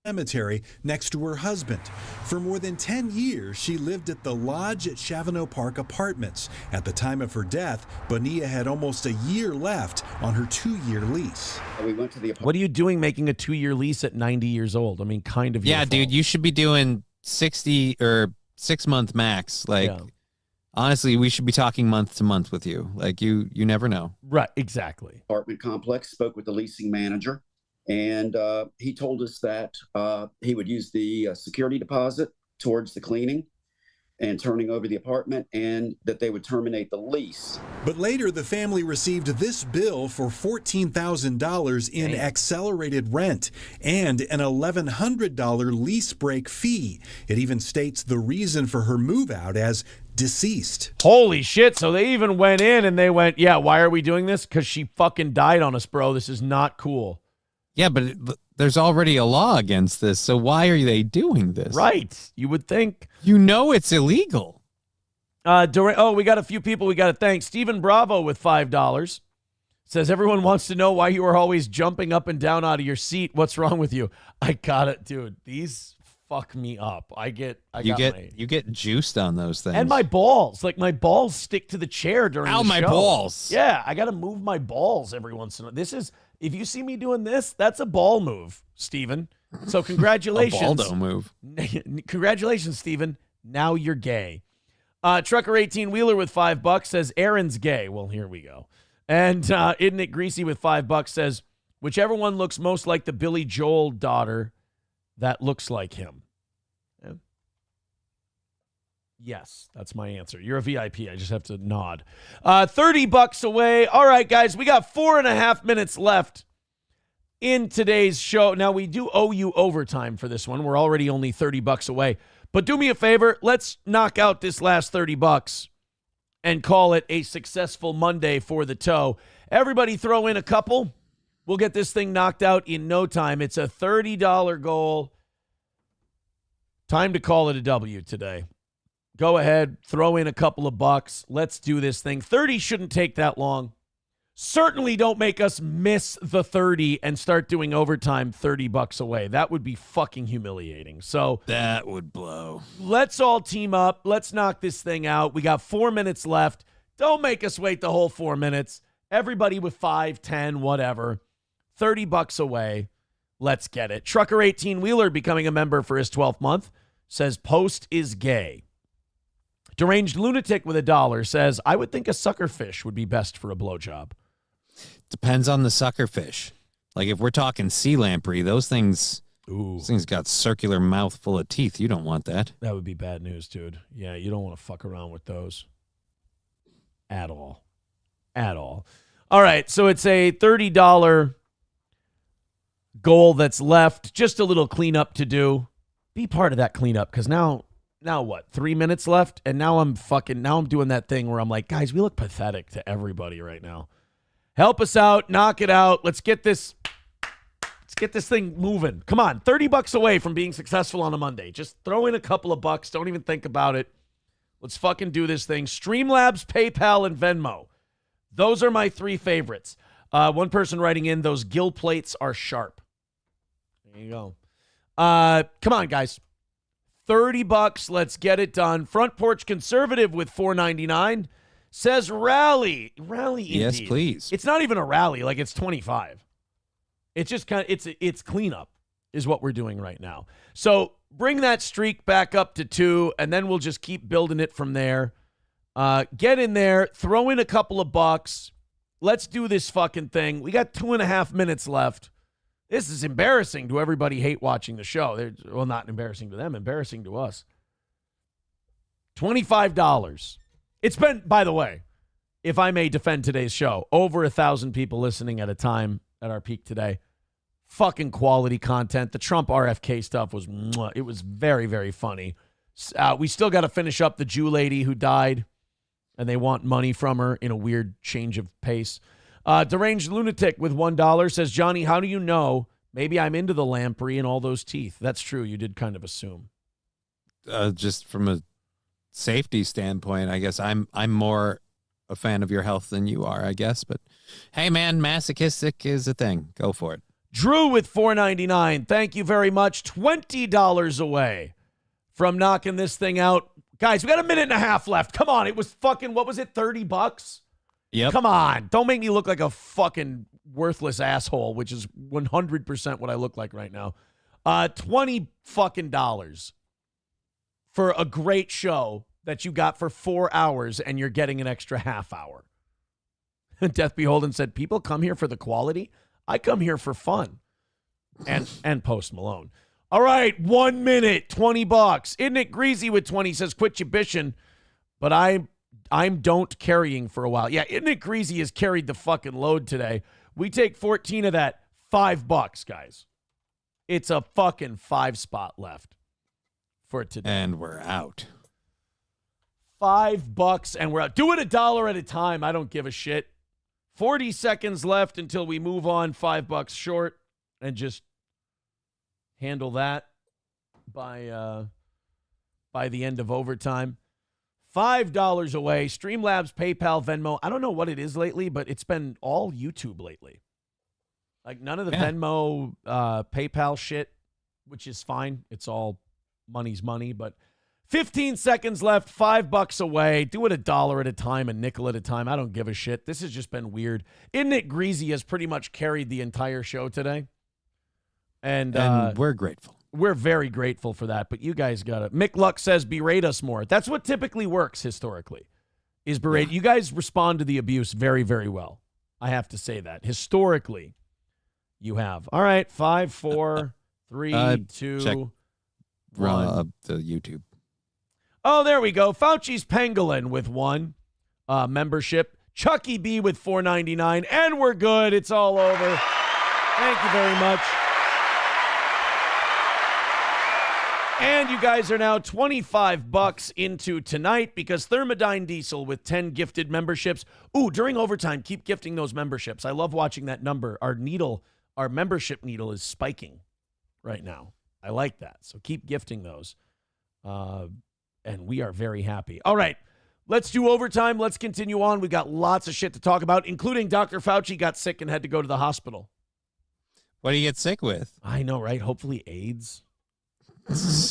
Cemetery next to her husband. For more than 10 years, she lived at the Lodge at Chavano Park Apartments. At the time of her death, Bonilla had almost a year left on her 2-year lease. We went to the apartment. What are you doing making a 2-year lease at 90 years old? I mean, kind of. Yeah, your dude, fault. you should be doing 60 or 6 month max. Like, honestly, we should be talking month to month with you. Like, you never know. Right, exactly. Apartment complex, spoke with the leasing manager, and he told us that he would use the security deposit towards the cleaning and turning over the apartment, and that they would terminate the lease. But later, the family received this bill for $14,000 in accelerated rent and an $1,100 lease break fee. It even states the reason for her move out as deceased. Holy shit. So they even went in and they went, yeah, why are we doing this? Because she fucking died on us, bro. This is not cool. Yeah, but there's already a law against this, so why are they doing this? Right. You would think. You know it's illegal. We got a few people we got to thank. Stephen Bravo with $5 says, everyone wants to know why you are always jumping up and down out of your seat. What's wrong with you? I got it, dude. These fuck me up. You get juiced on those things. And my balls. Like, my balls stick to the chair during the show. my balls. Yeah, I got to move my balls every once in a while. This is... If you see me doing this, that's a ball move, Steven. So congratulations. A baldo move. Congratulations, Steven. Now you're gay. Trucker 18 Wheeler with $5 says Aaron's gay. Well, here we go. And Isn't It Greasy with $5 says whichever one looks most like the Billy Joel daughter that looks like him. Yeah. Yes, that's my answer. You're a VIP. I just have to nod. $30 away. All right, guys, we got 4.5 minutes left in today's show. Now, we do owe you overtime for this one. We're already only $30 away. But do me a favor. Let's knock out this last $30 and call it a successful Monday for the toe. Everybody throw in a couple. We'll get this thing knocked out in no time. It's a $30 goal. Time to call it a W today. Go ahead, throw in a couple of bucks. Let's do this thing. 30 shouldn't take that long. Certainly don't make us miss the 30 and start doing overtime $30 away. That would be fucking humiliating. So that would blow. Let's all team up. Let's knock this thing out. We got 4 minutes left. Don't make us wait the whole 4 minutes. Everybody with 5, 10, whatever. $30 away. Let's get it. Trucker 18 Wheeler becoming a member for his 12th month says Post is gay. Deranged Lunatic with $1 says, I would think a suckerfish would be best for a blowjob. Depends on the suckerfish. Like if we're talking sea lamprey, those things got circular mouth full of teeth. You don't want that. That would be bad news, dude. Yeah, you don't want to fuck around with those. At all. At all. All right, so it's a $30 goal that's left. Just a little cleanup to do. Be part of that cleanup, because now what? 3 minutes left, and now I'm doing that thing where I'm like, guys, we look pathetic to everybody right now. Help us out, knock it out. Let's get this thing moving. Come on, $30 away from being successful on a Monday. Just throw in a couple of bucks. Don't even think about it. Let's fucking do this thing. Streamlabs, PayPal, and Venmo. Those are my 3 favorites. One person writing in, those gill plates are sharp. There you go. Come on, guys. $30. Let's get it done. Front Porch Conservative with $4.99 says rally. Rally indeed. Yes, please. It's not even a rally. Like, it's 25. It's just kind of, it's cleanup is what we're doing right now. So bring that streak back up to 2, and then we'll just keep building it from there. Get in there. Throw in a couple of bucks. Let's do this fucking thing. We got 2.5 minutes left. This is embarrassing to everybody hate watching the show. Well, not embarrassing to them, embarrassing to us. $25. It's been, by the way, if I may defend today's show, over 1,000 people listening at a time at our peak today. Fucking quality content. The Trump RFK stuff was, it was very, very funny. We still got to finish up the Jew lady who died, and they want money from her in a weird change of pace. Deranged Lunatic with $1 says, Johnny, how do you know? Maybe I'm into the lamprey and all those teeth. That's true. You did kind of assume. Just from a safety standpoint, I guess I'm more a fan of your health than you are, I guess. But hey, man, masochistic is a thing. Go for it. Drew with $4.99. Thank you very much. $20 away from knocking this thing out. Guys, we got a minute and a half left. Come on. It was fucking, what was it, $30? Yep. Come on. Don't make me look like a fucking worthless asshole, which is 100% what I look like right now. $20 fucking dollars for a great show that you got for 4 hours, and you're getting an extra half hour. Death Beholden said, people come here for the quality. I come here for fun. And Post Malone. All right, 1 minute, $20. Isn't it greasy with 20? Says, quit your bitching. But I'm don't carrying for a while. Yeah, Isn't It Greasy has carried the fucking load today. We take 14 of that, $5, guys. It's a fucking 5 spot left for today. And we're out. $5 and we're out. Do it $1 at a time. I don't give a shit. 40 seconds left until we move on. $5 short, and just handle that by the end of overtime. $5 away. Streamlabs, PayPal, Venmo. I don't know what it is lately, but it's been all YouTube lately. Like none of the Venmo, PayPal shit, which is fine. It's all money's money, but 15 seconds left, $5 away. Do it $1 at a time, a nickel at a time. I don't give a shit. This has just been weird. Isn't It Greasy has pretty much carried the entire show today. And we're grateful. We're very grateful for that, but you guys got it. Mick Luck says, berate us more. That's what typically works historically, is berate. You guys respond to the abuse very, very well. I have to say that. Historically, you have. All right, 5, 4, 3, 2, check 1. The YouTube. Oh, there we go. Fauci's Pangolin with 1 membership. Chucky B with $4.99, and we're good. It's all over. Thank you very much. And you guys are now $25 into tonight because Thermodyne Diesel with 10 gifted memberships. Ooh, during overtime, keep gifting those memberships. I love watching that number. Our membership needle is spiking right now. I like that. So keep gifting those. And we are very happy. All right, let's do overtime. Let's continue on. We got lots of shit to talk about, including Dr. Fauci got sick and had to go to the hospital. What do you get sick with? I know, right? Hopefully AIDS.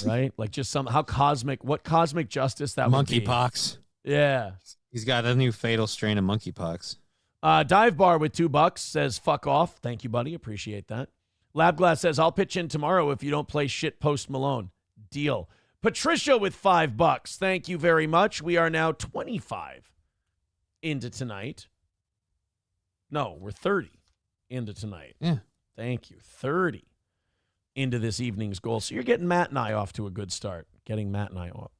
Right? Like just what cosmic justice that would be. Monkeypox. Yeah. He's got a new fatal strain of monkeypox. Dive Bar with $2 says, fuck off. Thank you, buddy. Appreciate that. Lab Glass says, I'll pitch in tomorrow if you don't play shit Post Malone. Deal. Patricia with $5. Thank you very much. We are now 25 into tonight. No, we're 30 into tonight. Yeah. Thank you. 30 into this evening's goal. So you're getting Matt and I off to a good start. Getting Matt and I off.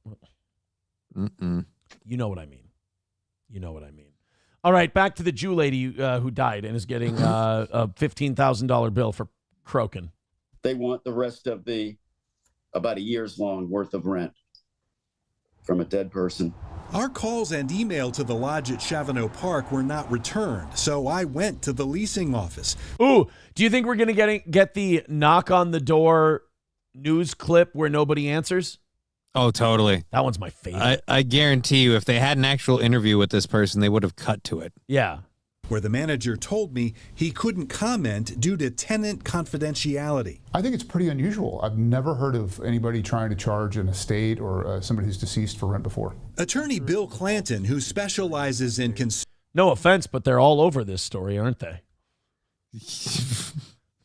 You know what I mean. You know what I mean. All right, back to the Jew lady who died and is getting a $15,000 bill for croaking. They want the rest of about a year's long worth of rent from a dead person. Our calls and email to the lodge at Chavano Park were not returned, so I went to the leasing office. Ooh, do you think we're going to get the knock on the door news clip where nobody answers? Oh, totally. That one's my favorite. I guarantee you, if they had an actual interview with this person, they would have cut to it. Yeah. Where the manager told me he couldn't comment due to tenant confidentiality. I think it's pretty unusual. I've never heard of anybody trying to charge an estate or somebody who's deceased for rent before. Attorney Bill Clanton, who specializes in No offense, but they're all over this story, aren't they?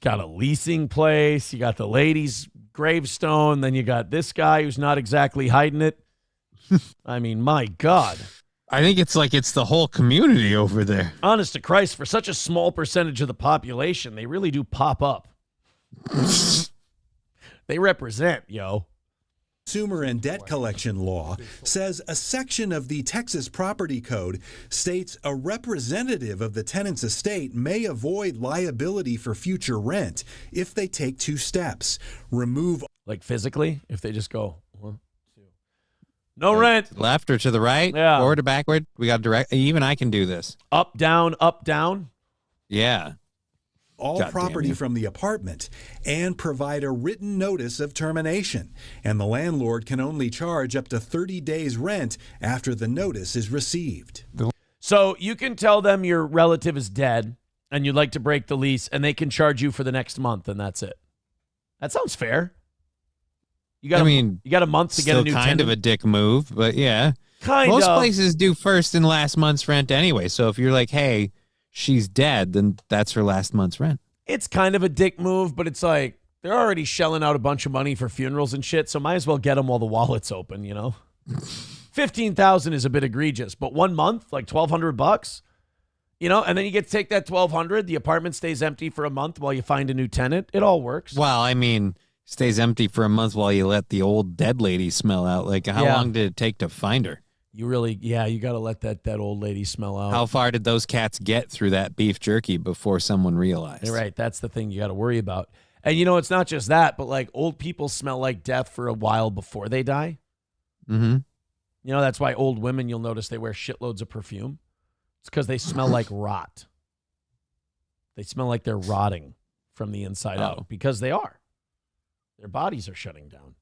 Got a leasing place, you got the lady's gravestone, then you got this guy who's not exactly hiding it. I mean, my God. I think it's the whole community over there. Honest to Christ, for such a small percentage of the population, they really do pop up. They represent, yo. Consumer and Debt Collection Law says a section of the Texas Property Code states a representative of the tenant's estate may avoid liability for future rent if they take 2 steps. Remove... Like physically? If they just go... No rent. Left or to the right? Yeah. Forward or backward? We got direct. Even I can do this. Up, down, up, down. Yeah. All God property from the apartment and provide a written notice of termination. And the landlord can only charge up to 30 days rent after the notice is received. So you can tell them your relative is dead and you'd like to break the lease, and they can charge you for the next month, and that's it. That sounds fair. You got a month to get a new kind tenant. of a dick move, but yeah. Most places do first and last month's rent anyway. So if you're like, hey, she's dead, then that's her last month's rent. It's kind of a dick move, but it's like they're already shelling out a bunch of money for funerals and shit, so might as well get them while the wallet's open, you know? $15,000 is a bit egregious, but 1 month, like $1,200, you know, and then you get to take that $1,200, the apartment stays empty for a month while you find a new tenant. It all works. Well, I mean, stays empty for a month while you let the old dead lady smell out. Like, how long did it take to find her? You really, you got to let that old lady smell out. How far did those cats get through that beef jerky before someone realized? You're right. That's the thing you got to worry about. And, you know, it's not just that, but like old people smell like death for a while before they die. Mm-hmm. You know, that's why old women, you'll notice they wear shitloads of perfume. It's because they smell like rot. They smell like they're rotting from the inside out because they are. Their bodies are shutting down.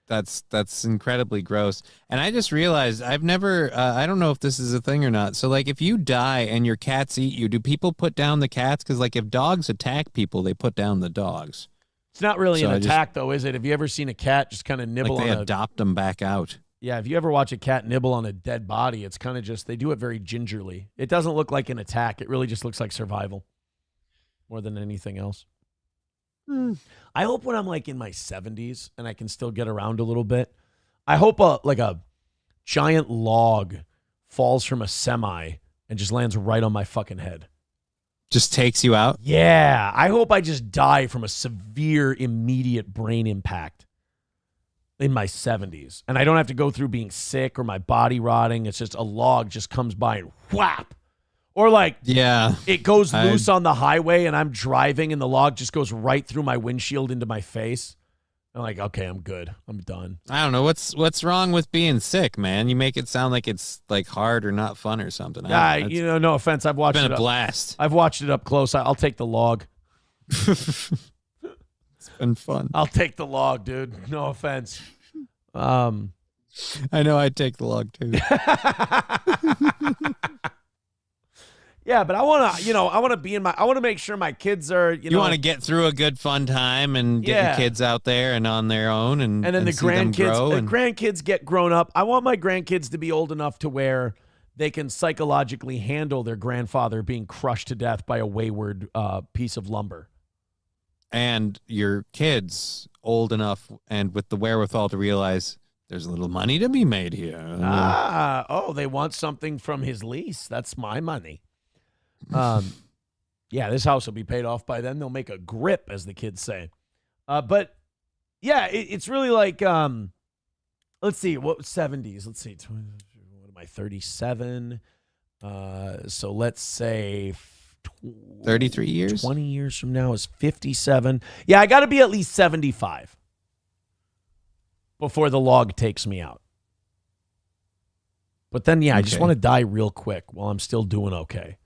That's incredibly gross. And I just realized I've never, I don't know if this is a thing or not. So, like, if you die and your cats eat you, do people put down the cats? Because, like, if dogs attack people, they put down the dogs. It's not really an attack, though, is it? Have you ever seen a cat just kind of nibble like on they adopt them back out. Yeah, if you ever watch a cat nibble on a dead body, it's kind of just, they do it very gingerly. It doesn't look like an attack. It really just looks like survival more than anything else. I hope when I'm like in my 70s and I can still get around a little bit, I hope a giant log falls from a semi and just lands right on my fucking head. Just takes you out? Yeah. I hope I just die from a severe, immediate brain impact in my 70s. And I don't have to go through being sick or my body rotting. It's just a log just comes by and whap. Or like, it goes loose on the highway and I'm driving and the log just goes right through my windshield into my face. I'm like, okay, I'm good. I'm done. I don't know. What's wrong with being sick, man? You make it sound like it's like hard or not fun or something. No offense. I've watched it. It's been a blast. I've watched it up close. I'll take the log. It's been fun. I'll take the log, dude. No offense. I know I'd take the log too. Yeah, but I want to make sure my kids are, you want to get through a good fun time and get your kids out there and on their own and then the grandkids, grandkids get grown up. I want my grandkids to be old enough to where they can psychologically handle their grandfather being crushed to death by a wayward piece of lumber. And your kids old enough and with the wherewithal to realize there's a little money to be made here. They want something from his lease. That's my money. This house will be paid off by then. They'll make a grip, as the kids say. But yeah, it's really like, let's see, what 70s? Let's see, what am I, 37? So let's say 33 years? 20 years from now is 57. Yeah, I got to be at least 75 before the log takes me out. But then, I just want to die real quick while I'm still doing okay.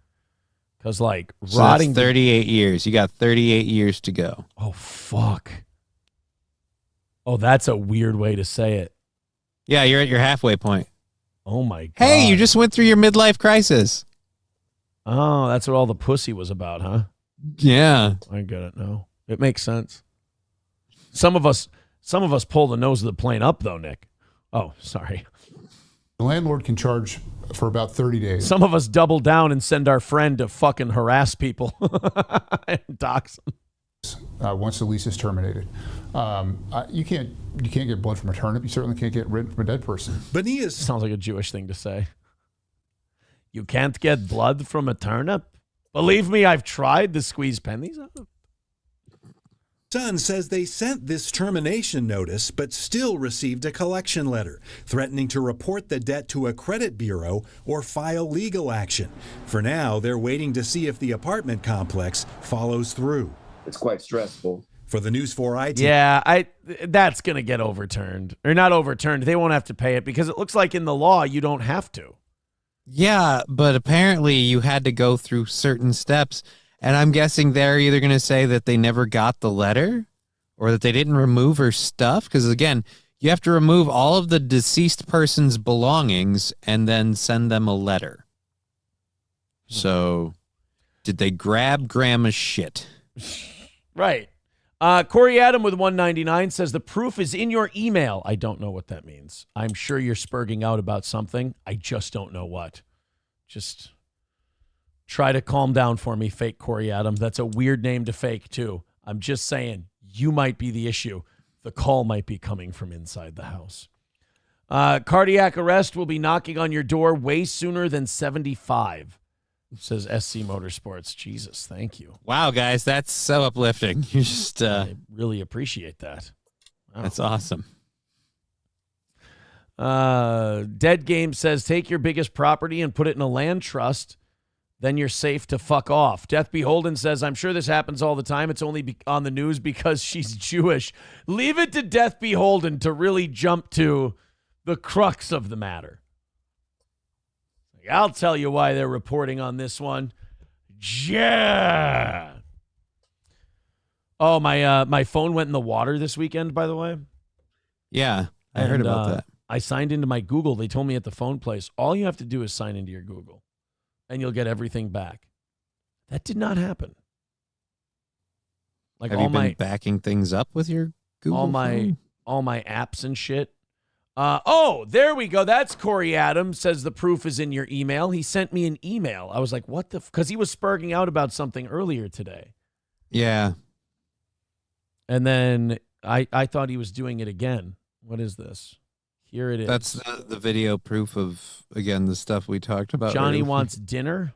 Because, like, rotting. That's 38 years. You got 38 years to go. Oh, fuck. Oh, that's a weird way to say it. Yeah, you're at your halfway point. Oh, my God. Hey, you just went through your midlife crisis. Oh, that's what all the pussy was about, huh? Yeah. I get it now. It makes sense. Some of us pull the nose of the plane up, though, Nick. Oh, sorry. The landlord can charge for about 30 days. Some of us double down and send our friend to fucking harass people and dox them. Once the lease is terminated, you can't get blood from a turnip. You certainly can't get rid from a dead person. Sounds like a Jewish thing to say. You can't get blood from a turnip? Believe me, I've tried to squeeze pennies out. Son says they sent this termination notice, but still received a collection letter threatening to report the debt to a credit bureau or file legal action. For now, they're waiting to see if the apartment complex follows through. It's quite stressful. For the News 4 IT. Yeah, that's going to get overturned. Or not overturned. They won't have to pay it because it looks like in the law you don't have to. Yeah, but apparently you had to go through certain steps. And I'm guessing they're either going to say that they never got the letter or that they didn't remove her stuff. Because, again, you have to remove all of the deceased person's belongings and then send them a letter. So, did they grab grandma's shit? Right. Corey Adam with 199 says the proof is in your email. I don't know what that means. I'm sure you're spurging out about something. I just don't know what. Just try to calm down for me, fake Corey Adam. That's a weird name to fake, too. I'm just saying you might be the issue. The call might be coming from inside the house. Cardiac arrest will be knocking on your door way sooner than 75. Says SC Motorsports. Jesus, thank you. Wow, guys, that's so uplifting. You just I really appreciate that. Wow. That's awesome. Dead Game says take your biggest property and put it in a land trust. Then you're safe to fuck off. Death Beholden says, I'm sure this happens all the time. It's only on the news because she's Jewish. Leave it to Death Beholden to really jump to the crux of the matter. I'll tell you why they're reporting on this one. Yeah. Oh, my phone went in the water this weekend, by the way. Yeah, I heard about that. I signed into my Google. They told me at the phone place, all you have to do is sign into your Google, and you'll get everything back. That did not happen. Like have you been backing things up with your Google phone? All my apps and shit. Oh, there we go. That's Corey Adams says the proof is in your email. He sent me an email. I was like, what the? Because he was spurging out about something earlier today. Yeah. And then I thought he was doing it again. What is this? Here it is. That's the video proof of, again, the stuff we talked about. Johnny wants dinner.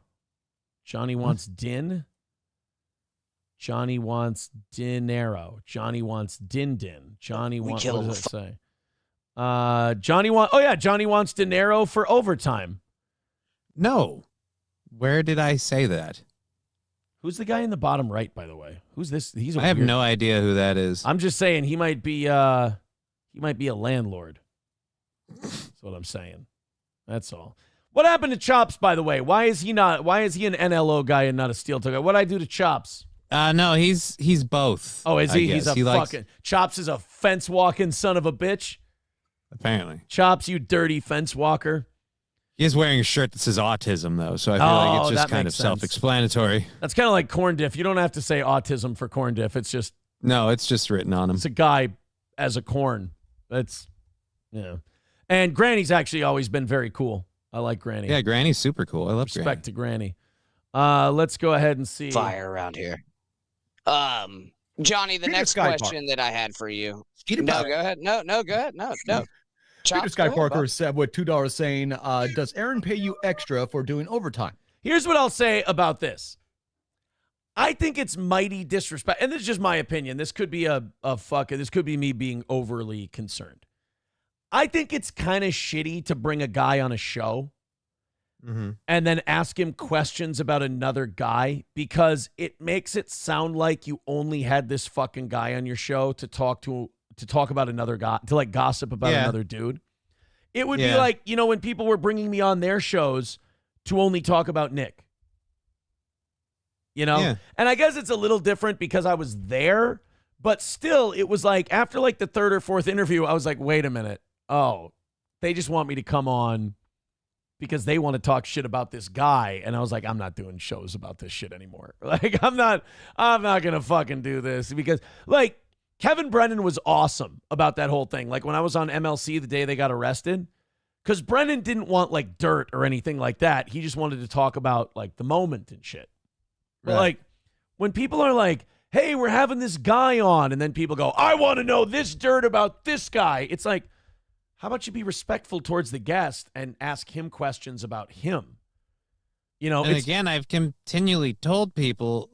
Johnny wants din. Johnny wants dinero. Johnny wants din. Johnny wants, what does it say? Johnny wants dinero for overtime. No. Where did I say that? Who's the guy in the bottom right, by the way? Who's this? I have no idea who that is. I'm just saying he might be a landlord. That's what I'm saying. That's all. What happened to Chops, by the way? Why is he an NLO guy and not a steel toe guy? What'd I do to Chops? No, he's both. Oh, is he? He's Chops is a fence walking son of a bitch. Apparently. Chops, you dirty fence walker. He is wearing a shirt that says autism, though, so I feel like it's just kind of self-explanatory. That's kind of like corn diff. You don't have to say autism for corn diff. It's just... No, it's just written on him. It's a guy as a corn. That's... Yeah. And Granny's actually always been very cool. I like Granny. Yeah, Granny's super cool. I love Respect to Granny. Let's go ahead and see. Fire around here. Johnny, the next question that I had for you. No, go ahead. No, go ahead. No. Peter Sky Parker said with $2 saying, does Aaron pay you extra for doing overtime? Here's what I'll say about this. I think it's mighty disrespect, and this is just my opinion. This could be this could be me being overly concerned. I think it's kind of shitty to bring a guy on a show and then ask him questions about another guy because it makes it sound like you only had this fucking guy on your show to talk about another guy, to like gossip about another dude. It would be like, when people were bringing me on their shows to only talk about Nick. And I guess it's a little different because I was there, but still it was like after like the third or fourth interview, I was like, wait a minute. Oh, they just want me to come on because they want to talk shit about this guy. And I was like, I'm not doing shows about this shit anymore. Like, I'm not going to fucking do this because like Kevin Brennan was awesome about that whole thing. Like when I was on MLC the day they got arrested, because Brennan didn't want like dirt or anything like that. He just wanted to talk about like the moment and shit. But like when people are like, hey, we're having this guy on. And then people go, I want to know this dirt about this guy. It's like, how about you be respectful towards the guest and ask him questions about him? And again, I've continually told people,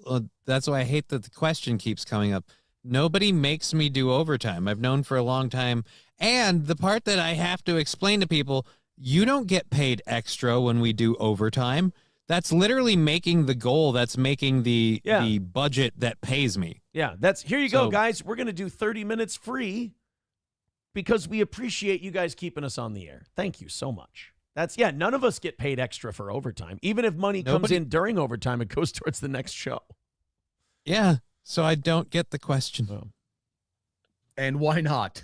that's why I hate that the question keeps coming up. Nobody makes me do overtime. I've known for a long time. And the part that I have to explain to people, you don't get paid extra when we do overtime. That's literally making the goal. That's making the budget that pays me. Yeah, here you go, guys. We're going to do 30 minutes free because we appreciate you guys keeping us on the air. Thank you so much. None of us get paid extra for overtime. Even if money comes in during overtime, it goes towards the next show. Yeah, so I don't get the question. And why not?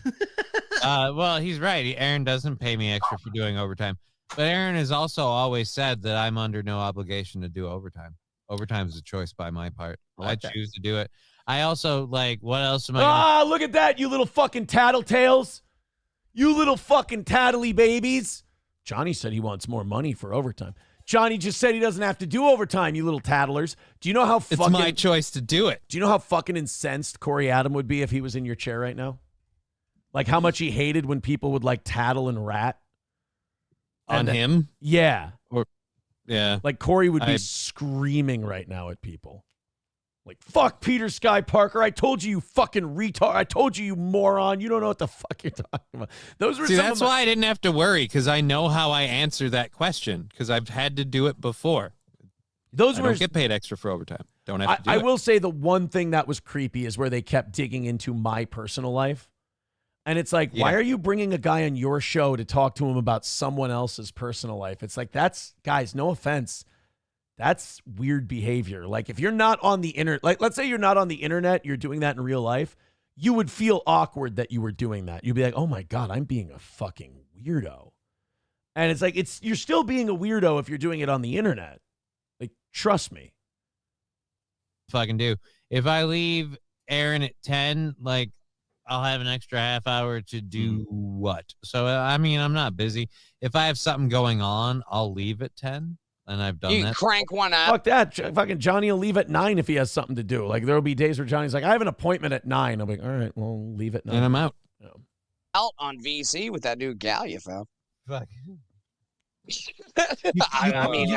Well, he's right. Aaron doesn't pay me extra for doing overtime. But Aaron has also always said that I'm under no obligation to do overtime. Overtime is a choice by my part. I choose to do it. I also, like, what else am I Look at that, you little fucking tattletales. You little fucking tattly babies. Johnny said he wants more money for overtime. Johnny just said he doesn't have to do overtime, you little tattlers. Do you know how fucking... It's my choice to do it. Do you know how fucking incensed Corey Adam would be if he was in your chair right now? Like how much he hated when people would like tattle and rat? On him? Yeah. Yeah. Like Corey would be screaming right now at people. Like, fuck Peter Sky Parker. I told you, you fucking retard. I told you, you moron. You don't know what the fuck you're talking about. Those were that's why I didn't have to worry, because I know how I answer that question, because I've had to do it before. I don't get paid extra for overtime. Don't have to do it. I will say the one thing that was creepy is where they kept digging into my personal life. And it's like, why are you bringing a guy on your show to talk to him about someone else's personal life? It's like, guys, no offense. That's weird behavior. Like if you're not on the internet, like let's say you're not on the internet, you're doing that in real life, you would feel awkward that you were doing that. You'd be like, oh my God, I'm being a fucking weirdo. And it's like, you're still being a weirdo if you're doing it on the internet. Like, trust me. Fucking do. If I leave Aaron at 10, like I'll have an extra half hour to do what? So, I mean, I'm not busy. If I have something going on, I'll leave at 10. And I've done that. Crank one up. Fuck that. Fucking Johnny will leave at 9 if he has something to do. Like there'll be days where Johnny's like, I have an appointment at 9. I'm like, all right, well, leave at 9. And I'm out. Out on VC with that new gal you found. Fuck. I mean,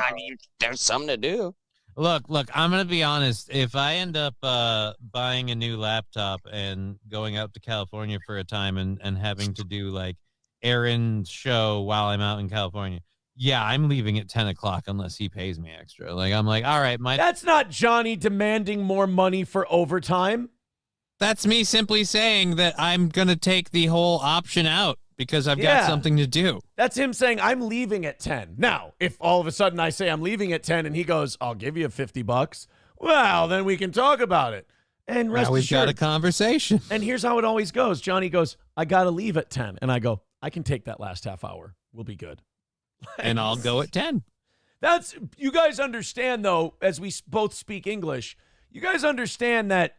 there's something to do. Look, I'm going to be honest. If I end up buying a new laptop and going out to California for a time and having to do like Aaron's show while I'm out in California, yeah, I'm leaving at 10 o'clock unless he pays me extra. Like, I'm like, all right, That's not Johnny demanding more money for overtime. That's me simply saying that I'm going to take the whole option out because I've got something to do. That's him saying, I'm leaving at 10. Now, if all of a sudden I say I'm leaving at 10 and he goes, I'll give you $50, well, then we can talk about it. And rest now we've assured, got a conversation. And here's how it always goes. Johnny goes, I got to leave at 10. And I go, I can take that last half hour. We'll be good. And I'll go at 10. You guys understand, though, as we both speak English, you guys understand that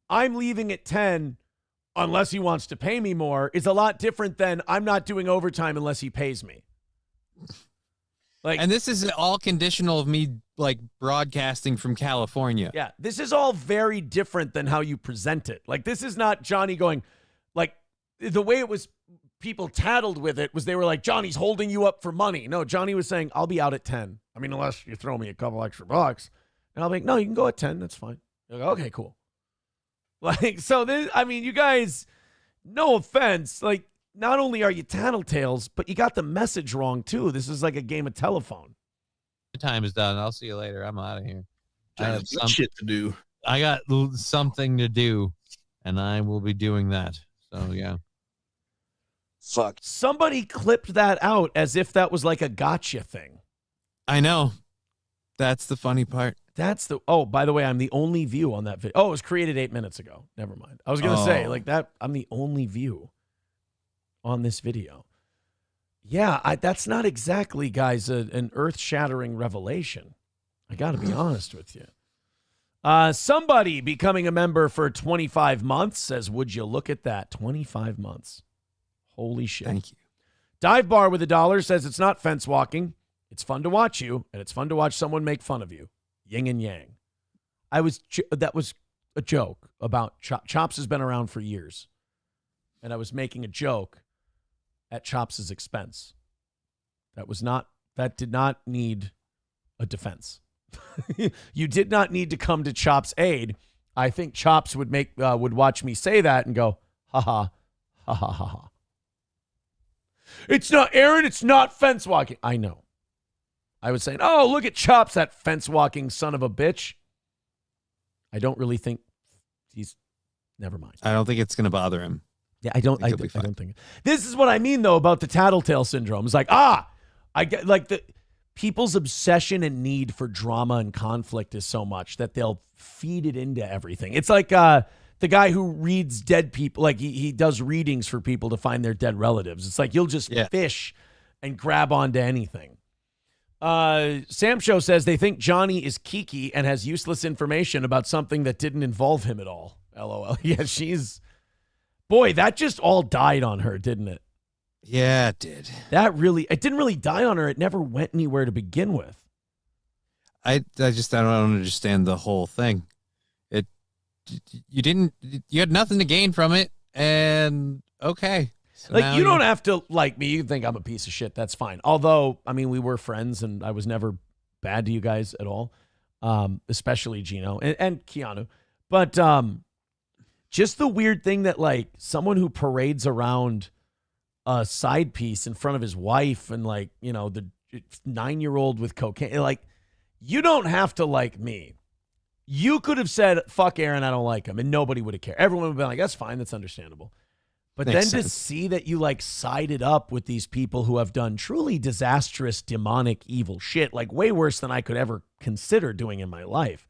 I'm leaving at 10 unless he wants to pay me more is a lot different than I'm not doing overtime unless he pays me. Like, and this is all conditional of me like broadcasting from California. Yeah, this is all very different than how you present it. Like, this is not Johnny going, like, the way it was. People tattled with it was they were like, Johnny's holding you up for money. No, Johnny was saying, I'll be out at 10. I mean, unless you throw me a couple extra bucks. And I'll be like, no, you can go at 10. That's fine. Like, okay, cool. Like, so this, I mean, you guys, no offense. Like, not only are you tattletales, but you got the message wrong too. This is like a game of telephone. The time is done. I'll see you later. I'm out of here. I have some shit to do. I got something to do, and I will be doing that. So, yeah. Fuck. Somebody clipped that out as if that was like a gotcha thing. I know. That's the funny part. Oh, by the way, I'm the only view on that video. Oh, it was created 8 minutes ago. Never mind. I was going to say, like that, I'm the only view on this video. Yeah, that's not exactly, guys, an earth-shattering revelation. I got to be honest with you. Somebody becoming a member for 25 months says, would you look at that? 25 months. Holy shit. Thank you. Dive Bar with $1 says it's not fence walking. It's fun to watch you, and it's fun to watch someone make fun of you. Yin and yang. That was a joke about Chops has been around for years. And I was making a joke at Chops' expense. That did not need a defense. You did not need to come to Chops' aid. I think Chops would watch me say that and go, ha ha, ha ha ha ha. It's not, Aaron, it's not fence walking. I know. I was saying, oh, look at Chops, that fence walking son of a bitch. I don't really think never mind. I don't think it's going to bother him. Yeah, I don't think. This is what I mean, though, about the tattletale syndrome. It's like, I get like people's obsession and need for drama and conflict is so much that they'll feed it into everything. It's like the guy who reads dead people, like he does readings for people to find their dead relatives. It's like you'll just fish and grab onto anything. Sam Show says they think Johnny is Kiki and has useless information about something that didn't involve him at all. LOL. Yeah, boy, that just all died on her, didn't it? Yeah, it did. It didn't really die on her. It never went anywhere to begin with. I don't understand the whole thing. You had nothing to gain from it, and okay. So like, you don't have to like me. You can think I'm a piece of shit. That's fine. Although, I mean, we were friends, and I was never bad to you guys at all, especially Gino and Keanu. But just the weird thing that, like, someone who parades around a side piece in front of his wife and, like, you know, the 9-year-old with cocaine, like, you don't have to like me. You could have said, fuck Aaron, I don't like him, and nobody would have cared. Everyone would have been like, that's fine, that's understandable. But Makes then sense. to see that you, like, sided up with these people who have done truly disastrous, demonic, evil shit, like way worse than I could ever consider doing in my life.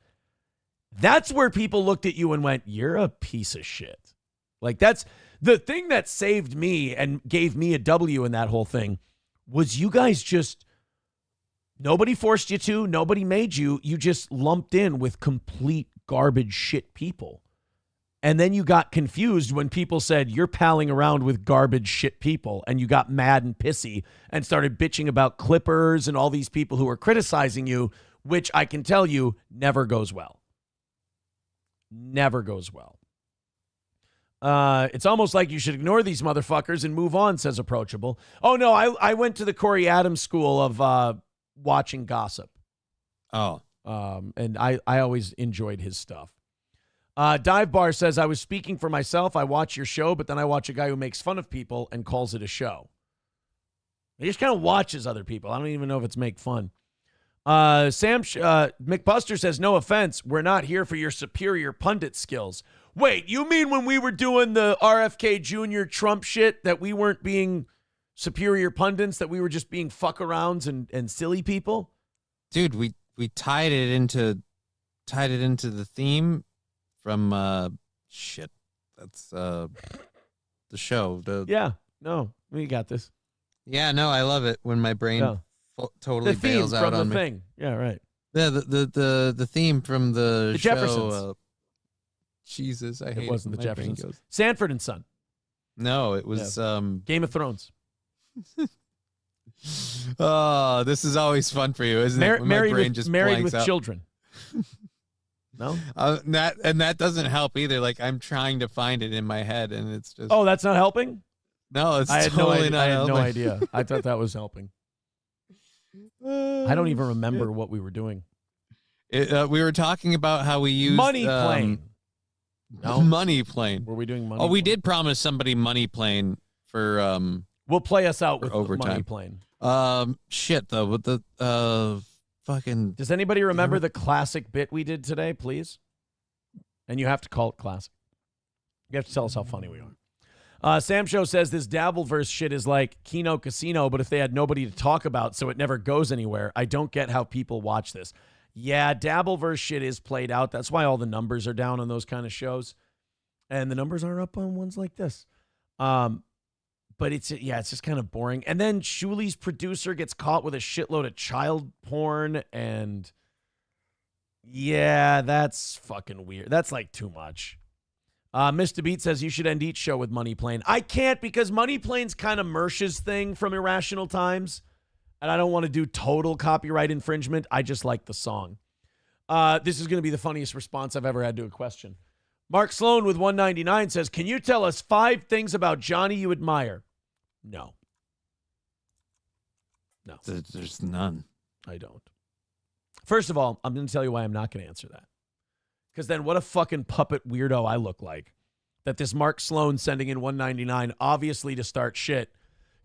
That's where people looked at you and went, you're a piece of shit. Like, that's the thing that saved me and gave me a W in that whole thing was you guys just, nobody forced you to, nobody made you. You just lumped in with complete garbage shit people. And then you got confused when people said you're palling around with garbage shit people, and you got mad and pissy and started bitching about Clippers and all these people who are criticizing you, which I can tell you never goes well. Never goes well. It's almost like you should ignore these motherfuckers and move on, says Approachable. Oh, no, I went to the Corey Adams school of watching gossip. Oh. And I always enjoyed his stuff. Dive Bar says, I was speaking for myself. I watch your show, but then I watch a guy who makes fun of people and calls it a show. He just kind of watches other people. I don't even know if it's make fun. McBuster says, no offense, we're not here for your superior pundit skills. Wait, you mean when we were doing the RFK Jr. Trump shit that we weren't being superior pundits, that we were just being fuck-arounds and silly people? Dude, we tied it into the theme from shit. That's the show. We got this. Yeah, no, I love it when my brain totally bails out on me. Thing. Yeah, right. Yeah, the theme from the show. Jeffersons. Jesus, I hate it. It wasn't the My brain Jeffersons. goes- Sanford and Son. No, it was Game of Thrones. Oh, this is always fun for you, isn't it? When my brain just married blanks with out. children. No? That doesn't help either. Like, I'm trying to find it in my head, and it's just... Oh, that's not helping? No, it's I had totally no idea. not I had helping. no idea. I thought that was helping. I don't even remember what we were doing. We were talking about how we used... Money Plane. No? Money Plane. Were we doing Money Oh, we Plane? did promise somebody Money Plane for... We'll play us out with overtime. Money Plane. Shit, though, with the fucking... Does anybody remember the classic bit we did today, please? And you have to call it classic. You have to tell us how funny we are. Sam Show says this Dabbleverse shit is like Keno Casino, but if they had nobody to talk about, so it never goes anywhere. I don't get how people watch this. Yeah, Dabbleverse shit is played out. That's why all the numbers are down on those kind of shows. And the numbers are up on ones like this. But it's just kind of boring. And then Shuli's producer gets caught with a shitload of child porn, and yeah, that's fucking weird. That's like too much. Mr. Beat says you should end each show with Money Plane. I can't, because Money Plane's kind of Mersh's thing from Irrational Times, and I don't want to do total copyright infringement. I just like the song. This is going to be the funniest response I've ever had to a question. Mark Sloan with 199 says, can you tell us 5 things about Johnny you admire? No. There's none. I don't. First of all, I'm going to tell you why I'm not going to answer that. Because then what a fucking puppet weirdo I look like. That this Mark Sloan sending in 199, obviously to start shit,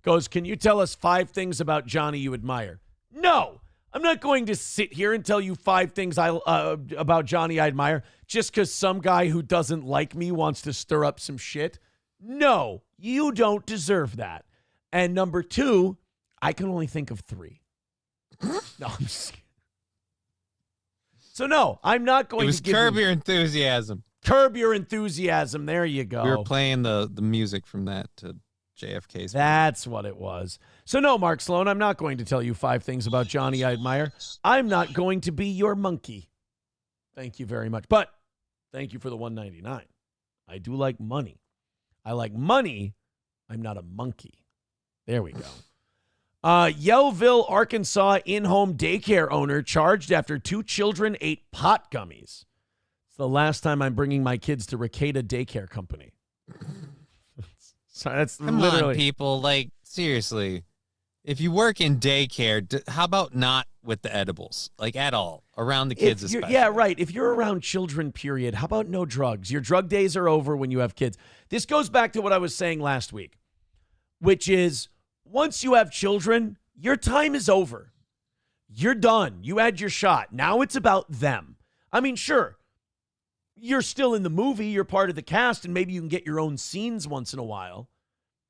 goes, can you tell us 5 things about Johnny you admire? No. I'm not going to sit here and tell you 5 things about Johnny I admire just because some guy who doesn't like me wants to stir up some shit. No, you don't deserve that. And number 2, I can only think of 3. No, I'm just kidding. So no, I'm not going It was to give Curb you... Your Enthusiasm. Curb Your Enthusiasm. There you go. We were playing the music from that to JFK's. That's what it was. So no, Mark Sloan, I'm not going to tell you 5 things about Johnny I admire. I'm not going to be your monkey. Thank you very much. But thank you for the $1.99. I do like money. I like money. I'm not a monkey. There we go. Yellville, Arkansas in-home daycare owner charged after 2 children ate pot gummies. It's the last time I'm bringing my kids to Ricada Daycare Company. Sorry, that's Come literally... on, people. Like, seriously. If you work in daycare, how about not with the edibles? Like, at all. Around the kids especially. Yeah, right. If you're around children, period, how about no drugs? Your drug days are over when you have kids. This goes back to what I was saying last week, which is once you have children, your time is over. You're done. You had your shot. Now it's about them. I mean, sure, you're still in the movie. You're part of the cast, and maybe you can get your own scenes once in a while,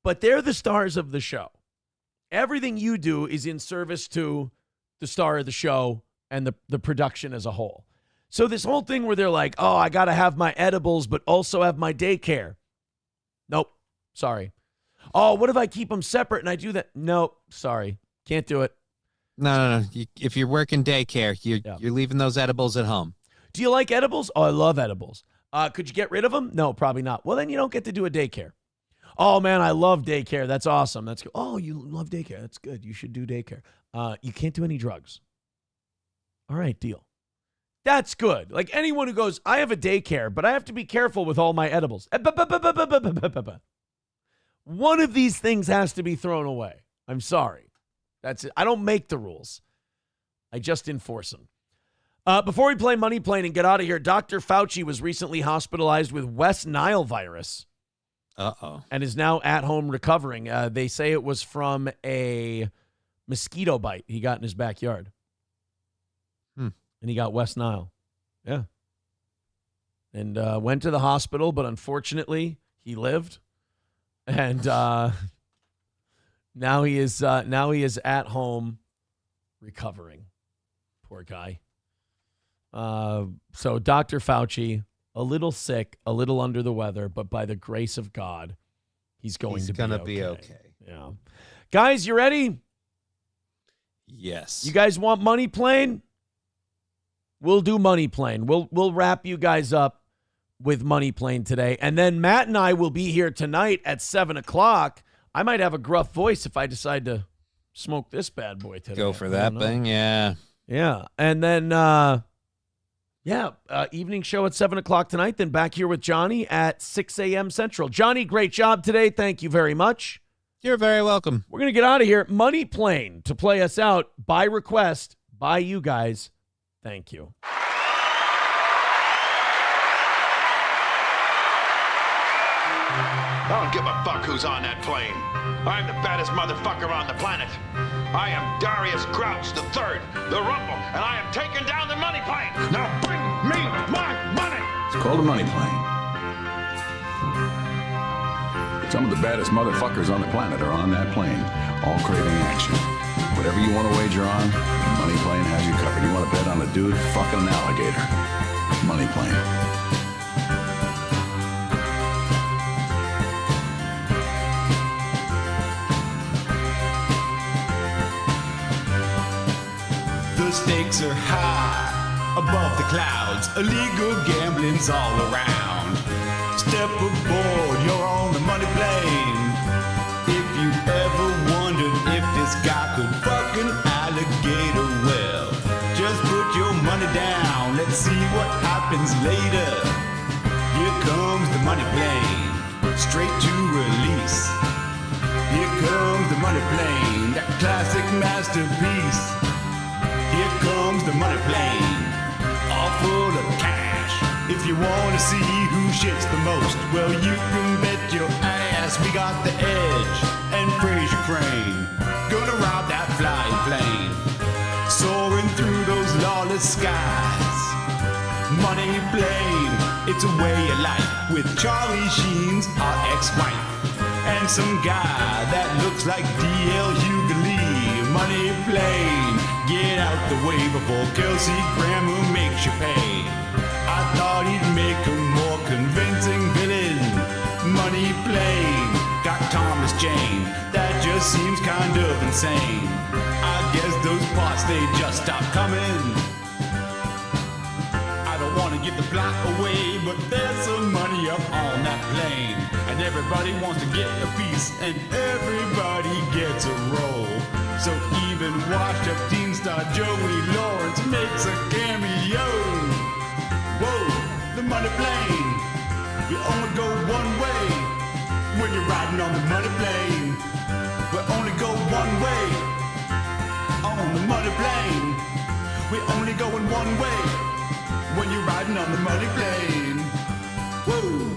but they're the stars of the show. Everything you do is in service to the star of the show and the production as a whole. So this whole thing where they're like, oh, I got to have my edibles, but also have my daycare. Nope. Sorry. Oh, what if I keep them separate and I do that? Nope. Sorry. Can't do it. No. If you're working daycare, you're leaving those edibles at home. Do you like edibles? Oh, I love edibles. Could you get rid of them? No, probably not. Well, then you don't get to do a daycare. Oh, man, I love daycare. That's awesome. That's good. Oh, you love daycare. That's good. You should do daycare. You can't do any drugs. All right, deal. That's good. Like anyone who goes, I have a daycare, but I have to be careful with all my edibles. One of these things has to be thrown away. I'm sorry. That's it. I don't make the rules. I just enforce them. Before we play Money Plane and get out of here, Dr. Fauci was recently hospitalized with West Nile virus. Uh-oh. And is now at home recovering. They say it was from a mosquito bite he got in his backyard. And he got West Nile. Yeah. And went to the hospital, but unfortunately, he lived. And now he is at home recovering. Poor guy. So Dr. Fauci, a little sick, a little under the weather, but by the grace of God, he's going to be okay. Yeah. Guys, you ready? Yes. You guys want Money Plane? We'll do Money Plane. We'll wrap you guys up with Money Plane today. And then Matt and I will be here tonight at 7 o'clock. I might have a gruff voice if I decide to smoke this bad boy today. Go for that thing, yeah. Yeah. And then, evening show at 7 o'clock tonight. Then back here with Johnny at 6 a.m. Central. Johnny, great job today. Thank you very much. You're very welcome. We're going to get out of here. Money Plane to play us out by request by you guys. Thank you. I don't give a fuck who's on that plane. I'm the baddest motherfucker on the planet. I am Darius Grouch III, the Rumble, and I am taking down the money plane. Now bring me my money. It's called a money plane. Some of the baddest motherfuckers on the planet are on that plane, all craving action. Whatever you want to wager on, Money Plane has you covered. You want to bet on a dude fucking an alligator? Money Plane. The stakes are high above the clouds. Illegal gambling's all around. Step aboard, you're on the money plane. If you ever wondered if this guy could fuck an alligator, well, just put your money down. Let's see what happens later. Here comes the money plane, straight to release. Here comes the money plane, that classic masterpiece. Here comes the money plane, all full of cash. If you want to see who shits the most, well, you can bet your ass we got the edge and Fraser Crane. Gonna rob that flying plane, soaring through those lawless skies. Money plane, it's a way of life with Charlie Sheen's our ex-wife and some guy that looks like D.L. Hughley. Money plane, Get out the way before Kelsey Grammer makes you pay. I thought he'd make a more convincing villain. Money plane, got Thomas Jane. That just seems kind of insane. I guess those parts, they just stopped coming. I don't want to give the plot away, but there's some money up on that plane. And everybody wants to get a piece, and everybody gets a roll. So even washed up teen star Joey Lawrence makes a cameo. Whoa, the money plane, we only go one way. When you're riding on the money plane, we only go one way. On the money plane, we only going one way. When you're riding on the money plane, whoa.